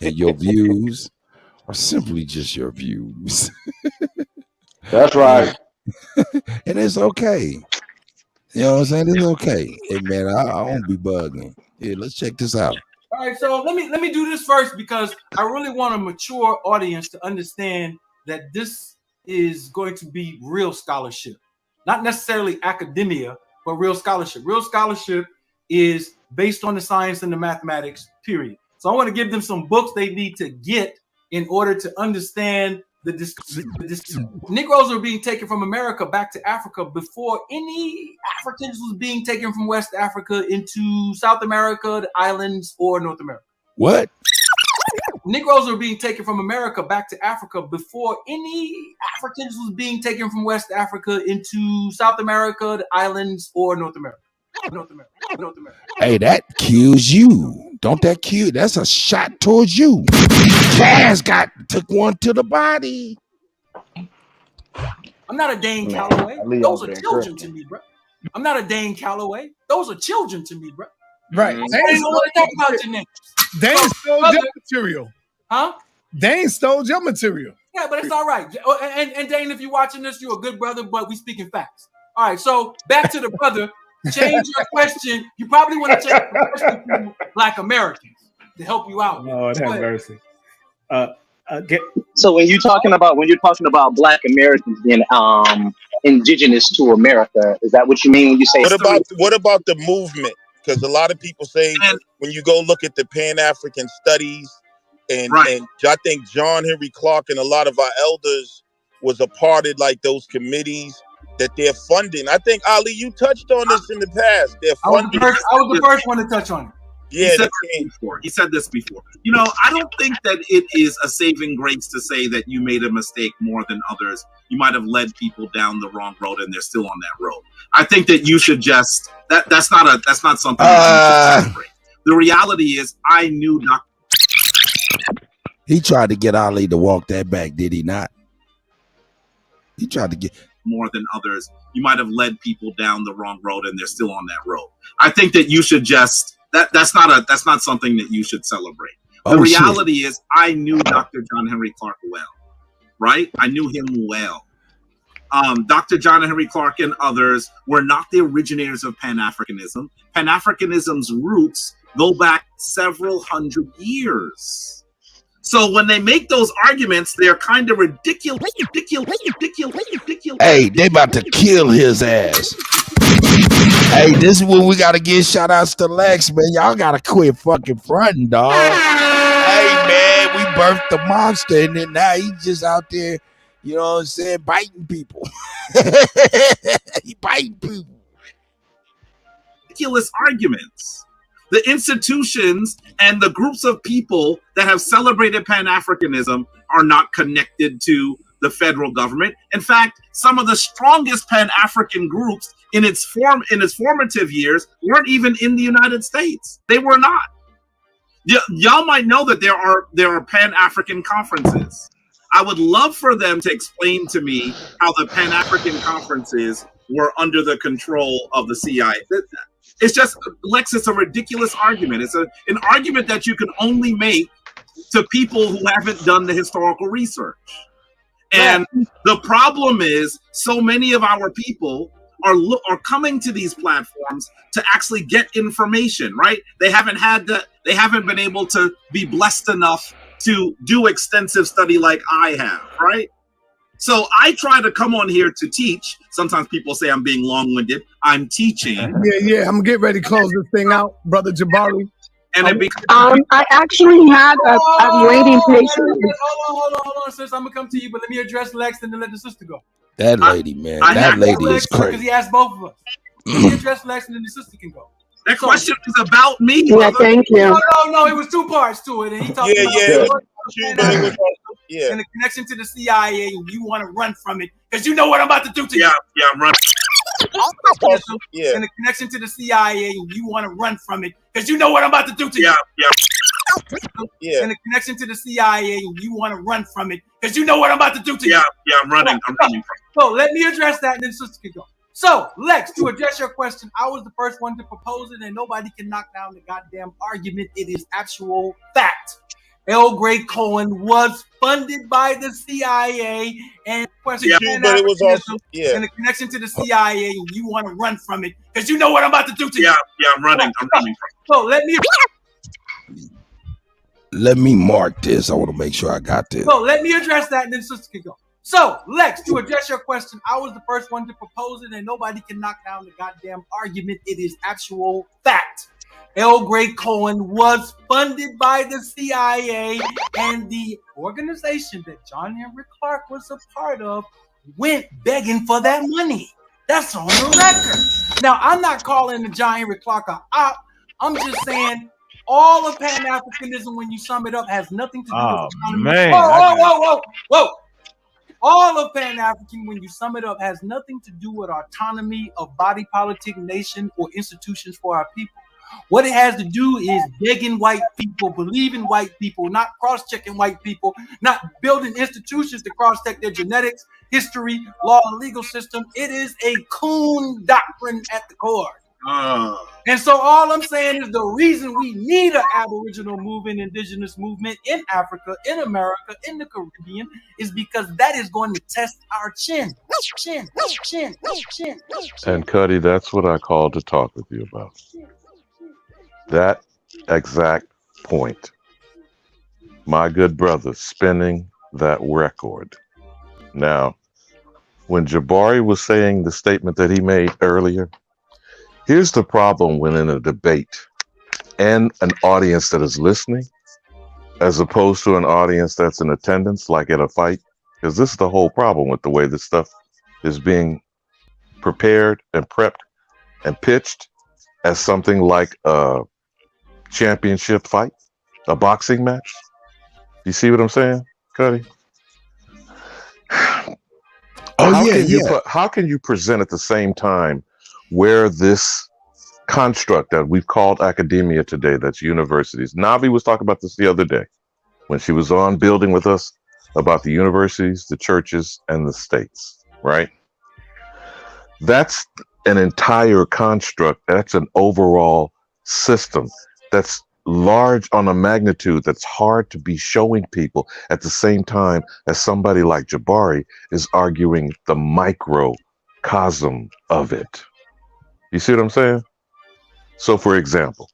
And your views are simply just your views. That's right. And it's okay. You know what I'm saying? It's okay. Hey man, I won't be bugging. Here, let's check this out. All right, so let me do this first because I really want a mature audience to understand that this is going to be real scholarship, not necessarily academia, but real scholarship. Real scholarship is based on the science and the mathematics, period. So I want to give them some books they need to get in order to understand the Negroes were being taken from America back to Africa before any Africans was being taken from West Africa into South America, the islands, or North America. What? Negroes were being taken from America back to Africa before any Africans was being taken from West Africa into South America, the islands, or North America. North America. Hey, that kills you. Don't that kill? That's a shot towards you. Cass took one to the body. I'm not a Dane Calloway. Those are children to me, bro. I'm not a Dane Calloway. Those are children to me, bro. Right. I ain't want to talk about your name. Dane stole your material. Huh? Dane stole your material. Yeah, but it's all right. And Dane, if you're watching this, you're a good brother, but we speaking facts. All right, so back to the brother. Change your question. You probably want to change the question to Black Americans to help you out. Lord have mercy. So when you're talking about Black Americans being indigenous to America, is that what you mean when you say? What about the movement? Because a lot of people say when you go look at the Pan-African studies, and I think John Henry Clark and a lot of our elders was a part of like those committees that they're funding. I think Ali, you touched on this in the past. They're funding. I was the first one to touch on it. Yeah, he said this before. You know, I don't think that it is a saving grace to say that you made a mistake more than others. You might have led people down the wrong road, and they're still on that road. I think that you should just that's not something that you should celebrate. The reality is, I knew He tried to get Ali to walk that back, did he not? He tried to get more than others. You might have led people down the wrong road, and they're still on that road. I think that you should just that's not something that you should celebrate. The reality is, I knew Dr. John Henry Clark well, right? I knew him well. Dr. John Henry Clark and others were not the originators of Pan-Africanism. Pan-Africanism's roots go back several hundred years. So when they make those arguments, they're kind of ridiculous. Hey, they about to kill his ass. Hey, this is when we gotta give shout outs to Lex, man. Y'all gotta quit fucking fronting, dog. Hey, man, we birthed the monster, and then now he's just out there, you know what I'm saying, biting people. He biting people. Ridiculous arguments. The institutions and the groups of people that have celebrated Pan-Africanism are not connected to the federal government. In fact, some of the strongest Pan-African groups in its formative years weren't even in the United States. They were not. Y'all might know that there are Pan-African conferences. I would love for them to explain to me how the Pan-African conferences were under the control of the CIA. It's just, Lex, it's a ridiculous argument. It's an argument that you can only make to people who haven't done the historical research. And the problem is, so many of our people are coming to these platforms to actually get information, right? They haven't been able to be blessed enough to do extensive study like I have, right? So I try to come on here to teach. Sometimes people say I'm being long-winded. I'm teaching. Yeah. I'm gonna get ready to close this thing out, brother Jabari. And it becomes I actually had a waiting patient. Hold on, sis. I'm gonna come to you, but let me address Lex and then let the sister go. That lady, man. That lady is Because crazy. he asked both of us. Let me address Lex and then the sister can go. That question is about me. Yeah, thank you. No, it was two parts to it. And he talked and the connection to the CIA, and you want to run from it because you know what I'm about to do to you. Yeah, run. And the connection to the CIA, and you want to run from it because you know what I'm about to do to you. And the connection to the CIA, and you want to run from it because you know what I'm about to do to you. I'm running. I'm running. So let me address that, and then sister can go. So, Lex, to address your question, I was the first one to propose it, and nobody can knock down the goddamn argument. It is actual fact. L. Gray Cohen was funded by the CIA, and question but it was also and the connection to the CIA, and you want to run from it because you know what I'm about to do to you. I'm running. I'm running. So Let me mark this. I want to make sure I got this. So let me address that, and then sister can go. So, Lex, to address your question, I was the first one to propose it, and nobody can knock down the goddamn argument. It is actual fact. L. Gray Cohen was funded by the CIA, and the organization that John Henry Clark was a part of went begging for that money. That's on the record. Now, I'm not calling the John Henry Clark a op. I'm just saying all of Pan-Africanism, when you sum it up, has nothing to do with autonomy. Man. Whoa. All of Pan-African, when you sum it up, has nothing to do with autonomy of body politic, nation, or institutions for our people. What it has to do is begging white people, believing white people, not cross-checking white people, not building institutions to cross-check their genetics, history, law, and legal system. It is a coon doctrine at the core. And so all I'm saying is the reason we need an Aboriginal movement, indigenous movement in Africa, in America, in the Caribbean, is because that is going to test our chin. And Kutty, that's what I called to talk with you about. That exact point. My good brother spinning that record. Now, when Jabari was saying the statement that he made earlier, here's the problem when in a debate and an audience that is listening, as opposed to an audience that's in attendance, like at a fight, because this is the whole problem with the way this stuff is being prepared and prepped and pitched as something like a championship fight, a boxing match. You see what I'm saying, Kutty? How can you present at the same time where this construct that we've called academia today, that's universities. Navi was talking about this the other day when she was on building with us about the universities, the churches, and the states, right? That's an entire construct. That's an overall system that's large on a magnitude that's hard to be showing people at the same time as somebody like Jabari is arguing the microcosm of it. You see what I'm saying? So, for example,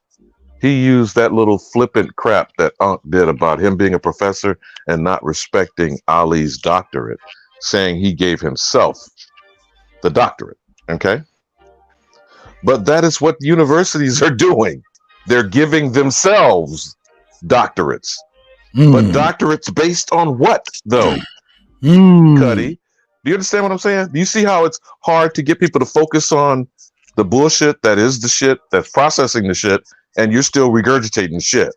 he used that little flippant crap that Unc did about him being a professor and not respecting Ali's doctorate, saying he gave himself the doctorate, okay? But that is what universities are doing. They're giving themselves doctorates. But doctorates based on what, though? Kutty, do you understand what I'm saying? Do you see how it's hard to get people to focus on the bullshit that is the shit, that's processing the shit, and you're still regurgitating shit,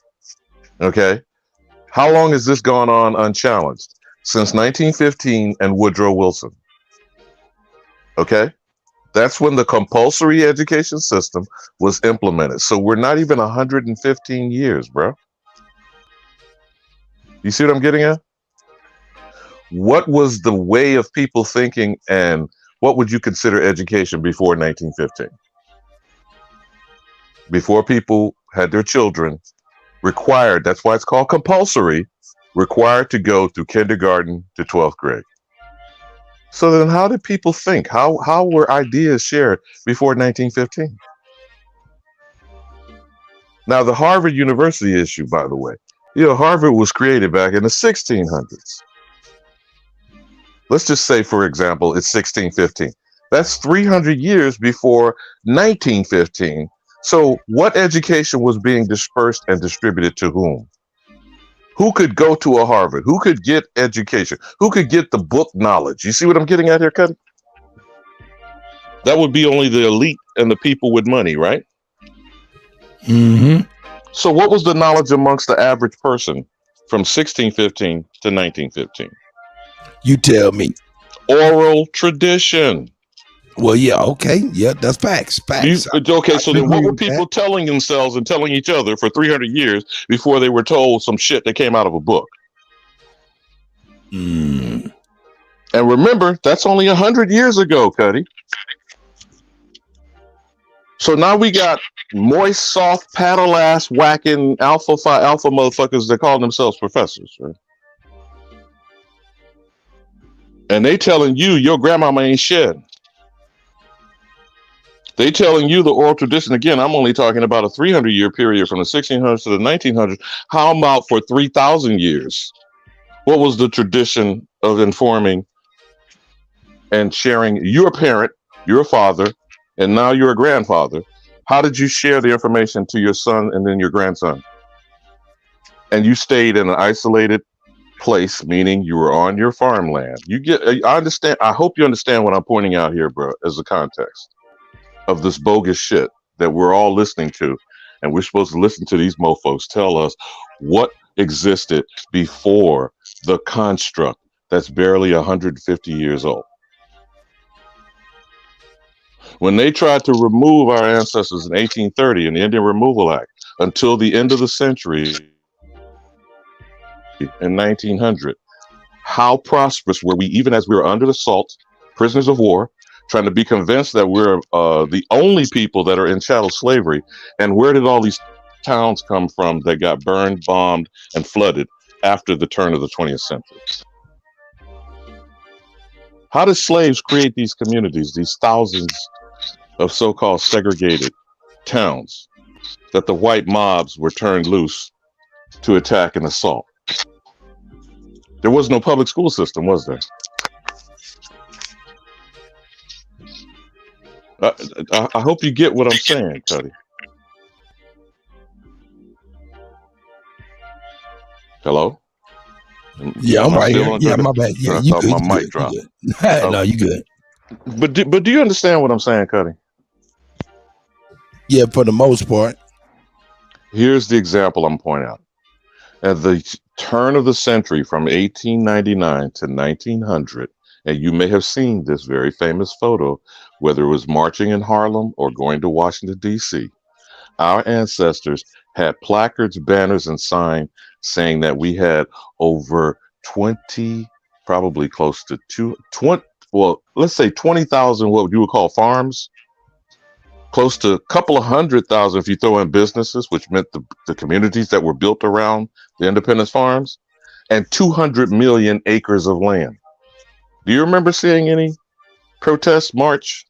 okay? How long has this gone on unchallenged? Since 1915 and Woodrow Wilson, okay? That's when the compulsory education system was implemented. So we're not even 115 years, bro. You see what I'm getting at? What was the way of people thinking, and what would you consider education before 1915? Before people had their children required, that's why it's called compulsory, required to go through kindergarten to 12th grade. So then how did people think? How were ideas shared before 1915? Now, the Harvard University issue, by the way, Harvard was created back in the 1600s. Let's just say, for example, it's 1615. That's 300 years before 1915. So what education was being dispersed and distributed to whom? Who could go to a Harvard? Who could get education? Who could get the book knowledge? You see what I'm getting at here, Kutty? That would be only the elite and the people with money, right? Mm-hmm. So what was the knowledge amongst the average person from 1615 to 1915? You tell me. Oral tradition. Well, yeah, okay. Yeah, that's facts. Facts. Okay, so then what were people telling themselves and telling each other for 300 years before they were told some shit that came out of a book? Mm. And remember, that's only 100 years ago, Kutty. So now we got moist, soft, paddle ass, whacking alpha motherfuckers that call themselves professors, right? And they telling you your grandmama ain't shit. They telling you the oral tradition. Again, I'm only talking about a 300-year period from the 1600s to the 1900s. How about for 3,000 years? What was the tradition of informing and sharing your parent, your father, and now you're a grandfather? How did you share the information to your son and then your grandson? And you stayed in an isolated place, meaning you were on your farmland. I understand. I hope you understand what I'm pointing out here, bro, as a context of this bogus shit that we're all listening to. And we're supposed to listen to these mofos tell us what existed before the construct that's barely 150 years old. When they tried to remove our ancestors in 1830 in the Indian Removal Act until the end of the century in 1900, how prosperous were we, even as we were under assault, prisoners of war, trying to be convinced that we're the only people that are in chattel slavery? And where did all these towns come from that got burned, bombed, and flooded after the turn of the 20th century? How did slaves create these communities, these thousands of so-called segregated towns that the white mobs were turned loose to attack and assault? There was no public school system, was there? I hope you get what I'm saying, Kutty. Hello? Yeah, I'm right here. Yeah, my bad. Yeah, you good. My mic dropped. No, you good. But do you understand what I'm saying, Kutty? Yeah, for the most part. Here's the example I'm pointing out. At the turn of the century from 1899 to 1900, and you may have seen this very famous photo, whether it was marching in Harlem or going to Washington, D.C., our ancestors had placards, banners, and signs saying that we had over 20, probably close to 20, well, let's say 20,000, what you would call farms, close to a couple of 100,000 if you throw in businesses, which meant the communities that were built around the independence farms, and 200 million acres of land. Do you remember seeing any protest march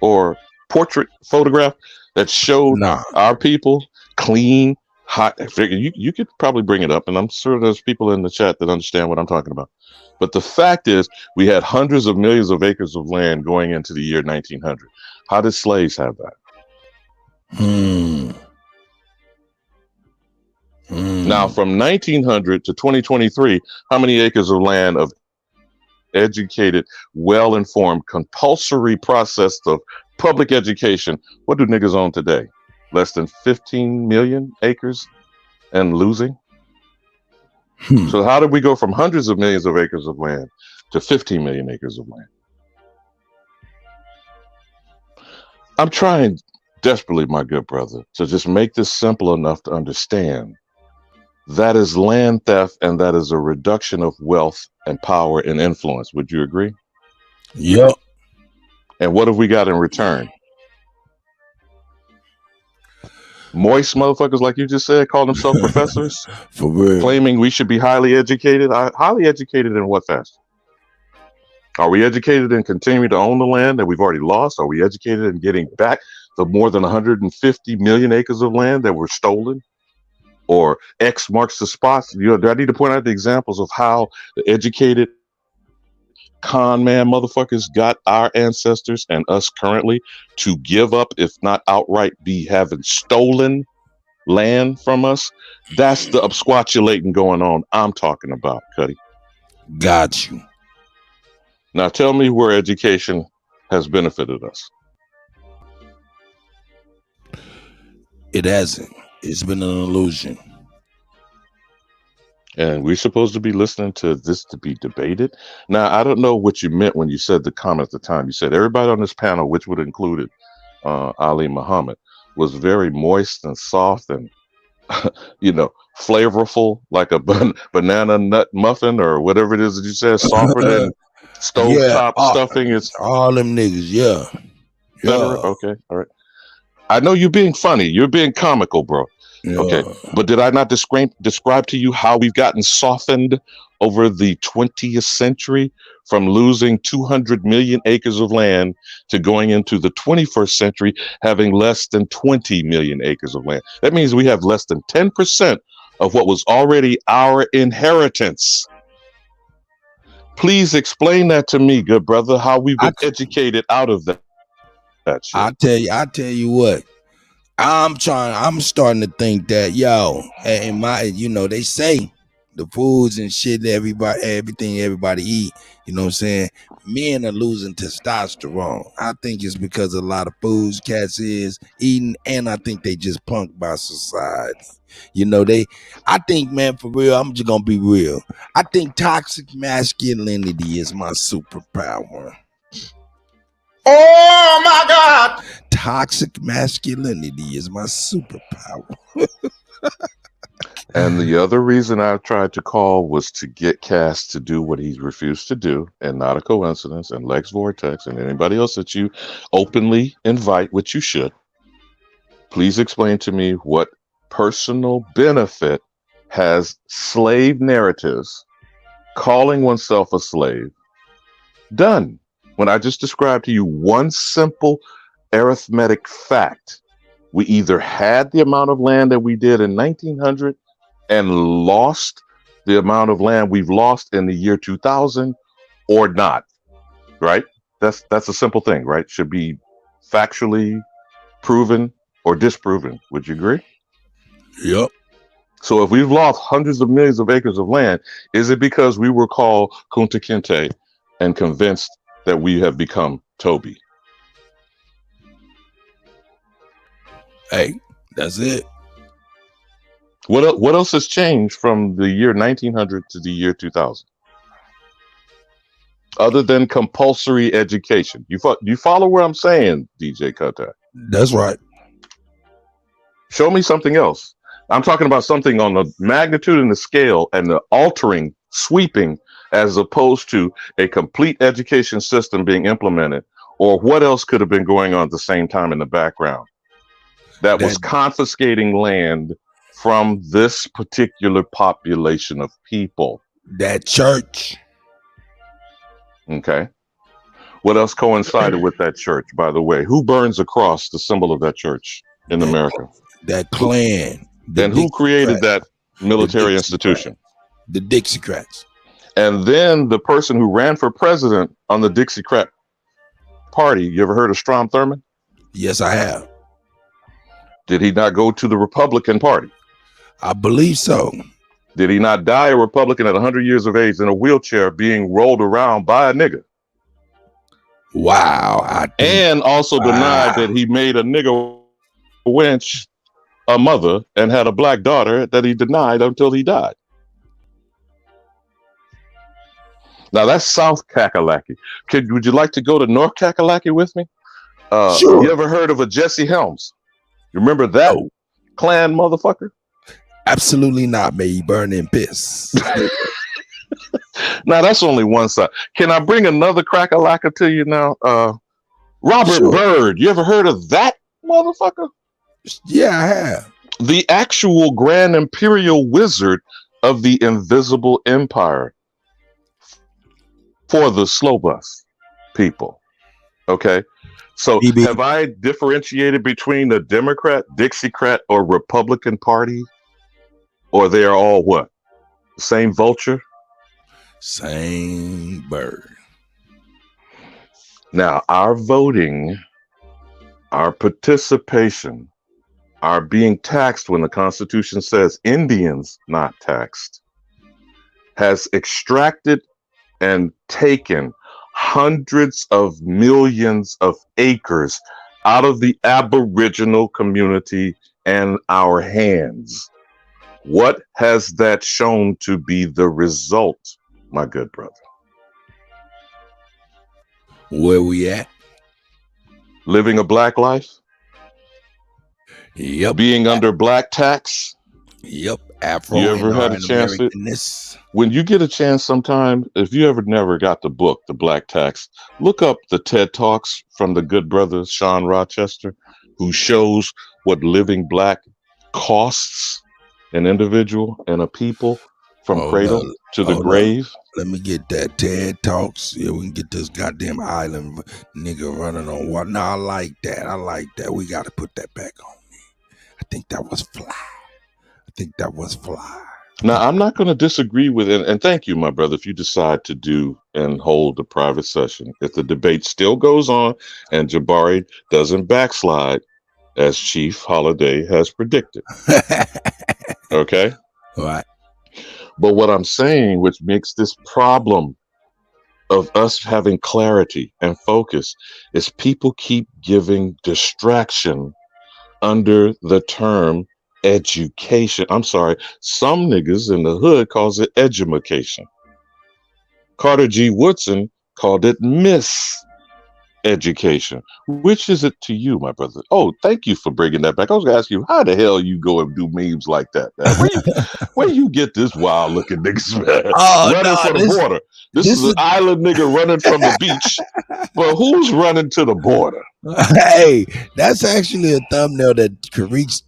or portrait photograph that showed our people clean, hot? You could probably bring it up, and I'm sure there's people in the chat that understand what I'm talking about. But the fact is, we had hundreds of millions of acres of land going into the year 1900. How did slaves have that? Now, from 1900 to 2023, how many acres of land of educated, well-informed, compulsory process of public education, what do niggas own today? Less than 15 million acres and losing? So how did we go from hundreds of millions of acres of land to 15 million acres of land? I'm trying desperately, my good brother, to just make this simple enough to understand. That is land theft, and that is a reduction of wealth and power and influence. Would you agree? Yep. And what have we got in return? Moist motherfuckers, like you just said, call themselves professors, for real, claiming we should be highly educated. Highly educated in what fashion? Are we educated in continuing to own the land that we've already lost? Are we educated in getting back the more than 150 million acres of land that were stolen? Or X marks the spots? Do I need to point out the examples of how the educated con man motherfuckers got our ancestors and us currently to give up, if not outright be having stolen land from us? That's the absquatulating going on I'm talking about, Kutty. Got you. Now tell me where education has benefited us. It hasn't. It's been an illusion. And we're supposed to be listening to this to be debated. Now, I don't know what you meant when you said the comment at the time. You said everybody on this panel, which would include Ali Muhammad, was very moist and soft and, flavorful, like a banana nut muffin or whatever it is that you said, softer than stovetop stuffing. It's all them niggas, yeah. Okay, all right. I know you're being funny. You're being comical, bro. Yeah. Okay, but did I not describe to you how we've gotten softened over the 20th century from losing 200 million acres of land to going into the 21st century having less than 20 million acres of land? That means we have less than 10% of what was already our inheritance. Please explain that to me, good brother, how we've been educated out of that shit. I tell you what. I'm starting to think that, and they say the foods and shit everything everybody eat, you know what I'm saying? Men are losing testosterone. I think it's because a lot of foods cats is eating, and I think they just punked by society. I think, man, for real, I'm just gonna be real. I think toxic masculinity is my superpower. Oh my God! Toxic masculinity is my superpower. And the other reason I tried to call was to get Cass to do what he refused to do, and not a coincidence, and Lex Vortex and anybody else that you openly invite, which you should. Please explain to me what personal benefit has slave narratives, calling oneself a slave, done? When I just described to you one simple arithmetic fact, we either had the amount of land that we did in 1900 and lost the amount of land we've lost in the year 2000 or not, right? That's a simple thing, right? Should be factually proven or disproven. Would you agree? Yep. So if we've lost hundreds of millions of acres of land, is it because we were called Kunta Kinte and convinced that we have become Toby? Hey, that's it. What else has changed from the year 1900 to the year 2000? Other than compulsory education. You follow where I'm saying, DJ Kuttack? That's right. Show me something else. I'm talking about something on the magnitude and the scale and the altering, sweeping, as opposed to a complete education system being implemented, or what else could have been going on at the same time in the background that was confiscating land from this particular population of people? That church. Okay. What else coincided with that church, by the way? Who burns a cross, the symbol of that church in America? That Klan. And who created that military institution? The Dixiecrats. And then the person who ran for president on the Dixiecrat party, you ever heard of Strom Thurmond? Yes, I have. Did he not go to the Republican Party? I believe so. Did he not die a Republican at 100 years of age in a wheelchair being rolled around by a nigga? Wow. And also denied that he made a nigga wench a mother and had a black daughter that he denied until he died. Now that's South Kakalaki. Would you like to go to North Kakalaki with me? Sure. You ever heard of a Jesse Helms? You remember that Klan motherfucker? Absolutely not. May he burn in piss. Now that's only one side. Can I bring another Crack-a-Lacka to you now? Robert Byrd. You ever heard of that motherfucker? Yeah, I have. The actual Grand Imperial Wizard of the Invisible Empire. for the slow bus people. Okay. So have I differentiated between the Democrat, Dixiecrat, or Republican Party? Or they are all what? Same vulture? Same bird. Now, our voting, our participation, our being taxed when the Constitution says Indians not taxed, has extracted and taken hundreds of millions of acres out of the Aboriginal community and our hands. What has that shown to be the result, my good brother? Where we at? Living a black life? Yep. Being under black tax? Yep. Afro. You ever had a chance to? When you get a chance sometime, if you ever never got the book, The Black Tax, look up the TED Talks from the good brother Sean Rochester, who shows what living black costs an individual and a people from cradle to the grave. Let me get that TED Talks. Yeah, we can get this goddamn island nigga running on water. No, I like that. I like that. We got to put that back on me. I think that was fly. Now, I'm not going to disagree with it. And thank you, my brother, if you decide to do and hold a private session. If the debate still goes on and Jabari doesn't backslide, as Chief Holiday has predicted. Okay? All right. But what I'm saying, which makes this problem of us having clarity and focus, is people keep giving distraction under the term education. I'm sorry, some niggas in the hood calls it edumacation. Carter G. Woodson called it miseducation. Which is it to you, my brother? Oh, thank you for bringing that back. I was going to ask you, how the hell you go and do memes like that, man? Where you get this wild looking niggas, man? Running for the border. This is an island nigga running from the beach. But who's running to the border? Hey, that's actually a thumbnail that Tariq's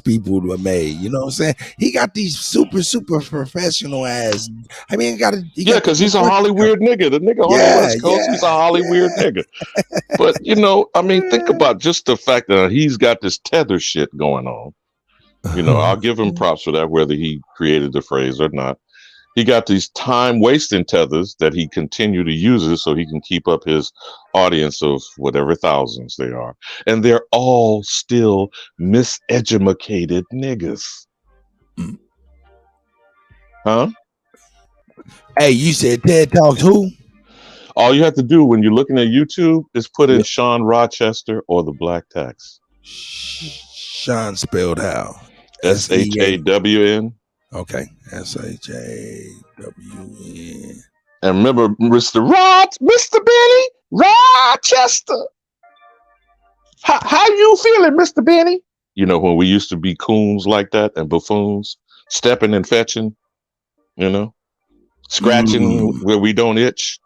people were made. You know what I'm saying? He got these super professional ass. I mean, yeah, because he's a Hollywood nigga. The nigga on the West Coast, he's a Hollywood nigga. But you know, I mean, think about just the fact that he's got this tether shit going on. You know, I'll give him props for that, whether he created the phrase or not. He got these time-wasting tethers that he continued to use so he can keep up his audience of whatever thousands they are. And they're all still miseducated niggas. Huh? Hey, you said TED Talks who? All you have to do when you're looking at YouTube is put in Sean Rochester or The Black Tax. Sean spelled how? S-H-A-W-N. Okay, S-H-A-W-N. And remember, Mr. Benny Rochester. How you feeling, Mr. Benny? You know, when we used to be coons like that and buffoons, stepping and fetching, you know, scratching where we don't itch.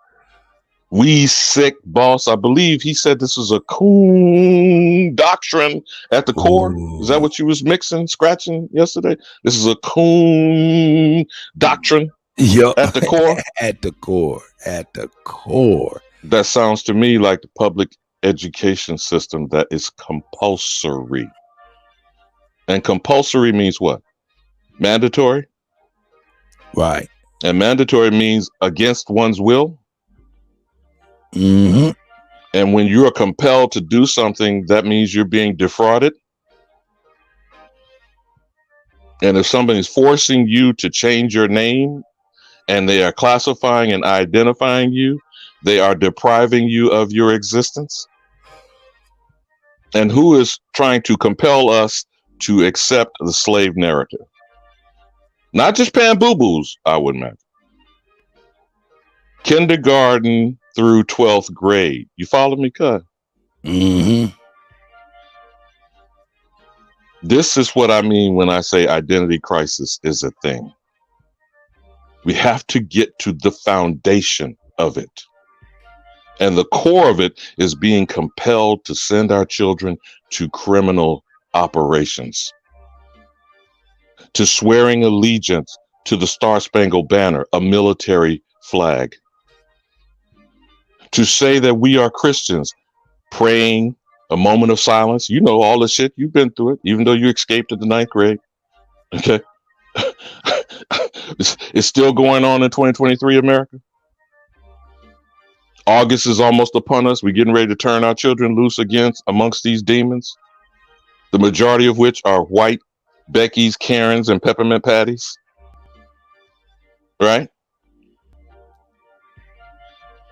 We sick boss. I believe he said this was a coon doctrine at the core. Is that what you was mixing, scratching yesterday? This is a coon doctrine at the core? At the core. That sounds to me like the public education system that is compulsory. And compulsory means what? Mandatory? Right. And mandatory means against one's will? Mm-hmm. And when you are compelled to do something, that means you're being defrauded. And if somebody's forcing you to change your name and they are classifying and identifying you, they are depriving you of your existence. And who is trying to compel us to accept the slave narrative? Not just pan boo-boos, I would imagine. Kindergarten through 12th grade. You follow me, Kutt? Mm-hmm. This is what I mean when I say identity crisis is a thing. We have to get to the foundation of it. And the core of it is being compelled to send our children to criminal operations, to swearing allegiance to the Star-Spangled Banner, a military flag, to say that we are Christians, praying, a moment of silence. You know all the shit. You've been through it, even though you escaped at the 9th grade. Okay. It's still going on in 2023 America. August is almost upon us. We're getting ready to turn our children loose amongst these demons, the majority of which are white Becky's, Karens, and peppermint patties. Right?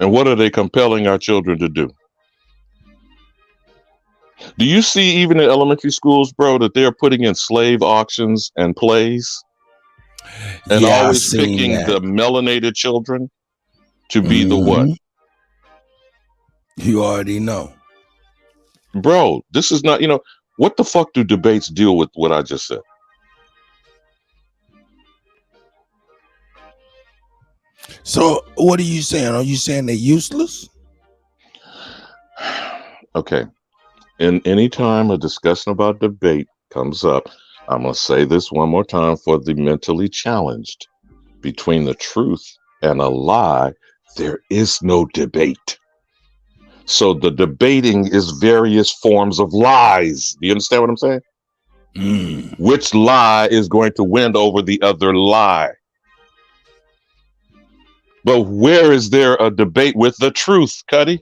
And what are they compelling our children to do? Do you see even in elementary schools, bro, that they're putting in slave auctions and plays? And always picking the melanated children to be the what? You already know. Bro, this is not, what the fuck do debates deal with what I just said? So what are you saying? Are you saying they're useless? Okay. In any time a discussion about debate comes up, I'm going to say this one more time for the mentally challenged. Between the truth and a lie, there is no debate. So the debating is various forms of lies. Do you understand what I'm saying? Which lie is going to win over the other lie? But where is there a debate with the truth, Kutty?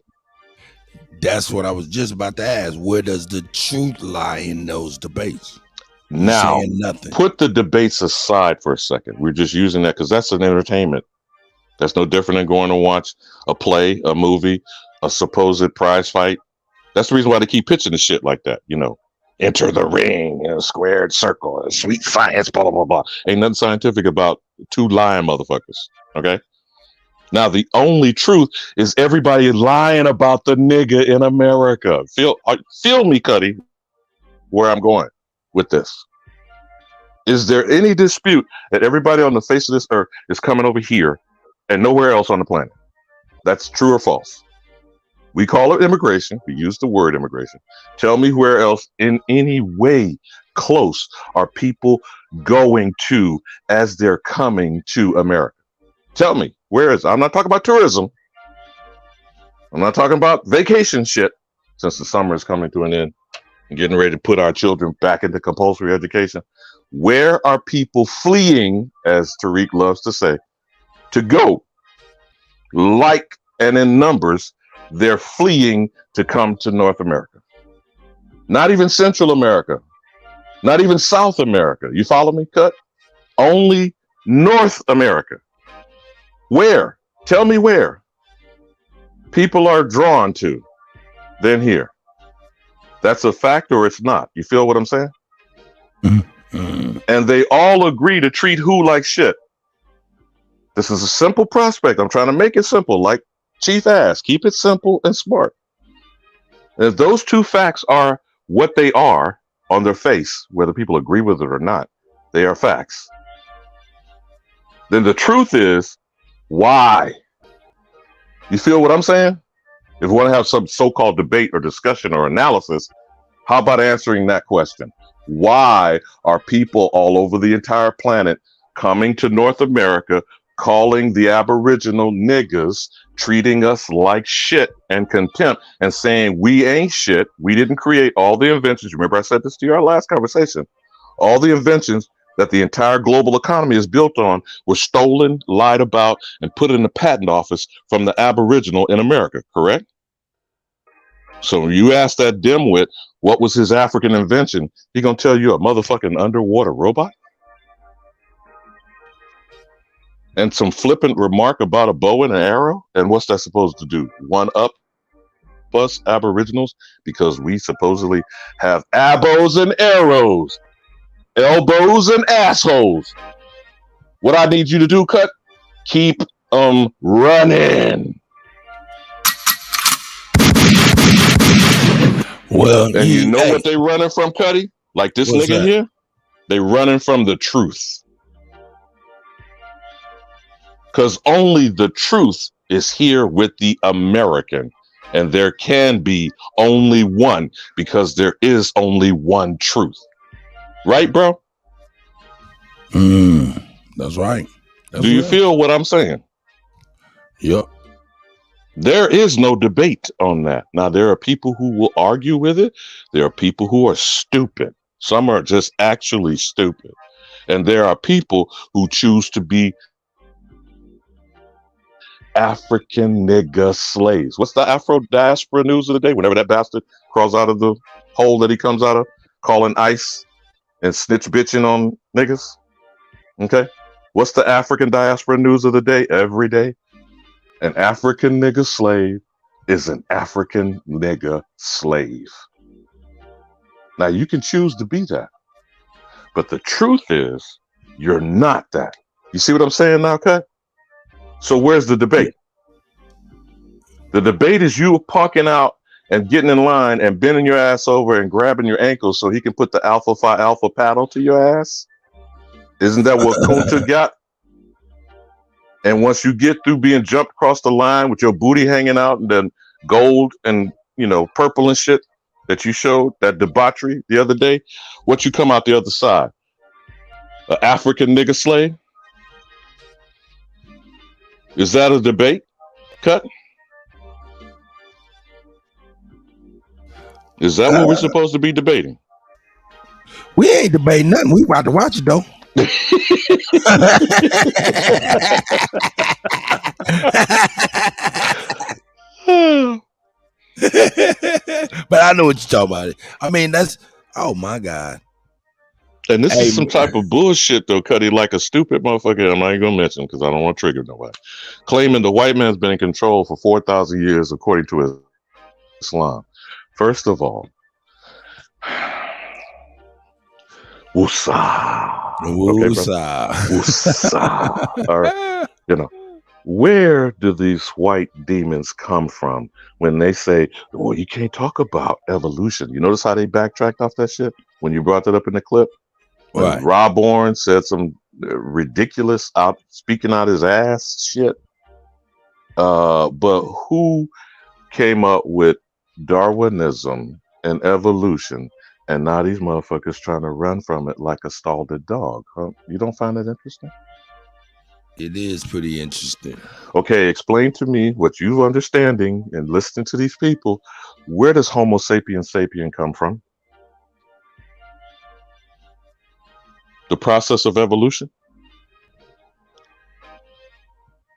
That's what I was just about to ask. Where does the truth lie in those debates? Now, put the debates aside for a second. We're just using that because that's an entertainment. That's no different than going to watch a play, a movie, a supposed prize fight. That's the reason why they keep pitching the shit like that. Enter the ring in a squared circle, sweet science, blah, blah, blah, blah. Ain't nothing scientific about two lying motherfuckers. Okay? Now, the only truth is everybody lying about the nigga in America. Feel me, Kutty, where I'm going with this. Is there any dispute that everybody on the face of this earth is coming over here and nowhere else on the planet? That's true or false? We call it immigration. We use the word immigration. Tell me where else in any way close are people going to as they're coming to America? Tell me, where is it? I'm not talking about tourism. I'm not talking about vacation shit, since the summer is coming to an end and getting ready to put our children back into compulsory education. Where are people fleeing, as Tariq loves to say, to go? Like, and in numbers, they're fleeing to come to North America. Not even Central America. Not even South America. You follow me, Cut? Only North America. Where? Tell me where. People are drawn to than here. That's a fact or it's not. You feel what I'm saying? And they all agree to treat who like shit. This is a simple prospect. I'm trying to make it simple, like Chief asked. Keep it simple and smart. And if those two facts are what they are on their face, whether people agree with it or not, they are facts. Then the truth is, why? You feel what I'm saying? If we want to have some so-called debate or discussion or analysis, how about answering that question? Why are people all over the entire planet coming to North America, calling the Aboriginal niggas, treating us like shit and contempt, and saying we ain't shit? We didn't create all the inventions. Remember I said this to you in our last conversation. All the inventions that the entire global economy is built on were stolen, lied about, and put in the patent office from the Aboriginal in America, correct? So when you ask that dimwit, what was his African invention? He gonna tell you a motherfucking underwater robot? And some flippant remark about a bow and an arrow? And what's that supposed to do? One up us Aboriginals? Because we supposedly have abos and arrows, elbows and assholes. What I need you to do, Cut? Keep running. Well, and you know what they running from, Cuddy? Like this nigga here? They running from the truth. Because only the truth is here with the American. And there can be only one, because there is only one truth. Right, bro? That's right. Do you feel what I'm saying? Yep. There is no debate on that. Now, there are people who will argue with it. There are people who are stupid. Some are just actually stupid. And there are people who choose to be African nigga slaves. What's the Afro diaspora news of the day? Whenever that bastard crawls out of the hole that he comes out of, calling ICE and snitch bitching on niggas. Okay? What's the African diaspora news of the day? Every day. An African nigga slave is an African nigga slave. Now, you can choose to be that. But the truth is, you're not that. You see what I'm saying now, Cut? So where's the debate? The debate is you parking out and getting in line and bending your ass over and grabbing your ankles so he can put the Alpha Phi Alpha paddle to your ass. Isn't that what Kunta got? And once you get through being jumped across the line with your booty hanging out and then gold and, you know, purple and shit that you showed, that debauchery the other day, what you come out the other side? An African nigga slave? Is that a debate? Cut? Is that what we're supposed to be debating? We ain't debating nothing. We about to watch it though. But I know what you're talking about. I mean, that's, oh my God. And this is some type of bullshit though, Cuddy, like a stupid motherfucker I'm not even gonna mention because I don't want to trigger nobody. Claiming the white man's been in control for 4,000 years according to Islam. First of all, Wusa. Wusa. Wusa. All right. You know, where do these white demons come from when they say, well, you can't talk about evolution? You notice how they backtracked off that shit when you brought that up in the clip? When right. Rob Bourne said some ridiculous speaking out his ass shit. But who came up with Darwinism and evolution, and now these motherfuckers trying to run from it like a scalded dog? Huh? You don't find that interesting? It is pretty interesting. Okay, explain to me what you understanding and listening to these people. Where does Homo sapiens sapien come from? The process of evolution?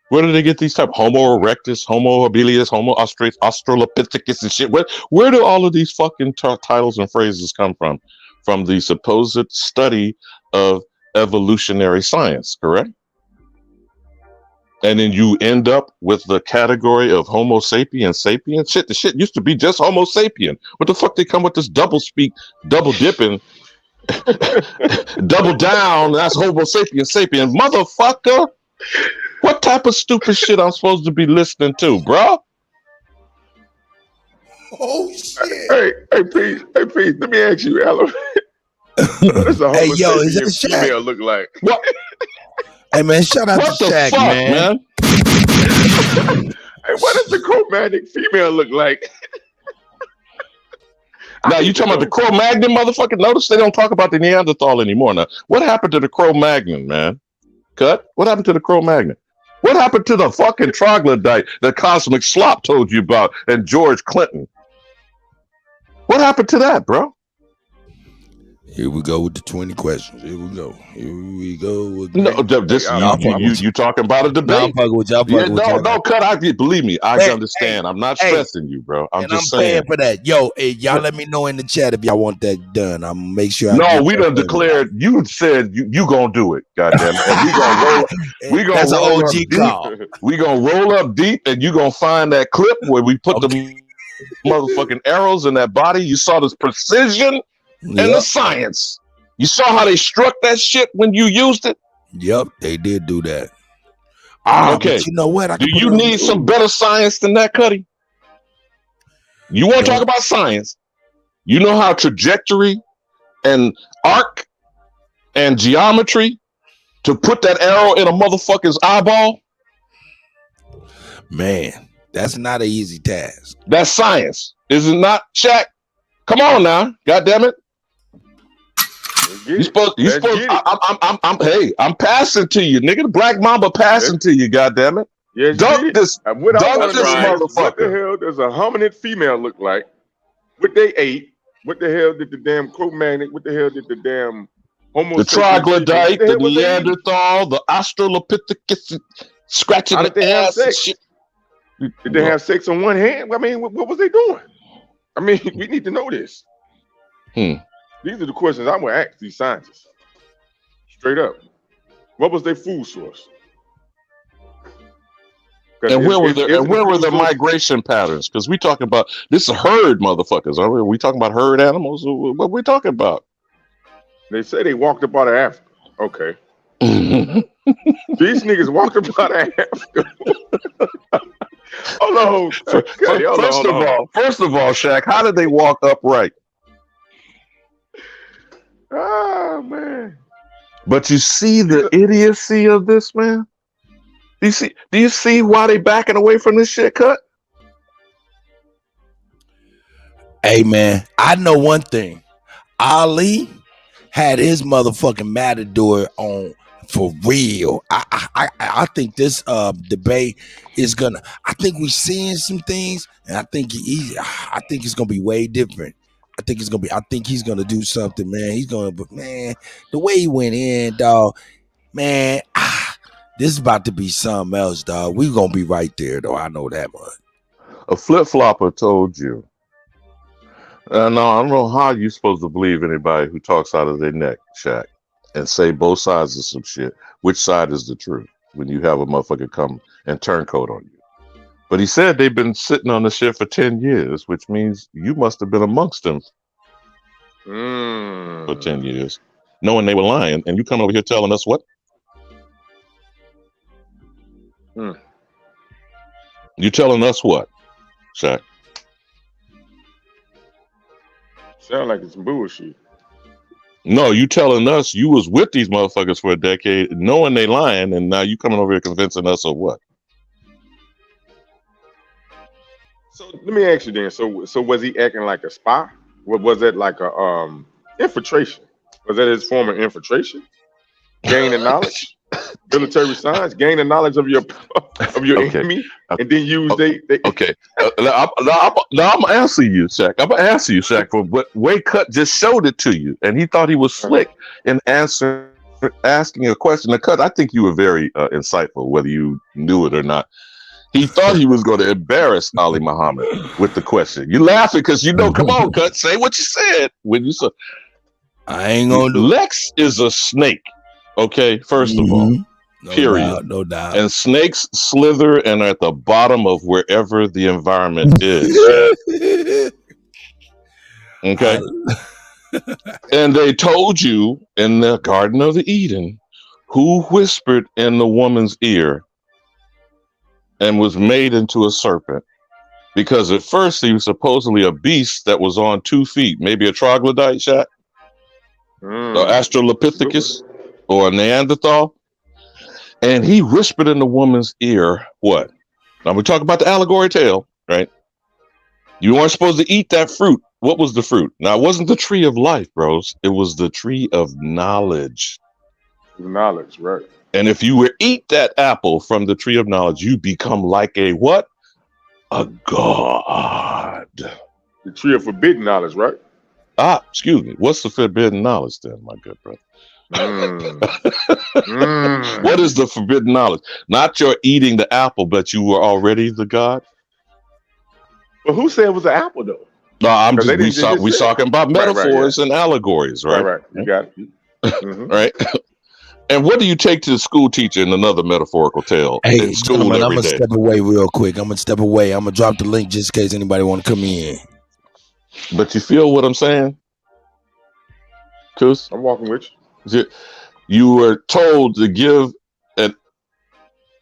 Where do they get these type? Homo erectus, Homo habilis, Homo australopithecus and shit. Where do all of these fucking titles and phrases come from? From the supposed study of evolutionary science, correct? And then you end up with the category of Homo sapiens sapien. Shit, the shit used to be just Homo sapien. What the fuck they come with this double speak, double dipping, double down? That's Homo sapiens sapien. Motherfucker. What type of stupid shit I'm supposed to be listening to, bro? Oh shit! Hey, please, let me ask you, Alan. What's a hey, yo, is that Shaq? Female look like? What? Hey man, shout out what to the Shaq, fuck, man. Hey, what does the Cro-Magnon female look like? Now you talking about the Cro-Magnon motherfucker? Notice they don't talk about the Neanderthal anymore. Now, what happened to the Cro-Magnon, man? Cut. What happened to the Cro-Magnon? What happened to the fucking troglodyte that Cosmic Slop told you about and George Clinton? What happened to that, bro? Here we go with the 20 questions. Here we go. No, this you talking about a debate? No, Cut. Believe me, I understand. I'm not stressing you, bro. I'm just saying. Paying for that. Yo, hey, y'all let me know in the chat if y'all want that done. I'm gonna make sure. No, we done declared. You said you gonna do it. Goddamn it. And we gonna roll. That's an OG call. We gonna roll up deep, and you gonna find that clip where we put the motherfucking arrows in that body. You saw this precision. And the science. You saw how they struck that shit when you used it? Yep, they did do that. Okay. You know what? Do you need some better science than that, Cuddy? You want to talk about science? You know how trajectory and arc and geometry to put that arrow in a motherfucker's eyeball? Man, that's not an easy task. That's science. Is it not, Shaq? Come on now. God damn it. I'm passing to you, nigga. The Black Mamba passing to you, goddammit. Yes, Dunk this, what I dunk want to this know is, what the motherfucker. hell does a hominid female look like? What they ate? What the hell did the damn Cro-Magnon? What the hell did the damn Homo The sapiens people? troglodyte, What the the hell was they eating? Neanderthal, the Australopithecus, scratching How did the they have ass and sex? shit. Did they have sex on one hand? I mean, what was they doing? I mean, we need to know this. These are the questions I'm gonna ask these scientists. Straight up. What was their food source? And where were the migration patterns? Because we talking about this herd motherfuckers. Are we talking about herd animals? What we talking about? They say they walked up out of Africa. Okay. These niggas walked up out of Africa. Hold on. First of all, Shaq, how did they walk upright? Oh man. But you see the idiocy of this, man? Do you see why they backing away from this shit, Cut? Hey man, I know one thing. Ali had his motherfucking matador on for real. I think this debate is gonna. I think we seeing some things, and I think I think it's gonna be way different. I think he's gonna do something, man. But man, the way he went in, dog, man. This is about to be something else, dog. We gonna be right there, though. I know that much. A flip-flopper told you. No, I don't know how you supposed to believe anybody who talks out of their neck, Shaq, and say both sides of some shit. Which side is the truth when you have a motherfucker come and turncoat on you? But he said they've been sitting on the shit for 10 years, which means you must have been amongst them for 10 years, knowing they were lying, and you come over here telling us what? You telling us what, Shaq? Sound like it's some bullshit. No, you telling us you was with these motherfuckers for a decade, knowing they lying, and now you coming over here convincing us of what? So let me ask you then. So was he acting like a spy? What was that, like a infiltration? Was that his form of infiltration? Gaining knowledge? Military science, gain the knowledge of your enemy, and then use they. Okay. Now I'm gonna answer you, Shaq. I'm gonna answer you, Shaq, for what Way Cut just showed it to you, and he thought he was slick in asking a question. Now, Cut, I think you were very insightful, whether you knew it or not. He thought he was going to embarrass Ali Muhammad with the question. You laughing because you know. Come on, Cut, say what you said when you said. I ain't gonna do. Lex is a snake. Okay, first of all, period. No doubt. And snakes slither and are at the bottom of wherever the environment is. Okay. And they told you in the Garden of the Eden who whispered in the woman's ear and was made into a serpent. Because at first he was supposedly a beast that was on 2 feet, maybe a troglodyte, Shaq, or Australopithecus, or a Neanderthal, and he whispered in the woman's ear, what? Now we talk about the allegory tale, right? You weren't supposed to eat that fruit. What was the fruit? Now, it wasn't the tree of life, bros. It was the tree of knowledge. Knowledge, right. And if you were eat that apple from the tree of knowledge, you become like a what? A god. The tree of forbidden knowledge, right? Excuse me. What's the forbidden knowledge then, my good brother? What is the forbidden knowledge? Not your eating the apple, but you were already the god. But who said it was an apple though? No, we talking about metaphors and allegories, right? Right. You got it. Right. And what do you take to the school teacher in another metaphorical tale? Hey, in school gentlemen, I'm every gonna day? step away real quick. I'm gonna step away. I'm gonna drop the link just in case anybody want to come in. But you feel what I'm saying? Cause I'm walking with you. You were told to give an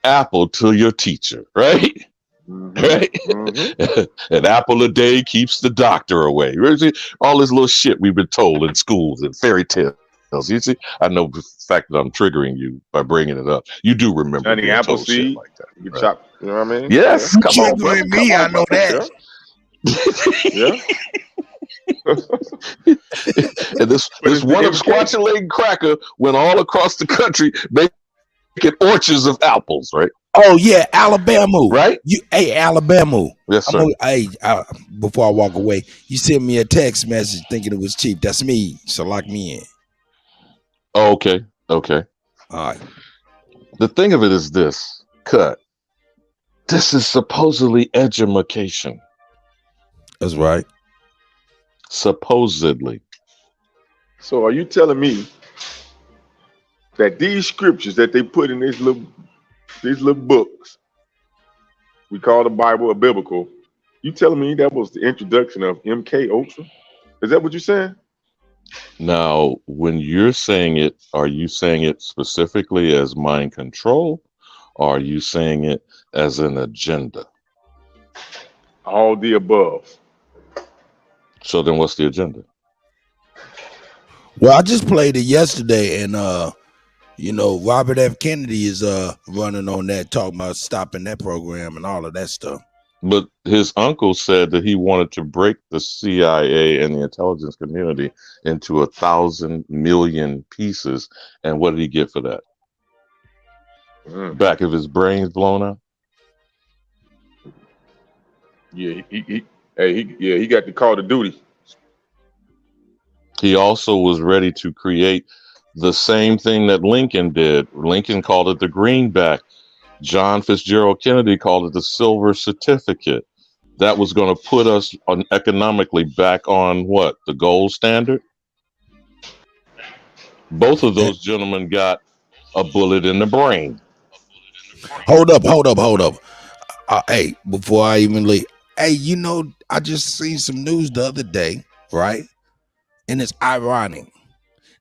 apple to your teacher, right? Right? An apple a day keeps the doctor away. All this little shit we've been told in schools and fairy tales. You see, I know the fact that I'm triggering you by bringing it up. You do remember Honey, being apple told seed shit like that, you right? chop. You know what I mean? Yes, come on, brother. Me, I know that. Yeah. And this one squatch-leg cracker went all across the country making orchards of apples, right? Oh yeah, Alabama. Right? Hey, Alabama. Yes, sir. Before I walk away, you sent me a text message thinking it was cheap. That's me. So lock me in. Oh, okay. All right. The thing of it is this, Cut. This is supposedly edumacation. That's right. Supposedly. So are you telling me that these scriptures that they put in these little books, we call the Bible a biblical, you telling me that was the introduction of MK Ultra? Is that what you're saying? Now, when you're saying it, are you saying it specifically as mind control, or are you saying it as an agenda? All the above. So then what's the agenda? Well, I just played it yesterday, and Robert F. Kennedy is running on that, talking about stopping that program and all of that stuff. But his uncle said that he wanted to break the CIA and the intelligence community into 1,000 million pieces. And what did he get for that? Back of his brains blown out? Yeah, he got the call to duty. He also was ready to create the same thing that Lincoln did. Lincoln called it the greenback. John Fitzgerald Kennedy called it the silver certificate. That was going to put us on economically back on what? The gold standard? Both of those gentlemen got a bullet in the brain. Hold up. Hey, before I even leave. Hey, I just seen some news the other day, right? And it's ironic.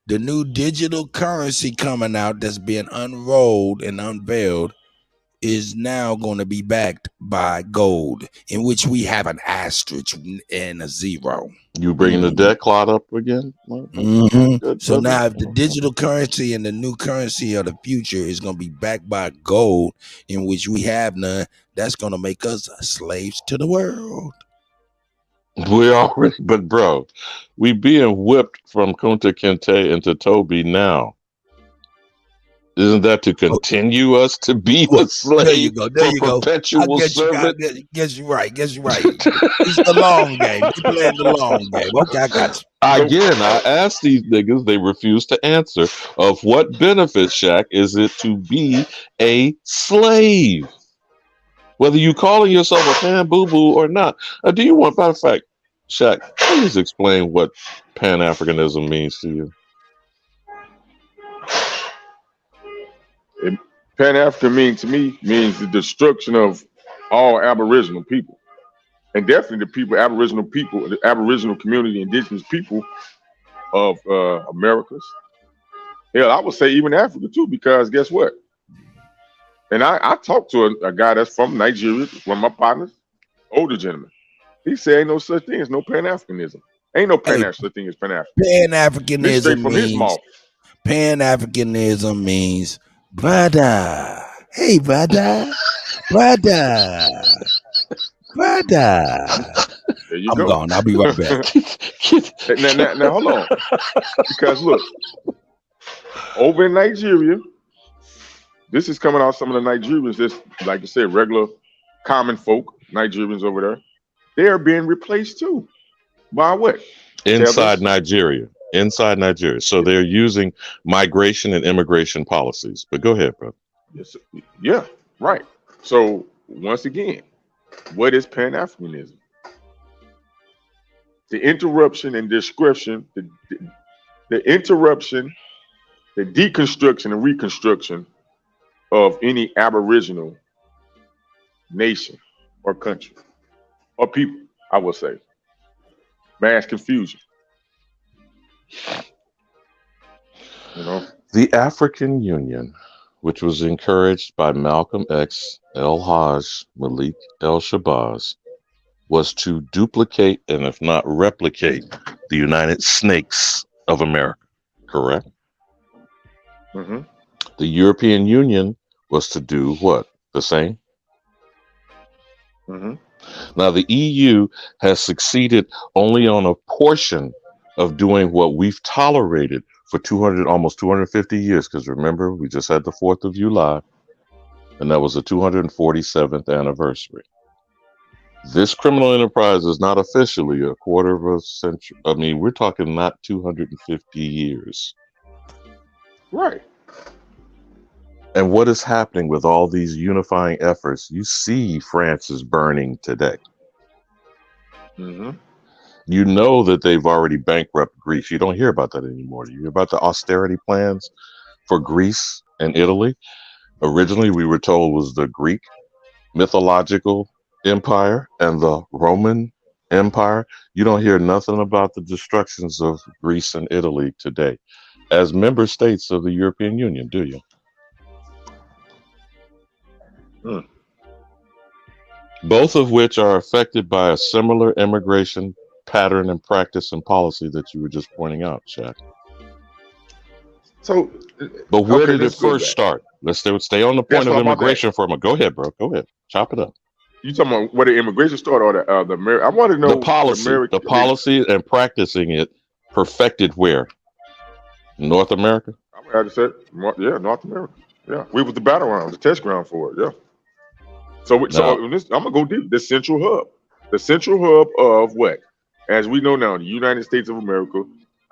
The new digital currency coming out that's being unrolled and unveiled is now going to be backed by gold, in which we have an asterisk and a zero. You bringing the debt clot up again? Mm-hmm. So now if the digital currency and the new currency of the future is going to be backed by gold, in which we have none, that's going to make us slaves to the world. We already, but bro, we being whipped from Kunta Kinte into Toby now. Isn't that to continue us to be a slave? There you go. Perpetual servant? Guess you're right. It's the long game. You're playing the long game. Okay, I got you. Again, I asked these niggas, they refuse to answer. Of what benefit, Shaq, is it to be a slave? Whether you calling yourself a pan boo boo or not. Do you want, matter of fact, Shaq, please explain what Pan-Africanism means to you. Pan-African means the destruction of all Aboriginal people, and definitely the Aboriginal community, indigenous people of Americas. Hell, I would say even Africa too, because guess what? And I talked to a guy that's from Nigeria, one of my partners, older gentleman. He said ain't no such thing as no Pan-Africanism. Ain't no such thing as Pan-Africanism. Pan-Africanism means brother. Hey, brother. Brother. There you I'm go. gone. I'll be right back. now, hold on. Because look, over in Nigeria, this is coming out some of the Nigerians, just like you said, regular common folk, Nigerians over there. They are being replaced too. By what? Inside Nigeria. So they're using migration and immigration policies. But go ahead, bro. Yes, yeah, right. So once again, what is Pan-Africanism? The interruption and description, the interruption, the deconstruction and reconstruction of any Aboriginal nation or country or people, I would say. Mass confusion. The African Union, which was encouraged by Malcolm X, El Haj, Malik El Shabazz, was to duplicate and if not replicate the United Snakes of America, correct? Mm-hmm. The European Union was to do what? The same? Mm-hmm. Now, the EU has succeeded only on a portion of doing what we've tolerated for almost 250 years. Because remember, we just had the 4th of July. and that was the 247th anniversary. This criminal enterprise is not officially a quarter of a century. I mean, we're talking not 250 years. Right. And what is happening with all these unifying efforts? You see France is burning today. Mm-hmm. You know that they've already bankrupted Greece. You don't hear about that anymore. You hear about the austerity plans for Greece and Italy. Originally, we were told was the Greek mythological empire and the Roman Empire. You don't hear nothing about the destructions of Greece and Italy today as member states of the European Union, do you? Both of which are affected by a similar immigration pattern and practice and policy that you were just pointing out, Shaq. So, but where okay, did it first start? Let's stay on the point of immigration for a moment. Go ahead, bro. Go ahead. Chop it up. You talking about where the immigration started or the I want to know the policy and practicing it perfected where? North America? I just said, yeah, North America. Yeah, we was the battleground, the test ground for it. Yeah. So I'm gonna go deep. The central hub of what? As we know now, the United States of America.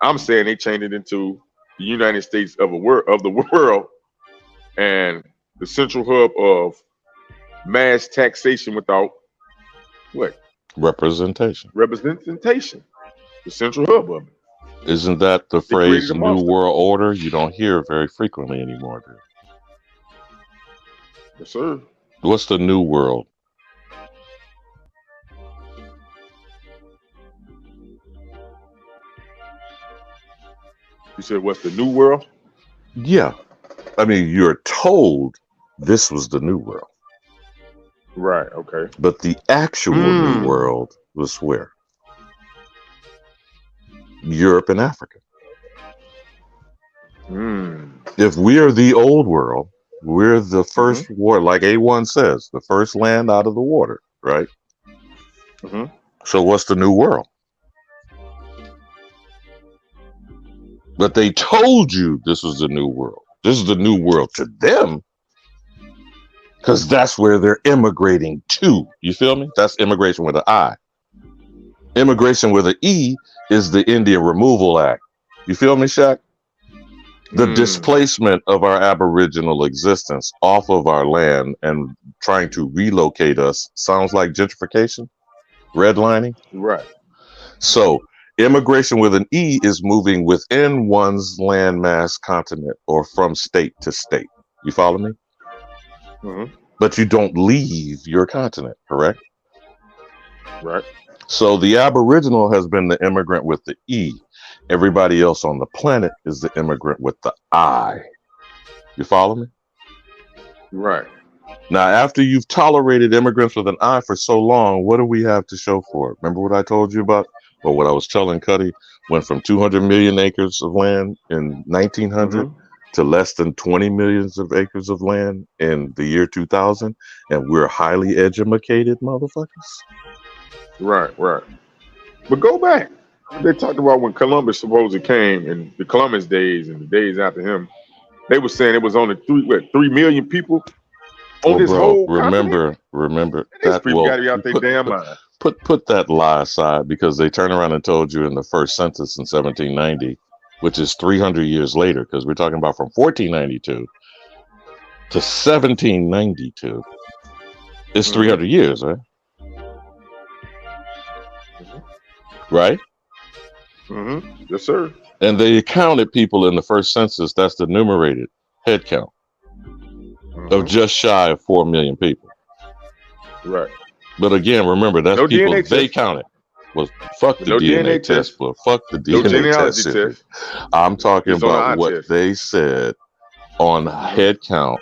I'm saying they changed it into the United States of the world, and the central hub of mass taxation without what? Representation. The central hub of it. Isn't that the phrase "New World Order"? You don't hear it very frequently anymore, dude. Yes, sir. What's the new world? You said what's the new world? Yeah. I mean, you're told this was the new world. Right, okay. But the actual new world was where? Europe and Africa. If we are the old world, we're the first war, like A1 says, the first land out of the water, right? So what's the new world? But they told you this was the new world. This is the new world to them because that's where they're immigrating to. You feel me? That's immigration with an I. Immigration with an E is the India Removal Act. You feel me, Shaq? The displacement of our aboriginal existence off of our land and trying to relocate us sounds like gentrification, redlining. Right. So immigration with an E is moving within one's landmass continent or from state to state. You follow me? But you don't leave your continent, correct? Right. So the Aboriginal has been the immigrant with the E. Everybody else on the planet is the immigrant with the I. You follow me? Right. Now, after you've tolerated immigrants with an I for so long, what do we have to show for it? Remember what I told you about? Or what I was telling Kutty? Went from 200 million acres of land in 1900 to less than 20 million of acres of land in the year 2000. And we're highly educated motherfuckers. Right, right. But go back. They talked about when Columbus supposedly came in the Columbus days and the days after him. They were saying it was only 3 million people on this whole continent? Remember these people got to be out their damn mind. Put that lie aside because they turned around and told you in the first census in 1790, which is 300 years later, because we're talking about from 1492 to 1792. It's 300 years, right? Right? Yes, sir. And they counted people in the first census. That's the numerated head count of just shy of 4 million people. Right. But again, remember, that's no people DNA they test. counted. Well, fuck the DNA test, but fuck the DNA test. Test. I'm talking It's on about eye what test. they said on head count,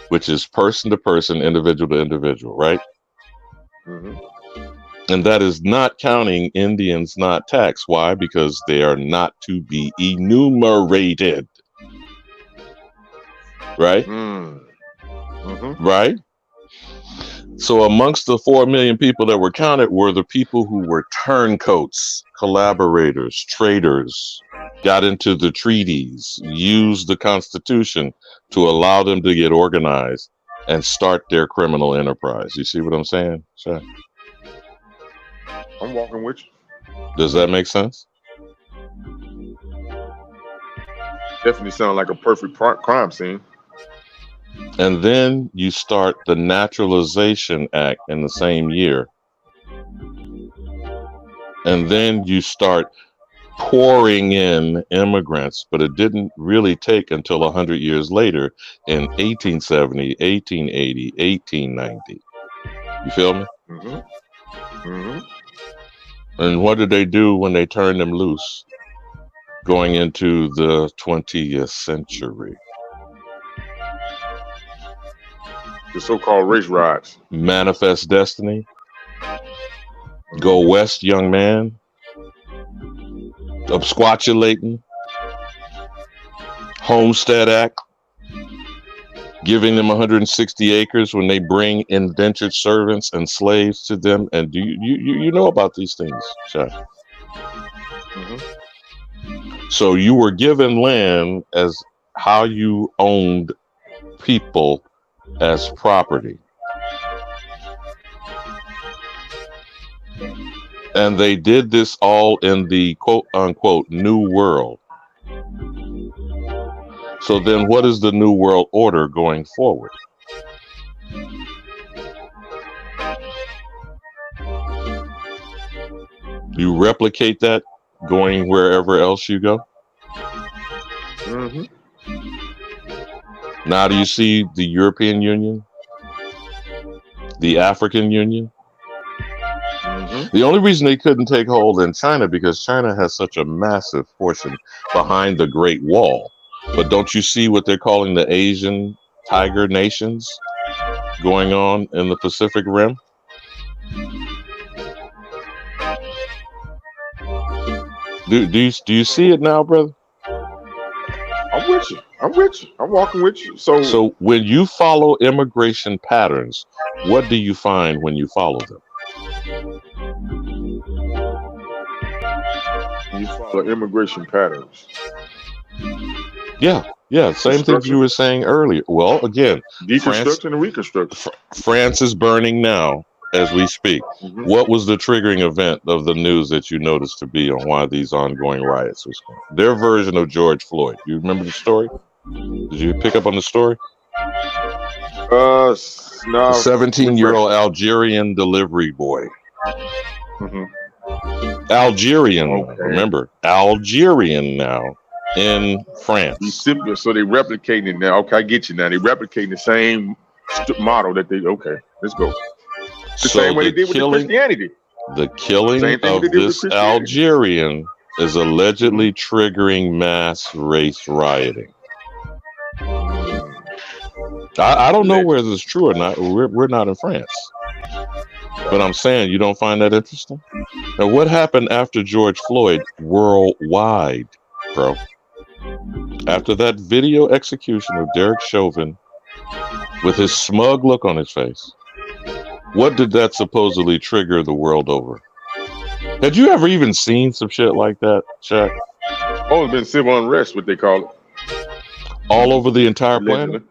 which is person to person, individual to individual, right? And that is not counting Indians not taxed. Why? Because they are not to be enumerated. Right? Right? So amongst the 4 million people that were counted were the people who were turncoats, collaborators, traitors, got into the treaties, used the Constitution to allow them to get organized and start their criminal enterprise. You see what I'm saying, Shaq? I'm walking with you. Does that make sense? Definitely sound like a perfect crime scene. And then you start the Naturalization Act in the same year. And then you start pouring in immigrants, but it didn't really take until 100 years later in 1870, 1880, 1890. You feel me? Mm-hmm. Mm-hmm. And what did they do when they turned them loose going into the 20th century? The so-called race riots. Manifest Destiny. Go West, young man. Absquatulating. Homestead Act. Giving them 160 acres when they bring indentured servants and slaves to them. And do you know about these things, Chuck? Mm-hmm. So you were given land as how you owned people as property. And they did this all in the quote unquote New World. So then what is the New World Order going forward? You replicate that going wherever else you go? Mm-hmm. Now do you see the European Union? The African Union? The only reason they couldn't take hold in China because China has such a massive portion behind the Great Wall. But don't you see what they're calling the Asian tiger nations going on in the Pacific Rim? Do you see it now, brother? I'm with you. I'm with you. I'm walking with you. So when you follow immigration patterns, what do you find when you follow them? You follow immigration patterns. Yeah, same things you were saying earlier. Well, again, deconstruction and reconstruction. France is burning now as we speak. Mm-hmm. What was the triggering event of the news that you noticed to be on why these ongoing riots was going? Their version of George Floyd. You remember the story? Did you pick up on the story? No. 17-year-old Algerian delivery boy. Mm-hmm. Algerian, okay. Remember, Algerian now in France. So they replicating it now. Okay, I get you now. They replicating the same model that they. Okay, let's go. The same way they did with the Christianity. The killing of this Algerian is allegedly triggering mass race rioting. I don't know whether it's true or not. We're not in France. But I'm saying, you don't find that interesting? Now, what happened after George Floyd worldwide, bro? After that video execution of Derek Chauvin with his smug look on his face, what did that supposedly trigger the world over? Had you ever even seen some shit like that, Chuck? Oh, it's been civil unrest, what they call it. All over the entire planet?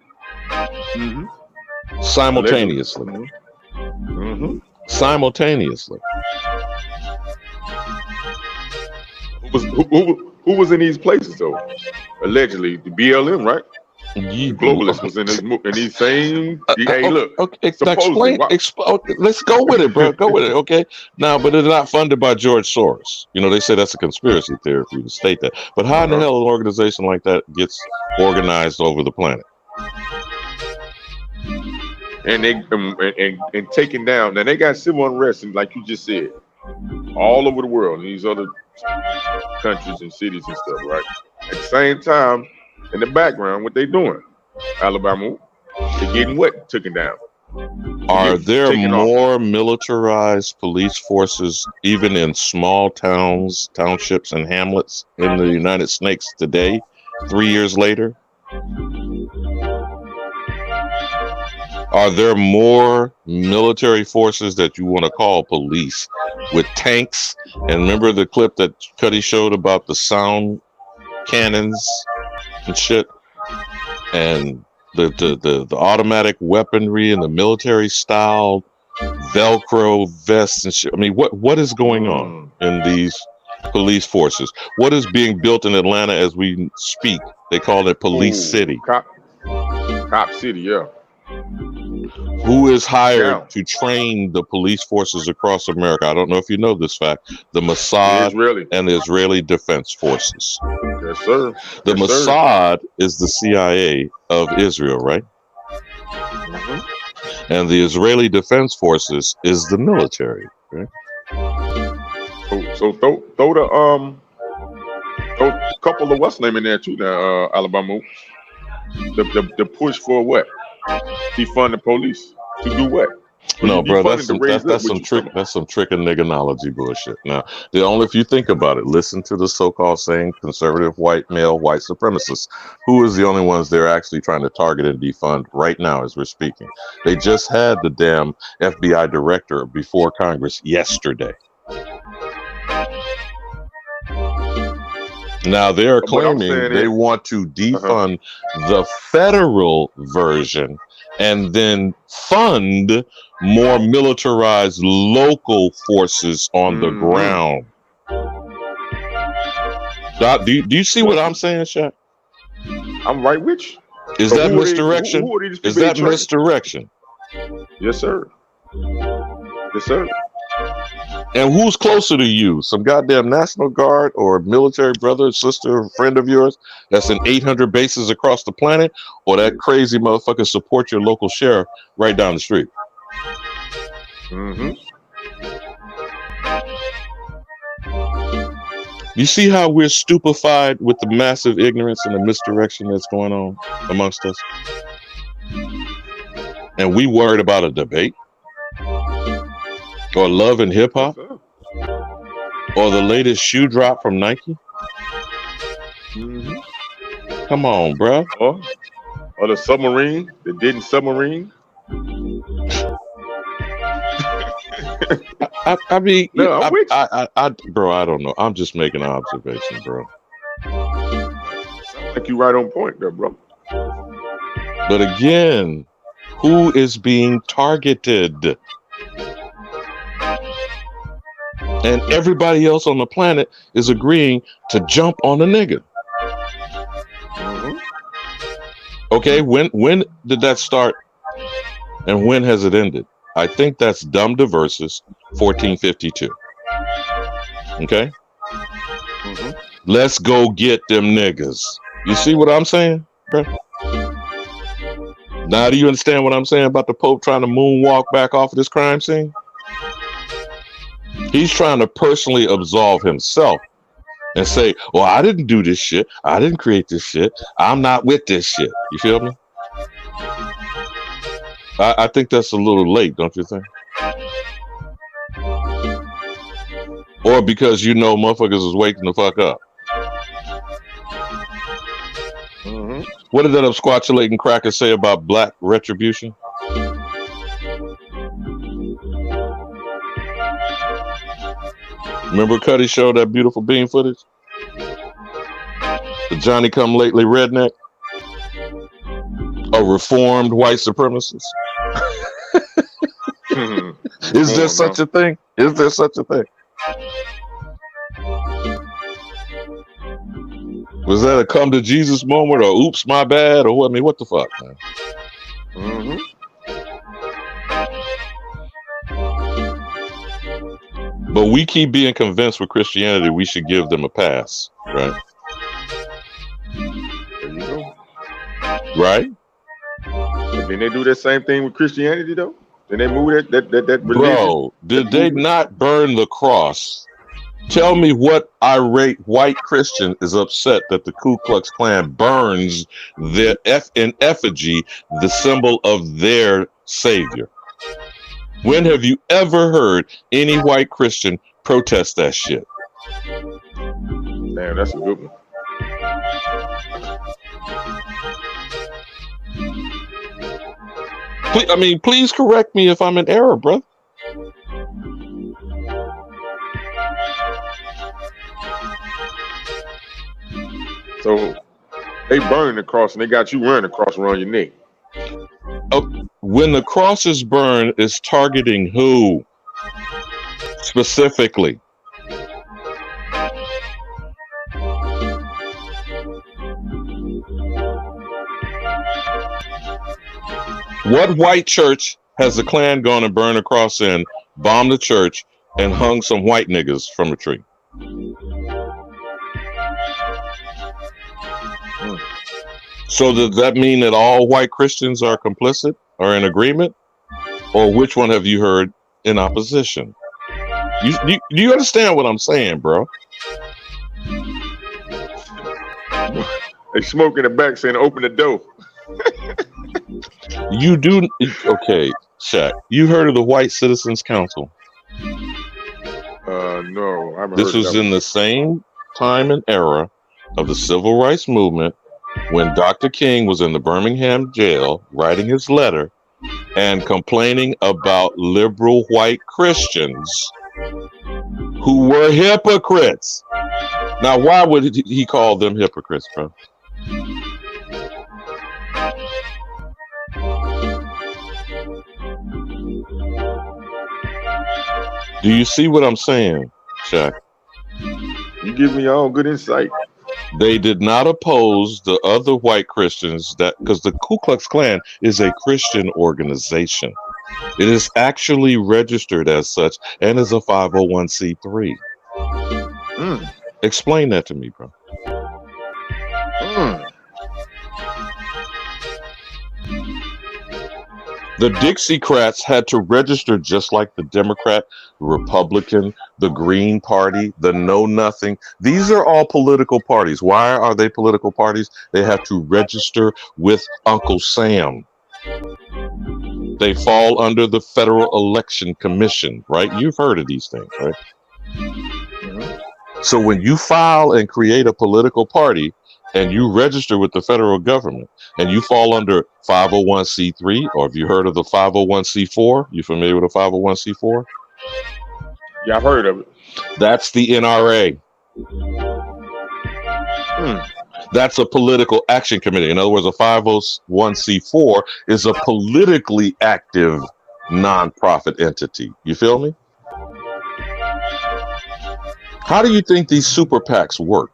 Mm-hmm. Simultaneously. Mm-hmm. Simultaneously. Who was in these places though? Allegedly, the BLM, right? The globalists was in these same. Hey, look. Okay, let's go with it, bro. Go with it, okay? Now, but it's not funded by George Soros. You know, they say that's a conspiracy theory for you to state that. But how in the hell an organization like that gets organized over the planet? And they and taken down. Now they got civil unrest, and like you just said, all over the world in these other countries and cities and stuff, right? At the same time, in the background, what they doing? Alabama, they're getting what taken down. Are there more militarized police forces, even in small towns, townships, and hamlets in the United States today, 3 years later? Are there more military forces that you want to call police with tanks? And remember the clip that Kutty showed about the sound cannons and shit? And the automatic weaponry and the military style Velcro vests and shit. I mean, what is going on in these police forces? What is being built in Atlanta as we speak? They call it Police City. Cop City, yeah. Who is hired to train the police forces across America? I don't know if you know this fact. The Mossad and the Israeli Defense Forces. Yes, sir. The Mossad is the CIA of Israel, right? And the Israeli Defense Forces is the military, right? So throw a couple of what's name in there too now, Alabama. The push for what? Defund the police. To do what? No, bro, that's some trick and nigganology bullshit. Now, if you think about it, listen to the so-called saying conservative white supremacists. Who is the only ones they're actually trying to target and defund right now as we're speaking? They just had the damn FBI director before Congress yesterday. Now they're claiming they want to defund the federal version and then fund more militarized local forces on the ground. Doc, do you see what I'm saying, Shaq? I'm right with you. Is that misdirection? Is that misdirection? Yes, sir. Yes, sir. And who's closer to you? Some goddamn National Guard or military brother, sister, friend of yours that's in 800 bases across the planet, or that crazy motherfucker support your local sheriff right down the street? You see how we're stupefied with the massive ignorance and the misdirection that's going on amongst us? And we worried about a debate? Or love and hip hop? Or the latest shoe drop from Nike? Come on, bro. Or the submarine, the didn't submarine. I mean, bro, I don't know. I'm just making an observation, bro. Sounds like you right on point there, bro. But again, who is being targeted? And everybody else on the planet is agreeing to jump on the nigga. Okay, when did that start? And when has it ended? I think that's Dumb to Versus 1452. Okay? Let's go get them niggas. You see what I'm saying? Bro? Now do you understand what I'm saying about the Pope trying to moonwalk back off of this crime scene? He's trying to personally absolve himself and say, well, I didn't do this shit. I didn't create this shit. I'm not with this shit. You feel me? I think that's a little late, don't you think? Or because motherfuckers is waking the fuck up. What did that absquatulating cracker say about black retribution? Remember Kutty showed that beautiful bean footage? The Johnny come lately redneck? A reformed white supremacist? Is there such a thing? Is there such a thing? Was that a come to Jesus moment or oops, my bad? Or what? I mean, what the fuck, man? But we keep being convinced with Christianity we should give them a pass, right? There you go. Right? But then they do that same thing with Christianity, though? Then they move that religion. Bro, did they not burn the cross? Tell me what irate white Christian is upset that the Ku Klux Klan burns in effigy the symbol of their savior. When have you ever heard any white Christian protest that shit? Damn, that's a good one. Please correct me if I'm in error, brother. So they burn the cross and they got you wearing the cross around your neck. When the cross is burned, it's targeting who specifically? What white church has the Klan gone and burned a cross in, bombed the church, and hung some white niggas from a tree? So does that mean that all white Christians are complicit or in agreement? Or which one have you heard in opposition? Do you understand what I'm saying, bro? They smoke in the back saying, open the door. You do. Okay, Shaq. You heard of the White Citizens Council? No, I haven't This heard of was that in the same time and era of the civil rights movement when Dr. King was in the Birmingham jail writing his letter and complaining about liberal white Christians who were hypocrites. Now, why would he call them hypocrites, bro? Do you see what I'm saying, Shaq? You give me your own good insight. They did not oppose the other white Christians because the Ku Klux Klan is a Christian organization. It is actually registered as such and is a 501c3. Explain that to me, bro. The Dixiecrats had to register just like the Democrat, Republican, the Green Party, the Know Nothing. These are all political parties. Why are they political parties? They have to register with Uncle Sam. They fall under the Federal Election Commission, right? You've heard of these things, right? So when you file and create a political party and you register with the federal government and you fall under 501c3, or have you heard of the 501c4? You familiar with a 501c4? Yeah, I've heard of it. That's the NRA. That's a political action committee. In other words, a 501c4 is a politically active nonprofit entity. You feel me? How do you think these super PACs work?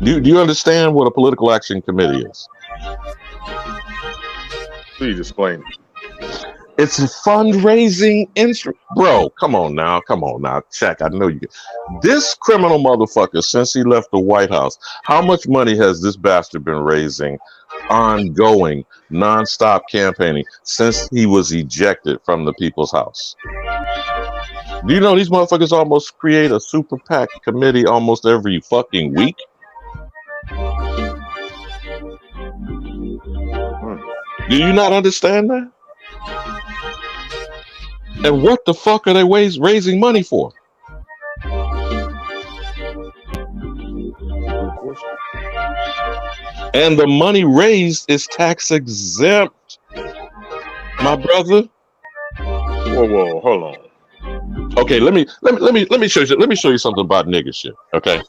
Do you understand what a political action committee is? Please explain. It's a fundraising instrument. Bro, come on now. Shaq, I know you get this criminal motherfucker since he left the White House. How much money has this bastard been raising, ongoing, nonstop campaigning since he was ejected from the People's House? Do you know these motherfuckers almost create a super PAC committee almost every fucking week? Do you not understand that? And what the fuck are they raising money for? And the money raised is tax exempt, my brother. Whoa, hold on. Okay, let me show you. Let me show you something about nigga shit. Okay,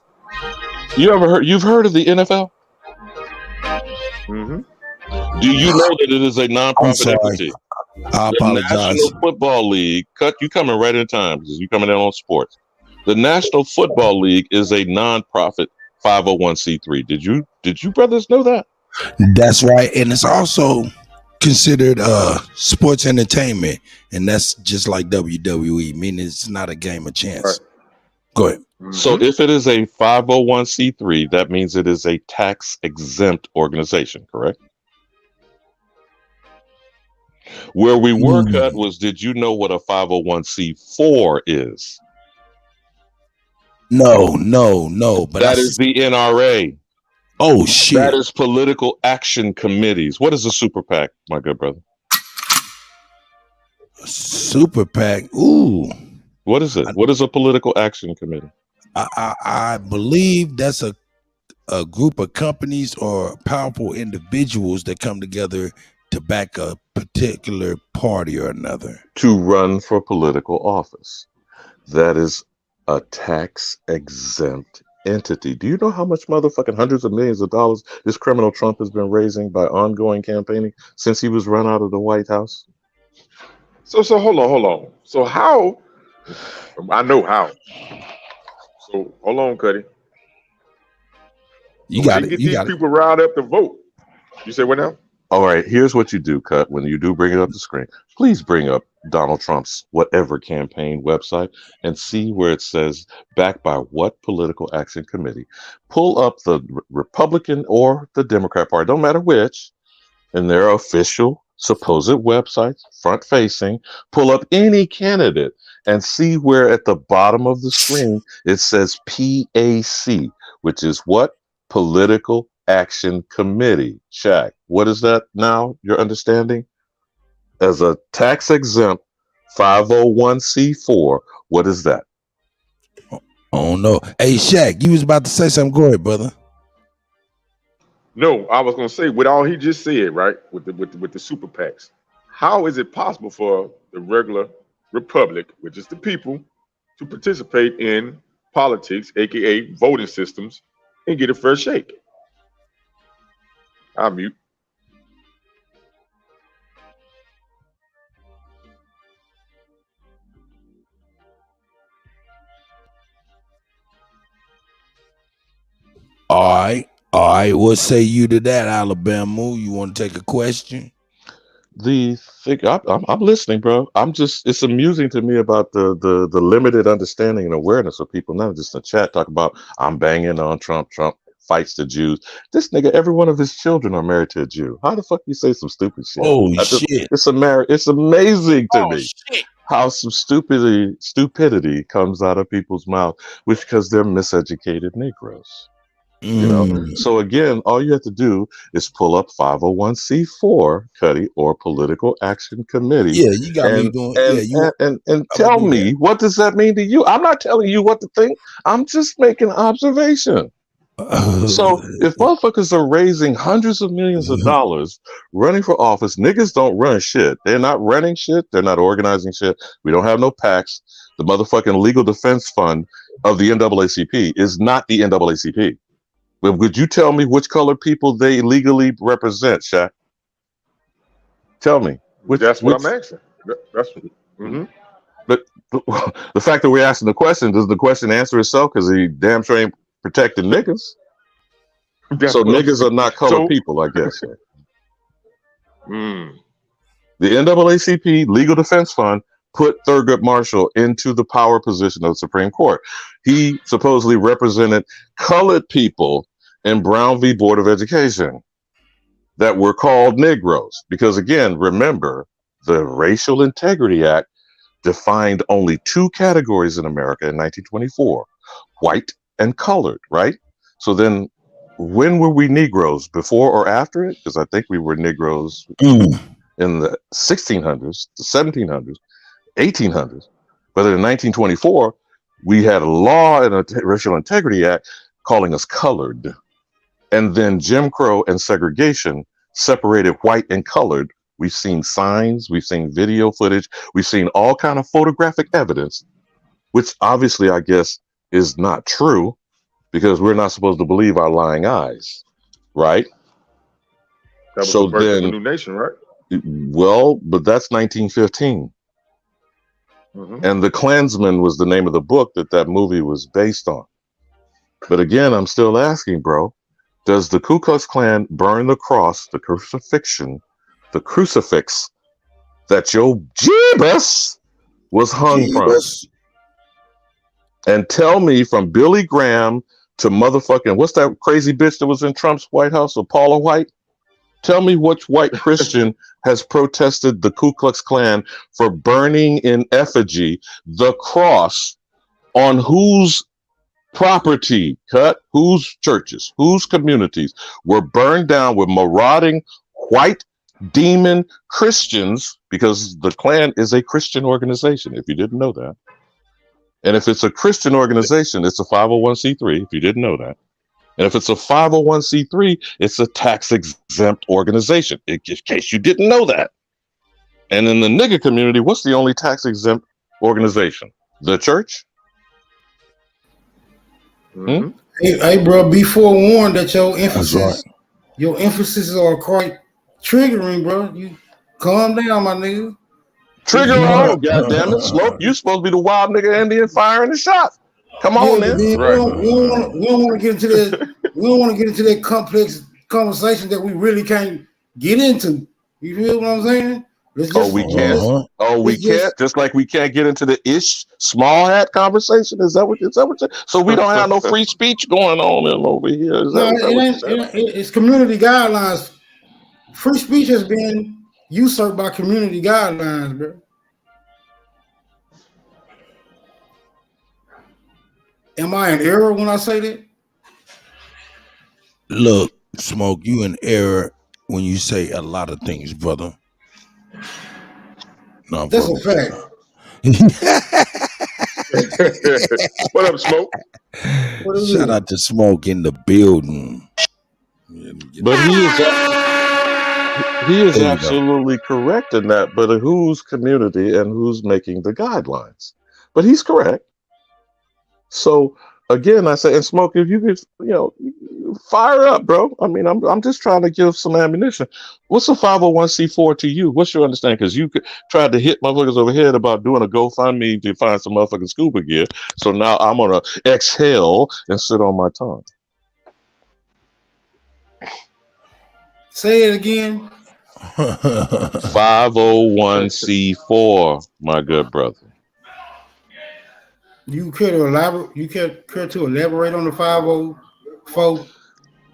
you've heard of the NFL? Do you know that it is a nonprofit entity? I apologize. The National Football League, you coming right in time because you coming in on sports. The National Football League is a nonprofit 501c3. Did you brothers know that? That's right, and it's also considered sports entertainment, and that's just like WWE, meaning it's not a game of chance. Right. Go ahead. So if it is a 501c3, that means it is a tax exempt organization, correct? Where we were cut was, did you know what a 501c4 is? No. But that is the NRA. Oh shit. That is political action committees. What is a super PAC, my good brother? Super PAC. Ooh. What is it? What is a political action committee? I believe that's a group of companies or powerful individuals that come together to back a particular party or another. To run for political office. That is a tax exempt entity. Do you know how much motherfucking hundreds of millions of dollars this criminal Trump has been raising by ongoing campaigning since he was run out of the White House? So hold on. So how? I know how. So hold on, Kutty. You So got they it. get You these got it. people riled up to vote. You say what now? All right, here's what you do, Cut. When you do bring it up the screen, please bring up Donald Trump's whatever campaign website and see where it says backed by what political action committee. Pull up the Republican or the Democrat Party, don't matter which, and their official supposed websites, front facing. Pull up any candidate and see where at the bottom of the screen it says PAC, which is what? Political Action Committee. Shaq, what is that now? Your understanding? As a tax exempt 501c4, what is that? Oh no. Hey Shaq, you was about to say something. Go ahead, brother. No, I was gonna say with all he just said, right? With the super PACs, how is it possible for the regular republic, which is the people, to participate in politics, aka voting systems, and get a fair shake? I'll mute. All right. What say you to that, Alabama? You want to take a question? I'm listening, bro. It's amusing to me about the limited understanding and awareness of people, not just in the chat, talk about I'm banging on Trump fights the Jews. This nigga, every one of his children are married to a Jew. How the fuck you say some stupid shit? Oh shit. It's amazing to me how some stupidity comes out of people's mouth, which because they're miseducated Negroes. You know, so again, all you have to do is pull up 501c4, Kutty, or Political Action Committee. Yeah, you got me doing. And tell me, what does that mean to you? I'm not telling you what to think. I'm just making an observation. So if motherfuckers are raising hundreds of millions of dollars running for office, niggas don't run shit. They're not running shit. They're not organizing shit. We don't have no PACs. The motherfucking Legal Defense Fund of the NAACP is not the NAACP. But would you tell me which colored people they legally represent, Shaq? Tell me. That's what I'm asking. That's But the fact that we're asking the question, does the question answer itself? Because he damn sure ain't protecting niggas. So niggas are not colored people, I guess. The NAACP Legal Defense Fund put Thurgood Marshall into the power position of the Supreme Court. He supposedly represented colored people in Brown v. Board of Education that were called Negroes. Because again, remember, the Racial Integrity Act defined only two categories in America in 1924, white and colored, right? So then when were we Negroes? Before or after it? Because I think we were Negroes in the 1600s, the 1700s, 1800s. But in 1924, we had a law and a Racial Integrity Act calling us colored. And then Jim Crow and segregation separated white and colored. We've seen signs, we've seen video footage, we've seen all kind of photographic evidence, which obviously I guess is not true because we're not supposed to believe our lying eyes, right? That was the birth of a new nation, right? Well, but that's 1915. And The Klansman was the name of the book that movie was based on. But again, I'm still asking, bro, does the Ku Klux Klan burn the cross, the crucifixion, the crucifix that your Jeebus was hung from? And tell me, from Billy Graham to motherfucking, what's that crazy bitch that was in Trump's White House, or Paula White? Tell me which white Christian has protested the Ku Klux Klan for burning in effigy the cross on whose property, whose churches, whose communities were burned down with marauding white demon Christians, because the Klan is a Christian organization, if you didn't know that. And if it's a Christian organization, it's a 501c3, if you didn't know that. And if it's a 501c3, it's a tax-exempt organization, in case you didn't know that. And in the nigger community, what's the only tax-exempt organization? The church? Hey, bro, be forewarned that your emphasis are quite triggering, bro. You calm down, my nigga. Trigger on, goddammit. Smoke, you supposed to be the wild nigga Indian firing the shots. Come on, but then. then we don't want to get into that. We don't want to get into that complex conversation that we really can't get into. You feel what I'm saying? We can't. We can't. Just like we can't get into the small hat conversation. Is that what? So we don't have no free speech going on over here. It's community guidelines. Free speech has been usurped by community guidelines, bro. Am I in error when I say that? Look, Smoke, you in error when you say a lot of things, brother. No, that's a fact. What up, Smoke? Shout out to Smoke in the building. But he is absolutely correct in that. But whose community and who's making the guidelines? But he's correct. So again, I say, and Smoke, if you could, fire up, bro. I mean, I'm just trying to give some ammunition. What's a 501c4 to you? What's your understanding? Because you tried to hit motherfuckers over head about doing a GoFundMe to find some motherfucking scuba gear. So now I'm gonna exhale and sit on my tongue. Say it again. 501c4, my good brother. You care to elaborate? On the 504?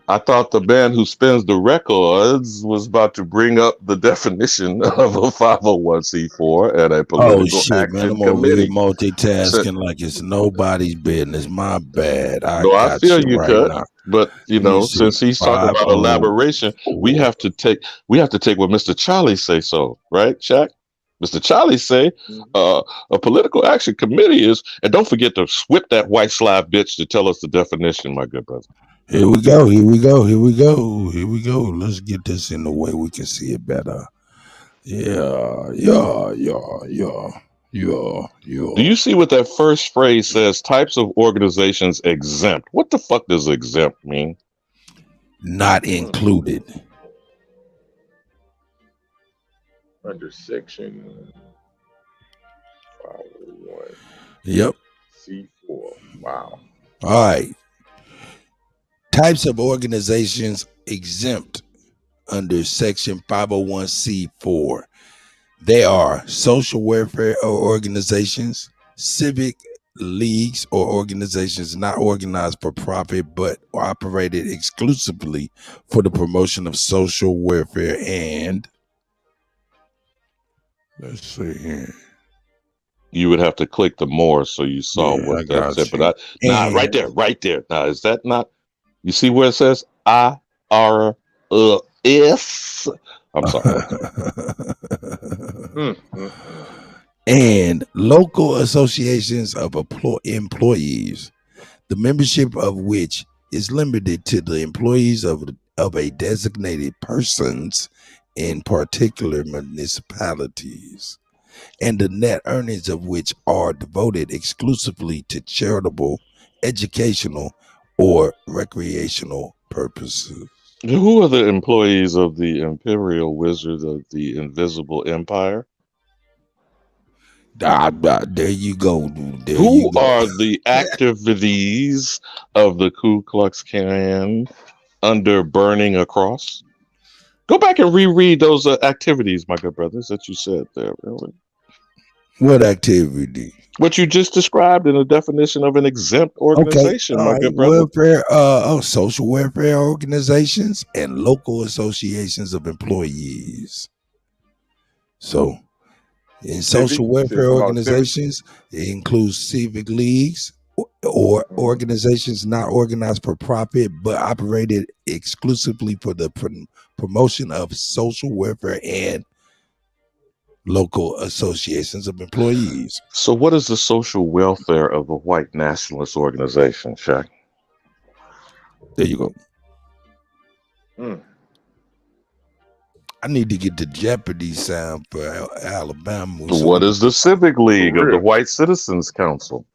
I thought the man who spins the records was about to bring up the definition of a 501c4 and a political action man, I'm over committee. here multitasking like it's nobody's business. My bad. I feel you, Cut. But since he's talking about elaboration, we have to take what Mr. Charlie say so, right, Shaq? Mr. Charlie say a political action committee is, and don't forget to whip that white slave bitch to tell us the definition, my good brother. Here we go. Let's get this in the way we can see it better. Yeah. Do you see what that first phrase says? Types of organizations exempt. What the fuck does exempt mean? Not included. Under section 501. Yep. C4. Wow. All right. Types of organizations exempt under section 501c4. They are social welfare organizations, civic leagues or organizations not organized for profit but operated exclusively for the promotion of social welfare, and let's see here. You would have to click the more so you saw what that said. But right there. Now, is that not? You see where it says IRS? I'm sorry. And local associations of employees, the membership of which is limited to the employees of a designated persons in particular municipalities, and the net earnings of which are devoted exclusively to charitable, educational, or recreational purposes. Who are the employees of the Imperial Wizard of the Invisible Empire? There you go. Who are the activities of the Ku Klux Klan under Burning Across? Go back and reread those activities, my good brothers, that you said there. Really. What activity? What you just described in the definition of an exempt organization, my good brother. Welfare, social welfare organizations and local associations of employees. So, in social welfare organizations, it includes civic leagues or organizations not organized for profit but operated exclusively for the promotion of social welfare and local associations of employees. So what is the social welfare of a white nationalist organization, Shaq? There you go. I need to get the Jeopardy sound for Alabama. What is the Civic League of the White Citizens Council?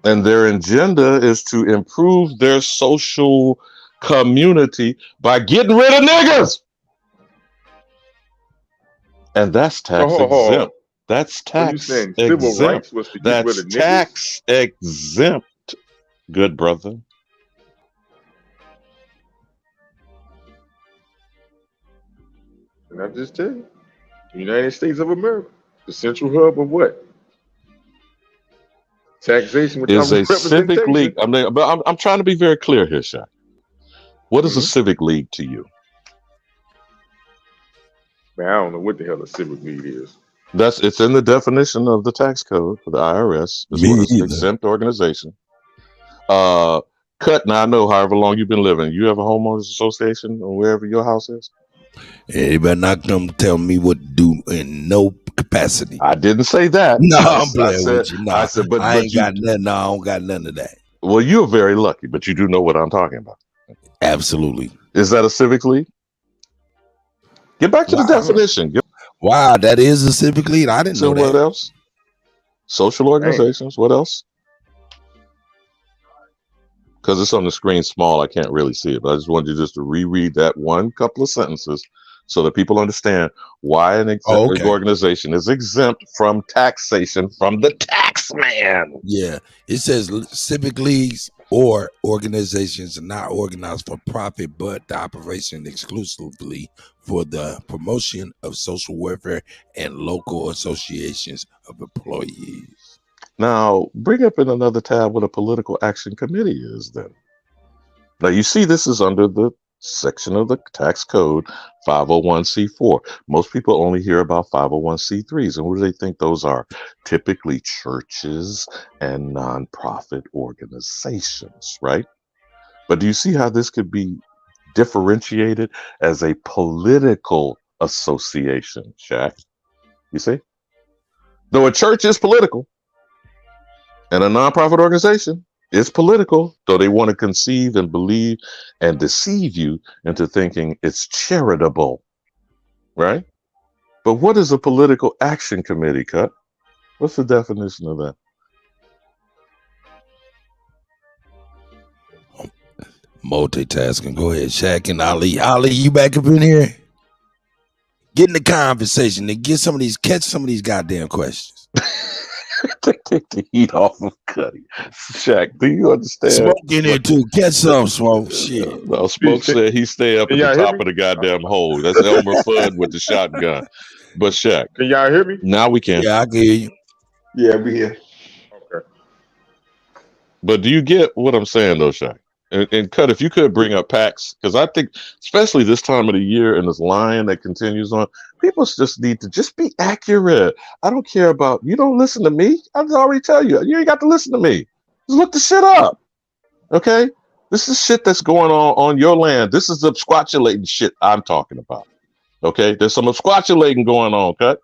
And their agenda is to improve their social community by getting rid of niggas. And that's tax exempt. That's tax exempt. Civil rights was to get rid of That's niggas? tax exempt, good brother. And I just tell you, the United States of America, the central hub of what? Taxation without Is a civic representation. league. I'm trying to be very clear here, Shaq. What is a civic league to you? Man, I don't know what the hell a civic league is. It's in the definition of the tax code for the IRS. It's Me what is an either. exempt organization. Cut. Now I know however long you've been living. You have a homeowners association or wherever your house is. You better not come tell me what to do in no capacity. I didn't say that. No, I I'm playing said, with you. No, I said, but I ain't you, got nothing. No, I don't got none of that. Well, you're very lucky, but you do know what I'm talking about. Absolutely. Is that a civic league? Get back to the definition. Wow, that is a civic league. I didn't know that. What else? Social organizations. What else? Because it's on the screen small, I can't really see it. But I just wanted you just to reread that one couple of sentences so that people understand why an organization is exempt from taxation from the tax man. Yeah, it says civic leagues or organizations are not organized for profit, but the operation exclusively for the promotion of social welfare and local associations of employees. Now, bring up in another tab what a political action committee is then. Now, you see this is under the section of the tax code 501c4. Most people only hear about 501c3s. And what do they think those are? Typically churches and nonprofit organizations, right? But do you see how this could be differentiated as a political association, Shaq? You see? Though a church is political and a nonprofit organization is political, though they want to conceive and believe and deceive you into thinking it's charitable, right? But what is a political action committee, Cut? What's the definition of that? Multitasking. Go ahead, Shaq and Ali. Ali, you back up in here? Get in the conversation and catch some of these goddamn questions. Take the heat off of Kutty. Shaq, do you understand? Smoke in here too. Catch some, Smoke. Shit. No, Smoke said he stay up at the top of the goddamn hole. That's Elmer Fudd with the shotgun. But Shaq, can y'all hear me? Now we can. Yeah, I can hear you. Yeah, we hear. Okay. But do you get what I'm saying though, Shaq? And Cut, if you could bring up PACs, because I think, especially this time of the year and this line that continues on, people just need to just be accurate. I don't care about, you don't listen to me. I just already tell you, you ain't got to listen to me. Just look the shit up. Okay? This is shit that's going on your land. This is the absquatulating shit I'm talking about. Okay? There's some absquatulating going on, Cut.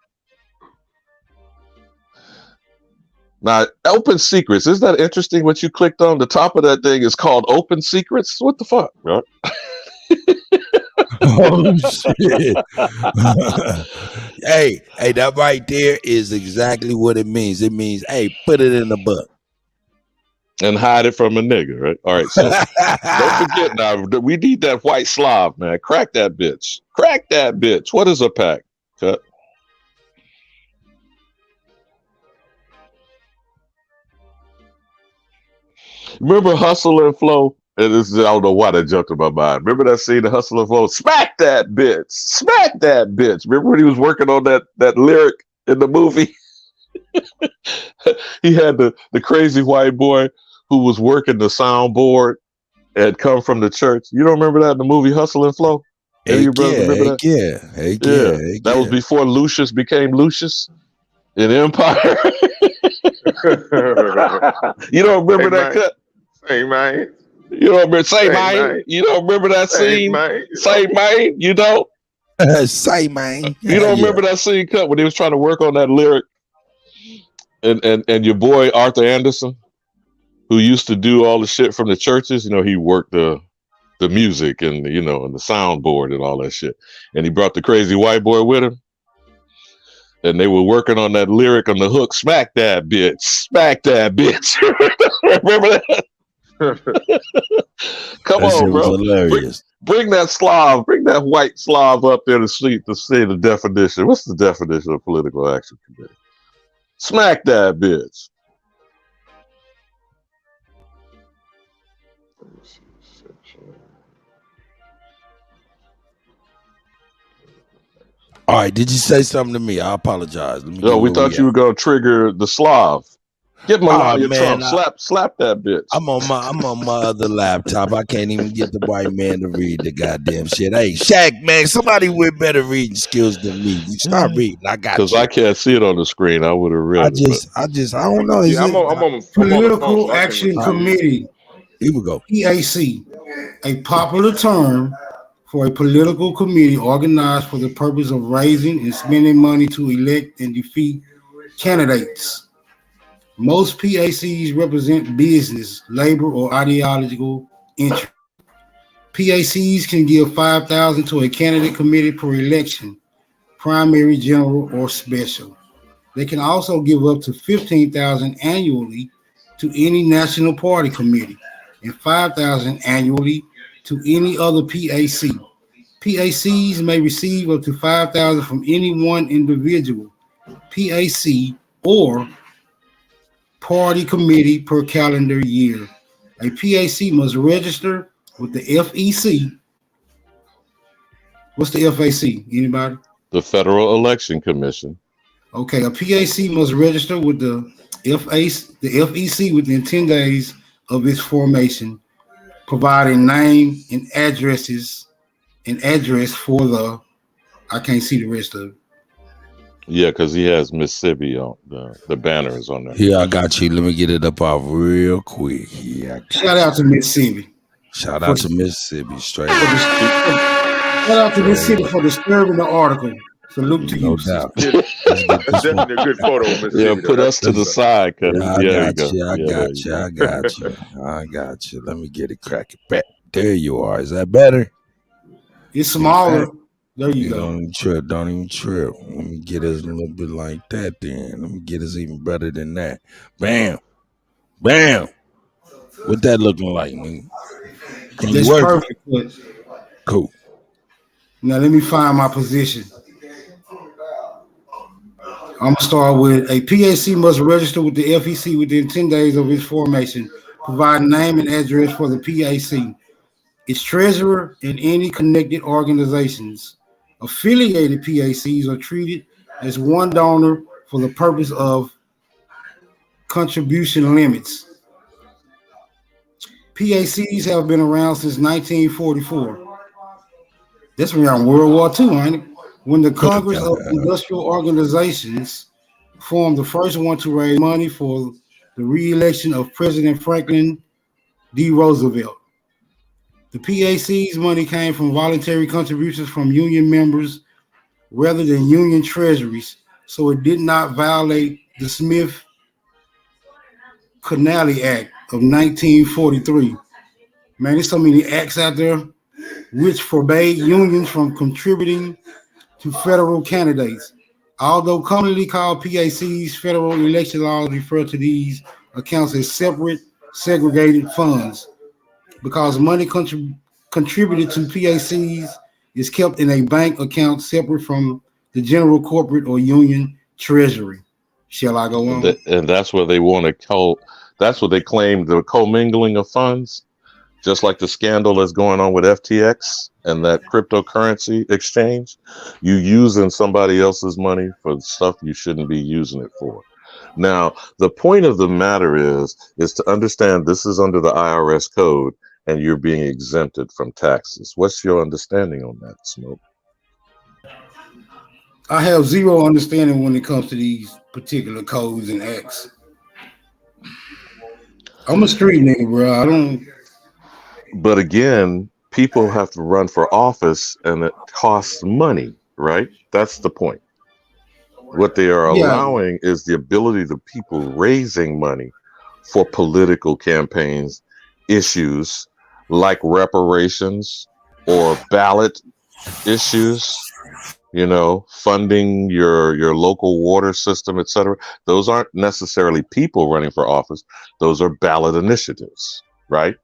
Now, open secrets. Isn't that interesting what you clicked on? The top of that thing is called open secrets. What the fuck, right? Oh, shit. hey, that right there is exactly what it means. It means, hey, put it in the book. And hide it from a nigga, right? All right, so don't forget now, we need that white Slav, man. Crack that bitch. Crack that bitch. What is a PAC? Cut. Remember Hustle and Flow? And this is, I don't know why that jumped in my mind. Remember that scene, the Hustle and Flow? Smack that bitch! Smack that bitch! Remember when he was working on that lyric in the movie? He had the crazy white boy who was working the soundboard and come from the church. You don't remember that in the movie Hustle and Flow? Any of your brothers remember that? Yeah. That was before Lucius became Lucius in Empire. You don't remember that cut? Say, man. You don't remember? Say, man. You don't remember that scene? Say, man. You don't? Say, man. You don't remember that scene cut when he was trying to work on that lyric? And your boy Arthur Anderson, who used to do all the shit from the churches, he worked the music and and the soundboard and all that shit. And he brought the crazy white boy with him. And they were working on that lyric on the hook. Smack that bitch. Smack that bitch. Remember that? Come That shit on, was bro. hilarious. Bring that Slav, bring that white Slav up there to say the definition. What's the definition of political action committee? Smack that bitch. All right, did you say something to me? I apologize. Let me Yo, we thought you were gonna trigger the Slav. Get Melania Trump. Slap that bitch. I'm on my other laptop. I can't even get the white man to read the goddamn shit. Hey, Shaq, man, somebody with better reading skills than me. You start reading. I got you. Because I can't see it on the screen. I would have read it. I don't know. Is I'm it on Political Action Committee. Here we go. PAC, a popular term for a political committee organized for the purpose of raising and spending money to elect and defeat candidates. Most PACs represent business, labor, or ideological interest. PACs can give $5,000 to a candidate committee per election, primary, general, or special. They can also give up to $15,000 annually to any national party committee and $5,000 annually to any other PAC. PACs may receive up to $5,000 from any one individual PAC or party committee per calendar year. A PAC must register with the FEC. What's the FAC? Anybody? The Federal Election Commission. Okay, a PAC must register with the FEC within 10 days of its formation, providing name and address for the. I can't see the rest of it. Yeah, because he has Mississippi on the banner is on there. Here, I got you. Let me get it up off real quick. Shout out to Mississippi. Shout out to Mississippi. Straight up. Shout out to Mississippi for disturbing the article. Salute to you. No doubt. That's definitely a good photo of Mississippi. Yeah, put us to the side. I got you. Let me get it cracking back. There you are. Is that better? It's smaller. There you go. Don't even trip. Let me get us a little bit like that then. Let me get us even better than that. Bam. Bam. What that looking like, man? That's perfect. Cool. Now let me find my position. I'm going to start with a PAC must register with the FEC within 10 days of its formation, provide name and address for the PAC, its treasurer, and any connected organizations. Affiliated PACs are treated as one donor for the purpose of contribution limits. PACs have been around since 1944. That's around World War II, ain't it? When the Congress of Industrial Organizations formed the first one to raise money for the re-election of President Franklin D. Roosevelt. The PAC's money came from voluntary contributions from union members rather than union treasuries, so it did not violate the Smith-Connally Act of 1943. Man, there's so many acts out there which forbade unions from contributing to federal candidates. Although commonly called PACs, federal election laws refer to these accounts as separate, segregated funds because money contributed to PACs is kept in a bank account separate from the general corporate or union treasury. Shall I go on? And that's where they want to that's what they claim, the commingling of funds, just like the scandal that's going on with FTX and that cryptocurrency exchange. You using somebody else's money for stuff you shouldn't be using it for. Now, the point of the matter is to understand this is under the IRS code and you're being exempted from taxes. What's your understanding on that, Smoke? I have zero understanding when it comes to these particular codes and acts. I'm a street nigga, bro. I don't. But again, people have to run for office and it costs money, right? That's the point. What they are allowing is the ability to people raising money for political campaigns, issues like reparations or ballot issues you know, funding your local water system, etc. Those aren't necessarily people running for office. Those are ballot initiatives, right?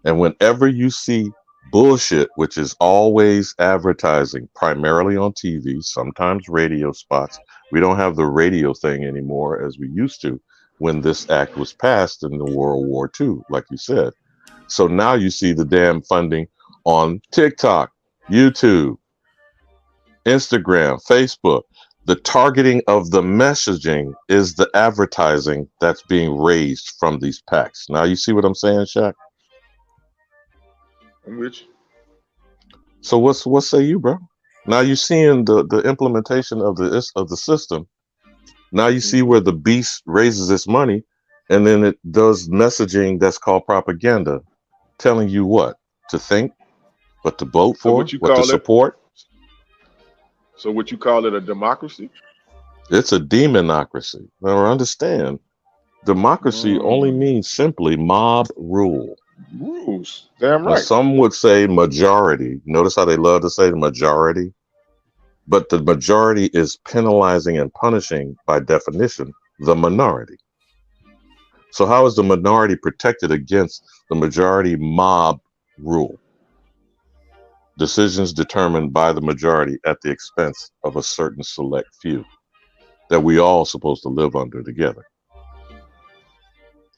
And whenever you see bullshit, which is always advertising, primarily on TV, sometimes radio spots. We don't have the radio thing anymore as we used to when this act was passed in the World War II, like you said. So now you see the damn funding on TikTok, YouTube, Instagram, Facebook. The targeting of the messaging is the advertising that's being raised from these PACs. Now you see what I'm saying, Shaq? I'm with you. So what say you, bro? Now you're seeing the implementation of the system. Now you see where the beast raises its money, and then it does messaging that's called propaganda, telling you what to think, what to vote for, what to support. So what you call it, a democracy? It's a demonocracy. Now understand, democracy only means simply mob rule. Rules. Damn right. Now, some would say majority. Notice how they love to say the majority. But the majority is penalizing and punishing, by definition, the minority. So how is the minority protected against the majority mob rule? Decisions determined by the majority at the expense of a certain select few that we all supposed to live under together.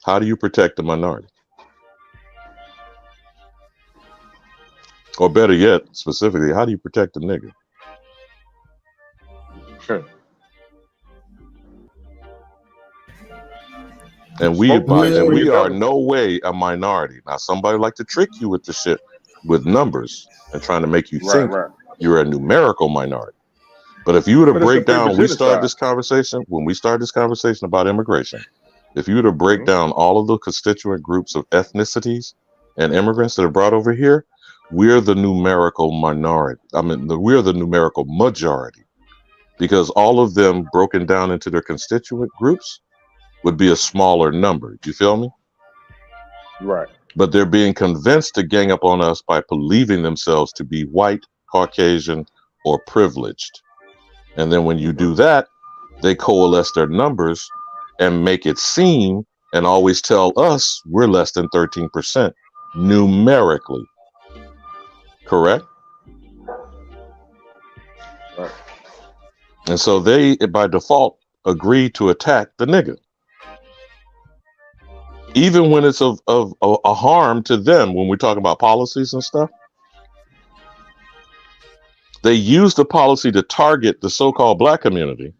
How do you protect the minority? Or better yet, specifically, how do you protect the nigga? Sure. And we are no way a minority. Now, somebody like to trick you with the shit, with numbers, and trying to make you think you're a numerical minority. But if you were to break down, when we start this conversation about immigration, if you were to break down all of the constituent groups of ethnicities and immigrants that are brought over here, we're the numerical minority. I mean, we're the numerical majority, because all of them broken down into their constituent groups would be a smaller number. You feel me? Right. But they're being convinced to gang up on us by believing themselves to be white, Caucasian, or privileged. And then when you do that, they coalesce their numbers and make it seem and always tell us we're less than 13% numerically. Correct? Right. And so they, by default, agree to attack the nigga. Even when it's of a harm to them, when we talk about policies and stuff, they use the policy to target the so-called black community.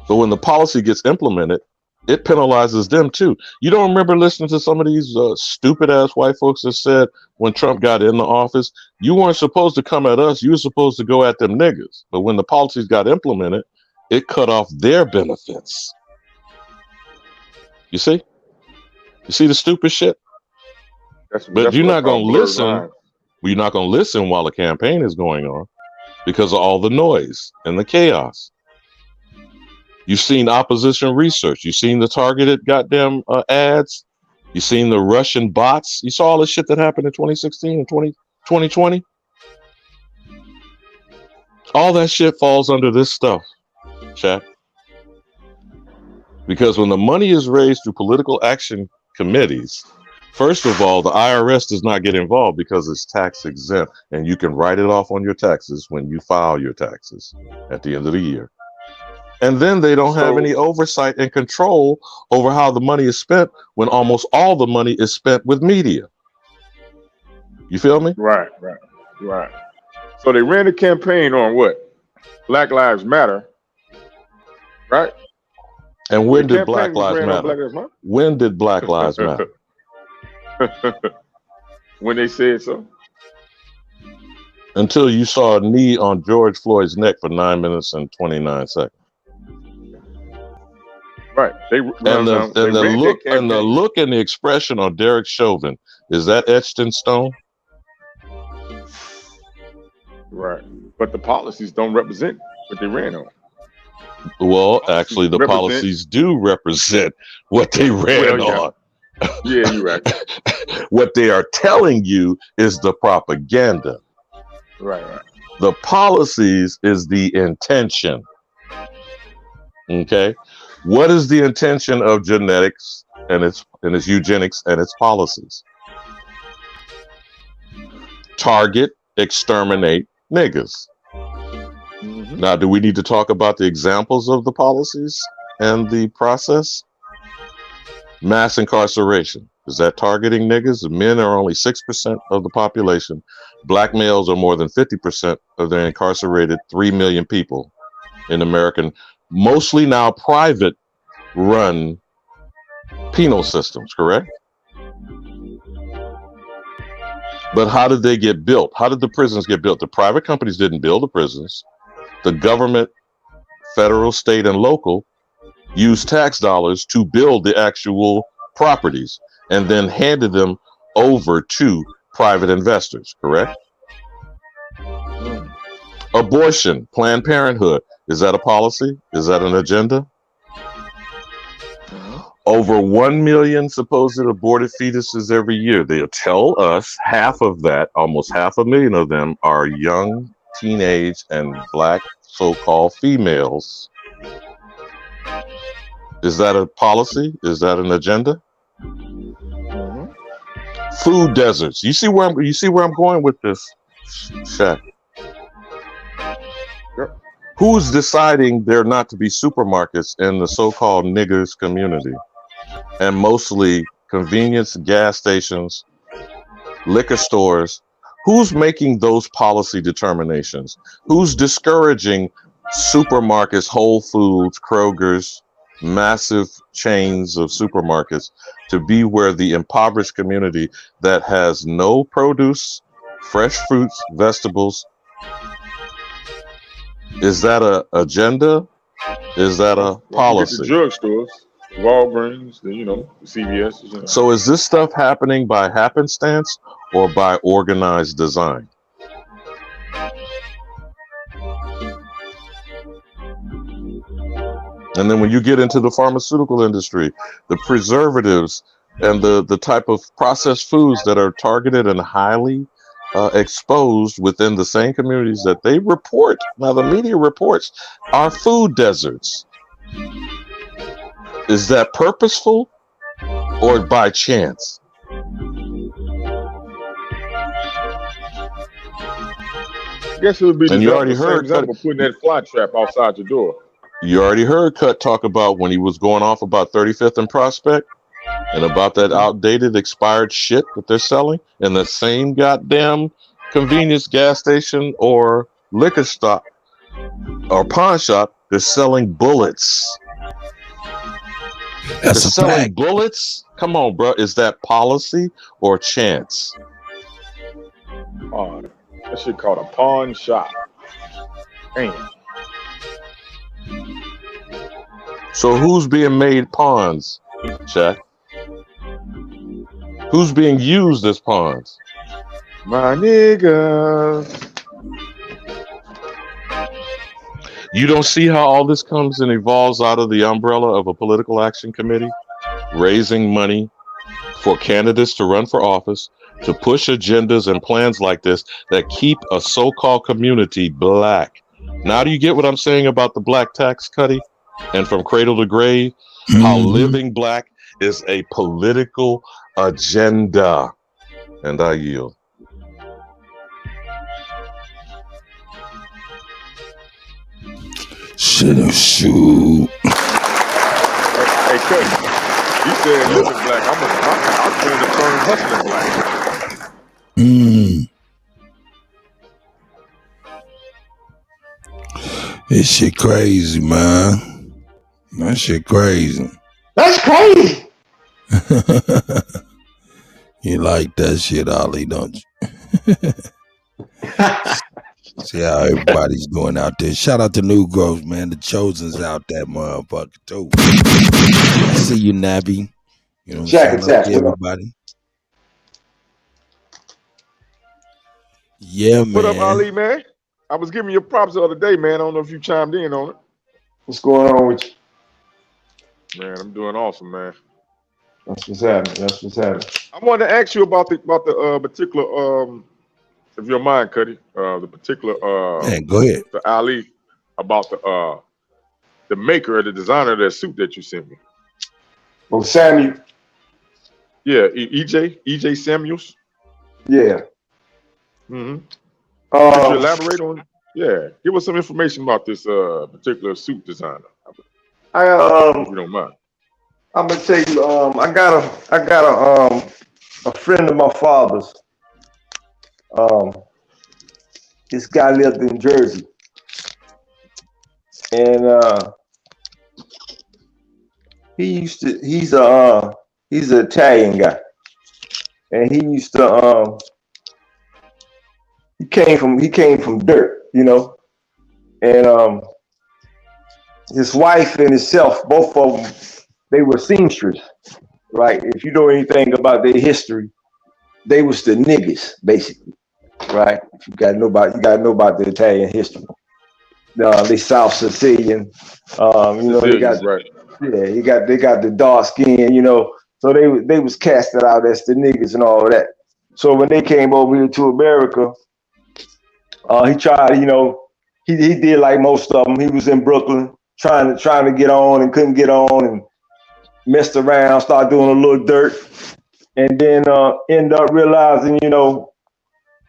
But when the policy gets implemented, it penalizes them too. You don't remember listening to some of these stupid ass white folks that said when Trump got in the office, you weren't supposed to come at us, you were supposed to go at them niggas. But when the policies got implemented, it cut off their benefits. You see? You see the stupid shit? But you're not going to listen. Well, you're not going to listen while the campaign is going on because of all the noise and the chaos. You've seen opposition research. You've seen the targeted goddamn ads. You've seen the Russian bots. You saw all the shit that happened in 2016 and 2020. All that shit falls under this stuff, chat. Because when the money is raised through political action committees, first of all, the IRS does not get involved because it's tax exempt, and you can write it off on your taxes when you file your taxes at the end of the year. And then they don't have any oversight and control over how the money is spent when almost all the money is spent with media. You feel me? Right. So they ran a campaign on what? Black Lives Matter, right? And when did Black Lives Matter? When did Black Lives Matter? When they said so. Until you saw a knee on George Floyd's neck for 9 minutes and 29 seconds. Right. The look and the expression on Derek Chauvin, is that etched in stone? Right. But the policies don't represent what they ran on. Well, actually, the policies do represent what they ran on. Yeah, you're right. What they are telling you is the propaganda. Right. The policies is the intention. Okay, what is the intention of genetics and its eugenics and its policies? Target, exterminate niggas. Now, do we need to talk about the examples of the policies and the process? Mass incarceration. Is that targeting niggas? Men are only 6% of the population. Black males are more than 50% of the incarcerated 3 million people in American, mostly now private run penal systems, correct? But how did they get built? How did the prisons get built? The private companies didn't build the prisons. The government, federal, state, and local, used tax dollars to build the actual properties and then handed them over to private investors, correct? Abortion, Planned Parenthood, is that a policy? Is that an agenda? Over 1 million supposed aborted fetuses every year. They'll tell us half of that, almost 500,000 of them, are young, teenage, and black so-called females. Is that a policy? Is that an agenda? Food deserts. You see where I'm going with this, Shaq? Who's deciding there not to be supermarkets in the so-called niggers community? And mostly convenience gas stations, liquor stores. Who's making those policy determinations? Who's discouraging supermarkets, Whole Foods, Kroger's, massive chains of supermarkets to be where the impoverished community that has no produce, fresh fruits, vegetables? Is that an agenda? Is that a policy? The drugstores, Walgreens, the CVS. You know. So is this stuff happening by happenstance or by organized design? And then when you get into the pharmaceutical industry, the preservatives and the type of processed foods that are targeted and highly exposed within the same communities that they report, now the media reports, are food deserts. Is that purposeful or by chance? I guess it would be. And you already heard putting that fly trap outside your door. You already heard Kutt talk about when he was going off about 35th and Prospect and about that outdated, expired shit that they're selling in the same goddamn convenience gas station or liquor stop or pawn shop. They're selling bullets. That's they're selling bullets. Come on, bro. Is that policy or chance? Oh, that shit called a pawn shop. Damn. So who's being made pawns, Shaq? Who's being used as pawns? My nigga. You don't see how all this comes and evolves out of the umbrella of a political action committee, raising money for candidates to run for office, to push agendas and plans like this that keep a so-called community black. Now do you get what I'm saying about the black tax, Kutty? And from cradle to grave, how living black is a political agenda. And I yield. Shoot. Hey, Kutty, you said living black. I'm going to turn hustling black. This shit crazy, man. That shit crazy. That's crazy. You like that shit, Ollie, don't you? See how everybody's doing out there. Shout out to New Growth, man. The Chosen's out that motherfucker, too. I see you, Nabby. You know, shout out to everybody. Yeah, man. What up, Ali, man? I was giving you props the other day, man. I don't know if you chimed in on it. What's going on with you? Man, I'm doing awesome, man. That's what's happening. That's what's happening. I wanted to ask you about the particular if you don't mind, Kutty, the particular Man, go ahead. to Ali about the maker or the designer of that suit that you sent me. Oh, Samuel. Yeah, EJ Samuels. Yeah. Mm-hmm. Could you elaborate on? Yeah, give us some information about this particular suit designer. If you don't mind. I'm gonna tell you. I got a friend of my father's. This guy lived in Jersey, and he's an Italian guy, and he used to he came from dirt, you know, and his wife and himself, both of them, they were seamstress, right? If you know anything about their history, they was the niggas, basically, right? If you gotta know about the Italian history. They South Sicilian, you know, they got right. Yeah, they got the dark skin, you know. So they was casted out as the niggas and all that. So when they came over here to America, he tried, you know, he did like most of them. He was in Brooklyn trying to get on and couldn't get on and messed around, started doing a little dirt, and then end up realizing, you know,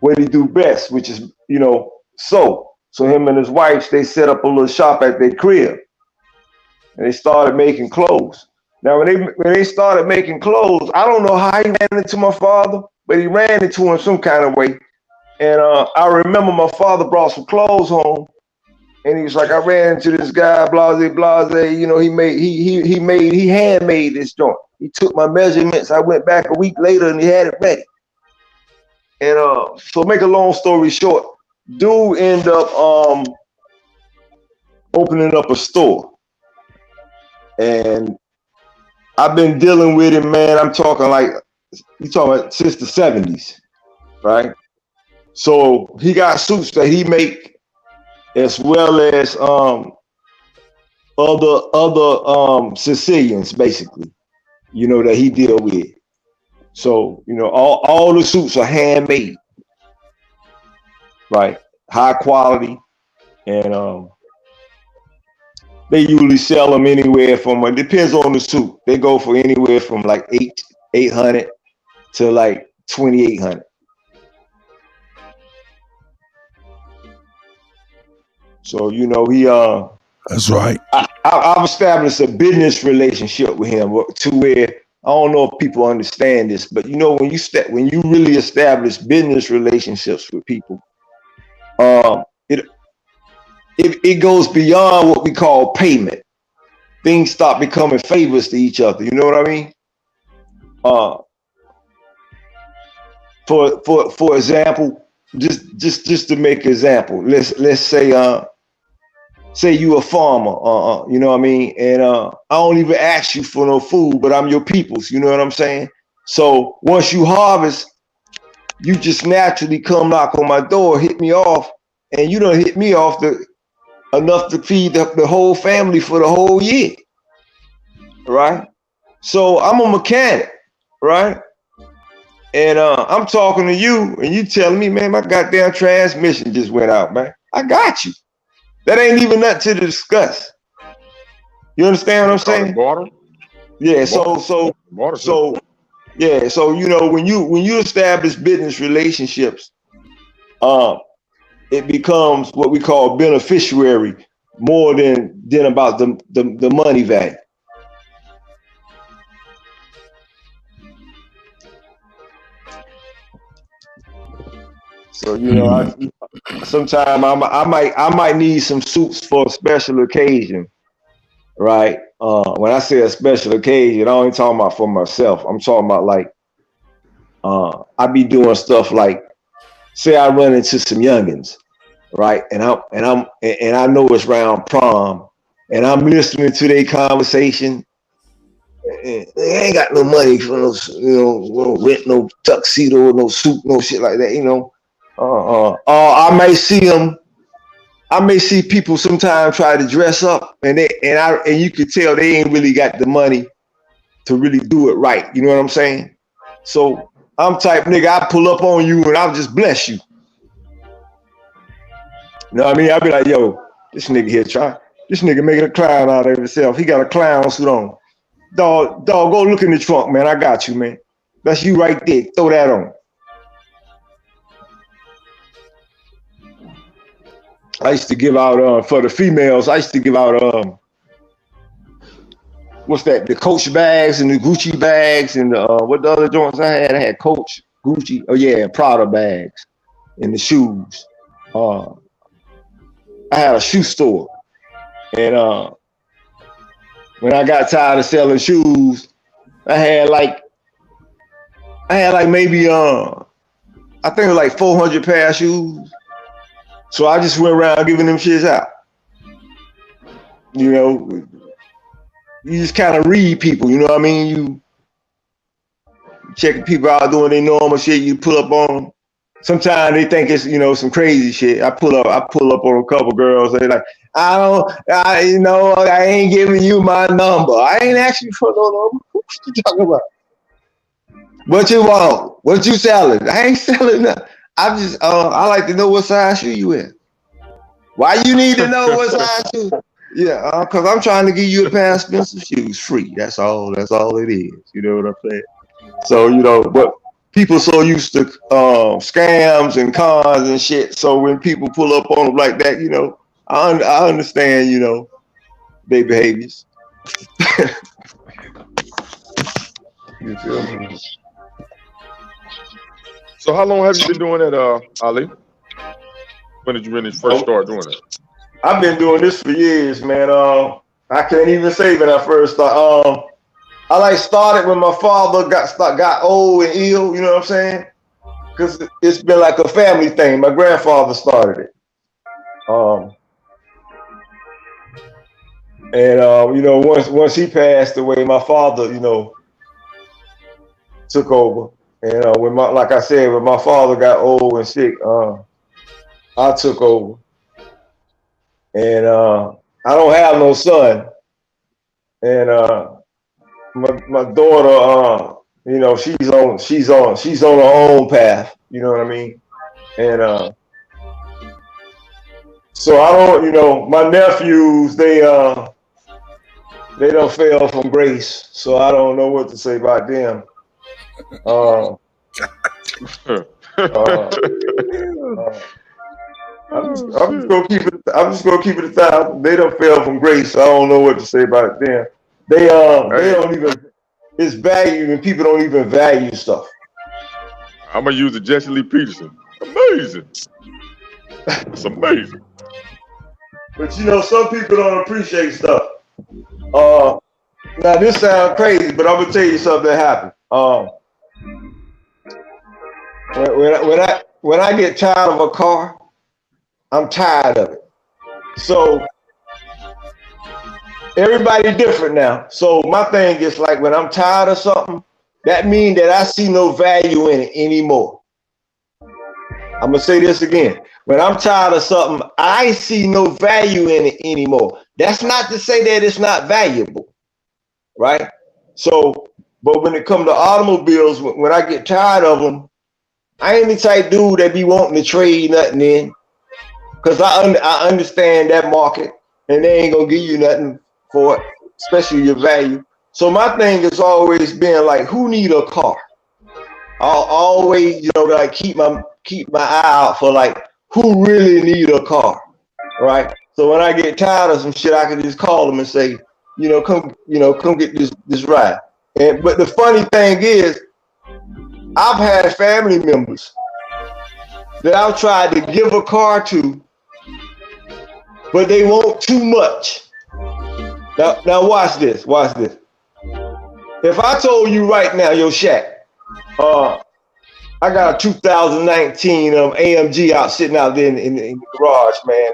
what he do best, which is, you know, sew. So him and his wife, they set up a little shop at their crib, and they started making clothes. Now, when they started making clothes, I don't know how he ran into my father, but he ran into him some kind of way. And I remember my father brought some clothes home, and he was like, I ran into this guy, blase, blase. You know, he handmade this joint. He took my measurements. I went back a week later, and he had it ready. And so make a long story short, dude ended up opening up a store. And I've been dealing with him, man. I'm talking like, you talking about since the 70s, right? So he got suits that he make, as well as other Sicilians, basically, you know, that he deal with. So, you know, all the suits are handmade, right? High quality, and they usually sell them anywhere from, it depends on the suit. They go for anywhere from like $800 to like $2,800. So, you know, he that's right. I've established a business relationship with him to where, I don't know if people understand this, but you know, when you really establish business relationships with people, it goes beyond what we call payment. Things start becoming favors to each other. You know what I mean? For example, just to make an example, let's say you a farmer, you know what I mean? And I don't even ask you for no food, but I'm your people's, you know what I'm saying? So once you harvest, you just naturally come knock on my door, hit me off, and you done hit me off enough to feed the whole family for the whole year, right? So I'm a mechanic, right? And I'm talking to you, and you telling me, man, my goddamn transmission just went out, man. I got you. That ain't even nothing to discuss. You understand what I'm saying? Water? Yeah. So yeah. So you know, when you establish business relationships, it becomes what we call beneficiary more than about the money value. So you know, sometimes I might need some suits for a special occasion, right? When I say a special occasion, I ain't talking about for myself. I'm talking about like I be doing stuff like, say I run into some youngins, right? And I know it's around prom, and I'm listening to their conversation. And they ain't got no money for no, you know, rent no tuxedo, no suit, no shit like that, you know. I may see them. I may see people sometimes try to dress up, and you can tell they ain't really got the money to really do it right. You know what I'm saying? So I'm type nigga, I pull up on you and I'll just bless you. You know what I mean? I'd be like, yo, this nigga here this nigga making a clown out of himself. He got a clown suit on. Dog, go look in the trunk, man. I got you, man. That's you right there. Throw that on. I used to give out for the females. I used to give out what's that? The Coach bags and the Gucci bags and what the other joints I had? I had Coach, Gucci. Oh yeah, Prada bags and the shoes. I had a shoe store, and when I got tired of selling shoes, I had like maybe I think it was like 400 pair of shoes. So I just went around giving them shits out. You know, you just kind of read people, you know what I mean? You checking people out doing their normal shit, you pull up on them. Sometimes they think it's, you know, some crazy shit. I pull up on a couple girls, they're like, I ain't giving you my number. I ain't asking for no number. What you talking about? What you want? What you selling? I ain't selling nothing. I'm just, I like to know what size shoe you in. Why you need to know what size shoe? Yeah, because I'm trying to give you a pair of expensive shoes free. That's all it is. You know what I'm saying? So, you know, but people so used to scams and cons and shit. So when people pull up on them like that, you know, I understand, you know, their behaviors. You feel me? So how long have you been doing that, Ali? When did you really first start doing it? I've been doing this for years, man. I can't even say when I first started. I started when my father got old and ill, you know what I'm saying? Because it's been like a family thing. My grandfather started it. You know, once he passed away, my father, you know, took over. And like I said, when my father got old and sick, I took over. And I don't have no son. And my daughter, you know, she's on her own path. You know what I mean? And so I don't, you know, my nephews, they don't fail from grace. So I don't know what to say about them. I'm just gonna keep it 1,000. They don't fail from grace. So I don't know what to say about them. They don't even. It's value, and people don't even value stuff. I'm gonna use the Jesse Lee Peterson. Amazing. It's amazing. But you know, some people don't appreciate stuff. Now this sounds crazy, but I'm gonna tell you something that happened. When I get tired of a car, I'm tired of it. So everybody different now. So my thing is like when I'm tired of something, that means that I see no value in it anymore. I'm gonna say this again. When I'm tired of something, I see no value in it anymore. That's not to say that it's not valuable, right? So, but when it comes to automobiles, when I get tired of them, I ain't the type dude that be wanting to trade nothing in, because I understand that market, and they ain't gonna give you nothing for it, especially your value. So my thing has always been like, who need a car? I'll always, you know, like keep my eye out for like who really need a car, right? So when I get tired of some shit, I can just call them and say, come get this ride. But the funny thing is, I've had family members that I've tried to give a car to, but they want too much. Now watch this. If I told you right now, yo, Shaq, I got a 2019 AMG out sitting out there in the garage, man.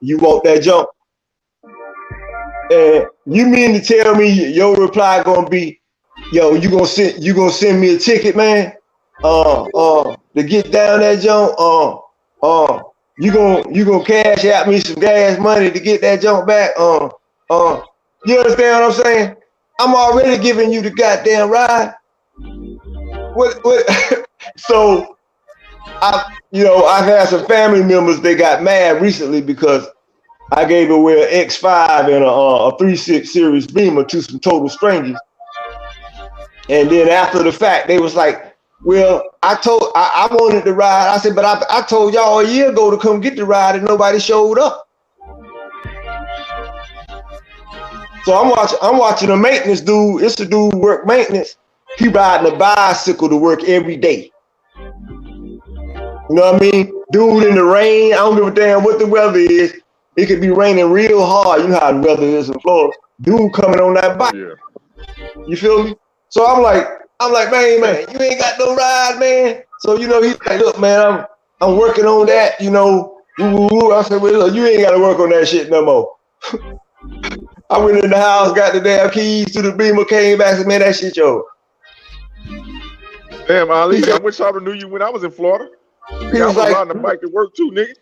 You want that jump? And you mean to tell me your reply gonna be, yo, you gonna send me a ticket, man? To get down that jump? You gonna cash out me some gas money to get that jump back? You understand what I'm saying? I'm already giving you the goddamn ride. What? So I've had some family members, they got mad recently because I gave away an X5 and a 3.6 series Beamer to some total strangers. And then after the fact, they was like, well, I wanted the ride. I said, but I told y'all a year ago to come get the ride and nobody showed up. So I'm watching a maintenance dude. It's a dude work maintenance. He riding a bicycle to work every day. You know what I mean? Dude in the rain. I don't give a damn what the weather is. It could be raining real hard. You know how the weather is in Florida. Dude coming on that bike. Yeah. You feel me? So I'm like, man, you ain't got no ride, man. So he's like, look, man, I'm working on that. I said, well, look, you ain't got to work on that shit no more. I went in the house, got the damn keys to the Beamer, came back, and said, man, that shit yours. Damn, Ali, I wish I knew you when I was in Florida. He was like, riding the bike to work too, nigga.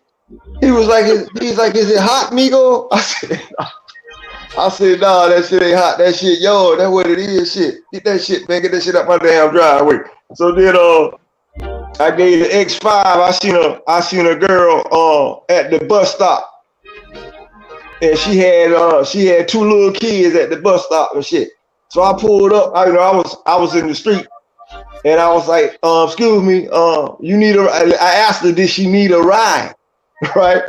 He's like, is it hot, Migo? I said, nah, that shit ain't hot. That shit yours. That's what it is. Shit, get that shit, man. Get that shit up my damn driveway. So then, I gave the X5. I seen a girl at the bus stop, and she had two little kids at the bus stop and shit. So I pulled up. I was in the street. And I was like, excuse me, I asked her, did she need a ride? Right?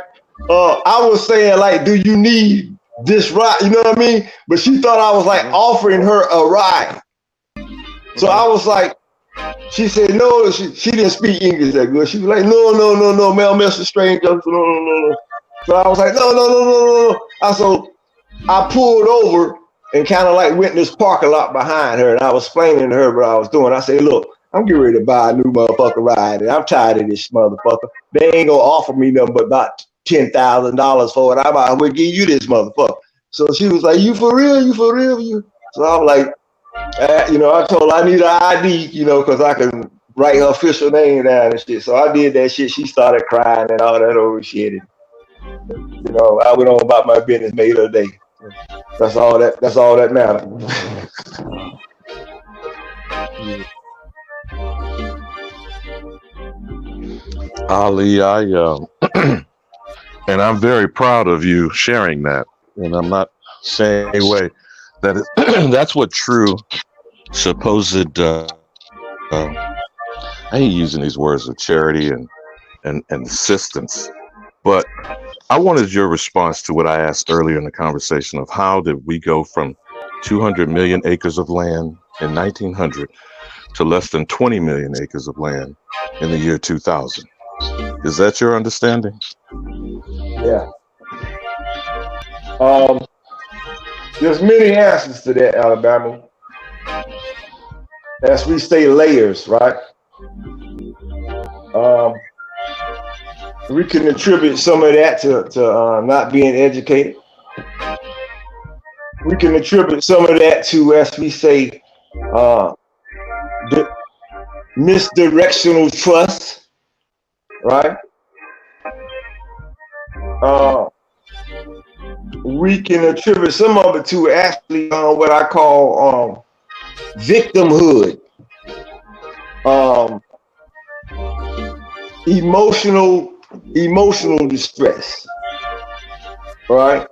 I was saying, like, do you need this ride? You know what I mean? But she thought I was like offering her a ride. So I was like, she said, no, she didn't speak English that good. She was like, no, ma'am, Mr. Stranger. No. So I was like, no. I pulled over and kind of like went in this parking lot behind her, and I was explaining to her what I was doing. I said, look, I'm getting ready to buy a new motherfucker ride, and I'm tired of this motherfucker. They ain't gonna offer me nothing but about $10,000 for it. I might as well give you this motherfucker. So she was like, you for real? So I was like, I told her I need an ID, because I can write her official name down and shit. So I did that shit. She started crying and all that old shit. And, I went on about my business, made her day. That's all that matters. Ali, and I'm very proud of you sharing that. And I'm not saying anyway that that's what true supposed I hate using these words of charity and assistance, but I wanted your response to what I asked earlier in the conversation of how did we go from 200 million acres of land in 1900 to less than 20 million acres of land in the year 2000. Is that your understanding? Yeah. There's many answers to that, Alabama. As we say, layers, right? We can attribute some of that to not being educated. We can attribute some of that to, as we say, the misdirectional trust, right? We can attribute some of it to actually what I call victimhood, emotional distress, right?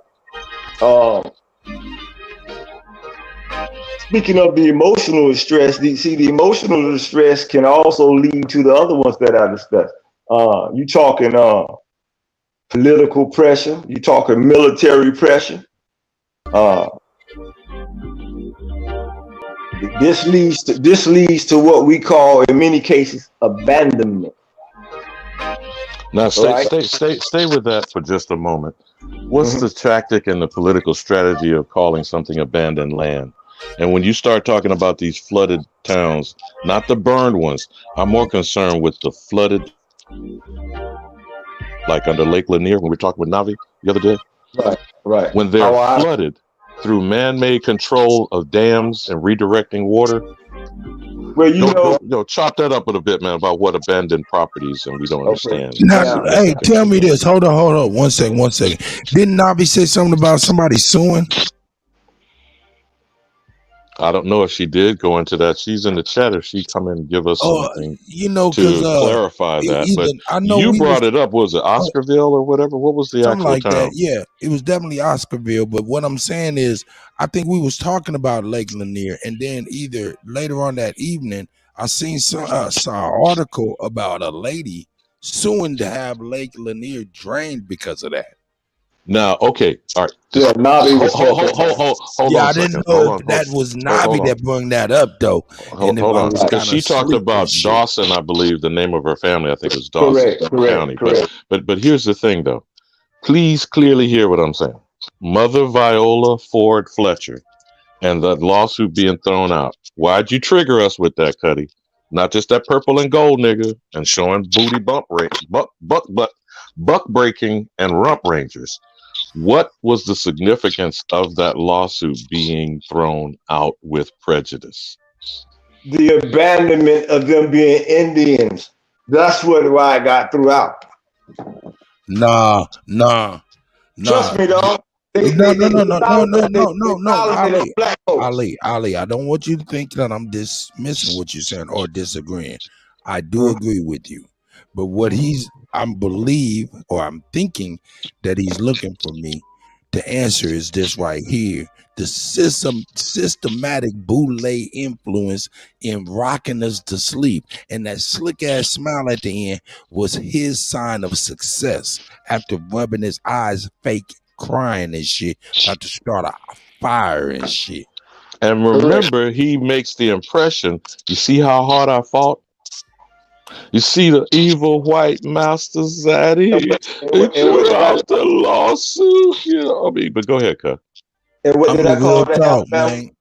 Speaking of the emotional distress, the emotional distress can also lead to the other ones that I discussed. You talking political pressure, you talking military pressure. This leads to what we call, in many cases, abandonment. Now, stay with that for just a moment. What's the tactic and the political strategy of calling something abandoned land? And when you start talking about these flooded towns, not the burned ones, I'm more concerned with the flooded, like under Lake Lanier, when we were talking with Navi the other day. Right. When they're flooded through man-made control of dams and redirecting water. Well, chop that up a bit, man, about what abandoned properties and we don't understand. Now, hey, tell me this. Hold on. One second. Didn't Navi say something about somebody suing? I don't know if she did go into that. She's in the chat. If she come in and give us something because to clarify that. But even I know you we was brought it up. Was it Oscarville or whatever? What was the something actual like that. town? Yeah, it was definitely Oscarville. But what I'm saying is, I think we was talking about Lake Lanier, and then either later on that evening, I seen saw an article about a lady suing to have Lake Lanier drained because of that. Now, okay, all right. Yeah, Navi was Hold Yeah, on I a second. didn't know if that was Navi that brought that up though, and if Hold I on, was because kind she of talked sleep and about shit. Dawson, I believe the name of her family. I think it was Dawson County. But here's the thing, though. Please clearly hear what I'm saying. Mother Viola Ford Fletcher and the lawsuit being thrown out. Why'd you trigger us with that, Kutty? Not just that purple and gold nigga and showing booty buck breaking and rump rangers. What was the significance of that lawsuit being thrown out with prejudice? The abandonment of them being Indians. That's why I got threw out. Nah. Trust me, dog. Ali, I don't want you to think that I'm dismissing what you're saying or disagreeing. I do agree with you. But what I'm thinking that he's looking for me to answer is this right here. The systematic boule influence in rocking us to sleep. And that slick ass smile at the end was his sign of success after rubbing his eyes fake crying and shit, about to start a fire and shit. And remember, he makes the impression, you see how hard I fought? You see the evil white masters at it? They threw out the lawsuit. You know, I mean, but go ahead, Cut. And what did I call that? Talk, man.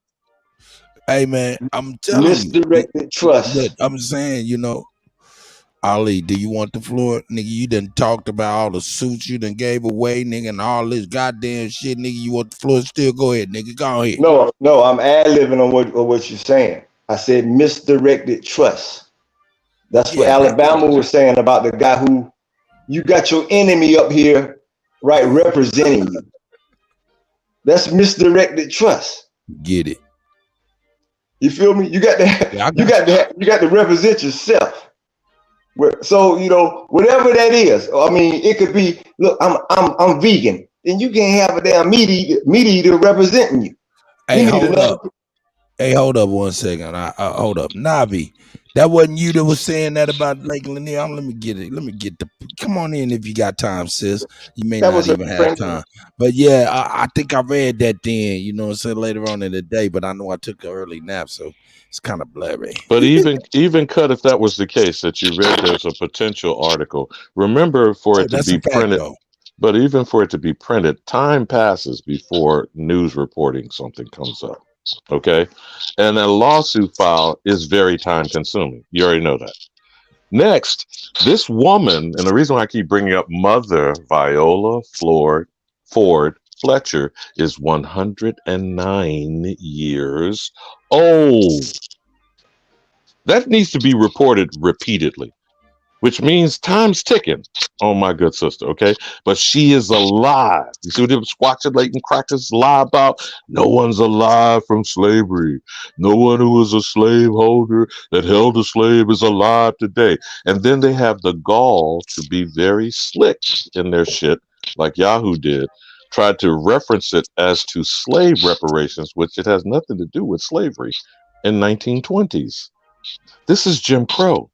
Hey, man, I'm telling misdirected trust. But I'm saying, Ali, do you want the floor? Nigga, you done talked about all the suits you done gave away, nigga, and all this goddamn shit, nigga. You want the floor? Still go ahead, nigga. Go ahead. No, I'm ad-libbing on what you're saying. I said misdirected trust. That's what Alabama was saying about the guy who you got your enemy up here, right, representing you. That's misdirected trust. Get it. You feel me? You got to you got to represent yourself. So whatever that is. I mean, it could be. Look, I'm vegan, and you can't have a damn meat eater representing you. Hey, hold up 1 second. Hold up, Navi. That wasn't you that was saying that about Lake Lanier. Let me get it. Come on in if you got time, sis. You may not even have time. But yeah, I think I read that then. So later on in the day. But I know I took an early nap, so it's kind of blurry. But even Cut, if that was the case that you read, there's a potential article. Remember, for it to be printed. But even for it to be printed, time passes before news reporting something comes up. Okay, and a lawsuit file is very time consuming. You already know that. Next, this woman, and the reason why I keep bringing up Mother Viola Ford Fletcher is 109 years old. That needs to be reported repeatedly, which means time's ticking on my good sister, okay? But she is alive. You see what them squatulating crackers lie about? No one's alive from slavery. No one who was a slaveholder that held a slave is alive today. And then they have the gall to be very slick in their shit, like Yahoo did, tried to reference it as to slave reparations, which it has nothing to do with slavery in 1920s. This is Jim Crow.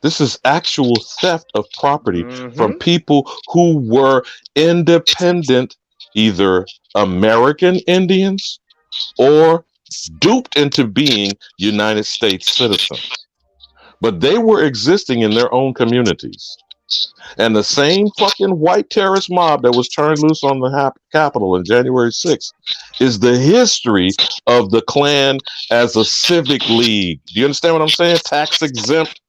This is actual theft of property from people who were independent, either American Indians or duped into being United States citizens. But they were existing in their own communities. And the same fucking white terrorist mob that was turned loose on the Capitol on January 6th is the history of the Klan as a civic league. Do you understand what I'm saying? Tax exempt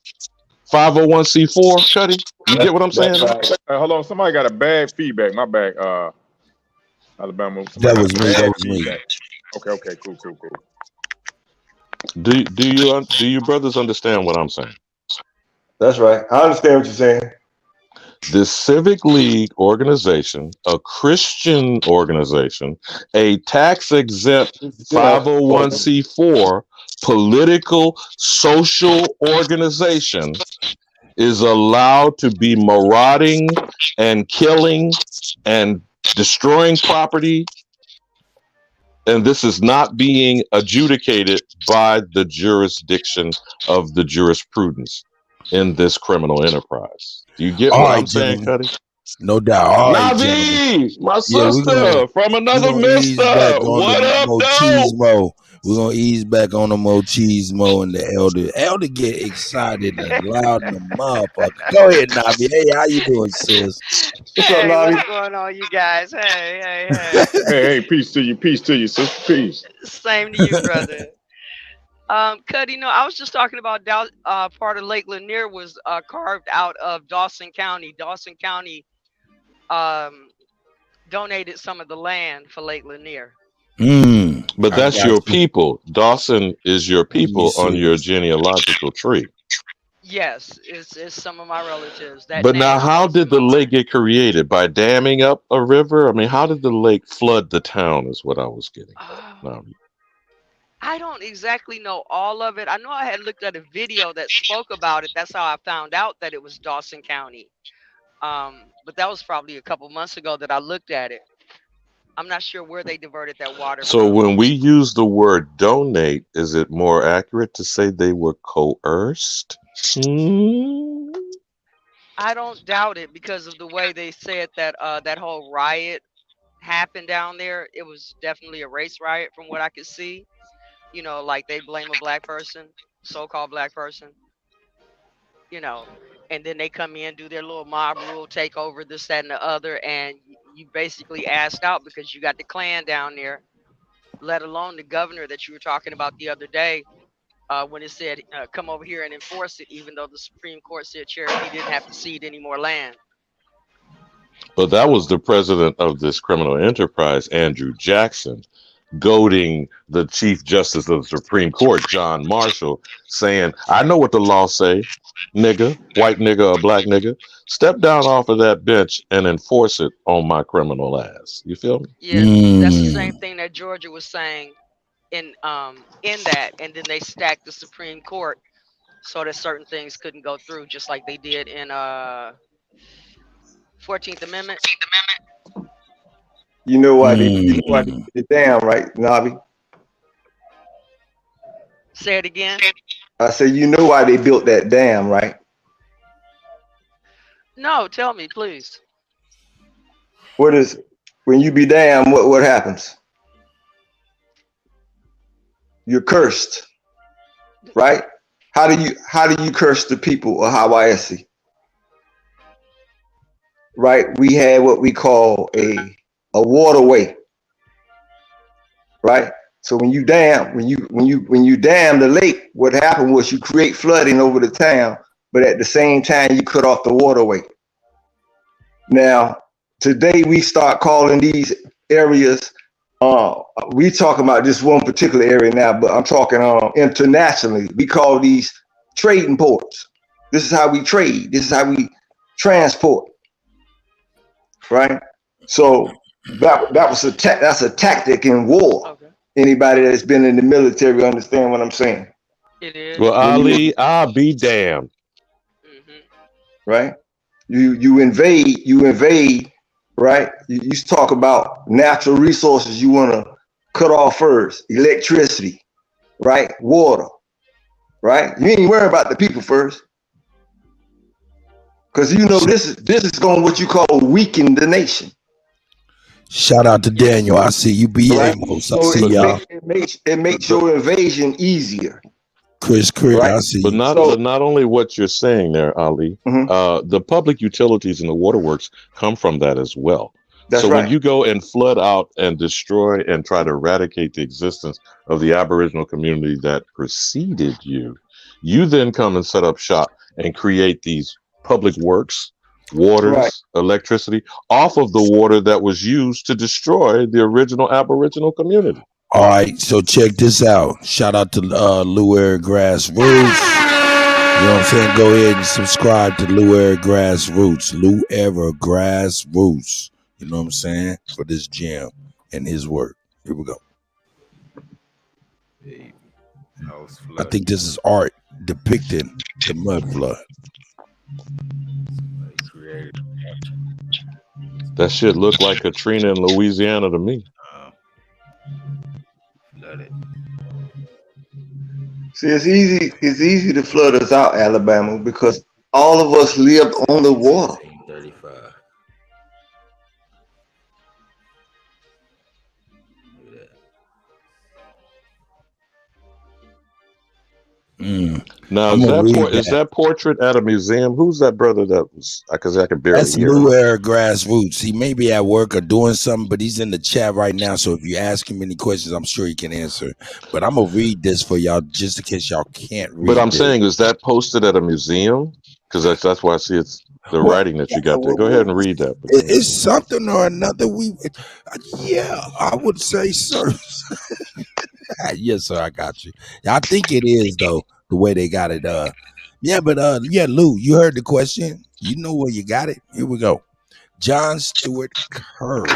501c4, Kutty. You get what I'm saying? Hold on, somebody got a bad feedback. My bad, Alabama. That was me. Okay, cool. Do you brothers understand what I'm saying? That's right. I understand what you're saying. this civic league organization, a Christian organization, a tax-exempt 501c4 political social organization is allowed to be marauding and killing and destroying property, and this is not being adjudicated by the jurisdiction of the jurisprudence in this criminal enterprise. Do you get All what right, I'm saying, gentlemen. Kutty? No doubt. All right, gentlemen. Navi, my Yeah, sister from another ease back mister. on What the up, though? machismo. We're gonna ease back on the machismo and the elder. Elder get excited and loud in the motherfucker. Go ahead, Navi. Hey, how you doing, sis? What's up, Hey, Navi? what's going on, you guys? Hey. Hey, peace to you, sister, peace. Same to you, brother. Kutty, I was just talking about part of Lake Lanier was carved out of Dawson County. Dawson County donated some of the land for Lake Lanier. But that's your people. Dawson is your people on your serious. genealogical tree. Yes, it's some of my relatives. That But name now, is how also did the lake get created? By damming up a river? I mean, how did the lake flood the town is what I was getting at. Navi. I don't exactly know all of it. I know I had looked at a video that spoke about it. That's how I found out that it was Dawson County. But that was probably a couple months ago that I looked at it. I'm not sure where they diverted that water So from. when we use the word donate, is it more accurate to say they were coerced? I don't doubt it because of the way they said that that whole riot happened down there. It was definitely a race riot from what I could see. Like they blame a black person, so-called black person, and then they come in, do their little mob rule, take over this, that, and the other, and you basically asked out because you got the Klan down there, let alone the governor that you were talking about the other day when it said, come over here and enforce it, even though the Supreme Court said Cherokee didn't have to cede any more land. But that was the president of this criminal enterprise, Andrew Jackson, goading the Chief Justice of the Supreme Court, John Marshall, saying, I know what the law say, nigga, white nigga or black nigga, step down off of that bench and enforce it on my criminal ass. You feel me? Yeah, that's the same thing that Georgia was saying in that, and then they stacked the Supreme Court so that certain things couldn't go through, just like they did in 14th Amendment. You know why they did it down, right, Navi? Say it again. I said, you know why they built that dam, right? No, tell me, please. When you be damned, what happens? You're cursed, right? How do you curse the people of Hawaii? Right? We had what we call a waterway, right? So when you dam the lake, what happened was you create flooding over the town, but at the same time you cut off the waterway. Now today we start calling these areas. We talking about just one particular area now, but I'm talking internationally. We call these trading ports. This is how we trade. This is how we transport, right? So that's a tactic in war. Okay. Anybody that's been in the military understand what I'm saying. It is. Well, Ali, I'll be damned. Right? You invade, right? You talk about natural resources you want to cut off first. Electricity, right? Water, right? You ain't worry about the people first. Because this is going what you call weaken the nation. Shout out to Daniel. I see you, BA. Right? So I see y'all. It makes your invasion easier. Chris, right? I see. But not only what you're saying there, Ali. The public utilities and the waterworks come from that as well. That's so right. When you go and flood out and destroy and try to eradicate the existence of the Aboriginal community that preceded you, you then come and set up shop and create these public works, waters, electricity off of the water that was used to destroy the original Aboriginal community. All right, so check this out. Shout out to Luer Grassroots. You know what I'm saying? Go ahead and subscribe to Lou Era Grassroots. Lou Era Grassroots. You know what I'm saying? For this jam and his work. Here we go. I think this is art depicting the mud flood. That shit looked like Katrina in Louisiana to me. See, it's easy to flood us out, Alabama, because all of us lived on the water. 35. Now, is that portrait at a museum? Who's that brother that was? Because I can barely That's hear Lou him. Era Grassroots. He may be at work or doing something, but he's in the chat right now. So if you ask him any questions, I'm sure he can answer. But I'm going to read this for y'all just in case y'all can't read But I'm this. saying, is that posted at a museum? Because that's why I see it's the writing that you got there. Go ahead and read that. It's something or another. Yeah, I would say so. Yes, sir. I got you. I think it is though the way they got it. Yeah, Lou, you heard the question. You know where you got it. Here we go. John Stewart Curry,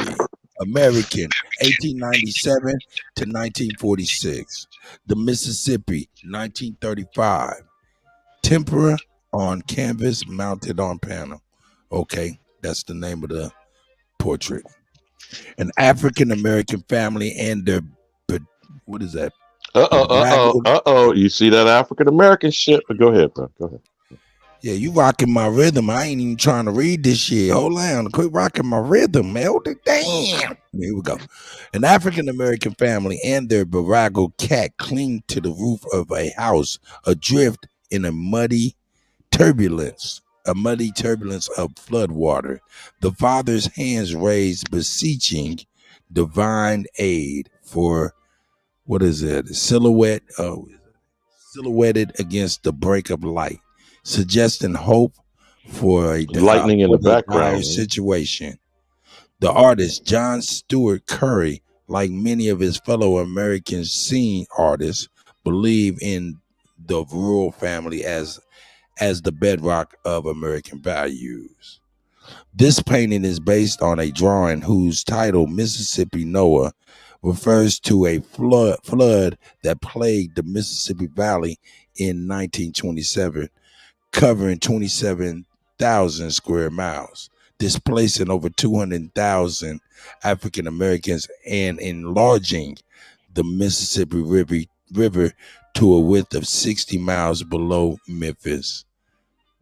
American, 1897 to 1946. The Mississippi, 1935. Tempera on canvas, mounted on panel. Okay, that's the name of the portrait. An African American family and their, what is that? You see that African American shit? But go ahead, bro. Go ahead. Yeah, you rocking my rhythm. I ain't even trying to read this shit. Hold on. Quit rocking my rhythm, Elder. Damn. Here we go. An African American family and their Barago cat cling to the roof of a house adrift in a muddy turbulence of flood water. The father's hands raised, beseeching divine aid for, what is it? Silhouetted against the break of light, suggesting hope for a lightning in the background situation. The artist John Stewart Curry, like many of his fellow American scene artists, believe in the rural family as the bedrock of American values. This painting is based on a drawing whose title, Mississippi Noah, refers to a flood that plagued the Mississippi Valley in 1927, covering 27,000 square miles, displacing over 200,000 African Americans and enlarging the Mississippi River to a width of 60 miles below Memphis.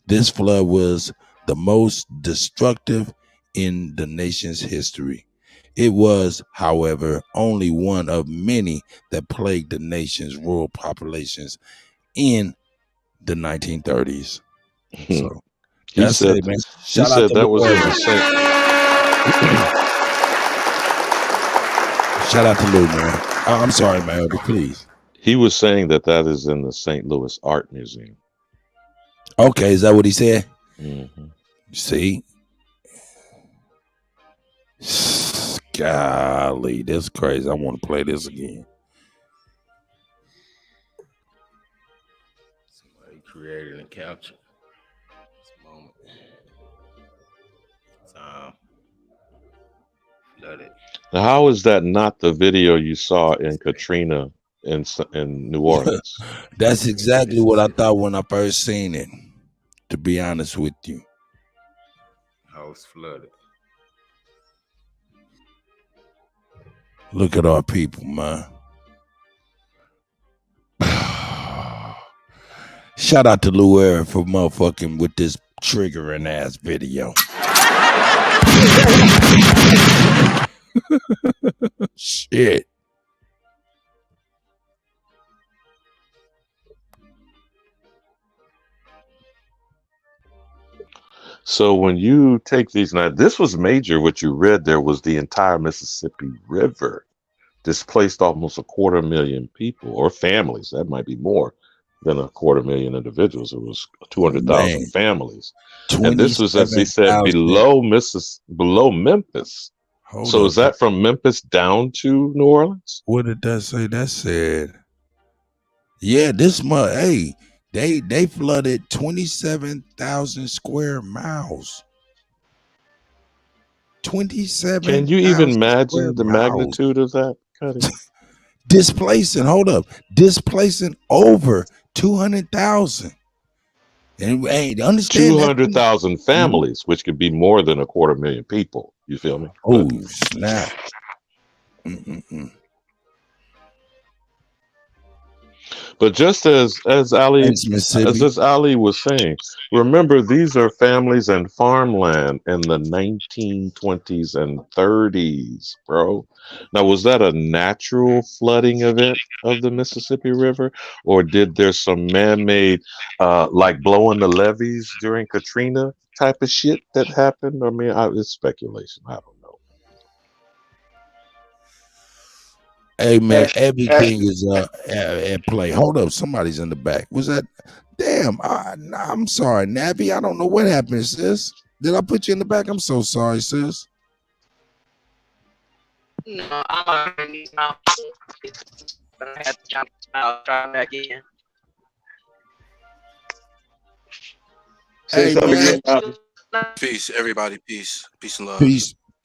This flood was the most destructive in the nation's history. It was, however, only one of many that plagued the nation's rural populations in the 1930s. So that's it, man. Shout out to that was in the Shout out to Lou, man. I'm sorry, man. Please. He was saying that is in the St. Louis Art Museum. Okay, is that what he said? Mm-hmm. See? Golly, that's crazy. I want to play this again. Somebody created and captured this moment. Time. Let it. Now, how is that not the video you saw in Katrina in New Orleans? That's exactly what I thought when I first seen it, to be honest with you. House flooded. Look at our people, man. Shout out to Lou Era for motherfucking with this triggering ass video. Shit. So when you take these, now this was major. What you read there was the entire Mississippi River displaced almost 250,000 people or families. That might be more than 250,000 individuals. It was 200,000 families. And this was, as he said, below Memphis. So is that from Memphis down to New Orleans? What did that say? That said, yeah, this They flooded 27,000 square miles. 27,000 Can you even square imagine the miles. magnitude of that, Kutty? Displacing over 200,000. And hey, understand that 200,000 families, which could be more than 250,000 people. You feel me? Oh, snap. But just as Ali was saying, remember these are families and farmland in the 1920s and 30s, bro. Now, was that a natural flooding event of the Mississippi River, or did there some man-made, like blowing the levees during Katrina type of shit that happened? I mean, it's speculation. I don't know. Hey man, everything is at play. Hold up, somebody's in the back. Was that? Damn, I'm sorry, Navi. I don't know what happened, sis. Did I put you in the back? I'm so sorry, sis. No, I'm already now. But I have to jump out, try back in. Hey man, peace, everybody. Peace, peace and love.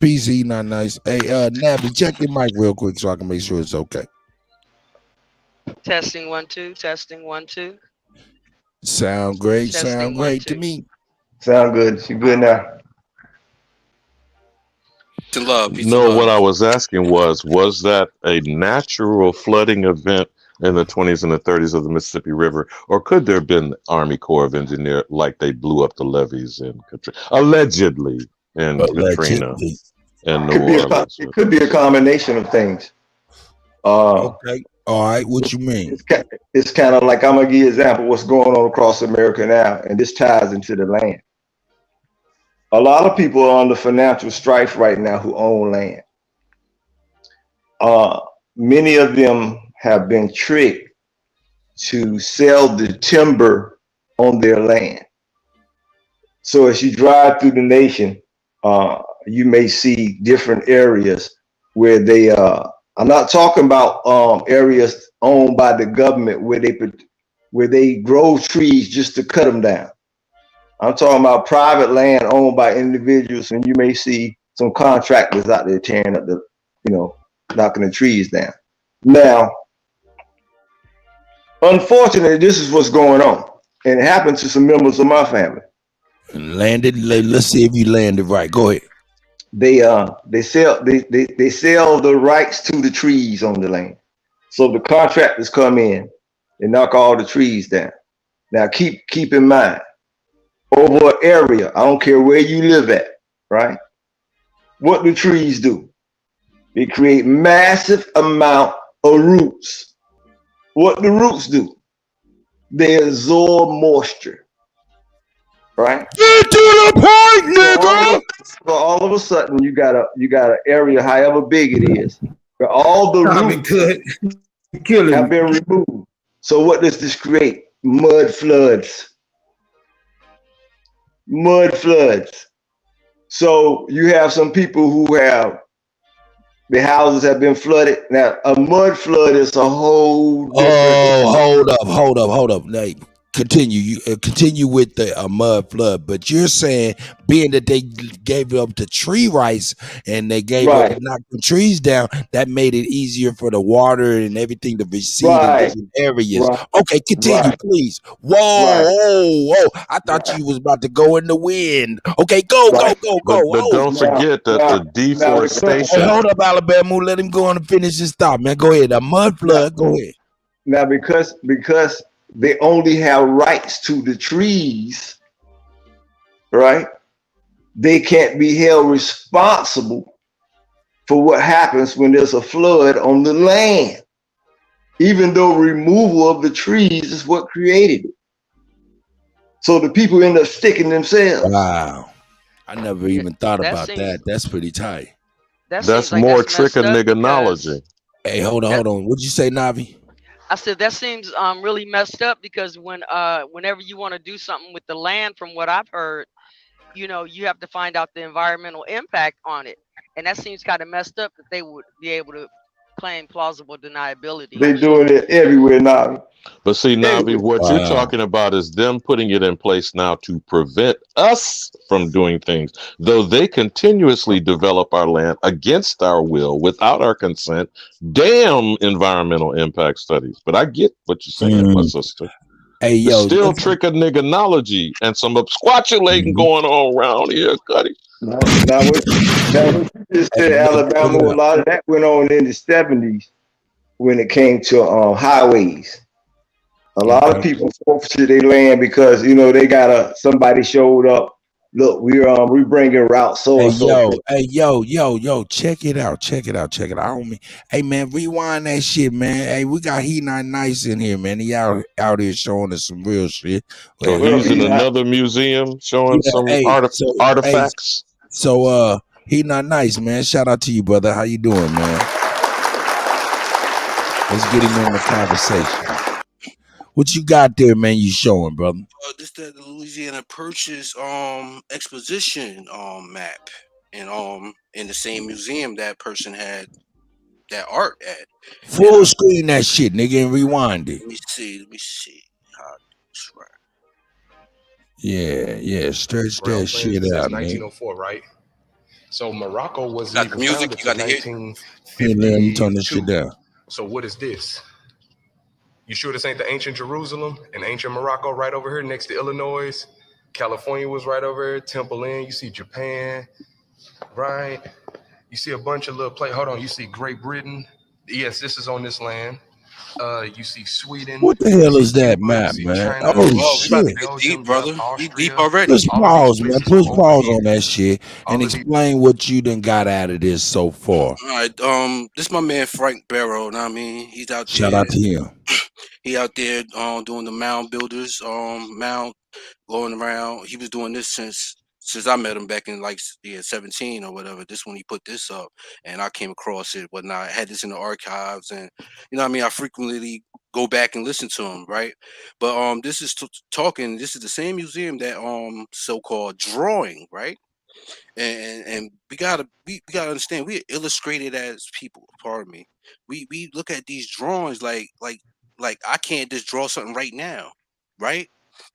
peace, he not nice. Hey, Navi, check your mic real quick so I can make sure it's okay. Testing 1 2. Testing 1 2. Sound great. Testing Sound 1 great 2. to me. Sound good. You good now? Peace and love. Peace and No, love. what I was asking was that a natural flooding event in the 20s and the 30s of the Mississippi River, or could there have been Army Corps of Engineers like they blew up the levees in Katrina, allegedly in Katrina and New Orleans? It could be a combination of things. Okay. All right. What you mean? It's kind of like, I'm gonna give you an example of what's going on across America now, and this ties into the land. A lot of people are under financial strife right now who own land. Many of them have been tricked to sell the timber on their land. So as you drive through the nation, you may see different areas where they, I'm not talking about areas owned by the government where they grow trees just to cut them down. I'm talking about private land owned by individuals, and you may see some contractors out there tearing up the, knocking the trees down. Now, unfortunately, this is what's going on, and it happened to some members of my family. Landed. Let's see if you landed right. Go ahead. They sell the rights to the trees on the land. So the contractors come in and knock all the trees down. Now keep in mind, over an area, I don't care where you live at, right? What do trees do? They create massive amount of roots. What do roots do? They absorb moisture, right? Get to the point, nigga. So all of a sudden, you got an area, however big it is, where all the roots have been removed. So what does this create? Mud floods. Mud floods. So you have some people who have the houses have been flooded. Now a mud flood is a whole different. Oh, hold up. Now, continue. You continue with the mud flood, but you're saying being that they gave up the tree rights and they gave up knocked the trees down, that made it easier for the water and everything to receive in different areas. Okay, continue, please. Whoa! I thought you was about to go in the wind. Okay, go. But don't forget that the deforestation. Hey, hold up, Alabama. Let him go on and finish his thought, man. Go ahead. A mud flood. Go ahead. Now, because they only have rights to the trees, right? They can't be held responsible for what happens when there's a flood on the land, even though removal of the trees is what created it. So the people end up sticking themselves. Wow. I never even thought about that. That's pretty tight. That's more trick and nigganology. Hey, hold on. What'd you say, Navi? I said that seems really messed up because whenever you want to do something with the land, from what I've heard, you have to find out the environmental impact on it, and that seems kind of messed up that they would be able to claim plausible deniability. They doing it everywhere now. But see, Navi, what you're Wow. talking about is them putting it in place now to prevent us from doing things, though they continuously develop our land against our will, without our consent. Damn environmental impact studies. But I get what you're saying, my sister. Hey, It's yo, still trick a nigganology and some squatulating going on around here, Kutty. Now what you just said, Alabama, a lot of that went on in the 70s when it came to highways. A lot of people forfeited their land because they got somebody showed up. Look, we bringing route so and so. Hey, yo, check it out. I don't mean, hey man, rewind that shit, man. Hey, we got He Not Nice in here, man. He out here showing us some real shit. So he's in another museum showing some artifacts. So He Not Nice, man. Shout out to you, brother. How you doing, man? Let's get him in the conversation. What you got there, man? You showing, brother? This is the Louisiana Purchase exposition map, and in the same museum that person had that art at. Full screen that shit, nigga, and rewind it. Let me see how this works. Yeah, stretch that shit out, man. 1904, right? So Morocco was got the music. You got to hear. 1952. Turn this shit down. So what is this? You sure this ain't the ancient Jerusalem and ancient Morocco right over here next to Illinois? California was right over here. Temple Inn. You see Japan, right? You see a bunch of little Hold on. You see Great Britain. Yes, this is on this land. You see Sweden. What the hell is that map, man? Oh shit! We about to get deep, brother. You deep already? Just pause, man. Push pause on that shit and explain what you done got out of this so far. All right. This is my man Frank Barrow. Know what I mean, he's out there. Shout out to him. He out there doing the mound builders, mound going around. He was doing this since I met him back in 17 or whatever. This when he put this up, and I came across it. Whatnot. I had this in the archives, and what I mean. I frequently go back and listen to him, right? But this is talking. This is the same museum that so-called drawing, right? And we gotta understand, we are illustrated as people. Pardon me. We look at these drawings like I can't just draw something right now, right?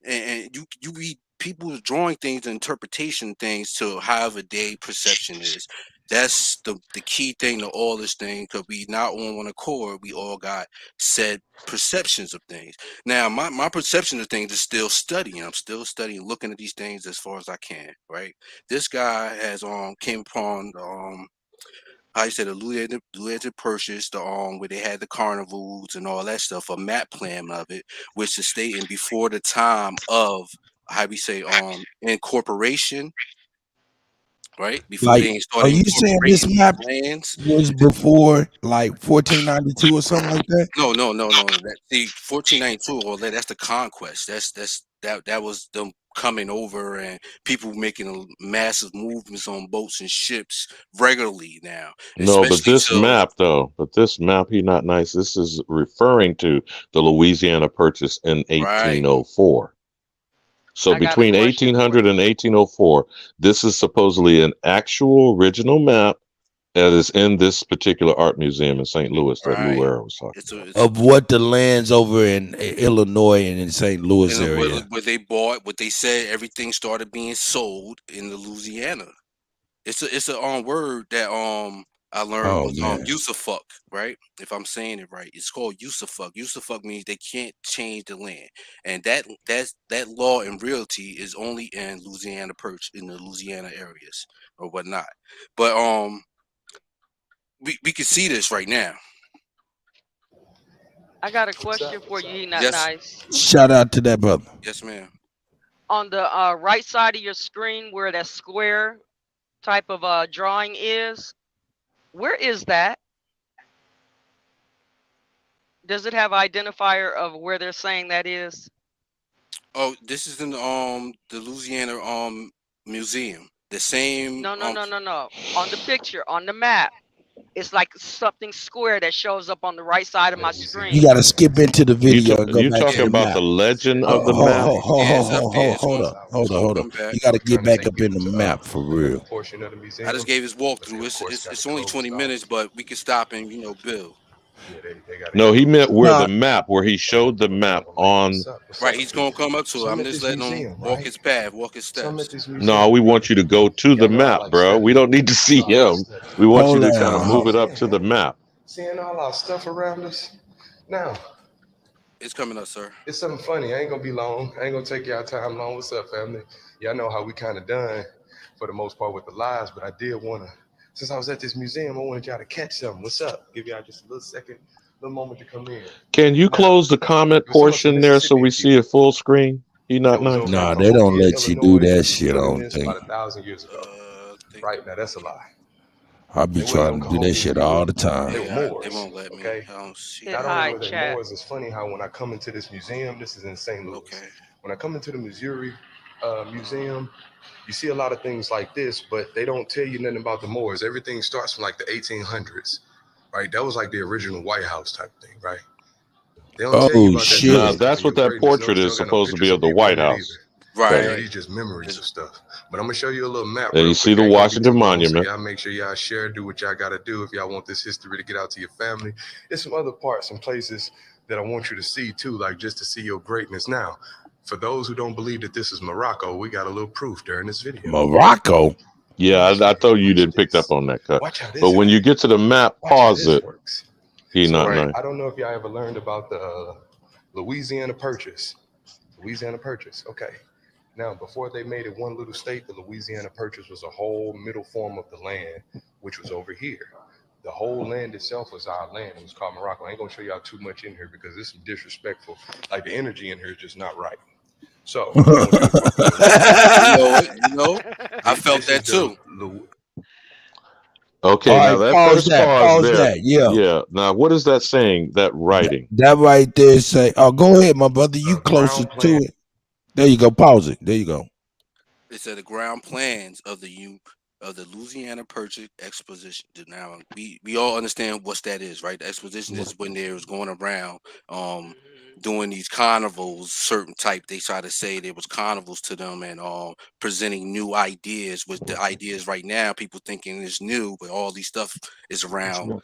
And you read people drawing things and interpretation things to however their perception is. That's the key thing to all this thing, because we not on one accord. We all got said perceptions of things. Now, my perception of things is still studying. I'm still studying, looking at these things as far as I can. Right. This guy has came upon how you said the Louisiana Purchase, where they had the carnivals and all that stuff, a map plan of it, which is stating before the time of how we say incorporation. Right before they started. Are you saying this map was before 1492 or something like that? No. That 1492. Well, that's the conquest. That was them coming over and people making massive movements on boats and ships regularly now. No, but this map, He Not Nice. This is referring to the Louisiana Purchase in 1804. So between 1800 and 1804, this is supposedly an actual original map that is in this particular art museum in St. Louis that Lou Era was talking about. Of what the lands over in Illinois and in St. Louis area. Where they bought, what they said, everything started being sold in the Louisiana. It's a word that I learned was Yusafuck, right? If I'm saying it right, it's called Yusafuck. Yusafuck means they can't change the land, and that law in realty is only in Louisiana in the Louisiana areas or whatnot. But we can see this right now. I got a question for you, He Not Nice. Shout out to that brother. Yes, ma'am. On the right side of your screen, where that square type of drawing is, where is that? Does it have an identifier of where they're saying that is? Oh, this is in the Louisiana museum. The same. No. On the picture, on the map. It's like something square that shows up on the right side of my You screen. got to skip into the video and go You back to talking the about map. the legend of the map? Hold up. You got to get back up in the map for real. I just gave his walkthrough. It's only 20 minutes, but we can stop and build. No, he meant where the map, where he showed the map on. Right, he's gonna come up to it. I'm just letting him walk his path, walk his steps. No, we want you to go to the map, bro. We don't need to see him. We want you to kind of move it up to the map. Seeing all our stuff around us. Now, it's coming up, sir. It's something funny. I ain't gonna be long. I ain't gonna take y'all time long. What's up, family? Y'all know how we kind of done for the most part with the lives, but I did wanna, since I was at this museum, I wanted y'all to catch something. What's up? Give y'all just a little second, little moment to come in. Can you close the comment portion there so we see a full screen? He not nice. Nah, they don't let you do that shit. I don't think. About 1,000 years ago. Right now, that's a lie. I be trying to do that shit all the time. They were Moors. They won't let me. Okay. I don't see. Not only were they Moors, it's funny how when I come into this museum, this is in St. Louis. Okay. When I come into the Missouri museum, you see a lot of things like this, but they don't tell you nothing about the Moors. Everything starts from like the 1800s, right? That was like the original White House type thing, right? They don't tell you about shit! Now, that's what that portrait is supposed to be of the White House. Right. These just memories of stuff. But I'm gonna show you a little map. And you see the Washington Monument. So y'all make sure y'all share, do what y'all gotta do if y'all want this history to get out to your family. There's some other parts and places that I want you to see too, like just to see your greatness. Now, for those who don't believe that this is Morocco, we got a little proof during this video. Morocco? Yeah, I told you didn't pick up on that cut. But when you get to the map, pause it. He not nice. I don't know if y'all ever learned about the Louisiana Purchase. Louisiana Purchase, okay. Now, before they made it one little state, the Louisiana Purchase was a whole middle form of the land, which was over here. The whole land itself was our land. It was called Morocco. I ain't gonna show y'all too much in here because it's some disrespectful. Like the energy in here is just not right. So, you know, I felt that too. Okay, All now right, that pause first that, pause pause there. that, yeah. Yeah. Now, what is that saying? That writing. That right there say, "Oh, go ahead, my brother. You closer to it." There you go. Pause it. There you go. It said the ground plans of the Louisiana Purchase Exposition. Now we all understand what that is, right? The exposition is when they was going around doing these carnivals, certain type. They try to say there was carnivals to them and presenting new ideas. With the ideas right now, people thinking is new, but all these stuff is around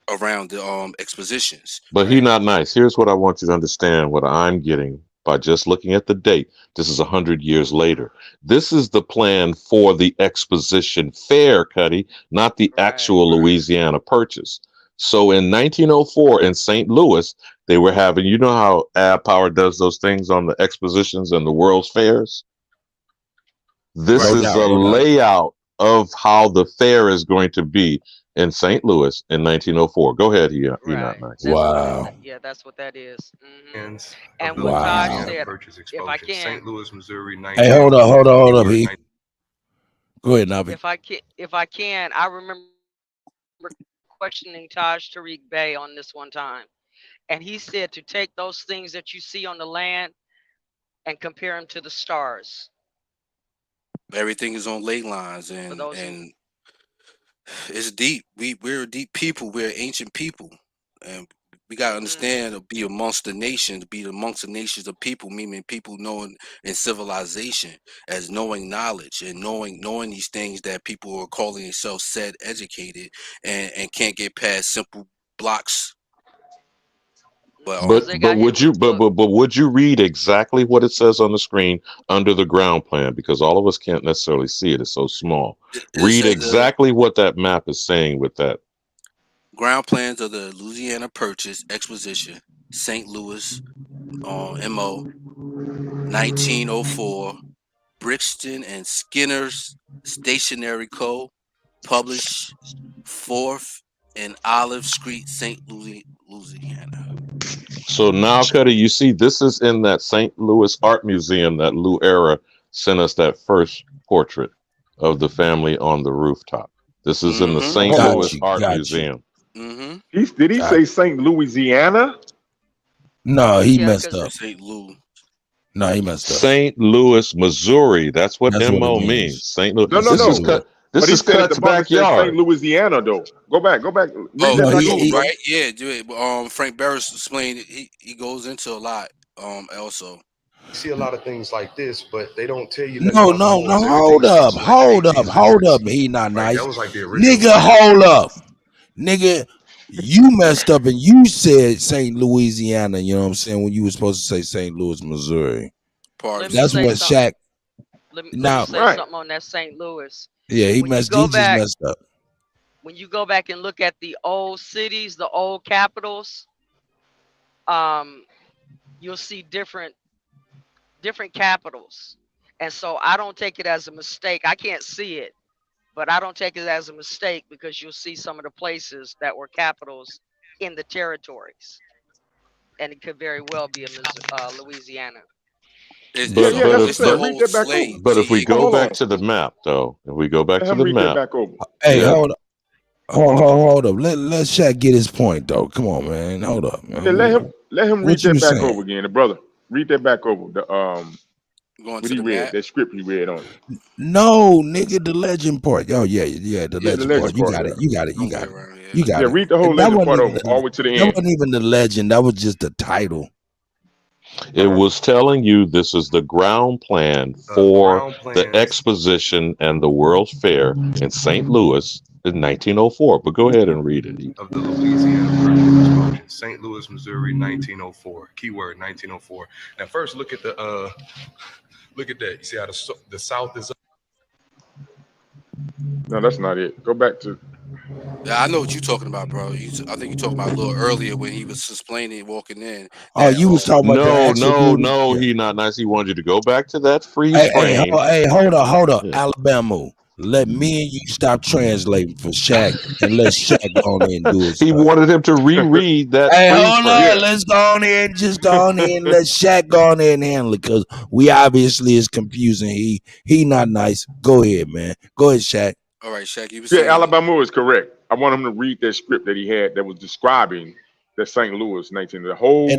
the expositions. But he not nice. Here's what I want you to understand, what I'm getting by just looking at the date. This is 100 years later. This is the plan for the exposition fair, Kutty, not the actual Louisiana Purchase. So in 1904 in St. Louis, they were having, you know how Ab Power does those things on the expositions and the World's Fairs? This is a layout of how the fair is going to be in St. Louis in 1904. Go ahead, he not nice. Wow. Yeah, that's what that is. And what Todd said, if I can, St. Louis, Missouri. Hey, hold up, he. Go ahead, Navi. If I can, I remember questioning Taj Tariq Bey on this one time, and he said to take those things that you see on the land and compare them to the stars. Everything is on ley lines, and it's deep. We're a deep people. We're ancient people, and we gotta understand to be amongst the nations, to be amongst the nations of people, meaning people knowing in civilization as knowing knowledge and knowing these things that people are calling themselves said educated and can't get past simple blocks. But would you read exactly what it says on the screen under the ground plan? Because all of us can't necessarily see it. It's so small. Read exactly what that map is saying with that. Ground plans of the Louisiana Purchase Exposition, St. Louis, MO, 1904, Brixton and Skinner's Stationery Co., published 4th and Olive Street, St. Louis, Louisiana. So now, Kutty, you see, this is in that St. Louis Art Museum that Lou Era sent us that first portrait of the family on the rooftop. This is in the St. Louis Art Museum. Did he say St. Louisiana? No, he messed up. St. Louis. No, he messed up. St. Louis, Missouri. That's what MO means. St. Louis. No. This But he is said at the Kutt's bottom it says St. backyard. Louisiana though. Go back. Read that The back loop, over. right? Yeah, do it. Frank Barris explained it. He goes into a lot. Also, you see a lot of things like this, but they don't tell you nothing No, about the no, no. moors. Hold Everything up, starts with hold up. He not Right, nice. that was like the original. Nigga, hold up. Nigga, you messed up and you said St. Louisiana, you know what I'm saying, when you were supposed to say St. Louis, Missouri. Let me That's say what something. Shaq. Let me Now, say something on that St. Louis. yeah, he When you just go back, messed up. when you go back and look at the old cities, the old capitals, you'll see different capitals. And so I don't take it as a mistake. I can't see it, but I don't take it as a mistake because you'll see some of the places that were capitals in the territories. And it could very well be a Louisiana. it's But the whole slave. But if we go Hold back on. to the map, though, if we go back Let to him the read that map, back over. Hey, yeah. hold up. Let Shaq get his point though. Come on, man. Hold up, man. Yeah, let him read What you that back saying? over again, the brother. Read that back over. The Going what to he the read, map. that script he read on it. No, nigga, the legend part. Oh yeah, the Yeah, the legend legend part. You part, got yeah. it. You got it. You got it. You got Yeah, it. read the whole That legend wasn't part even over, all the way to the that end. wasn't even the legend. That was just the title. It was telling you this is the ground plan for the exposition and the World's Fair in St. Louis in 1904. But go ahead and read it. Of the Louisiana Purchase Explosion, St. Louis, Missouri, 1904. Keyword 1904. Now, first look at the look at that. You see how the South is up. No, that's not it. Go back to. Yeah, I know what you're talking about, bro. I think you're talking about a little earlier when he was explaining walking in. Oh, you was talking about the actual No, he not nice. He wanted you to go back to that freeze Hey, frame. hold up. Yeah. Alabama. Let me and you stop translating for Shaq and let Shaq go on in and do his He thing. wanted him to reread that Hey, freeze hold frame. on. Let's go on in. Just go on in. Let Shaq go on in and handle it because we obviously is confusing. He not nice. Go ahead, man. Go ahead, Shaq. All right, Shaq, you were Yeah, saying. Alabama is correct. I want him to read that script that he had that was describing the St. Louis 19, the whole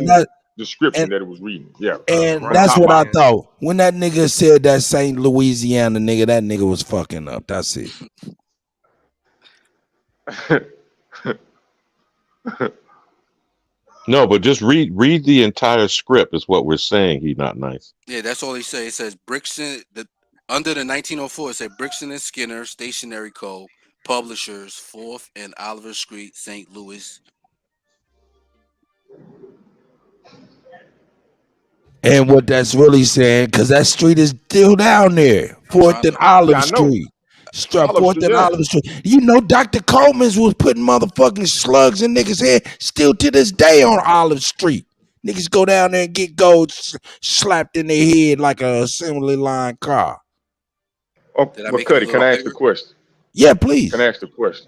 description that it was reading. Yeah. And from that's top what I bottom. thought. When that nigga said that St. Louisiana nigga, that nigga was fucking up. That's it. No, but just read the entire script is what we're saying. He not nice. Yeah, that's all he said. It says Brixton. Under the 1904, it said Brixton and Skinner Stationery Co. Publishers, 4th and Oliver Street, St. Louis. And what that's really saying, because that street is still down there, 4th and Olive Street. 4th and Olive Street. You know, Dr. Coleman's was putting motherfucking slugs in niggas' head still to this day on Olive Street. Niggas go down there and get gold slapped in their head like a assembly line car. Oh, but Kutty, can I ask the question? Yeah, please. Can I ask the question?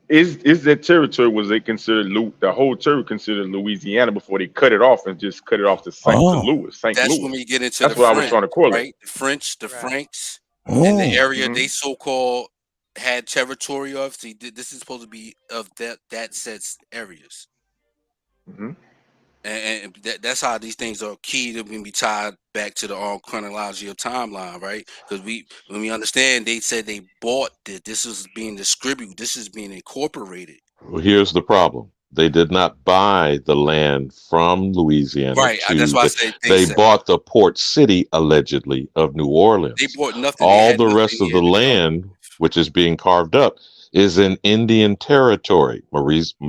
Is that territory, was they considered the whole territory considered Louisiana before they cut it off and just cut it off to St. Louis? That's when we get into That's the what I French, was trying to correlate. right? The French, the Franks, and the area they so-called had territory of. See, this is supposed to be of that sets areas. And that's how these things are key to be tied back to the chronological timeline, right? Because when we understand, they said they bought this is being distributed, this is being incorporated. Well, here's the problem. They did not buy the land from Louisiana. Right, that's why I said they bought the port city, allegedly, of New Orleans. They bought nothing. All the rest of the land, which is being carved up, is in Indian territory,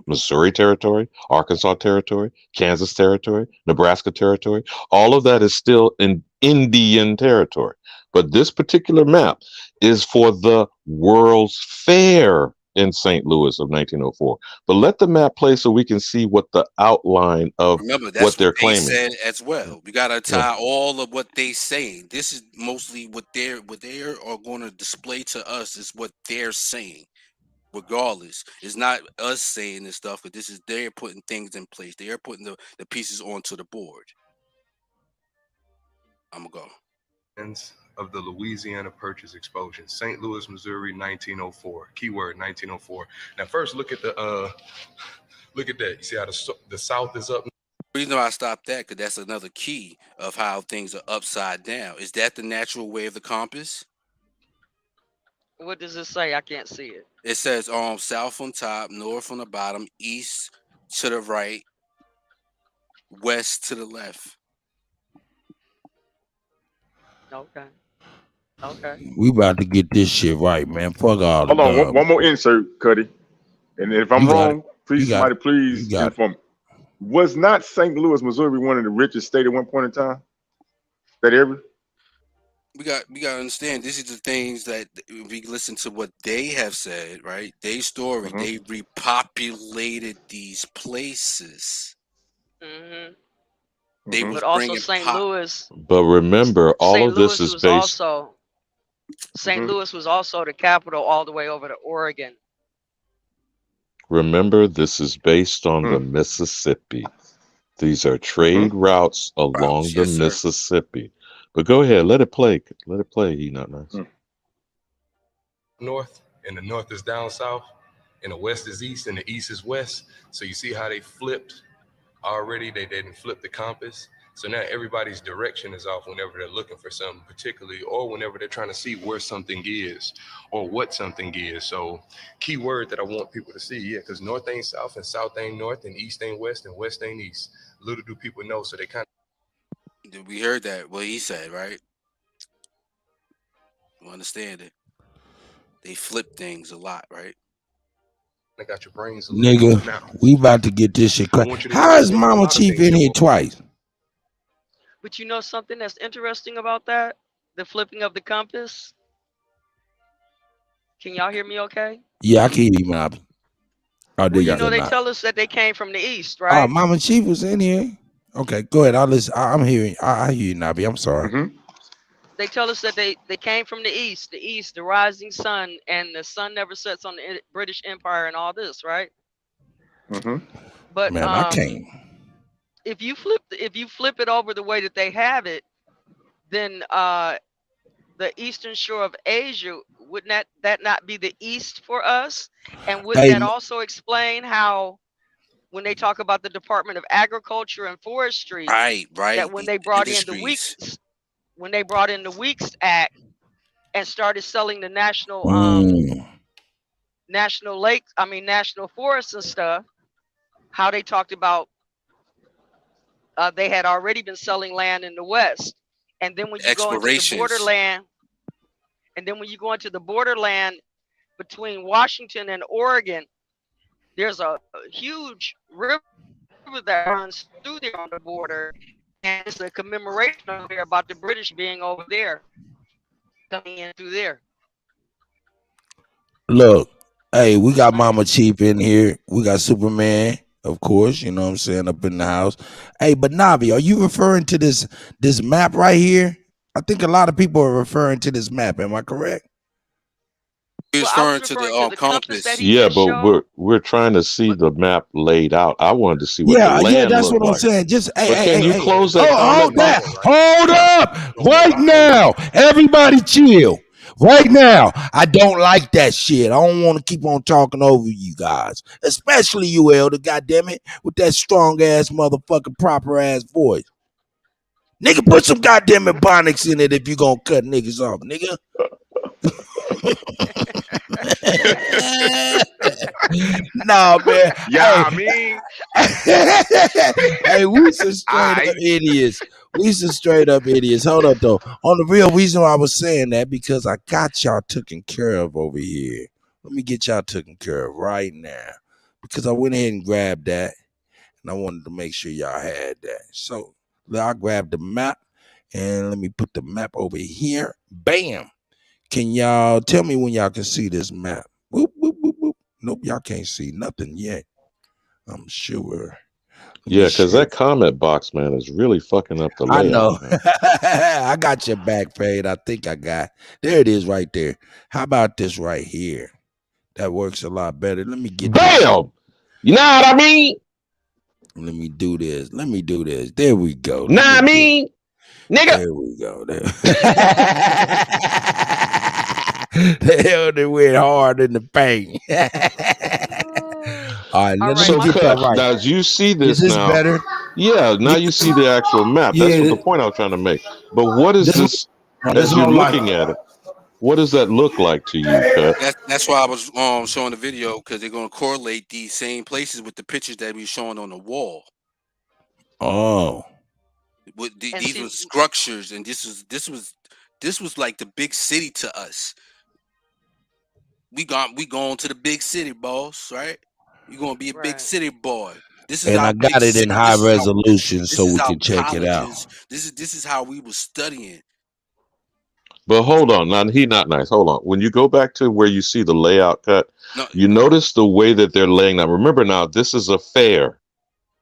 Missouri territory, Arkansas territory, Kansas territory, Nebraska territory. All of that is still in Indian territory. But this particular map is for the World's Fair in St. Louis of 1904. But let the map play so we can see what the outline of what they're claiming. Said as well. We gotta tie all of what they saying. This is mostly what they are going to display to us is what they're saying. Regardless, it's not us saying this stuff, but this is they're putting things in place. They are putting the pieces onto the board. I'm gonna go. Of the Louisiana Purchase Explosion, St. Louis, Missouri, 1904. Keyword 1904. Now, first look at that. You see how the South is up. The reason why I stopped that because that's another key of how things are upside down. Is that the natural way of the compass? What does it say? I can't see it. It says south on top, north on the bottom, east to the right, west to the left. Okay. Okay. We about to get this shit right, man. Fuck all the Hold on, dumb. one more insert, Kutty. And if I'm wrong, please somebody please inform me. Was not St. Louis, Missouri one of the richest states at one point in time? That ever? We got to understand, this is the things that we listen to what they have said, right? Their story. They repopulated these places. They was But also bringing St. Louis. But remember, all St. of this Louis is was based. also St. Louis was also the capital all the way over to Oregon. Remember, this is based on the Mississippi. These are trade routes along the Mississippi. But go ahead, let it play. Let it play. He not nice. North, and the north is down south, and the west is east, and the east is west. So you see how they flipped already? They didn't flip the compass. So now everybody's direction is off whenever they're looking for something particularly, or whenever they're trying to see where something is or what something is. So key word that I want people to see, because north ain't south and south ain't north and east ain't west and west ain't east. Little do people know, so they kind of... We heard that, what he said, right? You understand it? They flip things a lot, right? They got your brains Nigga, we about to get this shit cracked. How is Mama Chief in here twice? But you know something that's interesting about that? The flipping of the compass? Can y'all hear me okay? Yeah, I can hear you, Mob. Oh, Well, you know, they tell us that they came from the east, Oh, right? Mama Chief was in here. Okay, go ahead. I'll listen. I'm hearing. I hear you, Nabi. I'm sorry. They tell us that they came from the east, the rising sun, and the sun never sets on the British Empire and all this, right? But man, I can't. If you flip it over the way that they have it, then the eastern shore of Asia, wouldn't that not be the east for us? And wouldn't that also explain how, when they talk about the Department of Agriculture and Forestry, right, that when they brought in the Weeks Act and started selling the national national forests and stuff, how they talked about they had already been selling land in the West. And then when you go into the borderland, between Washington and Oregon, there's a huge river that runs through there on the border, and it's a commemoration over there about the British being over there, coming in through there. Look, hey, we got Mama Chief in here. We got Superman, of course, you know what I'm saying, up in the house. Hey, but Navi, are you referring to this map right here? I think a lot of people are referring to this map. Am I correct? Referring to the compass. Yeah, but we're trying to see the map laid out. I wanted to see what the land that's looked what I'm like. saying. Just Can you close that hold comment box? Hold up right now. Everybody chill. Right now, I don't like that shit. I don't want to keep on talking over you guys, especially you, Elder. Goddamn it, with that strong ass motherfucking proper ass voice. Nigga, put some goddamn ebonics in it if you gonna cut niggas off, nigga. Nah, man. Yeah, I mean, hey, we some straight up idiots. We some straight up idiots. Hold up, though. On the real reason why I was saying that, because I got y'all taken care of over here. Let me get y'all taken care of right now, because I went ahead and grabbed that, and I wanted to make sure y'all had that. So I grabbed the map, and let me put the map over here. Bam. Can y'all tell me when y'all can see this map? Boop, boop, boop, boop. Nope, y'all can't see nothing yet. I'm sure. Yeah, because that comment box, man, is really fucking up the layout. I know. I got your back, Fade. I think I got. There it is right there. How about this right here? That works a lot better. Let me get Bam! This. You know what I mean? Let me do this. There we go. Know what I mean? Nigga. There we go. The hell, they went hard in the paint. All right, let me get that right. Now, you see this, Is this now. Better? Yeah, now you see the actual map. That's what the point I was trying to make. But what is this as you're looking at it? What does that look like to you, Cut? That's why I was showing the video, because they're gonna correlate these same places with the pictures that we showing on the wall. Oh. These were structures, and this was like the big city to us. We going to the big city, boss, right? You're gonna be a big city boy. This is And our I big got it in city. high resolution so This is we our can check it out. colleges. This is how we were studying. But hold on, now he not nice. Hold on. When you go back to where you see the layout, Cut, you notice the way that they're laying out. Remember now, this is a fair.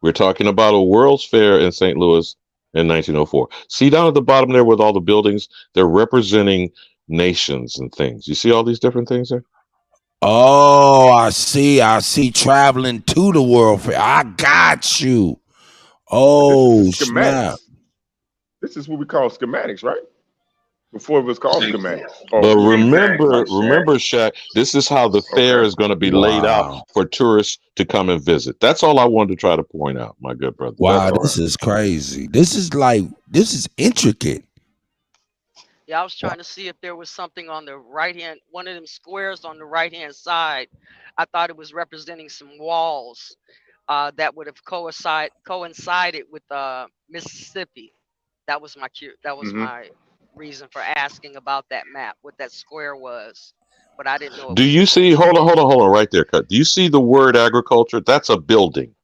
We're talking about a World's Fair in St. Louis in 1904. See down at the bottom there with all the buildings, they're representing nations and things. You see all these different things there? Oh, I see traveling to the World Fair. I got you. Oh, snap. This is what we call schematics, right? Before it was called schematics. But remember, Shaq, this is how the fair is going to be laid out for tourists to come and visit. That's all I wanted to try to point out, my good brother. Wow, this is crazy. This is intricate. Yeah, I was trying to see if there was something on the right hand, one of them squares on the right hand side. I thought it was representing some walls that would have coincided with Mississippi. That was my reason for asking about that map, what that square was. But I didn't know. Do you see? Hold on, right there, Cut. Do you see the word agriculture? That's a building.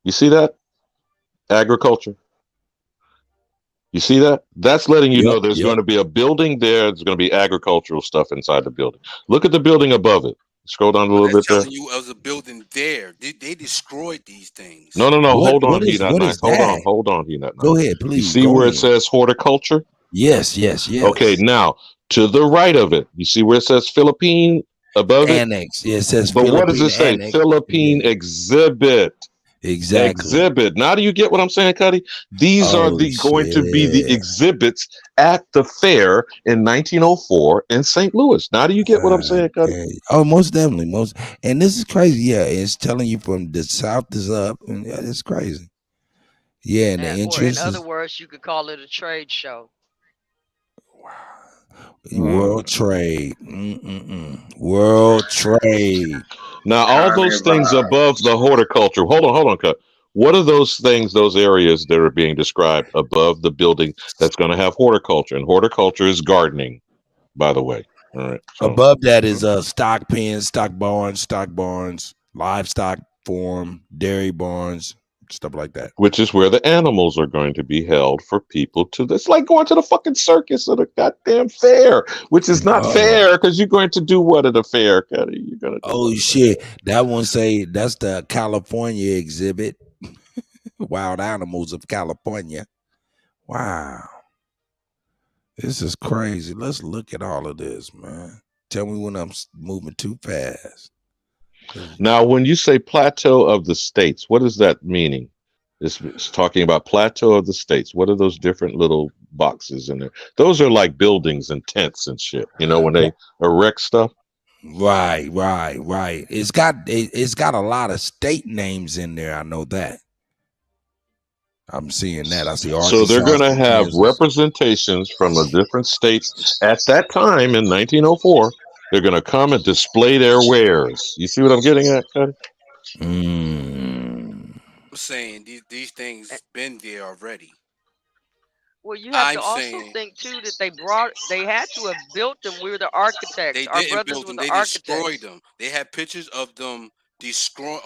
You see that? Agriculture. You see that? That's letting you know there's going to be a building there. There's going to be agricultural stuff inside the building. Look at the building above it. Scroll down a little bit there. Telling you, there was a building there. They destroyed these things. No. Hold on, he not nice. Hold on, he not nice. Go ahead, please. You see where it says horticulture? Yes. Okay, now to the right of it, you see where it says Philippine above it? Annex. Yeah, it says but Philippine what does it say? Annex. Philippine exhibit. Exactly. Exhibit. Now do you get what I'm saying, Kutty? These are going to be the exhibits at the fair in 1904 in St. Louis. Now do you get what I'm saying, Kutty? Oh, most definitely. And this is crazy. Yeah, it's telling you from the south is up. And it's crazy. Yeah, and the entrance or in other words, you could call it a trade show. World trade. World trade. Now, all those things above the horticulture. Hold on, Cut. What are those things, those areas that are being described above the building that's going to have horticulture? And horticulture is gardening, by the way. All right. So, above that is stock pens, stock barns, livestock farm, dairy barns, stuff like that. Which is where the animals are going to be held for people to. It's like going to the fucking circus at a goddamn fair, which is not fair because you're going to do what at a fair, Cuddy? You're gonna. Oh shit! That one say that's the California exhibit. Wild animals of California. Wow, this is crazy. Let's look at all of this, man. Tell me when I'm moving too fast. Now, when you say plateau of the states, what is that meaning? It's talking about plateau of the states. What are those different little boxes in there? Those are like buildings and tents and shit. You know, when they erect stuff. Right. It's got a lot of state names in there. I know that. I'm seeing that. I see Arkansas. So they're going to have representations from the different states at that time in 1904. They're going to come and display their wares. You see what I'm getting at, Cuddy? I'm saying these things been there already. Well, you have to also think too that they had to have built them. We were the architects. Our brothers were the architects. They destroyed them. They had pictures of them destroy,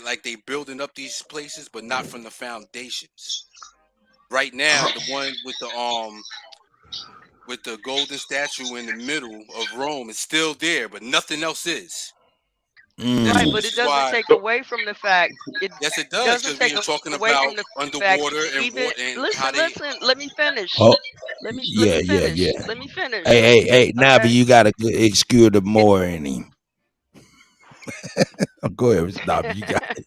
like they building up these places, but not from the foundations. Right now, the one with the golden statue in the middle of Rome is still there, but nothing else is. Right, but it doesn't take away from the fact. Yes, it does, because we are talking about underwater and water. Listen. Let me finish. Let me finish. Hey, Navi, you gotta excuse the more in him. Go ahead, Navi. You got it.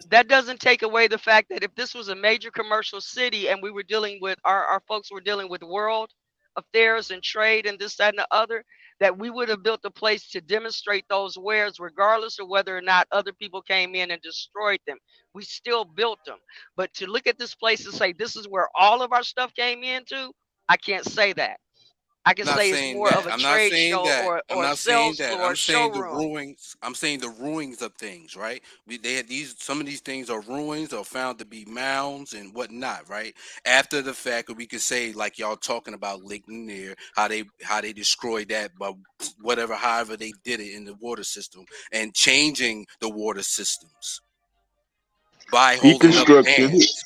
That doesn't take away the fact that if this was a major commercial city and we were dealing with our folks were dealing with world affairs and trade and this, that, and the other, that we would have built a place to demonstrate those wares regardless of whether or not other people came in and destroyed them. We still built them. But to look at this place and say this is where all of our stuff came into, I can't say that. I can I'm not say it's saying more that. of a I'm not trade saying show that. I'm or not saying sales that. floor I'm saying the showroom. ruins. I'm saying the ruins of things, right? They had these. Some of these things are ruins or found to be mounds and whatnot, right? After the fact, we could say like y'all talking about Lake Lanier, how they destroyed that, but whatever, however they did it in the water system and changing the water systems by holding up Deconstruction, dams.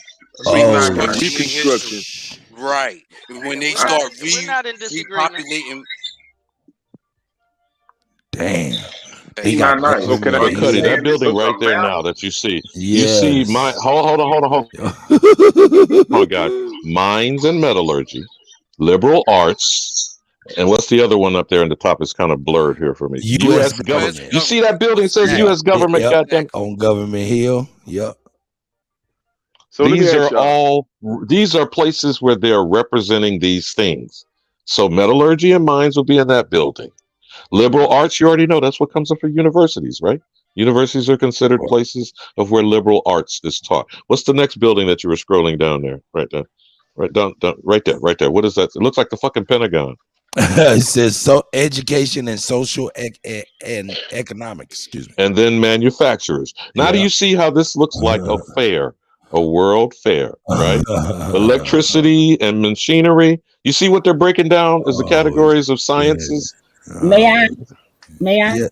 Reconstructing reconstruction. history. Right. When they We're not start we're not in disagreement. repopulating. Damn. They It's got not nice. So government can I But get you Cuddy, that saying here. this building was right a there mountain? now that you see my Yes. hold on. Oh God, mines and metallurgy, liberal arts, and what's the other one up there in the top is kind of blurred here for me. U.S. U.S. government. U.S. government. You see government. that building says Yeah. U.S. government. Yep. Goddamn. On Government Hill. Yep. So let me ask y'all. These are places where they're representing these things. So metallurgy and mines will be in that building. Liberal arts, you already know that's what comes up for universities, right? Universities are considered places of where liberal arts is taught. What's the next building that you were scrolling down there? Right there. Right there. What is that? It looks like the fucking Pentagon. It says so education and social and economics. Excuse me. And then manufacturers. Now do Yeah. you see how this looks like a fair, a world fair, right? Electricity and machinery. You see what they're breaking down as the categories of sciences? May I? May I? Yeah.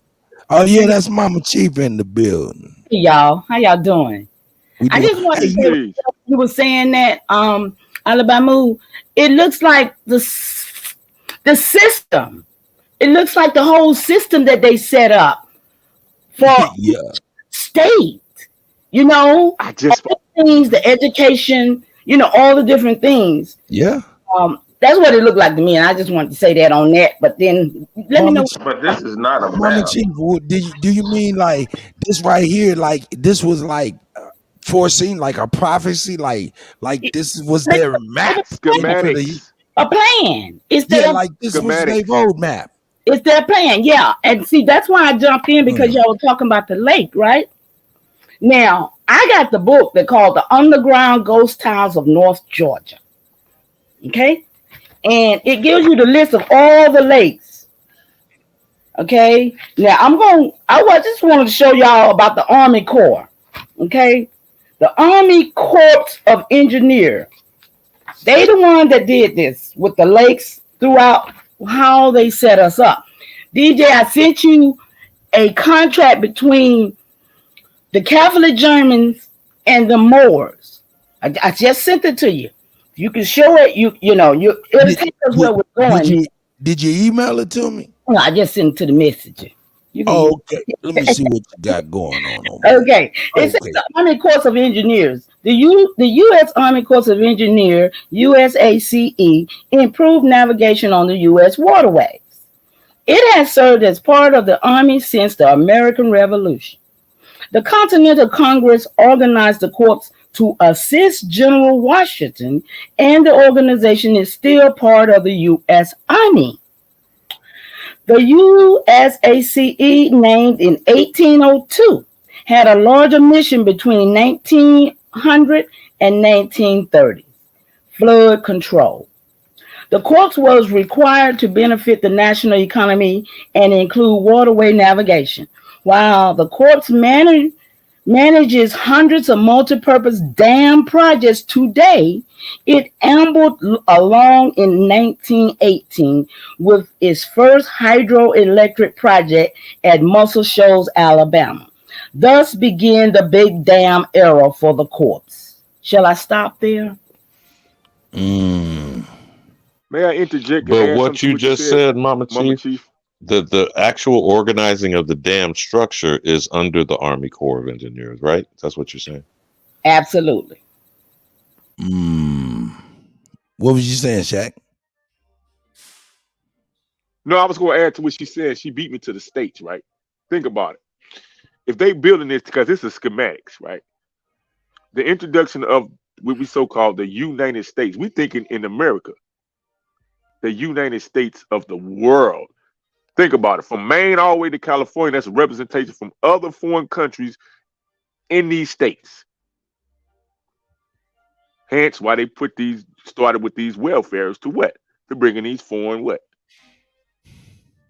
Oh yeah, that's Mama Chief in the building. Hey, y'all, how y'all doing? We I do. just wanted to Hey, say you were saying that Alabama. It looks like the system. It looks like the whole system that they set up for yeah. state. You know, I just all the things, the education. You know, all the different things. Yeah. That's what it looked like to me, and I just wanted to say that on that. But then let me know. But this is not a Mama map. Chief, do you mean like this right here? Like this was like foreseen, like a prophecy, like this was their map for the Schematics. A plan. It's yeah, their like this was their Schematics. roadmap. It's their plan, yeah. And see, that's why I jumped in because y'all were talking about the lake, right? Now, I got the book that called The Underground Ghost Towns of North Georgia. Okay? And it gives you the list of all the lakes. Okay? Now, I just wanted to show y'all about the Army Corps. Okay? The Army Corps of Engineers. They the one that did this with the lakes throughout how they set us up. DJ, I sent you a contract between the Catholic Germans and the Moors. I just sent it to you. You can show it. It'll take us where we're going. Did you email it to me? No, I just sent it to the messenger. Okay. Let me see what you got going on. Okay. It says the Army Corps of Engineers. The U.S. Army Corps of Engineers, USACE, improved navigation on the U.S. waterways. It has served as part of the Army since the American Revolution. The Continental Congress organized the Corps to assist General Washington, and the organization is still part of the U.S. Army. The USACE, named in 1802, had a larger mission between 1900 and 1930, flood control. The Corps was required to benefit the national economy and include waterway navigation. While the Corps manages hundreds of multi-purpose dam projects today, it ambled along in 1918 with its first hydroelectric project at Muscle Shoals, Alabama. Thus began the big dam era for the Corps. Shall I stop there? May I interject and But add what something to you what just you said, said, Mama Chief, the actual organizing of the dam structure is under the Army Corps of Engineers, right? That's what you're saying. Absolutely. What was you saying, Shaq? No, I was going to add to what she said. She beat me to the states, right? Think about it. If they building this, because this is schematics, right? The introduction of what we so-called the United States. We thinking in America, the United States of the world. Think about it. From Maine all the way to California, that's a representation from other foreign countries in these states. Hence why they started with these welfares to what? To bring in these foreign what?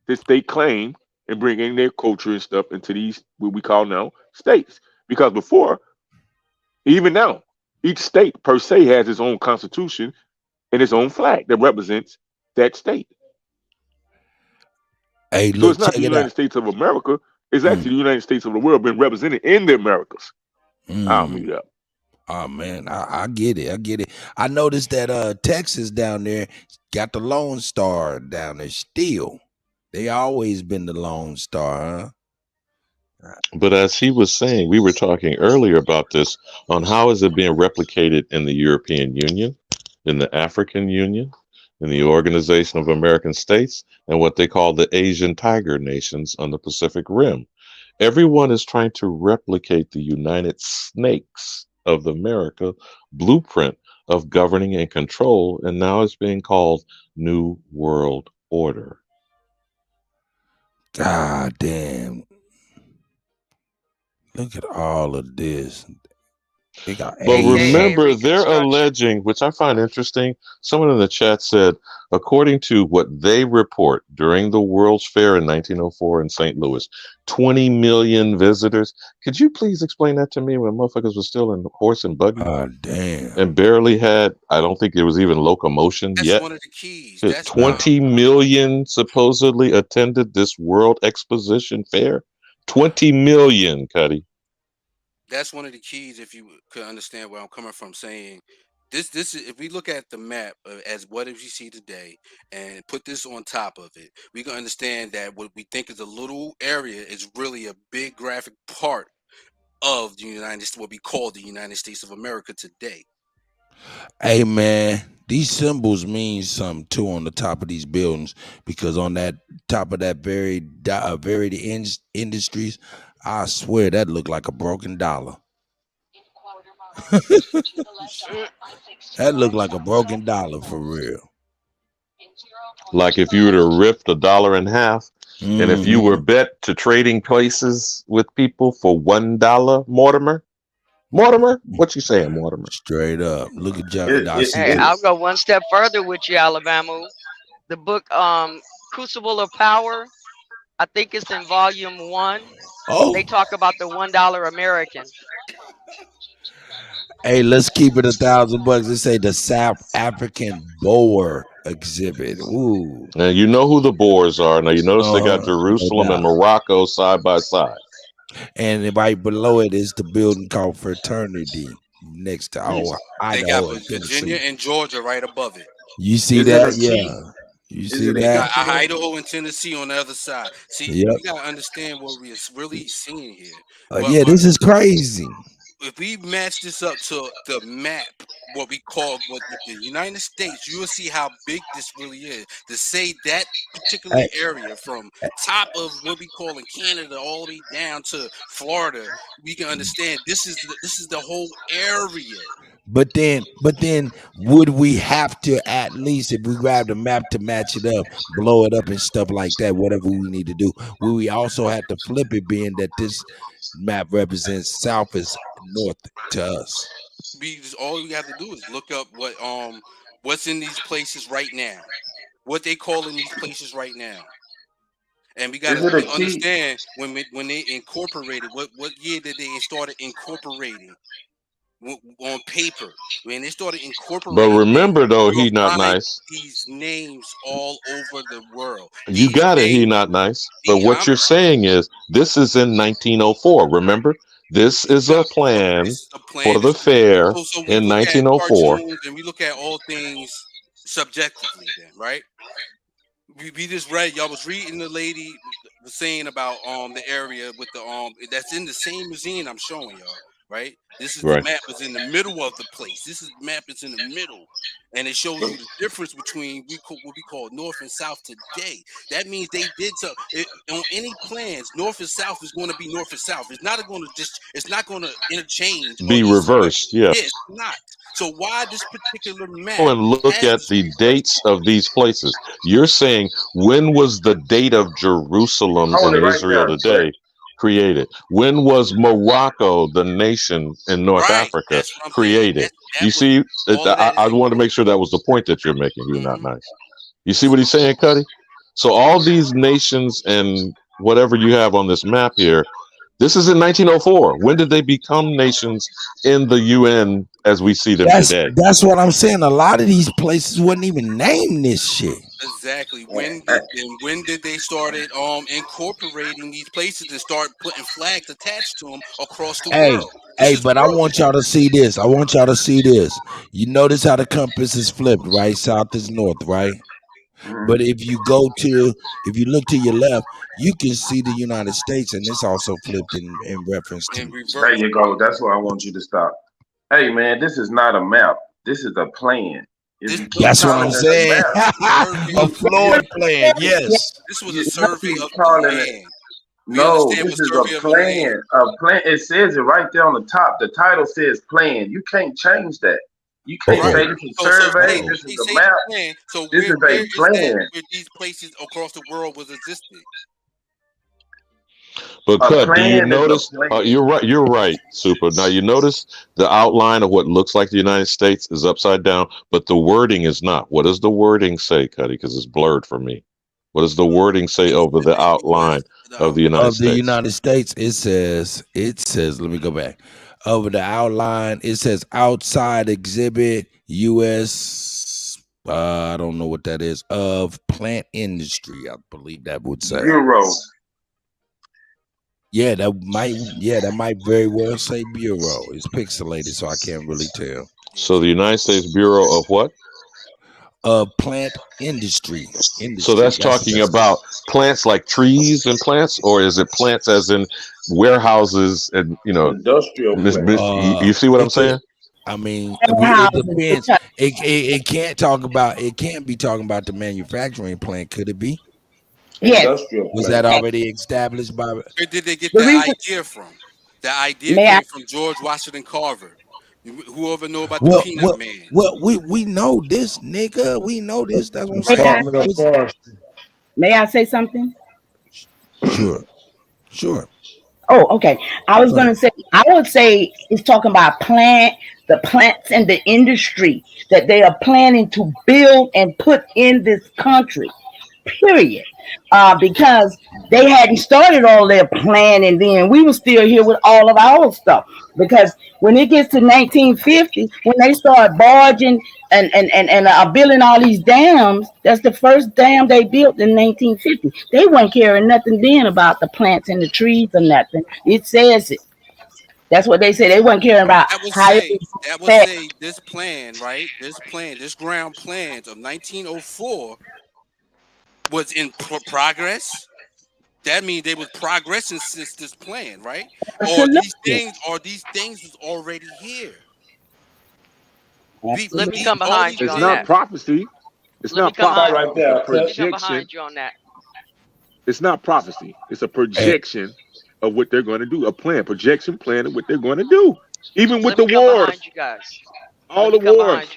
this state claim and bringing their culture and stuff into these what we call now states. Because before, even now, each state per se has its own constitution and its own flag that represents that state. Hey, So look, it's not check the it out. United States of America. It's actually the United States of the world being represented in the Americas. I'll meet up. Oh man, I get it. I get it. I noticed that Texas down there got the Lone Star down there still. They always been the Lone Star, huh? But as he was saying, we were talking earlier about this on how is it being replicated in the European Union, in the African Union, in the Organization of American States, and what they call the Asian Tiger Nations on the Pacific Rim. Everyone is trying to replicate the United Snakes of America blueprint of governing and control, and now it's being called New World Order. God damn. Look at all of this. They got But remember, they're alleging, which I find interesting, someone in the chat said, according to what they report during the World's Fair in 1904 in St. Louis, 20 million visitors. Could you please explain that to me when motherfuckers were still in horse and buggy? Oh, damn. And barely had, I don't think there was even locomotion That's yet. one of the keys. That's 20 million supposedly attended this World Exposition Fair. 20 million, Kutty. That's one of the keys. If you could understand where I'm coming from, saying this is, if we look at the map as what if you see today and put this on top of it, we can understand that what we think is a little area is really a big graphic part of the United States, what we call the United States of America today. Hey man, these symbols mean something too on the top of these buildings, because on that top of that varied industries, I swear that looked like a broken dollar. That looked like a broken dollar for real. Like if you were to rip the dollar in half, and if you were bet to trading places with people for $1, Mortimer, what you saying, Mortimer? Straight up, look at John. Hey, I'll go one step further with you, Alabama. The book, Crucible of Power, I think it's in volume 1. Oh, they talk about the $1 American. Hey, let's keep it $1,000. They say the South African Boer exhibit. Ooh. Now you know who the Boers are. Now you notice they got Jerusalem and Morocco side by side. And right below it is the building called Fraternity next to they got Virginia and Georgia right above it. You see that? Yeah. You see that? They got Idaho and Tennessee on the other side. See, we gotta understand what we're really seeing here. Yeah, this is crazy. If we match this up to the map, what we call the United States, you will see how big this really is. To say that particular area from top of what we call in Canada all the way down to Florida, we can understand this is the whole area. But then would we have to, at least if we grab the map to match it up, blow it up and stuff like that, whatever we need to do, will we also have to flip it, being that this map represents south as north to us? All we have to do is look up what's in these places right now, what they call in these places right now. And we got to understand when they incorporated, what year did they started incorporating on paper? When they started incorporating, but remember though, he not nice. These names all over the world. You got it. He not nice. But what you're saying is this is in 1904. Remember, this is a plan for the fair in 1904. And we look at all things subjectively, then, right? We just read. Y'all was reading the lady was saying about the area with the that's in the same museum I'm showing y'all. Right, this is the map is in the middle of the place. This is the map is in the middle, and it shows you the difference between what we call north and south today. That means they did so on any plans. North and south is going to be north and south. It's not going to it's not going to interchange. Be reversed, yeah. It's not. So why this particular map? And look at the dates of these places. You're saying, when was the date of Jerusalem in Israel today created? When was Morocco, the nation in North Africa, created? You see, I want to make sure that was the point that you're making. You're not nice. You see what he's saying, Kutty? So all these nations and whatever you have on this map here, this is in 1904. When did they become nations in the UN as we see them today? That's what I'm saying. A lot of these places wouldn't even name this shit. Exactly. When did they started incorporating these places and start putting flags attached to them across the world? But I want y'all to see this. You notice how the compass is flipped, right? South is north, right? But if you look to your left, you can see the United States, and it's also flipped in reference to. There you go. That's where I want you to stop. Hey man, this is not a map. This is a plan. That's what I'm saying. A floor plan. Yes. This was a survey of the land. No, this is a plan. A plan. It says it right there on the top. The title says plan. You can't change that. You can't say this is a survey. This is a map. So this is a plan. Where these places across the world was existed. But Cut, do you notice? You're right. You're right, Super. Now you notice the outline of what looks like the United States is upside down, but the wording is not. What does the wording say, Cuddy? Because it's blurred for me. What does the wording say over the outline of the United States? Of the United States, it says. Let me go back. Over the outline, it says outside exhibit U.S. I don't know what that is. Of plant industry, I believe that would say. Bureau. Yeah, that might very well say bureau. It's pixelated, so I can't really tell. So the United States Bureau of what? Of plant industry. So that's talking about plants like trees and plants, or is it plants as in warehouses and industrial? You see what I'm saying? I mean, it depends. It can't be talking about the manufacturing plant. Could it be? Yes. Was that already established by? Where did they get the idea from? The idea came from George Washington Carver. Whoever know about the Peanut Man? Well, we know this, nigga. We know this. That's what I'm saying. May I say something? Sure. Oh, okay. I would say it's talking about the plants and the industry that they are planning to build and put in this country. Period. Because they hadn't started all their planning then. We were still here with all of our stuff. Because when it gets to 1950, when they start barging and building all these dams, that's the first dam they built in 1950. They weren't caring nothing then about the plants and the trees or nothing. It says it. That's what they say. They weren't caring about that would say this plan, right? This ground plans of 1904 was in progress. That means they was progressing since this plan, right? Or these things was already here. Let me come behind you on that. that. It's not prophecy. It's not prophecy right there. Projection. Behind you on that. It's not prophecy. It's a projection of what they're going to do. A plan, projection plan of what they're going to do. Even with the wars. All the wars.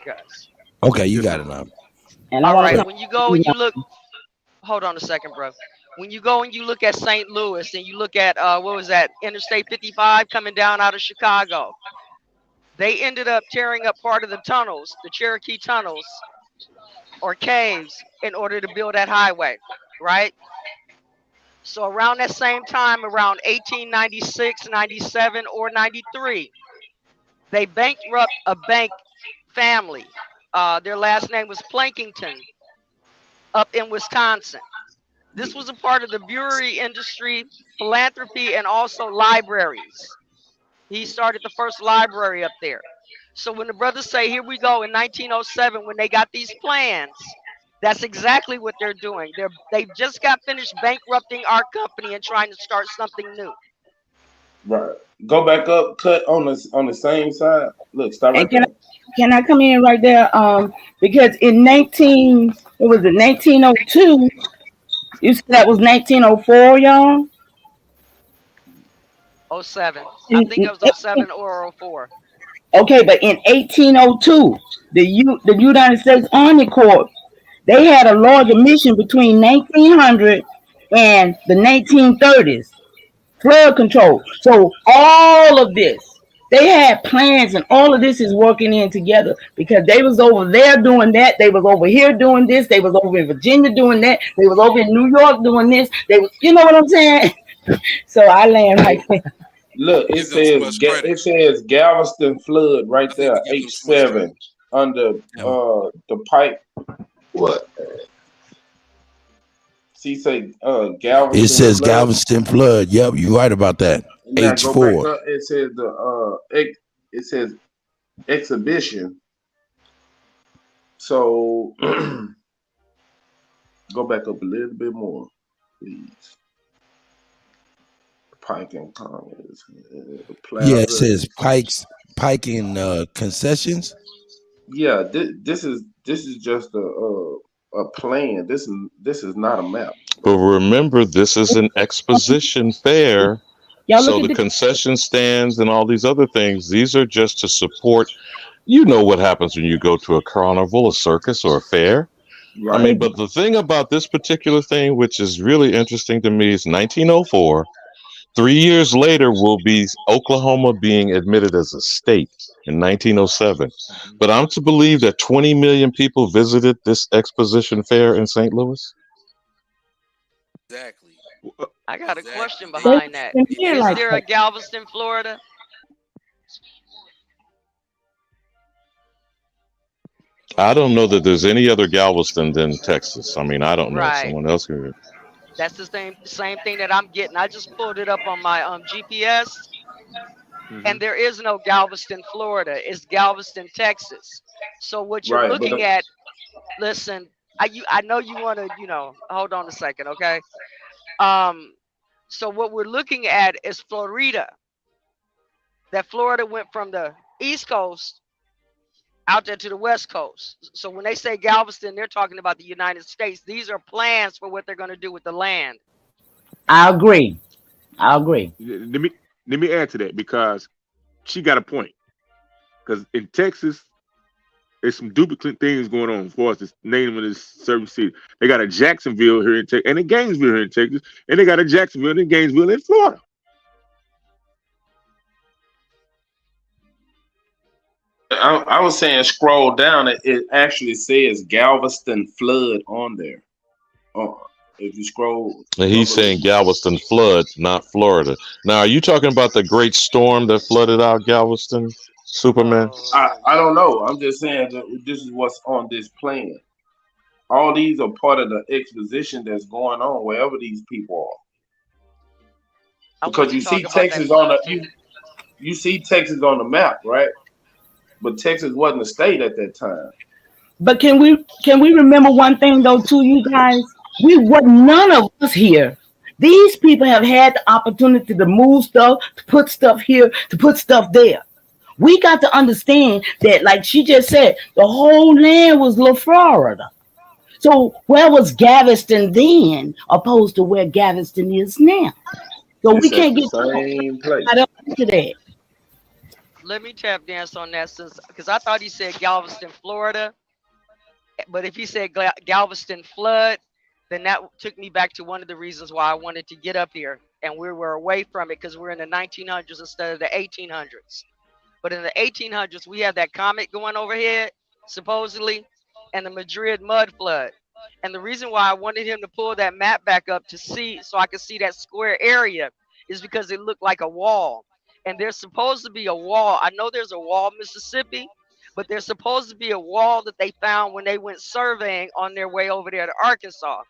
Okay, you got it now. And all right, when you go and you look, hold on a second, bro. When you go and you look at St. Louis and you look at what was that, Interstate 55 coming down out of Chicago, they ended up tearing up part of the tunnels, the Cherokee tunnels or caves, in order to build that highway, right? So around that same time, around 1896, 97, or 93, they bankrupt a bank family. Their last name was Plankington, up in Wisconsin. This was a part of the brewery industry, philanthropy, and also libraries. He started the first library up there. So when the brothers say, here we go in 1907, when they got these plans, that's exactly what they're doing. They just got finished bankrupting our company and trying to start something new. Right. Go back up, cut on the same side. Look, stop right there. Can I come in right there? Because in 1902, you said that was 1904, y'all? 07. I think it was 07 or 04. Okay, but in 1802, the United States Army Corps, they had a larger mission between 1900 and the 1930s. Flood control. So all of this They had plans, and all of this is working in together because they was over there doing that. They was over here doing this. They was over in Virginia doing that. They was over in New York doing this. They was, you know what I'm saying? So I land right there. Look, it says Galveston flood right there, H7 under the pipe. What? See, say Galveston. It says flood. Galveston flood. Yep, you're right about that. Now go back H4. up. It says it says exhibition. So go back up a little bit more, please. Pike and Congress. Yeah, it says Pike in concessions. Yeah, this is just a plan. This is not a map. But remember, this is an exposition fair. So the concession stands and all these other things, these are just to support. You know what happens when you go to a carnival, a circus, or a fair. Right. I mean, but the thing about this particular thing, which is really interesting to me, is 1904. 3 years later will be Oklahoma being admitted as a state in 1907. But I'm to believe that 20 million people visited this exposition fair in St. Louis? Exactly. I got a question behind that. Is there a Galveston, Florida? I don't know that there's any other Galveston than Texas. I mean, I don't know. Right. Someone else could. That's the same thing that I'm getting. I just pulled it up on my GPS, and there is no Galveston, Florida. It's Galveston, Texas. So what you're looking at, listen, I know you want to, hold on a second, okay? So what we're looking at is Florida. That Florida went from the East Coast out there to the West Coast. So when they say Galveston, they're talking about the United States. These are plans for what they're going to do with the land. I agree. Let me add to that, because she got a point. Because in Texas, there's some duplicate things going on as far as the name of this certain city. They got a Jacksonville here in Texas, and a Gainesville here in Texas, and they got a Jacksonville and a Gainesville in Florida. I was saying scroll down. It actually says Galveston flood on there. If you scroll. He's saying Galveston flood, not Florida. Now, are you talking about the great storm that flooded out Galveston, Superman? I don't know. I'm just saying that this is what's on this plan. All these are part of the exposition that's going on wherever these people are. Because you see Texas on you see Texas on the map, right? But Texas wasn't a state at that time. But can we remember one thing though, too, you guys? None of us here. These people have had the opportunity to move stuff, to put stuff here, to put stuff there. We got to understand that, like she just said, the whole land was little Florida. So where was Galveston then, opposed to where Galveston is now? So we can't get same place. Into that. Let me tap dance on that, because I thought he said Galveston, Florida. But if he said Galveston flood, then that took me back to one of the reasons why I wanted to get up here. And we were away from it because we're in the 1900s instead of the 1800s. But in the 1800s, we had that comet going overhead, supposedly, and the Madrid mud flood. And the reason why I wanted him to pull that map back up to see, so I could see that square area, is because it looked like a wall. And there's supposed to be a wall. I know there's a wall, Mississippi, but there's supposed to be a wall that they found when they went surveying on their way over there to Arkansas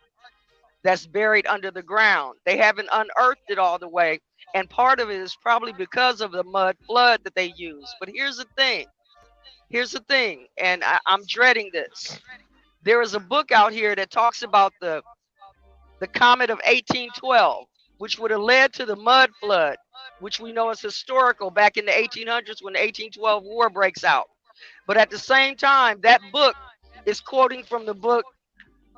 that's buried under the ground. They haven't unearthed it all the way. And part of it is probably because of the mud flood that they use. But here's the thing. And I'm dreading this. There is a book out here that talks about the comet of 1812, which would have led to the mud flood, which we know is historical back in the 1800s when the 1812 war breaks out. But at the same time, that book is quoting from the book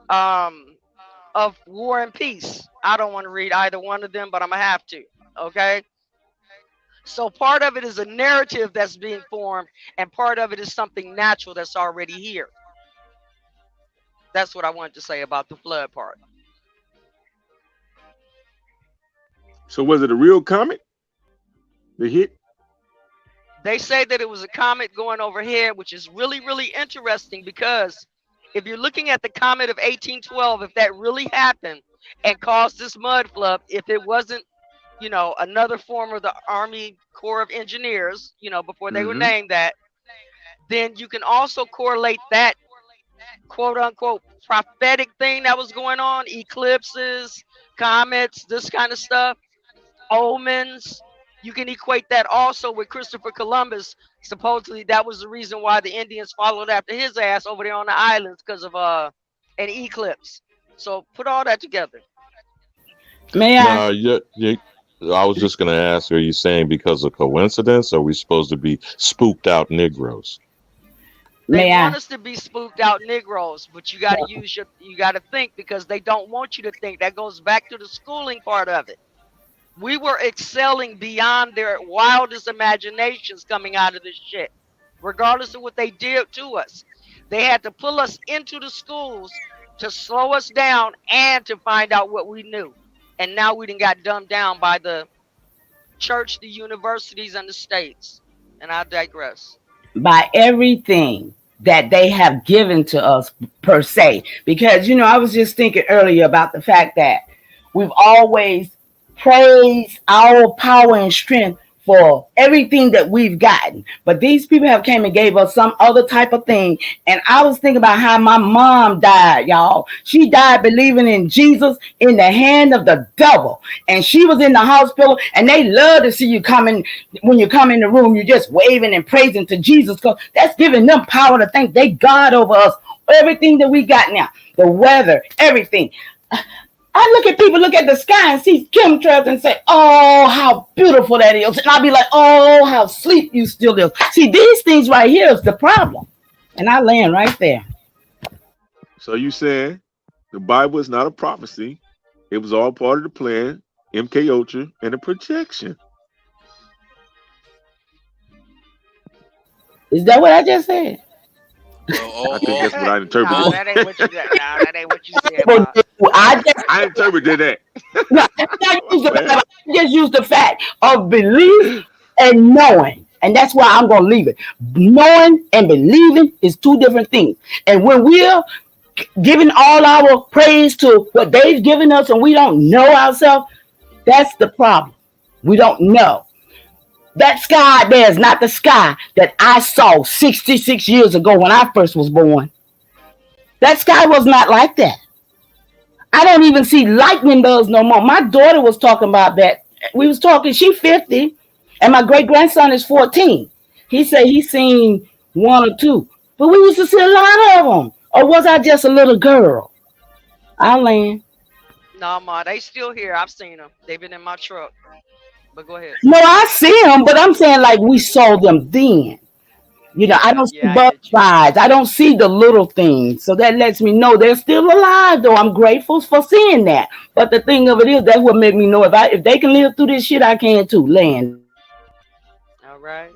of War and Peace. I don't want to read either one of them, but I'm going to have to, okay? So part of it is a narrative that's being formed, and part of it is something natural that's already here. That's what I wanted to say about the flood part. So was it a real comet that hit They say that it was a comet going overhead, which is really, really interesting because if you're looking at the comet of 1812, if that really happened and caused this mud flood, if it wasn't, you know, another form of the Army Corps of Engineers, you know, before they were named that, then you can also correlate that quote unquote prophetic thing that was going on, eclipses, comets, this kind of stuff, omens. You can equate that also with Christopher Columbus. Supposedly that was the reason why the Indians followed after his ass over there on the islands because of an eclipse. So put all that together. May I? I was just going to ask, are you saying because of coincidence, or are we supposed to be spooked out Negroes? They want us to be spooked out Negroes, but you got to you got to think because they don't want you to think. That goes back to the schooling part of it. We were excelling beyond their wildest imaginations coming out of this shit, regardless of what they did to us. They had to pull us into the schools to slow us down and to find out what we knew. And now we done got dumbed down by the church, the universities, and the states. And I digress. By everything that they have given to us per se. Because, you know, I was just thinking earlier about the fact that we've always praised our power and strength for everything that we've gotten. But these people have came and gave us some other type of thing. And I was thinking about how my mom died, y'all. She died believing in Jesus in the hand of the devil. And she was in the hospital, and they love to see you coming. When you come in the room, you're just waving and praising to Jesus, because that's giving them power to think they God over us. Everything that we got now, the weather, everything. I look at people, look at the sky and see chemtrails and say, oh, how beautiful that is. And I'll be like, oh, how sleep you still is. See, these things right here is the problem. And I land right there. So you saying the Bible is not a prophecy. It was all part of the plan, MK Ultra, and a projection. Is that what I just said? I think that's what I interpreted. No, that ain't what you said. No, that ain't what you said. I interpreted that. I just used the fact of belief and knowing. And that's why I'm going to leave it. Knowing and believing is two different things. And when we're giving all our praise to what they've given us and we don't know ourselves, that's the problem. We don't know. That sky there is not the sky that I saw 66 years ago when I first was born. That sky was not like that. I don't even see lightning bugs no more. My daughter was talking about that. We was talking, she's 50, and my great-grandson is 14. He said he's seen one or two. But we used to see a lot of them. Or was I just a little girl? I'll land. No, Ma, they still here. I've seen them. They've been in my truck. But go ahead. No, I see them, but I'm saying like we saw them then. You know, I don't see butterflies. I don't see the little things. So that lets me know they're still alive, though. I'm grateful for seeing that. But the thing of it is, that's what made me know if they can live through this shit, I can too. Land. All right.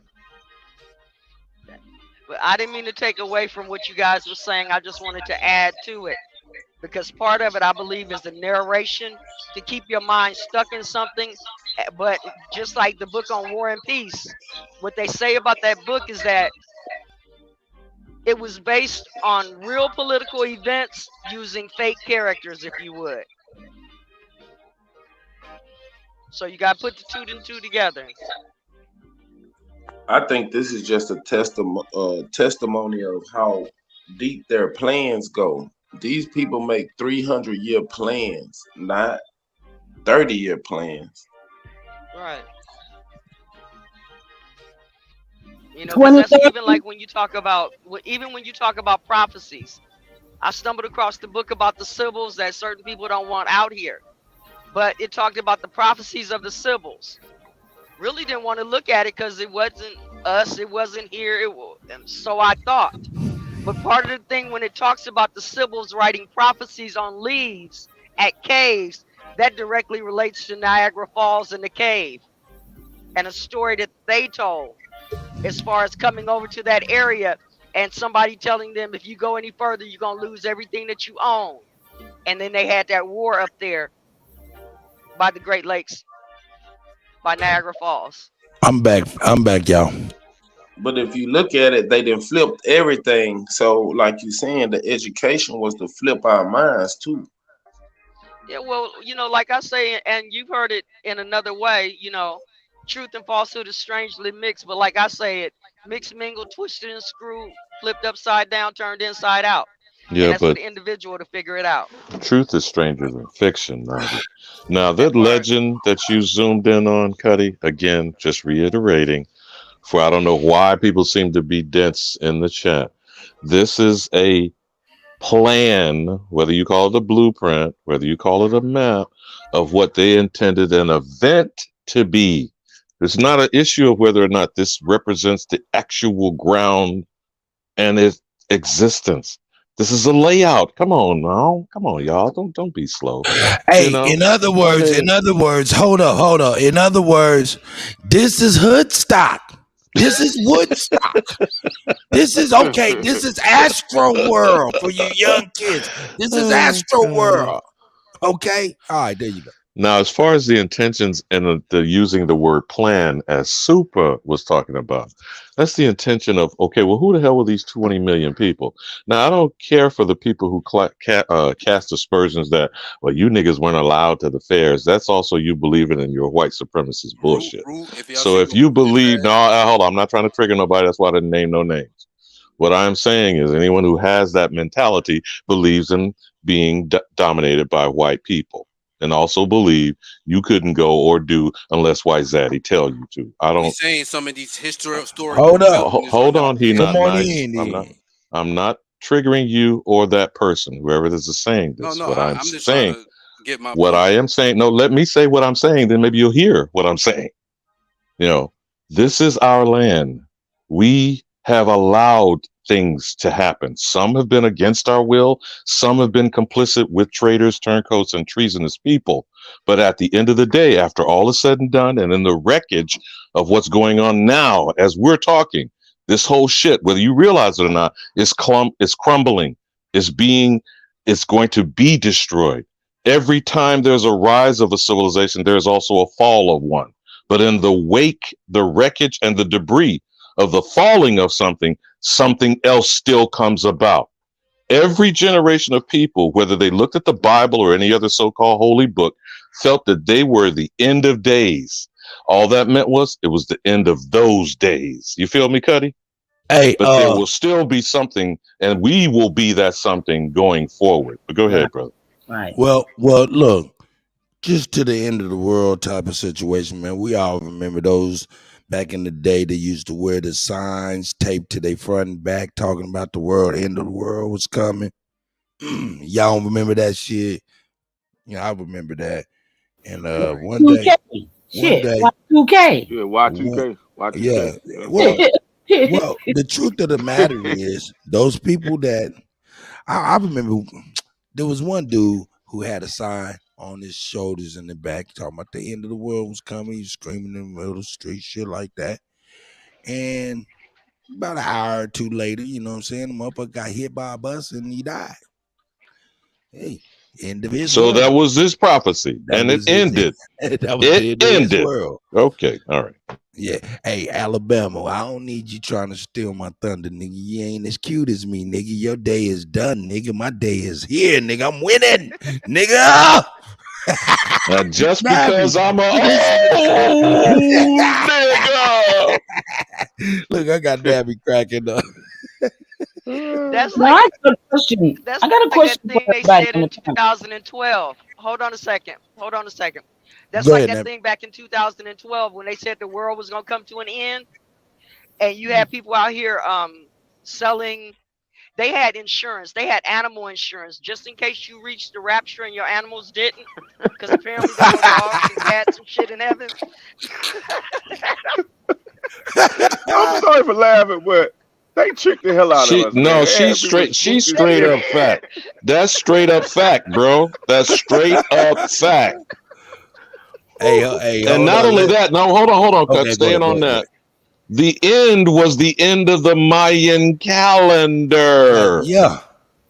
But I didn't mean to take away from what you guys were saying. I just wanted to add to it. Because part of it, I believe, is the narration to keep your mind stuck in something. But just like the book on War and Peace, what they say about that book is that it was based on real political events using fake characters, if you would. So you got to put the two and two together. I think this is just a testimony of how deep their plans go. These people make 300-year plans, not 30-year plans. Right. You know, that's even like when you talk about, even when you talk about prophecies. I stumbled across the book about the Sibyls that certain people don't want out here. But it talked about the prophecies of the Sibyls. Really didn't want to look at it because it wasn't us, it wasn't here, and so I thought. But part of the thing when it talks about the Sibyls writing prophecies on leaves at caves, that directly relates to Niagara Falls and the cave. And a story that they told as far as coming over to that area and somebody telling them if you go any further, you're going to lose everything that you own. And then they had that war up there by the Great Lakes, by Niagara Falls. I'm back, y'all. But if you look at it, they done flipped everything. So, like you saying, the education was to flip our minds too. Yeah, well, like I say, and you've heard it in another way, truth and falsehood is strangely mixed. But like I say it, mixed, mingled, twisted and screwed, flipped upside down, turned inside out. Yeah, and that's for but the individual to figure it out. truth is stranger than fiction, Navi. Now, that legend that you zoomed in on, Kutty, again, just reiterating, for I don't know why people seem to be dense in the chat. This is a plan, whether you call it a blueprint, whether you call it a map, of what they intended an event to be. It's not an issue of whether or not this represents the actual ground and its existence. This is a layout. Come on now. Come on, y'all. Don't be slow. Hey, in other words, hold up. In other words, this is Hoodstock. This is Woodstock. This is okay. This is Astro World for you young kids. This is Astro World. Okay. All right. There you go. Now, as far as the intentions and the using the word plan, as Super was talking about, that's the intention of, okay, well, who the hell were these 20 million people? Now, I don't care for the people who cast aspersions that, well, you niggas weren't allowed to the fairs. That's also you believing in your white supremacist bullshit. So if you believe, no, hold on, I'm not trying to trigger nobody. That's why I didn't name no names. What I'm saying is anyone who has that mentality believes in being dominated by white people. And also believe you couldn't go or do unless White Zaddy tell you to. I don't. He's saying some of these historical stories. Hold on. He not nice. In, I'm not triggering you or that person, whoever this is saying this. No, what I'm just saying. trying to get my what point. I am saying. No, let me say what I'm saying. Then maybe you'll hear what I'm saying. This is our land. We have allowed things to happen. Some have been against our will. Some have been complicit with traitors, turncoats, and treasonous people. But at the end of the day, after all is said and done, and in the wreckage of what's going on now, as we're talking, this whole shit, whether you realize it or not, is crumbling. It's going to be destroyed. Every time there's a rise of a civilization, there's also a fall of one. But in the wake, the wreckage, and the debris of the falling of something else still comes about. Every generation of people, whether they looked at the Bible or any other so-called holy book, felt that they were the end of days. All that meant was it was the end of those days. You feel me, Kutty? Hey, but there will still be something, and we will be that something going forward. But go ahead, brother. Right. Well, look, just to the end of the world type of situation, man. We all remember those. Back in the day, they used to wear the signs taped to their front and back talking about the world, end of the world was coming. Y'all don't remember that shit? I remember that. And one day, Y2K. Yeah, Y2K. Yeah. Well, the truth of the matter is, those people that I remember, there was one dude who had a sign on his shoulders in the back talking about the end of the world was coming. He was screaming in the middle of the street, shit like that. And about an hour or two later, you know what I'm saying, the motherfucker got hit by a bus and he died. Hey, end of his So world. that was his prophecy, and it ended. That was the end of his world. Okay, all right. Yeah. Hey, Alabama, I don't need you trying to steal my thunder, nigga. You ain't as cute as me, nigga. Your day is done, nigga. My day is here, nigga. I'm winning, nigga. Now, just because I'm a nigga. Look, I got Dabby cracking up. That's I got a question. That's I got a question that thing for they everybody said in in the panel. 2012. Hold on a second. That's Go like ahead, that Nab. thing back in 2012 when they said the world was gonna come to an end, and you had people out here selling. They had insurance. They had animal insurance just in case you reached the rapture and your animals didn't, because apparently there were dogs and cats and shit in heaven. I'm sorry for laughing, but they tricked the hell out of us. No, man. she's straight up fact. That's straight up fact, bro. That's straight up fact. Hey, and not only that, no, hold on, Okay, Cut, staying on go that. The end was the end of the Mayan calendar. Yeah.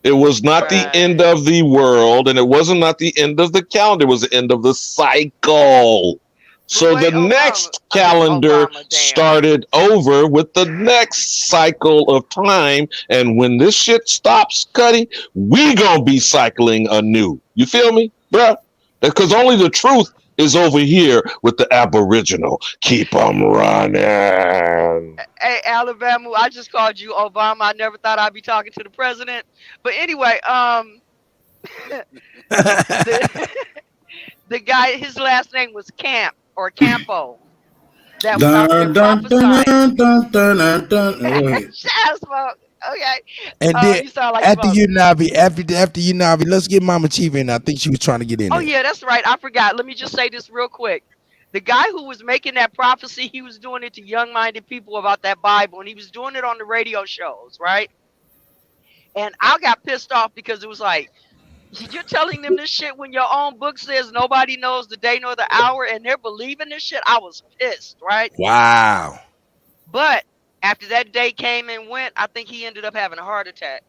It was not the end of the world, and it wasn't not the end of the calendar. It was the end of the cycle. So the next calendar started over with the next cycle of time. And when this shit stops, Kutty, we gonna be cycling anew. You feel me, bruh? Because only the truth is over here with the Aboriginal. Keep them running. Hey, Alabama, I just called you Obama. I never thought I'd be talking to the president. But anyway, the guy, his last name was Camp or Campo. That was out there prophesying. Okay. And then you sound like after Unavi, let's get Mama Chief in. I think she was trying to get in. Oh there. yeah, that's right. I forgot. Let me just say this real quick. The guy who was making that prophecy, he was doing it to young-minded people about that Bible, and he was doing it on the radio shows, right? And I got pissed off because it was like, you're telling them this shit when your own book says nobody knows the day nor the hour, and they're believing this shit. I was pissed, right? Wow. But after that day came and went, I think he ended up having a heart attack.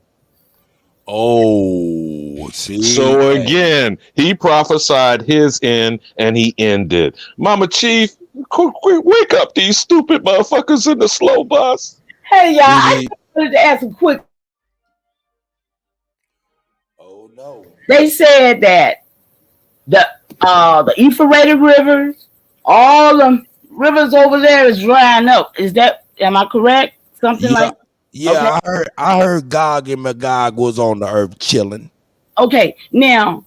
Oh, see. So again, he prophesied his end and he ended. Mama Chief, quick, wake up these stupid motherfuckers in the slow bus. Hey, y'all, I wanted to ask a quick. Oh no. They said that the Euphrates rivers, all the rivers over there is drying up. Am I correct? Something like. Yeah, okay. I heard Gog and Magog was on the earth chilling. Okay, now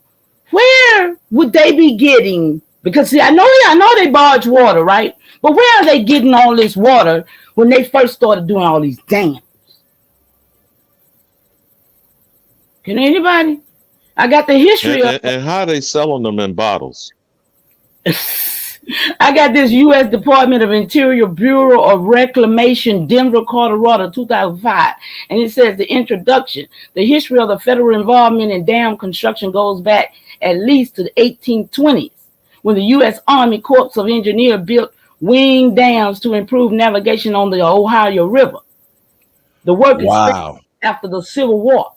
where would they be getting? Because see, I know they barge water, right? But where are they getting all this water when they first started doing all these dams? Can anybody? I got the history and how are they selling them in bottles? I got this U.S. Department of Interior Bureau of Reclamation, Denver, Colorado, 2005. And it says the introduction, the history of the federal involvement in dam construction goes back at least to the 1820s, when the U.S. Army Corps of Engineers built wing dams to improve navigation on the Ohio River. The work is after the Civil War,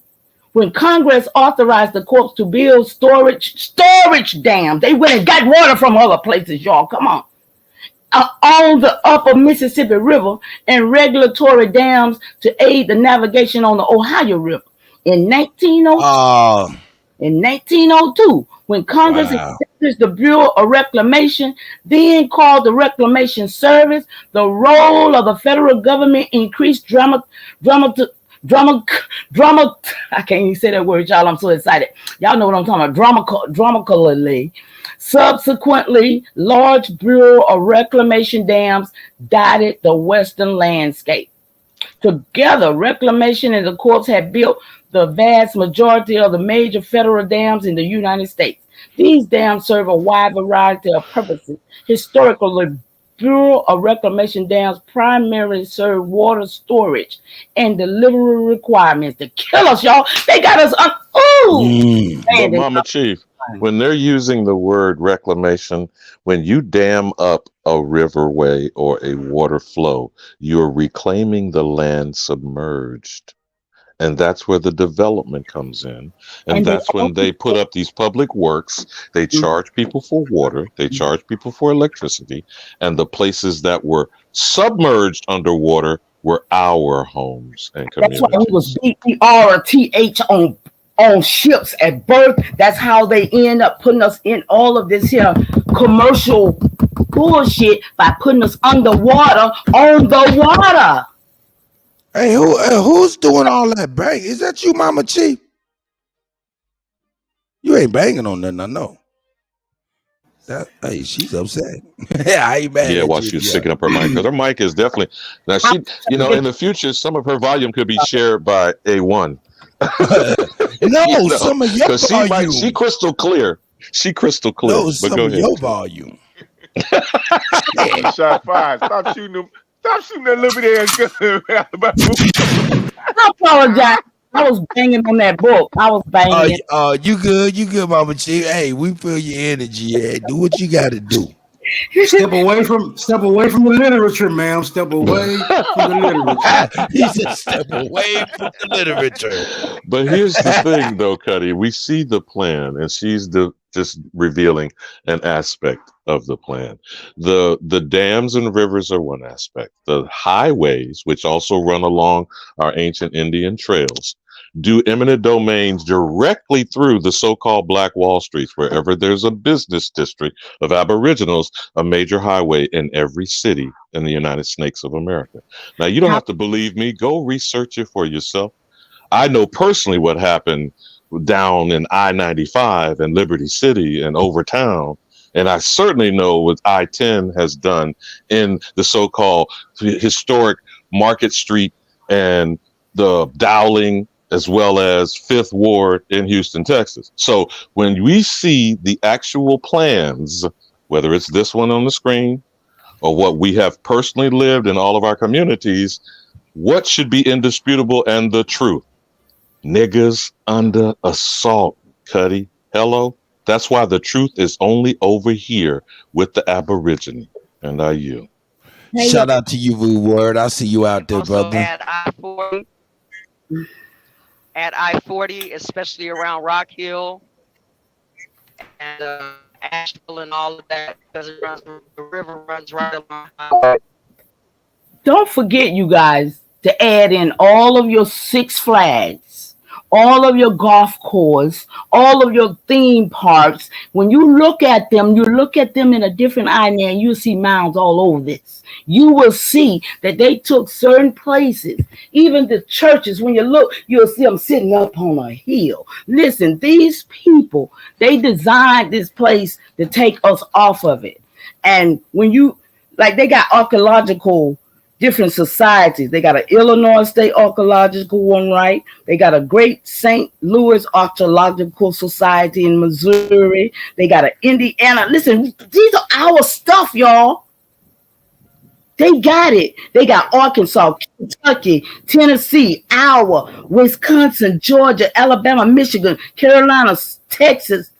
when Congress authorized the Corps to build storage dams. They went and got water from other places, y'all. Come on. On the upper Mississippi River, and regulatory dams to aid the navigation on the Ohio River. In 1902, when Congress established the Bureau of Reclamation, then called the Reclamation Service, the role of the federal government increased I can't even say that word, y'all. I'm so excited. Y'all know what I'm talking about. Dramatically. Subsequently, large Bureau of Reclamation dams dotted the western landscape. Together, Reclamation and the Corps had built the vast majority of the major federal dams in the United States. These dams serve a wide variety of purposes. Historically, Bureau of Reclamation dams primarily serve water storage and delivery requirements to kill us, y'all. They got us up. But Mama Chief, when they're using the word reclamation, when you dam up a riverway or a water flow, you're reclaiming the land submerged. And that's where the development comes in. And that's when they put up these public works. They charge people for water. They charge people for electricity. And the places that were submerged underwater were our homes and communities. That's why it was BERTH on ships at birth. That's how they end up putting us in all of this here commercial bullshit by putting us underwater on the water. Hey, who's doing all that bang? Is that you, Mama Chief? You ain't banging on nothing, I know. Hey, she's upset. Yeah, I ain't mad. Yeah, while she was sticking up her mic, because her mic is definitely now. She, in the future, some of her volume could be shared by A1. No, some of your volume. She crystal clear. She crystal clear. No, some of your volume. Shot fired. Stop shooting them. Stop shooting that little bit of I apologize. I was banging on that book. I was banging. You good, Mama Chief. Hey, we feel your energy. Yeah, do what you got to do. Step away from the literature, ma'am. Step away from the literature. He said, "Step away from the literature." But here's the thing, though, Kutty. We see the plan, and she's just revealing an aspect of the plan. The dams and rivers are one aspect. The highways, which also run along our ancient Indian trails, do eminent domains directly through the so-called Black Wall Streets. Wherever there's a business district of Aboriginals, a major highway in every city in the United States of America. Now, you don't have to believe me. Go research it for yourself. I know personally what happened down in I-95 and Liberty City and Overtown. And I certainly know what I-10 has done in the so-called historic Market Street and the Dowling, as well as Fifth Ward in Houston, Texas. So when we see the actual plans, whether it's this one on the screen or what we have personally lived in all of our communities, what should be indisputable and the truth? Niggas under assault, Kutty. Hello? That's why the truth is only over here with the Aborigine. And I yield. Shout out to you, Vu Word. I see you out there, Also brother. At I-40, especially around Rock Hill and Asheville and all of that, because the river runs right along. Don't forget, you guys, to add in all of your Six Flags, all of your golf course, all of your theme parks. When you look at them in a different eye now, and you'll see mounds all over this. You will see that they took certain places, even the churches. When you look, you'll see them sitting up on a hill. Listen, these people, they designed this place to take us off of it. And when you, like, they got archaeological different societies. They got an Illinois State Archaeological one, right? They got a Great St. Louis Archaeological Society in Missouri. They got an Indiana. Listen, these are our stuff, y'all. They got it. They got Arkansas, Kentucky, Tennessee, Iowa, Wisconsin, Georgia, Alabama, Michigan, Carolina, Texas,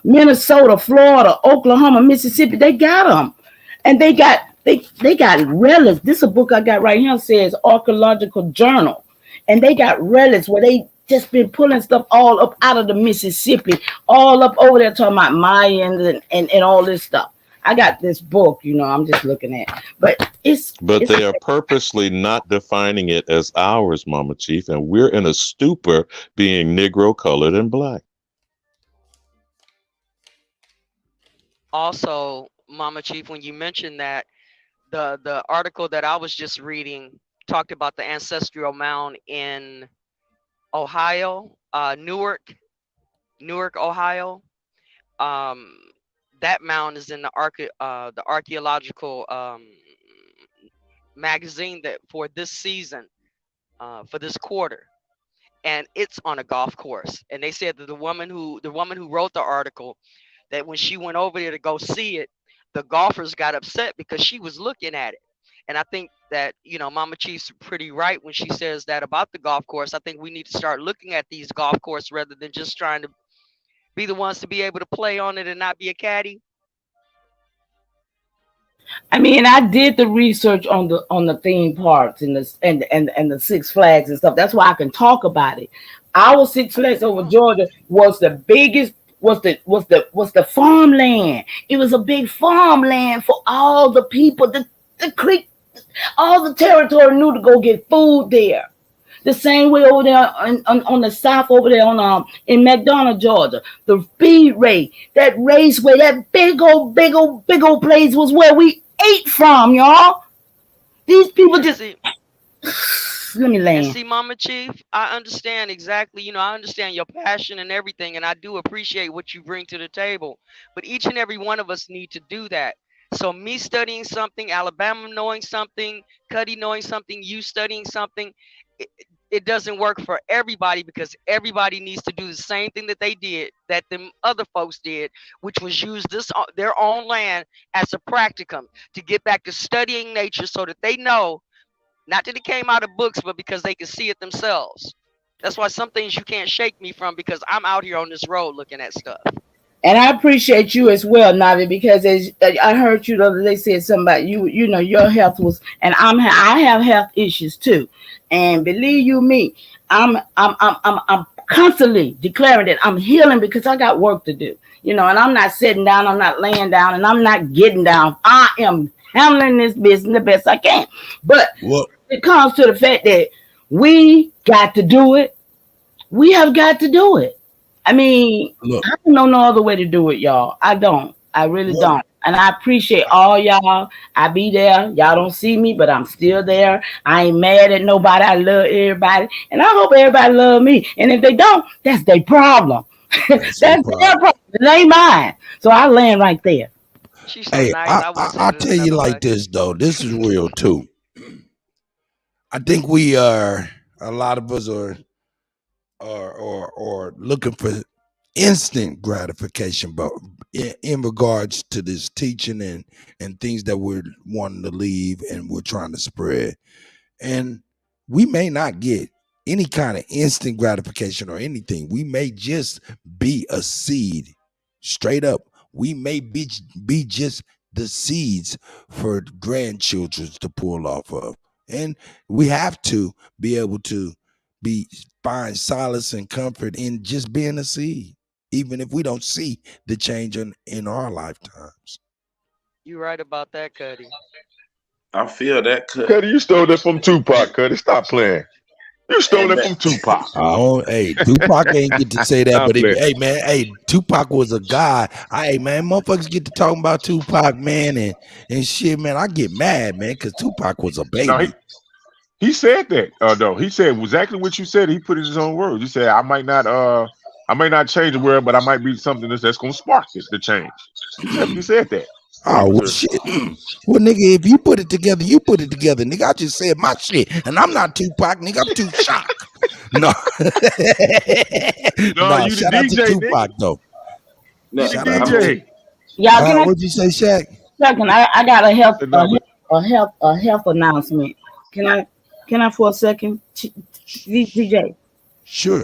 Minnesota, Florida, Oklahoma, Mississippi. They got them. And they got relics. This is a book I got right here. It says Archaeological Journal. And they got relics where they just been pulling stuff all up out of the Mississippi, all up over there talking about Mayans and all this stuff. I got this book, I'm just looking at. But they are purposely not defining it as ours, Mama Chief, and we're in a stupor being Negro, colored, and black. Also, Mama Chief, when you mentioned that, the article that I was just reading talked about the ancestral mound in Ohio, Newark, Ohio. That mound is in the archaeological magazine that for this season, for this quarter, and it's on a golf course. And they said that the woman who wrote the article, that when she went over there to go see it, the golfers got upset because she was looking at it. And I think that, Mama Chief's pretty right when she says that about the golf course. I think we need to start looking at these golf courses rather than just trying to be the ones to be able to play on it and not be a caddy. I mean, I did the research on the theme parks and the Six Flags and stuff. That's why I can talk about it. Our Six Flags over Georgia was the biggest. Was the farmland. It was a big farmland for all the people. The creek, all the territory knew to go get food there. The same way over there on the south, over there in McDonough, Georgia. The speedway, that raceway, that big old place was where we ate from, y'all. These people just let me land. And see, Mama Chief, I understand exactly. I understand your passion and everything, and I do appreciate what you bring to the table. But each and every one of us need to do that. So me studying something, Alabama knowing something, Kutty knowing something, you studying something, it doesn't work for everybody, because everybody needs to do the same thing that they did, that them other folks did, which was use their own land as a practicum to get back to studying nature, so that they know, not that it came out of books, but because they can see it themselves. That's why some things you can't shake me from, because I'm out here on this road looking at stuff. And I appreciate you as well, Navi, because as I heard you the other day said something about your health was, and I have health issues too. And believe you me, I'm constantly declaring that I'm healing because I got work to do. And I'm not sitting down, I'm not laying down, and I'm not getting down. I am handling this business the best I can. But it comes to the fact that we got to do it. We have got to do it. I mean, I don't know no other way to do it, y'all. I don't. I really don't. And I appreciate all y'all. I be there. Y'all don't see me, but I'm still there. I ain't mad at nobody. I love everybody. And I hope everybody love me. And if they don't, that's their problem. That's their problem. It ain't mine. So I land right there. She's so nice. I'll tell you like this, though. This is real, too. I think a lot of us are looking for instant gratification, but in regards to this teaching and things that we're wanting to leave and we're trying to spread, and we may not get any kind of instant gratification or anything. We may just be a seed, straight up. We may be just the seeds for grandchildren to pull off of, and we have to be able to find solace and comfort in just being a seed, even if we don't see the change in our lifetimes. You right about that, Kutty. I feel that, Kutty, you stole that from Tupac, Kutty. Stop playing. You stole it from Tupac. Hey, Tupac ain't get to say that, but Tupac was a guy. Hey, man, motherfuckers get to talking about Tupac, man, and shit, man. I get mad, man, because Tupac was a baby. No, he said that, though. He said exactly what you said. He put it in his own words. He said, I might not change the world, but I might be something that's gonna spark the change. He said that. Oh, well, shit. Well, nigga, if you put it together, you put it together. Nigga, I just said my shit, and I'm not Tupac, nigga. I'm too shocked. No. You shout the out DJ, to Tupac, though. No, shout the out DJ. Y'all, what'd you say, Shaq? Second, I got a health announcement. Can I for a second, DJ? Sure.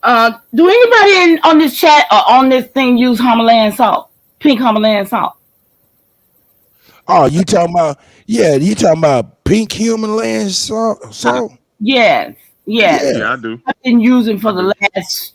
Do anybody on this chat or on this thing use Himalayan salt? Pink Himalayan salt. Oh, you talking about pink Himalayan salt? Yes. Yeah, I do. I've been using for the last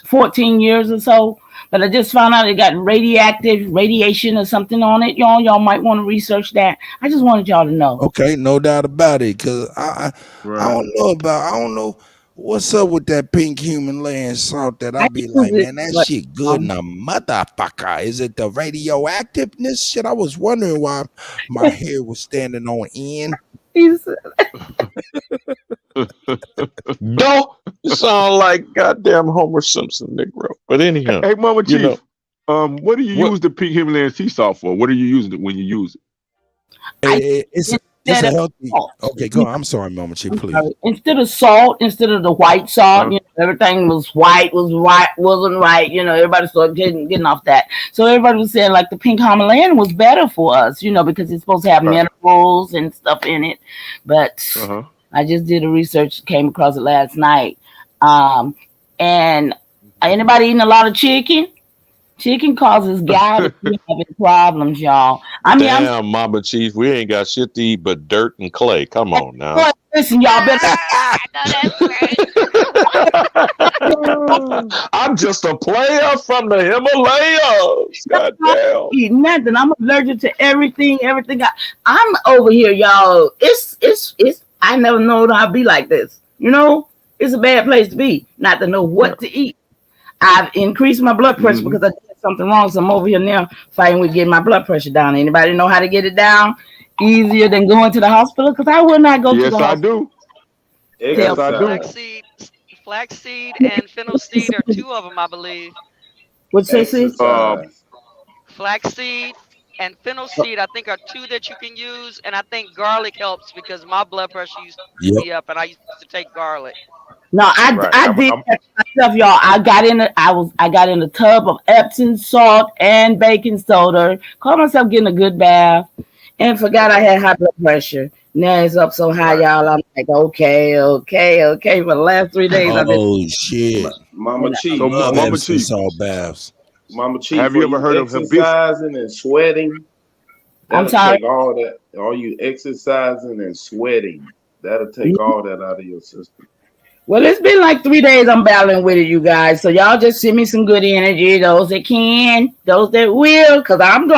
14 years or so, but I just found out it got radiation or something on it. Y'all might want to research that. I just wanted y'all to know. Okay, no doubt about it, because I don't know what's up with that pink Himalayan salt that I be like, man, that shit good in a motherfucker. Is it the radioactiveness shit? I was wondering why my hair was standing on end. Don't sound like goddamn Homer Simpson, Negro. But anyhow, hey, Mama Chief, what do you use the pink Himalayan sea salt for? What are you using it when you use it? It's a healthy. Okay, go on. I'm sorry, Mama Chief, please. Instead of salt, instead of the white salt, everything was white, wasn't right. Everybody started getting off that. So everybody was saying like the pink Himalayan was better for us, because it's supposed to have minerals and stuff in it. But I just did a research, came across it last night. And anybody eating a lot of chicken? Chicken causes gout having problems, y'all. Damn, Mama Chief, we ain't got shit to eat but dirt and clay. Come on now. Listen, y'all better. I'm just a player from the Himalayas. Goddamn. Eat nothing. I'm allergic to everything. I'm over here, y'all. It's. I never known I'd be like this. It's a bad place to be. Not to know what to eat. I've increased my blood pressure because I did something wrong. So I'm over here now fighting with getting my blood pressure down. Anybody know how to get it down easier than going to the hospital? Because I will not go to the hospital. Yes, I do. Flaxseed and fennel seed are two of them, I believe. What's that? Flaxseed and fennel seed, I think, are two that you can use. And I think garlic helps because my blood pressure used to be up and I used to take garlic. No, I did that myself, y'all. I got in a tub of Epsom salt and baking soda. Called myself getting a good bath, and forgot I had high blood pressure. Now it's up so high, y'all. I'm like, okay. For the last 3 days, I've been. Shit, Mama Chief. So Mama Chief, salt baths. Mama Chief, have you ever heard of exercising and sweating? I'm sorry. Take all that. All you exercising and sweating, that'll take all that out of your system. Well, it's been like 3 days I'm battling with it, you guys. So y'all just send me some good energy. Those that can, those that will, because I'm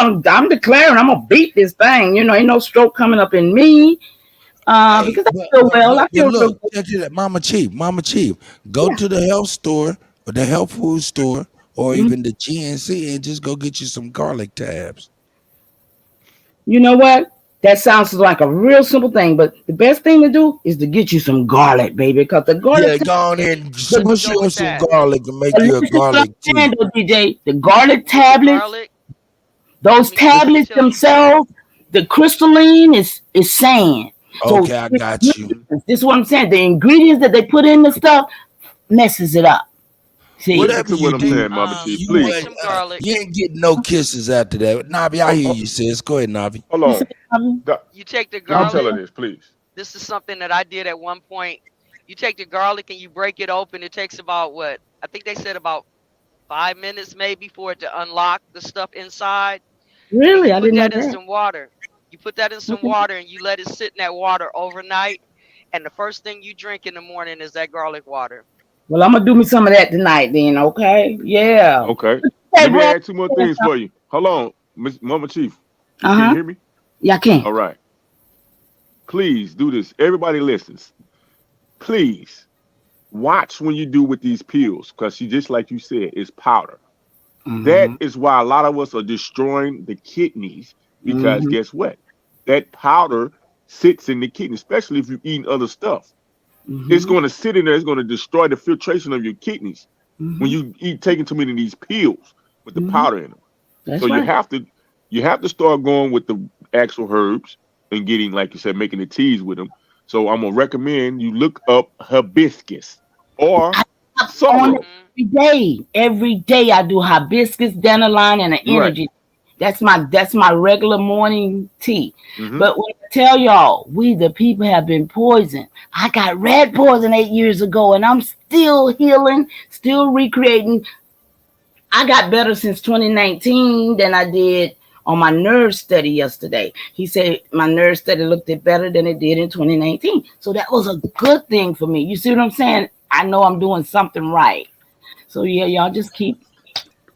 declaring I'm gonna beat this thing. You know, ain't no stroke coming up in me. Because I feel well. I feel real look, check it out. Mama Chief, go to the health store or the health food store or even the GNC and just go get you some garlic tabs. You know what? That sounds like a real simple thing, but the best thing to do is to get you some garlic, baby, because the garlic. Yeah, go on and push you on some garlic and make you a Listen to what garlic I'm tea. saying, though, DJ. The garlic tablets, those tablets themselves, the crystalline is saying. Okay, I got you. This is what I'm saying. The ingredients that they put in the stuff messes it up. See, Whatever you I'm do, saying, Mama Chief, you please. ain't getting no kisses after that. Navi, I hear you, sis. Go ahead, Navi. Hold on. You take the Let me garlic. tell her this, please. This is something that I did at one point. You take the garlic and you break it open. It takes about what? I think they said about 5 minutes maybe for it to unlock the stuff inside. Really? I Put didn't know that in that. some water. You put that in some water and you let it sit in that water overnight. And the first thing you drink in the morning is that garlic water. Well, I'm gonna do me some of that tonight, then. Okay? Yeah. Okay. Let me add 2 more things for you. Hold on, Miss Mama Chief. Can you hear me? Yeah, I can. All right. Please do this. Everybody listens. Please watch when you do with these pills, because just like you said, it's powder. That is why a lot of us are destroying the kidneys, because guess what? That powder sits in the kidney, especially if you're eating other stuff. It's going to sit in there. It's going to destroy the filtration of your kidneys when you taking too many of these pills with the powder in them. That's so right. you have to start going with the actual herbs and getting, like you said, making the teas with them. So I'm gonna recommend you look up hibiscus or sorrel. Every day I do hibiscus, dandelion, and an energy. That's my regular morning tea. But when I tell y'all, we the people have been poisoned. I got rat poison 8 years ago, and I'm still healing, still recreating. I got better since 2019 than I did on my nerve study yesterday. He said my nerve study looked it better than it did in 2019. So that was a good thing for me. You see what I'm saying? I know I'm doing something right. So yeah, y'all just keep.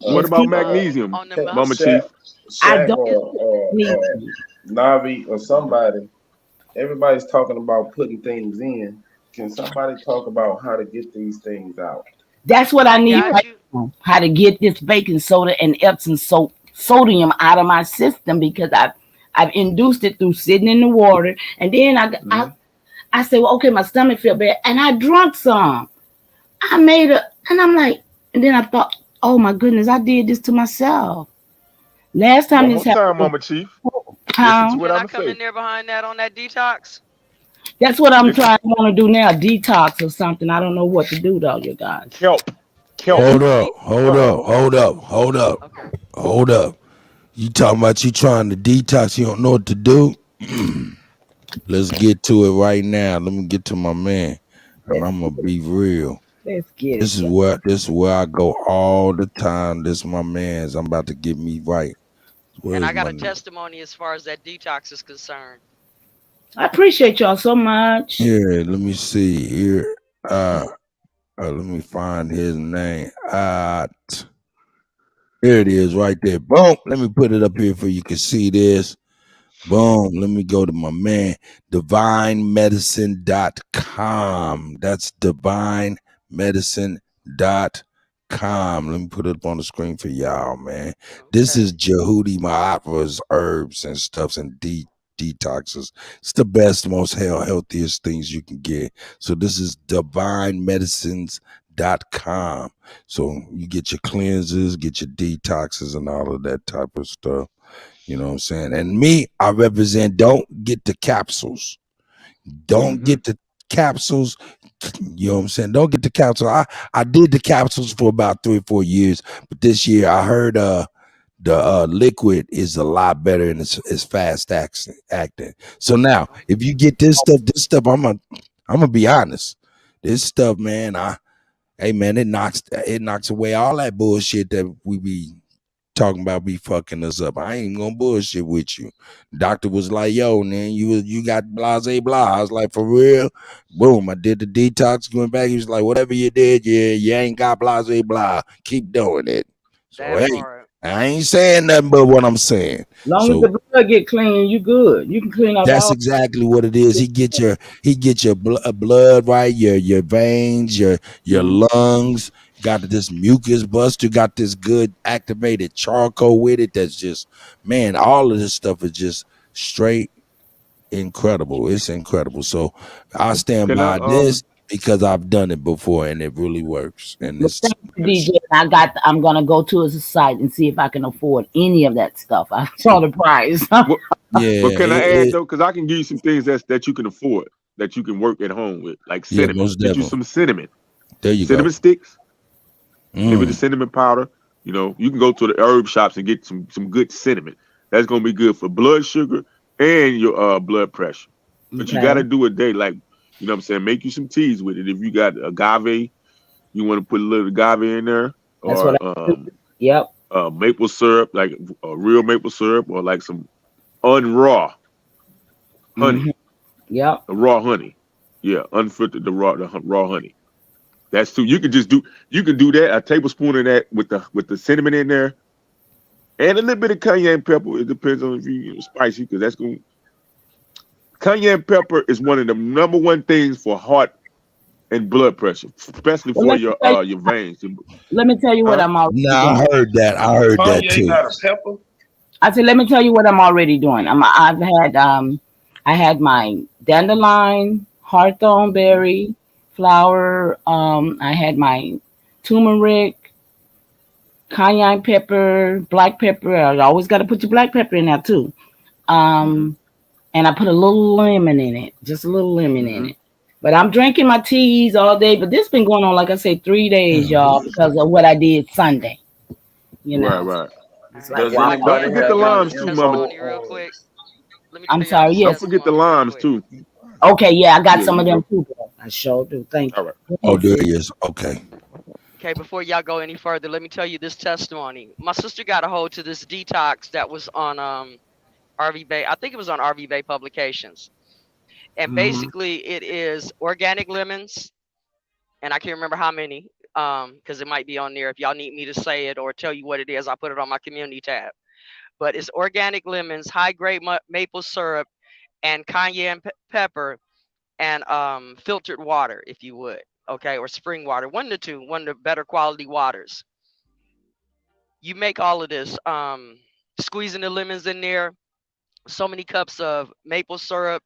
What about magnesium, Mama Chief? I don't or Navi or somebody. Everybody's talking about putting things in. Can somebody talk about how to get these things out? That's what I need right now. How to get this baking soda and Epsom sodium out of my system, because I've induced it through sitting in the water, and then I said, well, okay, my stomach feel bad, and I drunk some. And I'm like, and then I thought, oh my goodness, I did this to myself. Last time One this more happened, time, Mama Chief. Listen to what Can I I'm come in there behind that on that detox? That's what I'm trying to want to do now, detox or something. I don't know what to do though, you guys. Kelp. Hold up. You talking about you trying to detox, you don't know what to do? Let's get to it right now. Let me get to my man. And I'm gonna be real. Let's get This is where I go all the time. This is my man's. I'm about to get me right. And I got a testimony as far as that detox is concerned. I appreciate y'all so much. Here, let me see here. Let me find his name. Here it is right there. Boom. Let me put it up here for you can see this. Boom. Let me go to my man, divinemedicine.com. That's divinemedicine.com. Let me put it up on the screen for y'all, man. This is Jehudi Ma'apra's herbs and stuffs and detoxes. It's the best, most healthiest things you can get. So this is divinemedicines.com. So you get your cleanses, get your detoxes and all of that type of stuff. You know what I'm saying? And me, I represent don't get the capsules. Don't get the capsules. You know what I'm saying? Don't get the capsules. I did the capsules for about 3 or 4 years, but this year I heard the liquid is a lot better and it's fast acting. So now if you get this stuff, I'm gonna be honest. This stuff, man, hey man, it knocks away all that bullshit that we be talking about me fucking us up. I ain't gonna bullshit with you. Doctor was like, yo, man, you got blase blah. I was like, for real? Boom, I did the detox, going back. He was like, whatever you did, yeah, you ain't got blase blah. Keep doing it. So That hey, part. I ain't saying nothing but what I'm saying. Long as So the blood get clean, you good. You can clean up that's all. exactly what it is. He get your blood right, your veins, your lungs. Got this mucus buster. Got this good activated charcoal with it. That's just, man, all of this stuff is just straight incredible. It's incredible. So I stand Can I by this because I've done it before and it really works. And But it's thank you, DJ. I'm gonna go to his site and see if I can afford any of that stuff. I saw the price. yeah. But can I add though? Because I can give you some things that you can afford, that you can work at home with, like Yeah, cinnamon. most Get you definitely. some cinnamon. There you Cinnamon go. sticks. Maybe the Mm. cinnamon powder. You know, you can go to the herb shops and get some good cinnamon. That's gonna be good for blood sugar and your blood pressure. But you got to Okay. do it day, like, you know what I'm saying. Make you some teas with it. If you got agave, you want to put a little agave in there, That's what or I do. Yep. maple syrup, like real maple syrup, or like some unraw honey, Yep. the raw honey. Yeah, unfiltered the raw honey. That's too. You can do that, a tablespoon of that with the cinnamon in there, and a little bit of cayenne pepper. It depends on if you spicy, because that's going. Cayenne pepper is one of the number one things for heart and blood pressure, especially Well, for your veins. let me tell you what Huh? I'm already Nah, I doing. heard that. I heard that Kanye too. got a pepper. I said, let me tell you what I'm already doing. I had my dandelion, hawthorn berry flower. I had my turmeric, cayenne pepper, black pepper. I always got to put your black pepper in there too. And I put a little lemon in it, just a little lemon in it. But I'm drinking my teas all day. But this been going on, like I say, 3 days, y'all, because of what I did Sunday. You know, Right. it's like, Does wow. Don't anybody forget the have limes any too, info mama. Testimony real quick. Let me I'm tell y'all sorry. this Yes. Don't forget the testimony real limes quick. too. Okay. Yeah, I got Yeah, some you of them go. too. Bro. I sure do. Thank All you. right. Oh, there he is. Okay. Okay, before y'all go any further, let me tell you this testimony. My sister got a hold to this detox that was on RV Bay. I think it was on RV Bay Publications. And basically it is organic lemons, and I can't remember how many, because it might be on there. If y'all need me to say it or tell you what it is, I'll put it on my community tab. But it's organic lemons, high grade maple syrup, and cayenne pepper, and filtered water, if you would, okay, or spring water, one of the two, one of the better quality waters. You make all of this, squeezing the lemons in there, so many cups of maple syrup,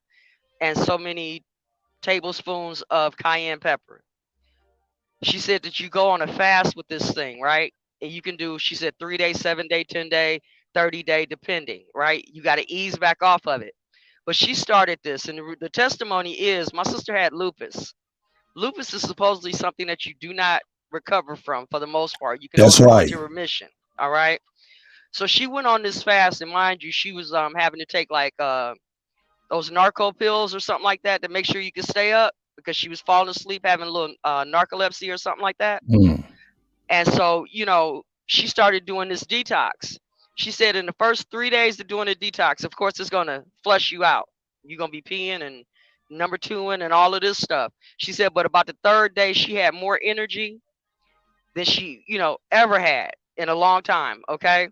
and so many tablespoons of cayenne pepper. She said that you go on a fast with this thing, right? And you can do, she said, 3 day, 7 day, 10 day, 30 day, depending, right? You got to ease back off of it. But she started this, and the testimony is my sister had lupus. Lupus is supposedly something that you do not recover from for the most part. You can That's only go right. into remission. All right. So she went on this fast, and mind you, she was having to take like those narco pills or something like that to make sure you could stay up, because she was falling asleep having a little narcolepsy or something like that. Mm. And so, she started doing this detox. She said in the first 3 days of doing the detox, of course, it's going to flush you out. You're going to be peeing and number twoing and all of this stuff. She said, but about the third day, she had more energy than she, ever had in a long time. Okay.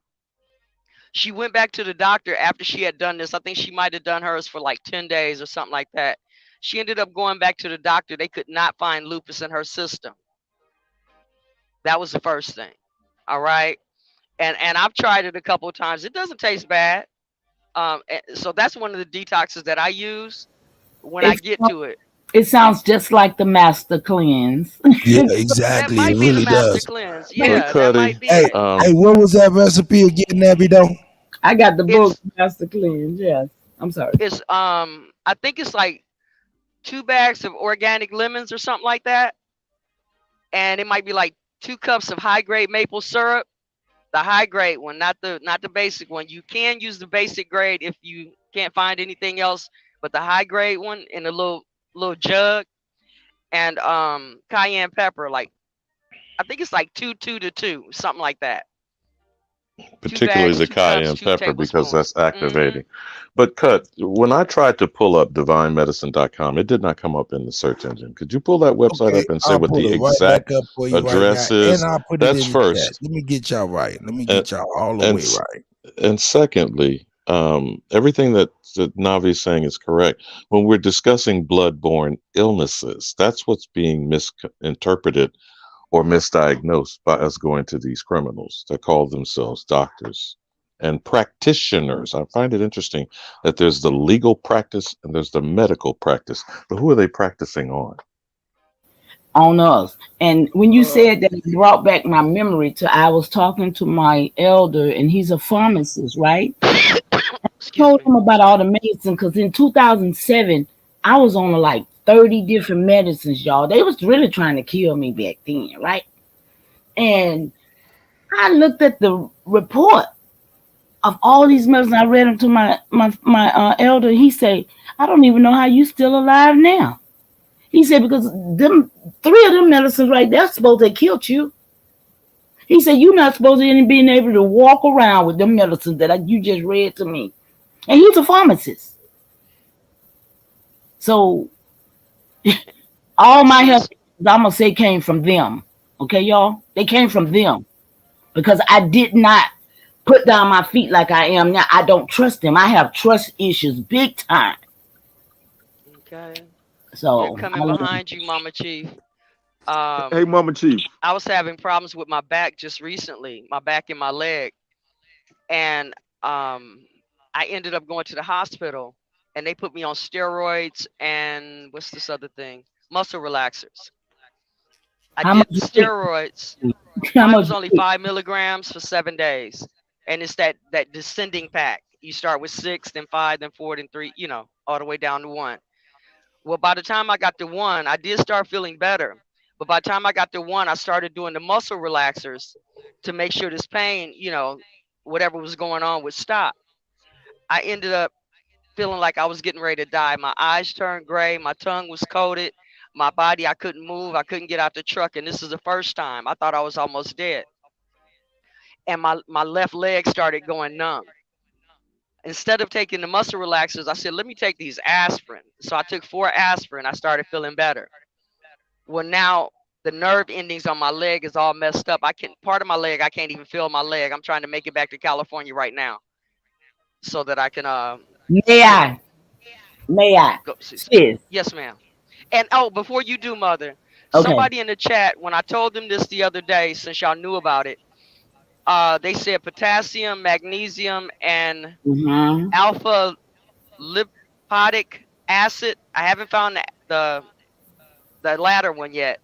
She went back to the doctor after she had done this. I think she might have done hers for like 10 days or something like that. She ended up going back to the doctor. They could not find lupus in her system. That was the first thing. All right. And I've tried it a couple of times. It doesn't taste bad. So that's one of the detoxes that I use when I get to it. It sounds just like the master cleanse. Yeah, That exactly. might It be the really master does. cleanse. But Yeah, that Kutty, might be Hey, it. hey, what was that recipe again, Abby? Though? I got the book It's Master Cleanse. Yes. I'm sorry. it's I think it's like 2 bags of organic lemons or something like that. And it might be like 2 cups of high grade maple syrup. The high grade one, not the basic one. You can use the basic grade if you can't find anything else, but the high grade one in a little jug, and cayenne pepper, like I think it's like 2 to 2, something like that. particularly the cayenne pepper, because that's activating. But Kutt, when I tried to pull up divinemedicine.com, it did not come up in the search engine. Could you pull that website up and say I'll what pull the it right exact back up for you right address now, is? and I'll put it That's in the chat. first. Let me get y'all right. Let me get y'all all the way right. And secondly, everything that Navi is saying is correct. When we're discussing bloodborne illnesses, that's what's being misinterpreted or misdiagnosed by us going to these criminals that call themselves doctors and practitioners. I find it interesting that there's the legal practice and there's the medical practice, but who are they practicing on? On us. And when you said that, it brought back my memory to I was talking to my elder, and he's a pharmacist, right? I told him about all the medicine because in 2007 I was on like 30 different medicines, y'all. They was really trying to kill me back then, right? And I looked at the report of all these medicines. I read them to my elder. He said, I don't even know how you still alive now. He said, because them 3 of them medicines right there supposed to have killed you. He said, you're not supposed to even being able to walk around with them medicines that you just read to me. And he's a pharmacist. So all my health, I'm going to say, came from them. Okay, y'all? They came from them. Because I did not put down my feet like I am now. I don't trust them. I have trust issues big time. Okay. So they're coming behind you, Mama Chief. Hey, Mama Chief. I was having problems with my back just recently, my back and my leg. And I ended up going to the hospital, and they put me on steroids and what's this other thing? Muscle relaxers. I did the steroids. Mine was only 5 milligrams for 7 days. And it's that descending pack. You start with 6, then 5, then 4, then 3, all the way down to 1. Well, by the time I got to 1, I did start feeling better. But by the time I got to 1, I started doing the muscle relaxers to make sure this pain, whatever was going on would stop. I ended up feeling like I was getting ready to die. My eyes turned gray. My tongue was coated. My body, I couldn't move. I couldn't get out the truck. And this is the first time. I thought I was almost dead. And my left leg started going numb. Instead of taking the muscle relaxers, I said, let me take these aspirin. So I took 4 aspirin. I started feeling better. Well, now the nerve endings on my leg is all messed up. Part of my leg, I can't even feel my leg. I'm trying to make it back to California right now so that I can May I? Go see. Yes, ma'am. And before you do, Mother, somebody in the chat, when I told them this the other day, since y'all knew about it, they said potassium, magnesium, and alpha lipoic acid. I haven't found the latter one yet,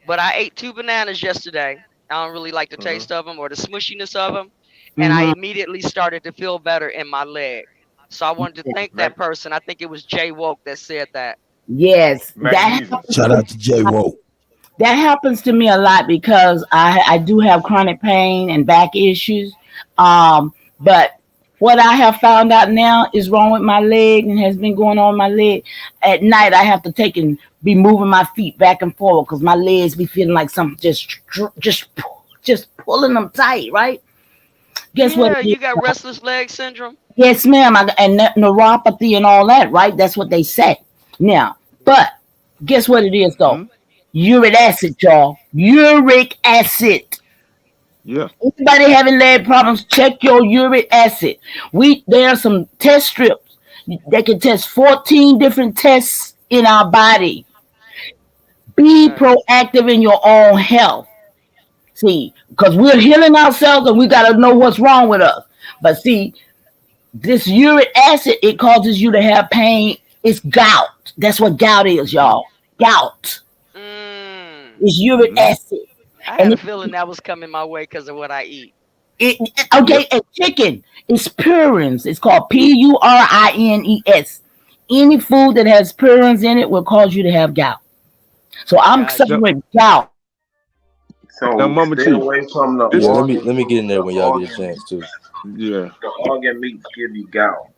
but I ate 2 bananas yesterday. I don't really like the taste of them or the smushiness of them, and I immediately started to feel better in my leg. So I wanted to thank that person. I think it was Jay Woke that said that. Yes, shout out to Jay Woke. That happens to me a lot because I do have chronic pain and back issues. But what I have found out now is wrong with my leg and has been going on with my leg. At night, I have to take and be moving my feet back and forward because my legs be feeling like something just pulling them tight, right? Guess what? You got restless leg syndrome? Yes, ma'am. And neuropathy and all that, right? That's what they say. Now, but guess what it is, though? Uric acid, y'all. Uric acid. Yeah. Anybody having leg problems, check your uric acid. There are some test strips. They can test 14 different tests in our body. Be proactive in your own health. See, because we're healing ourselves and we got to know what's wrong with us. But see, this uric acid, it causes you to have pain. It's gout. That's what gout is, y'all. Gout. It's uric acid. I had a feeling that was coming my way because of what I eat. And chicken. It's purines. It's called PURINES. Any food that has purines in it will cause you to have gout. So I'm suffering with gout. So now, Mama stay Chief, away from the let me get in there when y'all get a chance too. Yeah. The organ meats give you gout.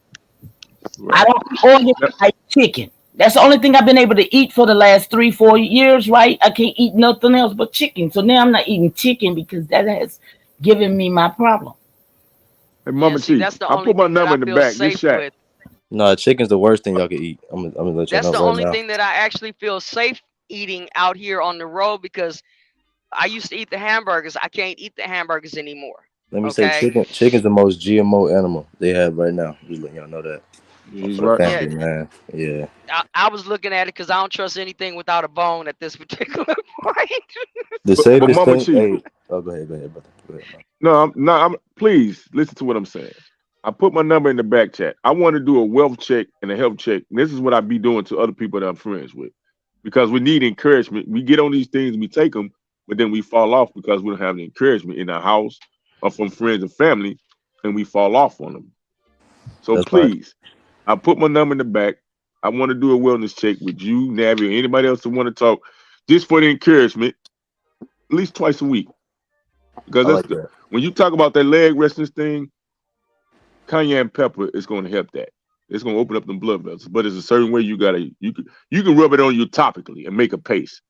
I don't organ. I eat chicken. That's the only thing I've been able to eat for the last 3-4 years, right? I can't eat nothing else but chicken. So now I'm not eating chicken because that has given me my problem. Hey, Mama see, Chief, that's the I only put my thing that number I in the feel back. This safe shot. with. No, chicken's the worst thing y'all can eat. I'm gonna let y'all That's the know right only now. thing that I actually feel safe eating out here on the road because I used to eat the hamburgers. I can't eat the hamburgers anymore. Let me say chicken's the most GMO animal they have right now. Just letting y'all know that. He's For the right. family, man. Yeah. I was looking at it because I don't trust anything without a bone at this particular point. The But safest Mama thing. Chief, Hey, go ahead, brother. Go ahead, man. No, I'm please listen to what I'm saying. I put my number in the back chat. I want to do a wealth check and a health check. And this is what I be doing to other people that I'm friends with. Because we need encouragement. We get on these things, we take them, but then we fall off because we don't have the encouragement in our house or from friends and family, and we fall off on them. So That's right. please, I put my number in the back. I want to do a wellness check with you, Navi, or anybody else that want to talk, just for the encouragement, at least twice a week. Because I like that. when you talk about that leg restless thing, cayenne pepper is going to help that. It's going to open up them blood vessels, but it's a certain way you can rub it on you topically and make a paste.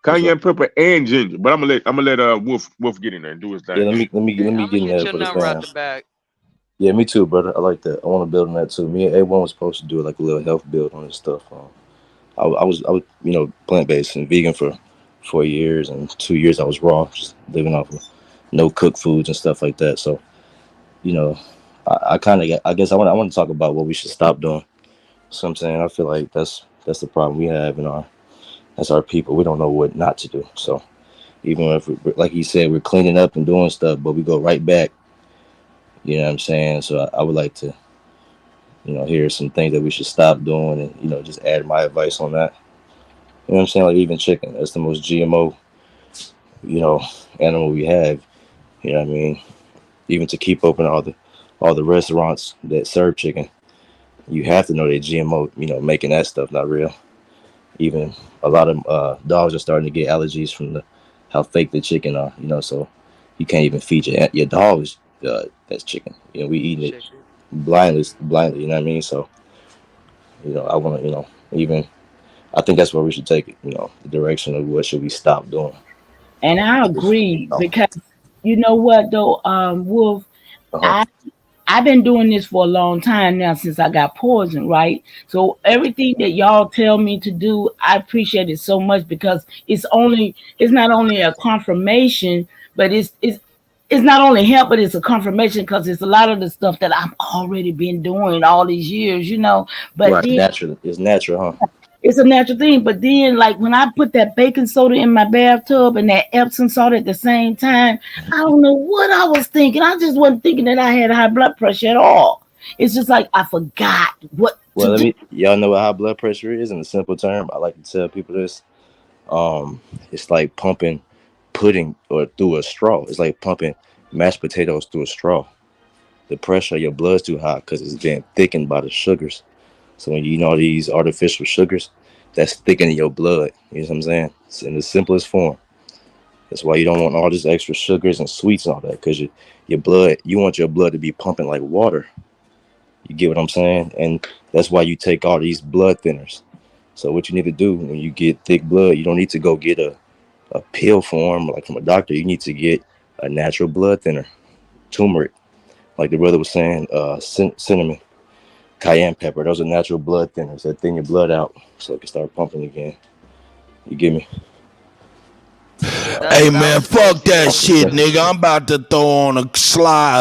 Cayenne pepper and ginger, but I'm gonna let Wolf get in there and do his thing. Yeah, let me get in there for the fans. Yeah, me too, brother. I like that. I want to build on that too. Me and A1 was supposed to do like a little health build on this stuff. I was plant based and vegan for 4 years, and 2 years I was raw, just living off of no cooked foods and stuff like that. So, I guess I want to talk about what we should stop doing. So I'm saying I feel like that's the problem we have as our people. We don't know what not to do. So even if like he said, we're cleaning up and doing stuff, but we go right back. You know what I'm saying? So I would like to, hear some things that we should stop doing and, just add my advice on that. You know what I'm saying? Like even chicken, that's the most GMO, animal we have. You know what I mean? Even to keep open all the restaurants that serve chicken, you have to know that GMO, making that stuff not real. Even a lot of dogs are starting to get allergies from how fake the chicken are, so you can't even feed your dogs that's chicken. We eating it blindly, you know what I mean? So, I want to, even I think that's where we should take it, the direction of what should we stop doing. And I agree because you know what though, Wolf, I've been doing this for a long time now since I got poisoned, right? So everything that y'all tell me to do, I appreciate it so much because it's not only a confirmation, but it's not only help, but it's a confirmation because it's a lot of the stuff that I've already been doing all these years, But right, then, it's natural, huh? it's a natural thing. But then, like when I put that baking soda in my bathtub and that Epsom salt at the same time, I don't know what I was thinking. I just wasn't thinking that I had high blood pressure at all. It's just like I forgot what. Well, y'all know what high blood pressure is in a simple term. I like to tell people this. It's like pumping pudding or through a straw. It's like pumping mashed potatoes through a straw. The pressure of your blood's too high because it's being thickened by the sugars. So when you eat all these artificial sugars, that's thickening your blood. You know what I'm saying? It's in the simplest form. That's why you don't want all this extra sugars and sweets and all that, because your blood, you want your blood to be pumping like water. You get what I'm saying? And that's why you take all these blood thinners. So what you need to do when you get thick blood, you don't need to go get a pill form like from a doctor. You need to get a natural blood thinner, turmeric, like the brother was saying, cinnamon, cayenne pepper. Those are natural blood thinners that thin your blood out so it can start pumping again. You get me? Hey man, fuck that shit, nigga. I'm about to throw on a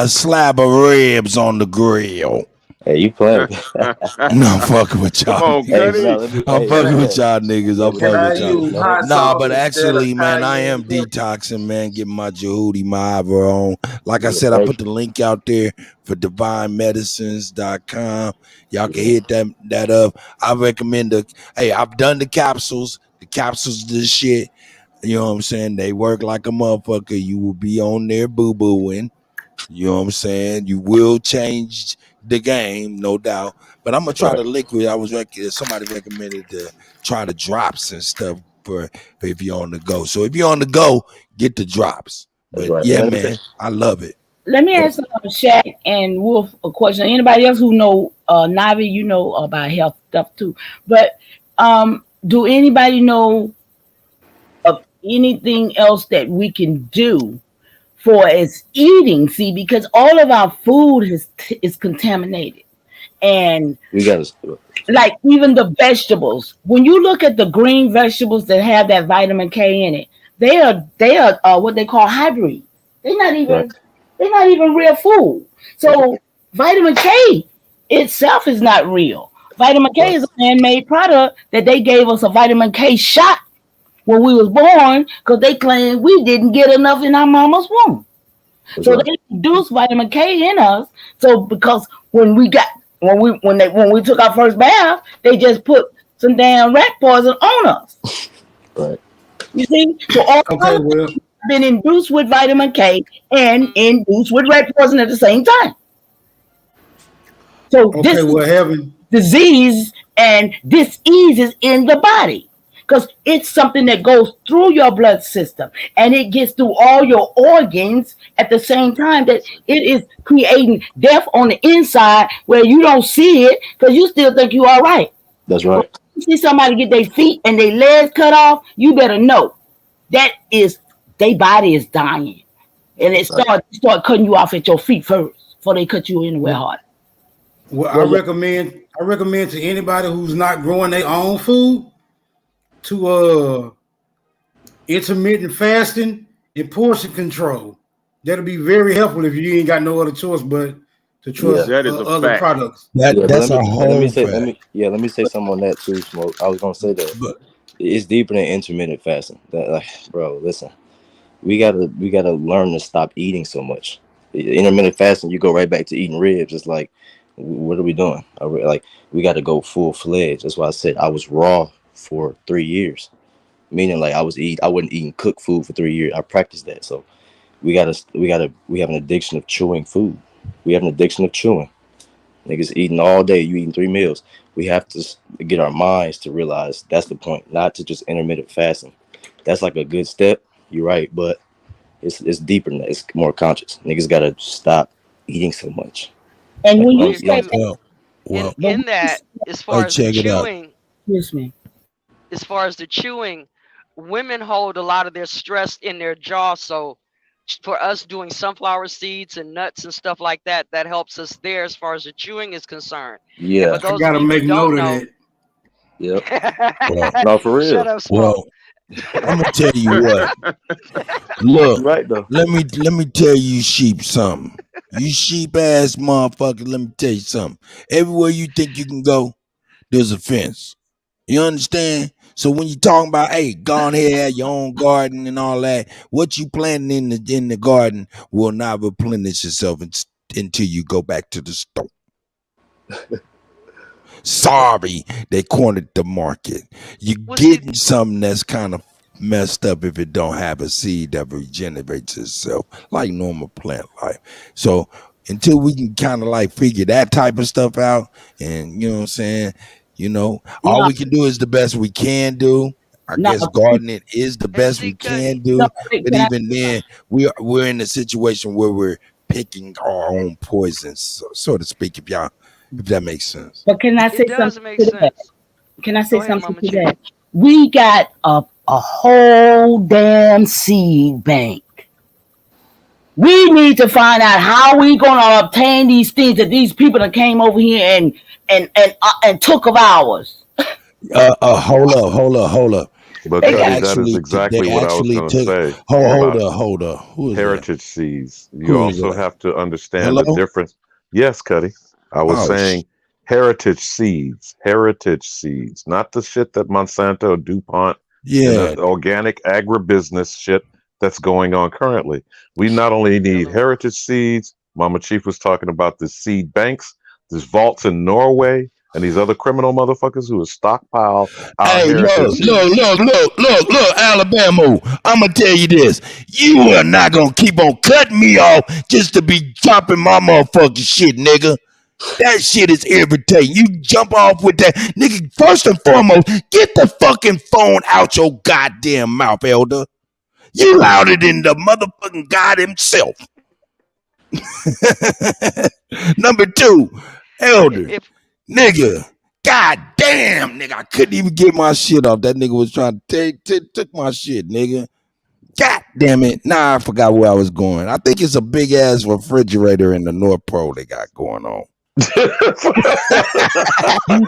slab of ribs on the grill. Hey, you playing? No, I'm fucking with y'all. Come on, Kutty. I'm fucking with y'all niggas. I'm Can I fucking with use y'all. hot Nah, sauce but instead actually, of man, I cayenne am pepper? detoxing, man. Getting my Jehudi Ma'aver on. Like I said, I put the link out there for divinemedicines.com. Y'all can hit that up. I recommend I've done the capsules. The capsules, this shit. You know what I'm saying? They work like a motherfucker. You will be on there boo-booing. You know what I'm saying? You will change the game, no doubt. But I'm gonna try the liquid. Somebody recommended to try the drops and stuff for if you're on the go. So if you're on the go, get the drops. But yeah, man, I love it. Let me ask Shaq and Wolf a question. Anybody else who know Navi, you know about health stuff too. But do anybody know of anything else that we can do for its eating. See, because all of our food is contaminated, and We gotta. like even the vegetables. When you look at the green vegetables that have that vitamin K in it, they are what they call hybrid. They're not even Right. they're not even real food. So vitamin K itself is not real. Vitamin K is a man-made product that they gave us a vitamin K shot when we was born because they claimed we didn't get enough in our mama's womb. So they produced vitamin K in us. So because when we took our first bath, they just put some damn rat poison on us. Right. You see? So all have been induced with vitamin K and induced with rat poison at the same time. So this disease and disease is in the body. Because it's something that goes through your blood system and it gets through all your organs at the same time, that it is creating death on the inside where you don't see it because you still think you're all right. That's right. When you see somebody get their feet and their legs cut off, you better know that is their body is dying. And it start cutting you off at your feet first before they cut you anywhere hard. Well, I recommend to anybody who's not growing their own food to intermittent fasting and portion control. That'll be very helpful if you ain't got no other choice but to trust other products. Let me say something on that too, Smoke. I was gonna say that it's deeper than intermittent fasting. Bro, listen, we gotta learn to stop eating so much. Intermittent fasting, you go right back to eating ribs. It's like, what are we doing? We got to go full fledged. That's why I said I was raw for 3 years, meaning like I wasn't eating cooked food for 3 years. I practiced that. So we have an addiction of chewing food. We have an addiction of chewing. Niggas eating all day. You eating 3 meals. We have to get our minds to realize that's the point, not to just intermittent fasting. That's like a good step. You're right, but it's deeper than that. It's more conscious. Niggas got to stop eating so much. And when you say in that, as far as the chewing, excuse me. As far as the chewing, women hold a lot of their stress in their jaw. So for us doing sunflower seeds and nuts and stuff like that, that helps us there as far as the chewing is concerned. Yeah, I gotta make note of that. Yep. No, for real. Shut up, Smoke. I'm gonna tell you what. Look, right though. Let me tell you sheep something. You sheep ass motherfucker, let me tell you something. Everywhere you think you can go, there's a fence. You understand? So when you talking about, hey, go on here, have your own garden and all that, what you planting in the garden will not replenish itself until you go back to the store. Sorry, they cornered the market. You're getting something that's kind of messed up if it don't have a seed that regenerates itself like normal plant life. So until we can kind of like figure that type of stuff out, and you know what I'm saying, all we can do is the best we can do. I guess gardening is the best we can do, but even then, we're in a situation where we're picking our own poisons, so to speak. If that makes sense. But can I say something to that? Can I say something to that? We got a whole damn seed bank. We need to find out how we gonna obtain these things that these people that came over here and took of ours. Hold up. But that is exactly what I was going to say. Hold up. Who is heritage seeds. You also have to understand the difference. Yes, Kutty. I was saying heritage seeds, not the shit that Monsanto, DuPont, and the organic agribusiness shit that's going on currently. We not only need heritage seeds, Mama Chief was talking about the seed banks, there's vaults in Norway, and these other criminal motherfuckers who are stockpile. Hey, look, Alabama. I'm gonna tell you this: you are not gonna keep on cutting me off just to be dropping my motherfucking shit, nigga. That shit is irritating. You jump off with that, nigga. First and foremost, get the fucking phone out your goddamn mouth, Elder. You louder than the motherfucking God himself. Number 2, Elder. Nigga, goddamn, nigga, I couldn't even get my shit off. That nigga was trying to took my shit, nigga. God damn it. Nah, I forgot where I was going. I think it's a big ass refrigerator in the North Pole they got going on.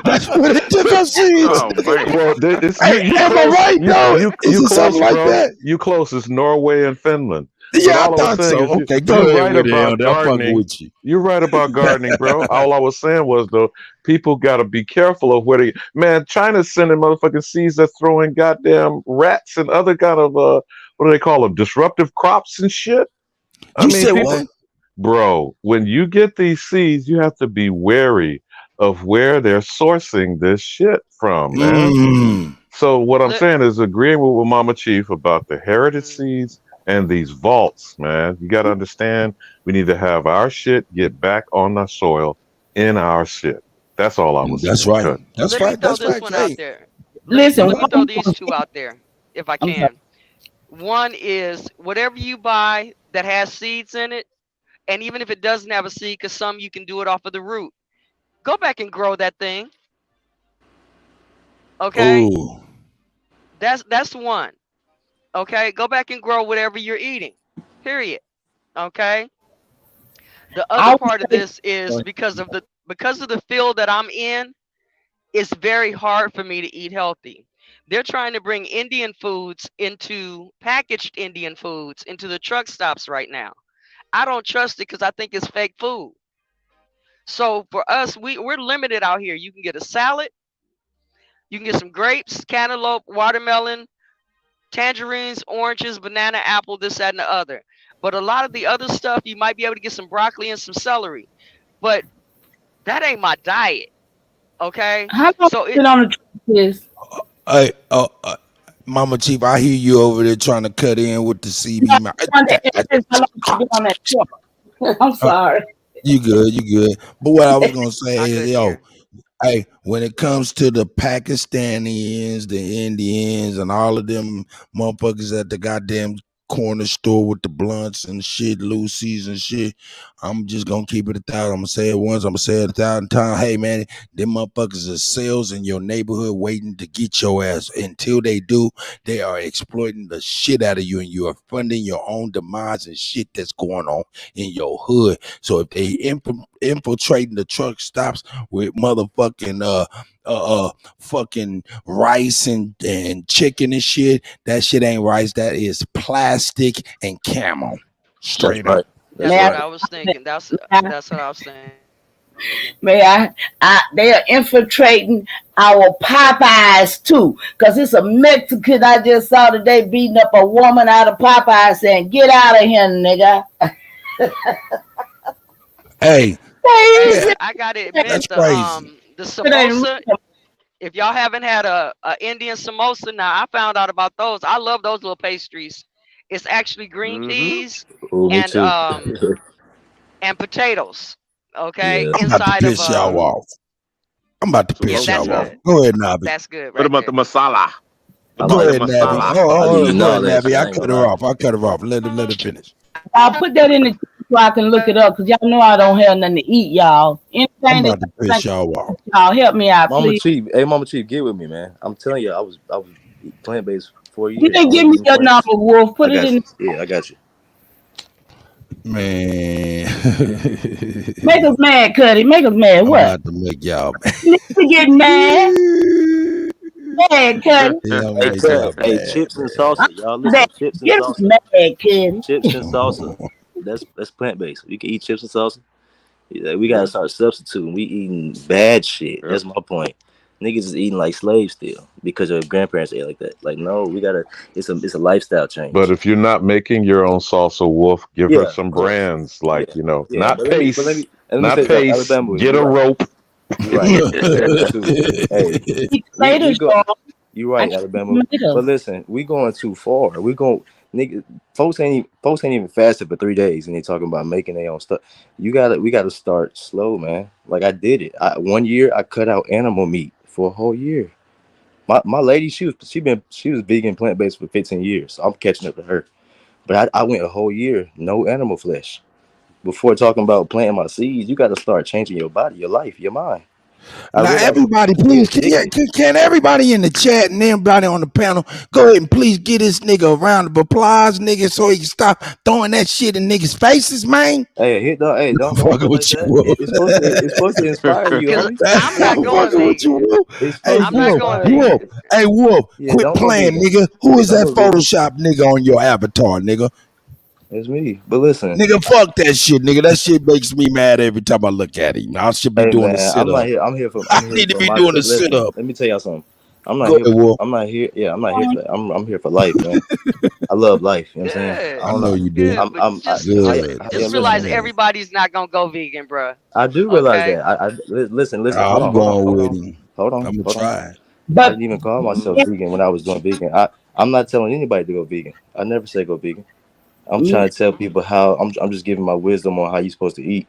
That's what it took us seeds. Oh man. Well, Am I right though? Is it close, something like bro. that? You close. It's Norway and Finland. Yeah, But I all I was thought saying so. is Okay, go you're ahead right with it, about Elder. I'm fucking gardening. with you. You're right about gardening, bro. All I was saying was though, people got to be careful of where they. Man, China's sending motherfucking seeds that's throwing goddamn rats and other kind of what do they call them? Disruptive crops and shit. You said what? Bro, when you get these seeds, you have to be wary of where they're sourcing this shit from, man. So what I'm saying is agreeing with Mama Chief about the heritage seeds and these vaults, man. You got to understand we need to have our shit get back on the soil in our shit. That's all I was saying. That's right. Cut. That's Let me throw this one out there. Listen, let me throw these two out there if I can. One is whatever you buy that has seeds in it, and even if it doesn't have a seed, because some you can do it off of the root, go back and grow that thing. Okay, Ooh. that's one. Okay, go back and grow whatever you're eating. Period. Okay. The other part of this is because of the field that I'm in, it's very hard for me to eat healthy. They're trying to bring Indian foods packaged Indian foods into the truck stops right now. I don't trust it because I think it's fake food. So for us, we're limited out here. You can get a salad, you can get some grapes, cantaloupe, watermelon, tangerines, oranges, banana, apple, this, that, and the other. But a lot of the other stuff, you might be able to get some broccoli and some celery. But that ain't my diet. Okay? How long so been on the truck is? Hey, Mama Chief, I hear you over there trying to cut in with the CB. How long you been on that truck? I'm sorry. You good. But what I was gonna say is, yo, hey, when it comes to the Pakistanis, the Indians, and all of them motherfuckers at the goddamn corner store with the blunts and shit, Lucy's and shit, I'm just gonna keep it 1,000. I'm gonna say it once, I'm gonna say it 1,000 times. Hey man, them motherfuckers are sales in your neighborhood waiting to get your ass. Until they do, they are exploiting the shit out of you, and you are funding your own demise and shit that's going on in your hood. So if they infiltrating the truck stops with motherfucking fucking rice and chicken and shit, that shit ain't rice. That is plastic and camo. Straight up. That's what I was thinking. That's what I was thinking. They are infiltrating our Popeyes too, because it's a Mexican I just saw today beating up a woman out of Popeyes saying, "Get out of here, nigga." Hey, I gotta admit the samosa. If y'all haven't had a Indian samosa, now I found out about those. I love those little pastries. It's actually green peas and potatoes. Okay, I'm about to piss y'all off. I'm about to piss y'all off. Go ahead, Nabi. That's good. What about the masala? Go ahead, Nabi. Go ahead, Nabi. I cut her off. Let her finish. I'll put that in the chat so I can look it up, because y'all know I don't have nothing to eat, y'all. I'm about to piss y'all off. Y'all help me out, Mama please. Chief, hey Mama Chief, get with me, man. I'm telling you, I was plant based for years. You didn't give me your number, Wolf. Put it in. Yeah, I got you. Man. Make us mad, Kutty. Make us mad. I'm What? about to make y'all mad. You get mad. Mad, Kutty. Hey, chips and salsa. Y'all listen, chips and salsa. Mad, Kutty. Chips and salsa. That's plant based. We can eat chips and salsa. We gotta start substituting. We eating bad shit. That's my point. Niggas is eating like slaves still because your grandparents ate like that. Like, no, we gotta. It's a lifestyle change. But if you're not making your own salsa, Wolf, give her some brands like not paste, not paste. Get a rope. You're right. You're right, Alabama. But listen, we going too far. We going, nigga. Folks ain't even fasted for 3 days, and they talking about making their own stuff. We gotta start slow, man. Like I did it. 1 year I cut out animal meat for a whole year. My lady, she was vegan, plant based for 15 years. So I'm catching up to her. But I went a whole year no animal flesh. Before talking about planting my seeds, you got to start changing your body, your life, your mind. Now, everybody, please, can everybody in the chat and everybody on the panel go ahead and please give this nigga a round of applause, nigga, so he can stop throwing that shit in niggas' faces, man. Hey, don't fucking like with you, that. Wolf. It's supposed to inspire you, homie. I'm not going fucking with you, vegan. Wolf. It's Hey, supposed to not Wolf, going Wolf. vegan. Hey, Wolf, Yeah, quit don't go playing, vegan. nigga. Who is Don't that go vegan. Photoshop nigga on your avatar, nigga? It's me. But listen, Nigga, fuck that shit, nigga. That shit makes me mad every time I look at him. I should be hey doing man, a sit up. I'm here for Need to be my doing a listen, sit up. let me tell y'all something. I'm not Go ahead, Wolf. I'm not here for that. I'm here for life, man. I love life, you know what I'm saying? Good. I know you do. Good, but just realize listen, everybody's not gonna go vegan, bro. I do realize Okay. that. Listen. Hold I'm on. going with him. Hold on. I'm gonna try. I But didn't even call myself vegan when I was doing vegan. I'm not telling anybody to go vegan. I never say go vegan. I'm trying to tell people how I'm just giving my wisdom on how you're supposed to eat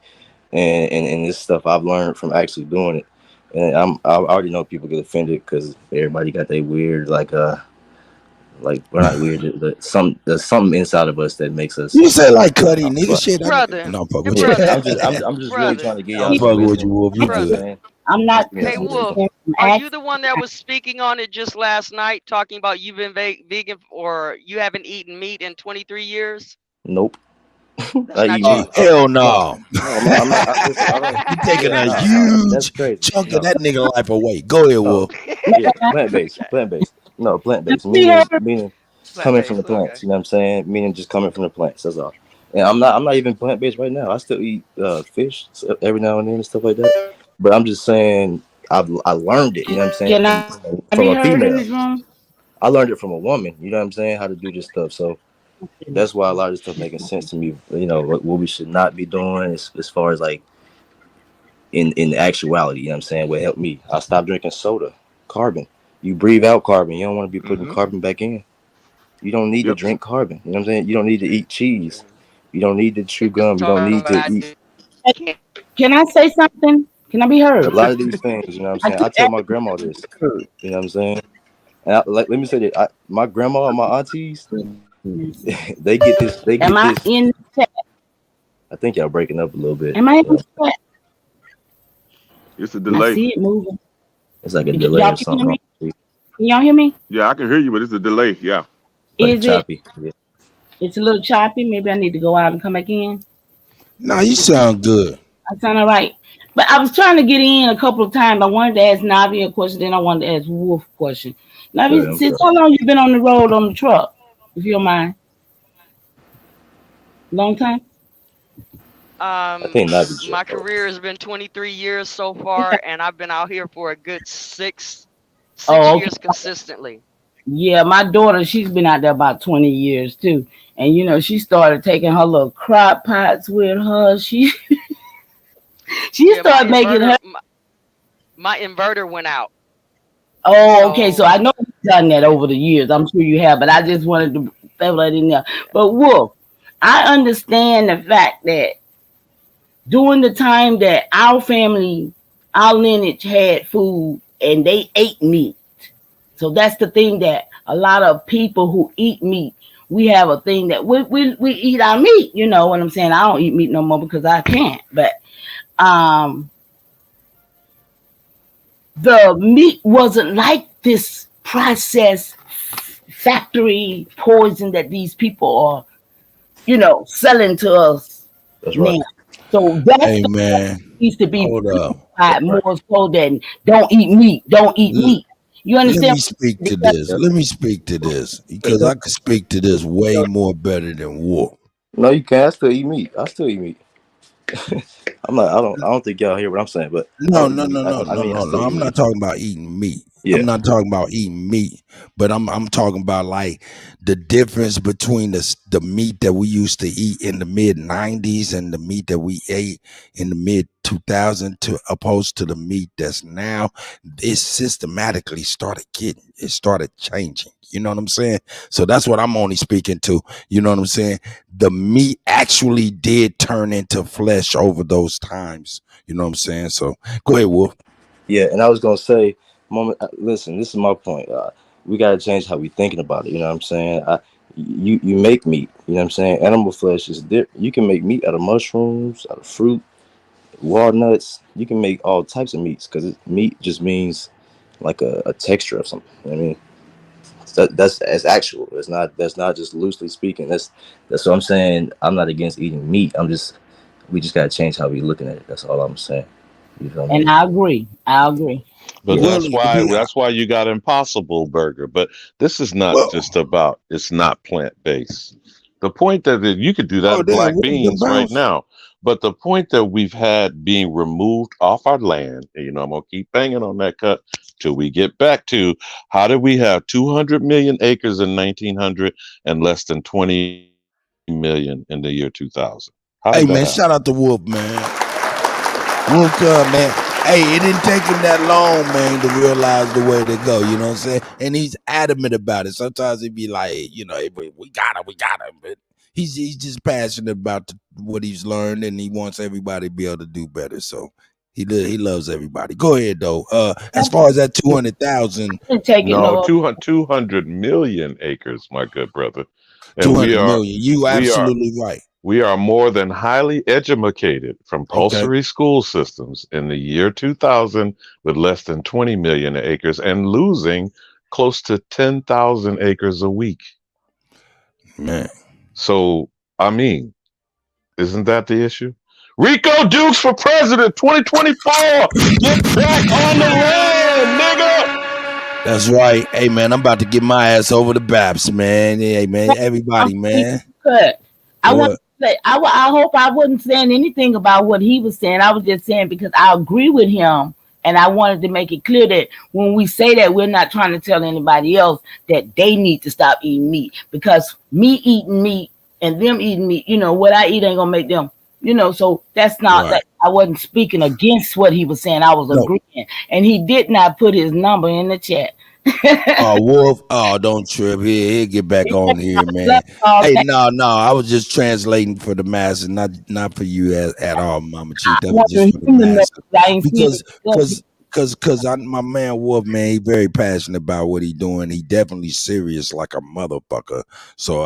and this stuff I've learned from actually doing it. And I already know people get offended because everybody got their weird like we're not weird, but there's something inside of us that makes us. You say like Kutty, nigga, shit. Brother. No, I'm fucking with Brother. you. I'm just really trying to get y'all I'm some fucking with you, wisdom. Wolf. You Brother. good. I'm not. Hey Wolf, are you the one that was speaking on it just last night, talking about you've been vegan or you haven't eaten meat in 23 years? Nope. That's not you. Hell no. I'm not. Listen, I don't. You taking a That's huge crazy. chunk of that nigga life away. Go ahead, Wolf. Yeah, plant-based. No, plant-based. Meaning coming from the plants. You know what I'm saying? Meaning just coming from the plants. That's all. And I'm not even plant-based right now. I still eat fish every now and then and stuff like that. But I'm just saying I learned it. You know what I'm saying? Can I From be a heard in female. this room? I learned it from a woman. You know what I'm saying? How to do this stuff. So that's why a lot of this stuff making sense to me. You know what we should not be doing as far as like in actuality. You know what I'm saying? What helped me? I stopped drinking soda. Carbon. You breathe out carbon. You don't want to be putting carbon back in. You don't need to drink carbon. You know what I'm saying? You don't need to eat cheese. You don't need to chew gum. You don't need to eat. Can I say something? Can I be heard? A lot of these things, you know what I'm saying? I tell my grandma this. You know what I'm saying? And let me say that my grandma and my aunties, they get this. Am I in the chat? I think y'all breaking up a little bit. Am I in the chat? It's a delay. I see it moving. It's like a delay or something. Can y'all hear me? Yeah, I can hear you, but it's a delay. Yeah. Is choppy. it? It's a little choppy. Maybe I need to go out and come back in. No, you sound good. I sound all right. But I was trying to get in a couple of times. I wanted to ask Navi a question, then I wanted to ask Wolf a question. Navi, since how long you been on the road on the truck, if you don't mind? Long time? I think my career has been 23 years so far, and I've been out here for a good six years consistently. Yeah, my daughter, she's been out there about 20 years too. And you know, she started taking her little crock pots with her. She started making her. My inverter went out. Oh, okay. So I know you've done that over the years. I'm sure you have, but I just wanted to throw that in there. But Wolf, I understand the fact that during the time that our family, our lineage had food and they ate meat. So that's the thing that a lot of people who eat meat, we have a thing that we eat our meat. You know what I'm saying? I don't eat meat no more because I can't. But the meat wasn't like this processed factory poison that these people are, you know, selling to us. That's right. Now. So that's hey man, needs to be hold up. More so than don't eat meat. Don't eat meat. You understand? Let me speak to this. Let me speak to this because I could speak to this way more better than Wolf. No, you can't. I still eat meat. I don't think y'all hear what I'm saying, but No. I'm not talking about eating meat. Yeah. I'm not talking about eating meat, but I'm talking about like the difference between the meat that we used to eat in the mid 90s and the meat that we ate in the mid 2000 to opposed to the meat that's now. It systematically started changing. You know what I'm saying? So that's what I'm only speaking to. You know what I'm saying? The meat actually did turn into flesh over those times. You know what I'm saying? So go ahead, Wolf. Yeah, and I was gonna say, listen, this is my point. We gotta change how we thinking about it. You know what I'm saying? You make meat. You know what I'm saying? Animal flesh is different. You can make meat out of mushrooms, out of fruit, walnuts. You can make all types of meats because meat just means like a texture of something. You know what I mean, that's actual. It's not. That's not just loosely speaking. That's what I'm saying. I'm not against eating meat. We just gotta change how we looking at it. That's all I'm saying. You feel me? And I agree. But Well, that's why you got Impossible Burger. But this is not just about, it's not plant based. The point that you could do that oh in damn, black what is the beans right bounce? now. But the point that we've had being removed off our land, and, you know, I'm gonna keep banging on that cut till we get back to how did we have 200 million acres in 1900 and less than 20 million in the year 2000? How Hey did that man, happen? shout out to Wolf, man. Wolf, man. Hey, it didn't take him that long, man, to realize the way to go. You know what I'm saying? And he's adamant about it. Sometimes he'd be like, you know, hey, we got him. But he's just passionate about what he's learned, and he wants everybody to be able to do better. So he loves everybody. Go ahead though. As far as that 200,000, No, 200 million acres, my good brother. And 200 million. You absolutely right. We are more than highly educated from Okay. compulsory school systems in the year 2000 with less than 20 million acres and losing close to 10,000 acres a week. Man. So, I mean, isn't that the issue? Rico Dukes for president 2024. Get back on the land, nigga. That's right. Hey man, I'm about to get my ass over the Baps, man. Hey man, everybody, man. I want to say, I hope I wasn't saying anything about what he was saying. I was just saying because I agree with him, and I wanted to make it clear that when we say that, we're not trying to tell anybody else that they need to stop eating meat, because me eating meat and them eating meat, you know, what I eat ain't gonna make them, you know. So that's not that. I wasn't speaking against what he was saying. I was agreeing, and he did not put his number in the chat. Oh, Wolf. Oh, don't trip. He'll get back on here, man. Hey, no. I was just translating for the masses, not for you at all, Mama Chief. That was just for the masses. Because my man Wolf, man, he very passionate about what he doing. He definitely serious like a motherfucker. So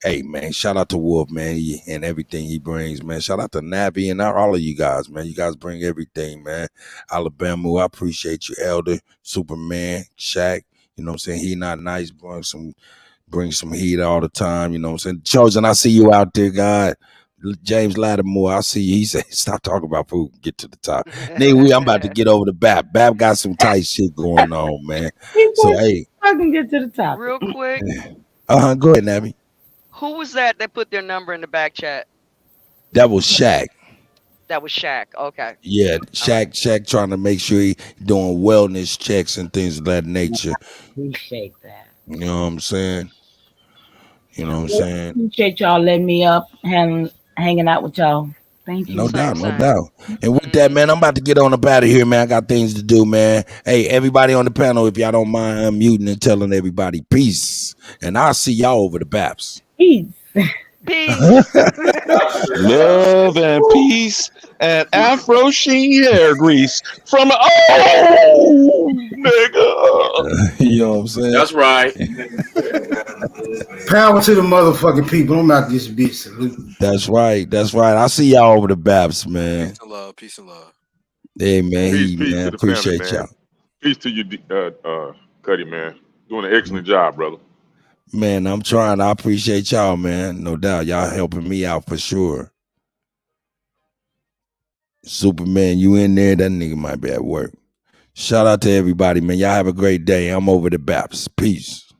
hey man, shout out to Wolf, man, and everything he brings, man. Shout out to Navi and all of you guys, man. You guys bring everything, man. Alabama, I appreciate you, Elder, Superman, Shaq. You know what I'm saying? He not nice, bring some heat all the time. You know what I'm saying? Chosen, I see you out there, God. James Lattimore, I see you. He said, stop talking about food, get to the top. Nigga, I'm about to get over the Bap. Bap got some tight shit going on, man. So, hey. I can get to the top. Real quick. Go ahead, Nabby. Who was that put their number in the back chat? That was Shaq. That was Shaq. Okay. Yeah, Shaq trying to make sure he doing wellness checks and things of that nature. Appreciate that. You know what I'm saying? Appreciate y'all letting me up and hanging out with y'all. Thank you. No doubt. And with that, man, I'm about to get on up out of here, man. I got things to do, man. Hey, everybody on the panel, if y'all don't mind unmuting and telling everybody peace. And I'll see y'all over the Baps. Peace. Love and peace and Afro Sheen hair grease from nigga. You know what I'm saying? That's right. Power to the motherfucking people. I'm out this bitch. That's right. I see y'all over the Baps, man. Peace and love. Hey man, Peace man. to the Appreciate family, man. y'all. Peace to you, Kutty, man. Doing an excellent job, brother. Man, I'm trying. I appreciate y'all, man. No doubt. Y'all helping me out for sure. Superman, you in there? That nigga might be at work. Shout out to everybody, man. Y'all have a great day. I'm over the Baps. Peace.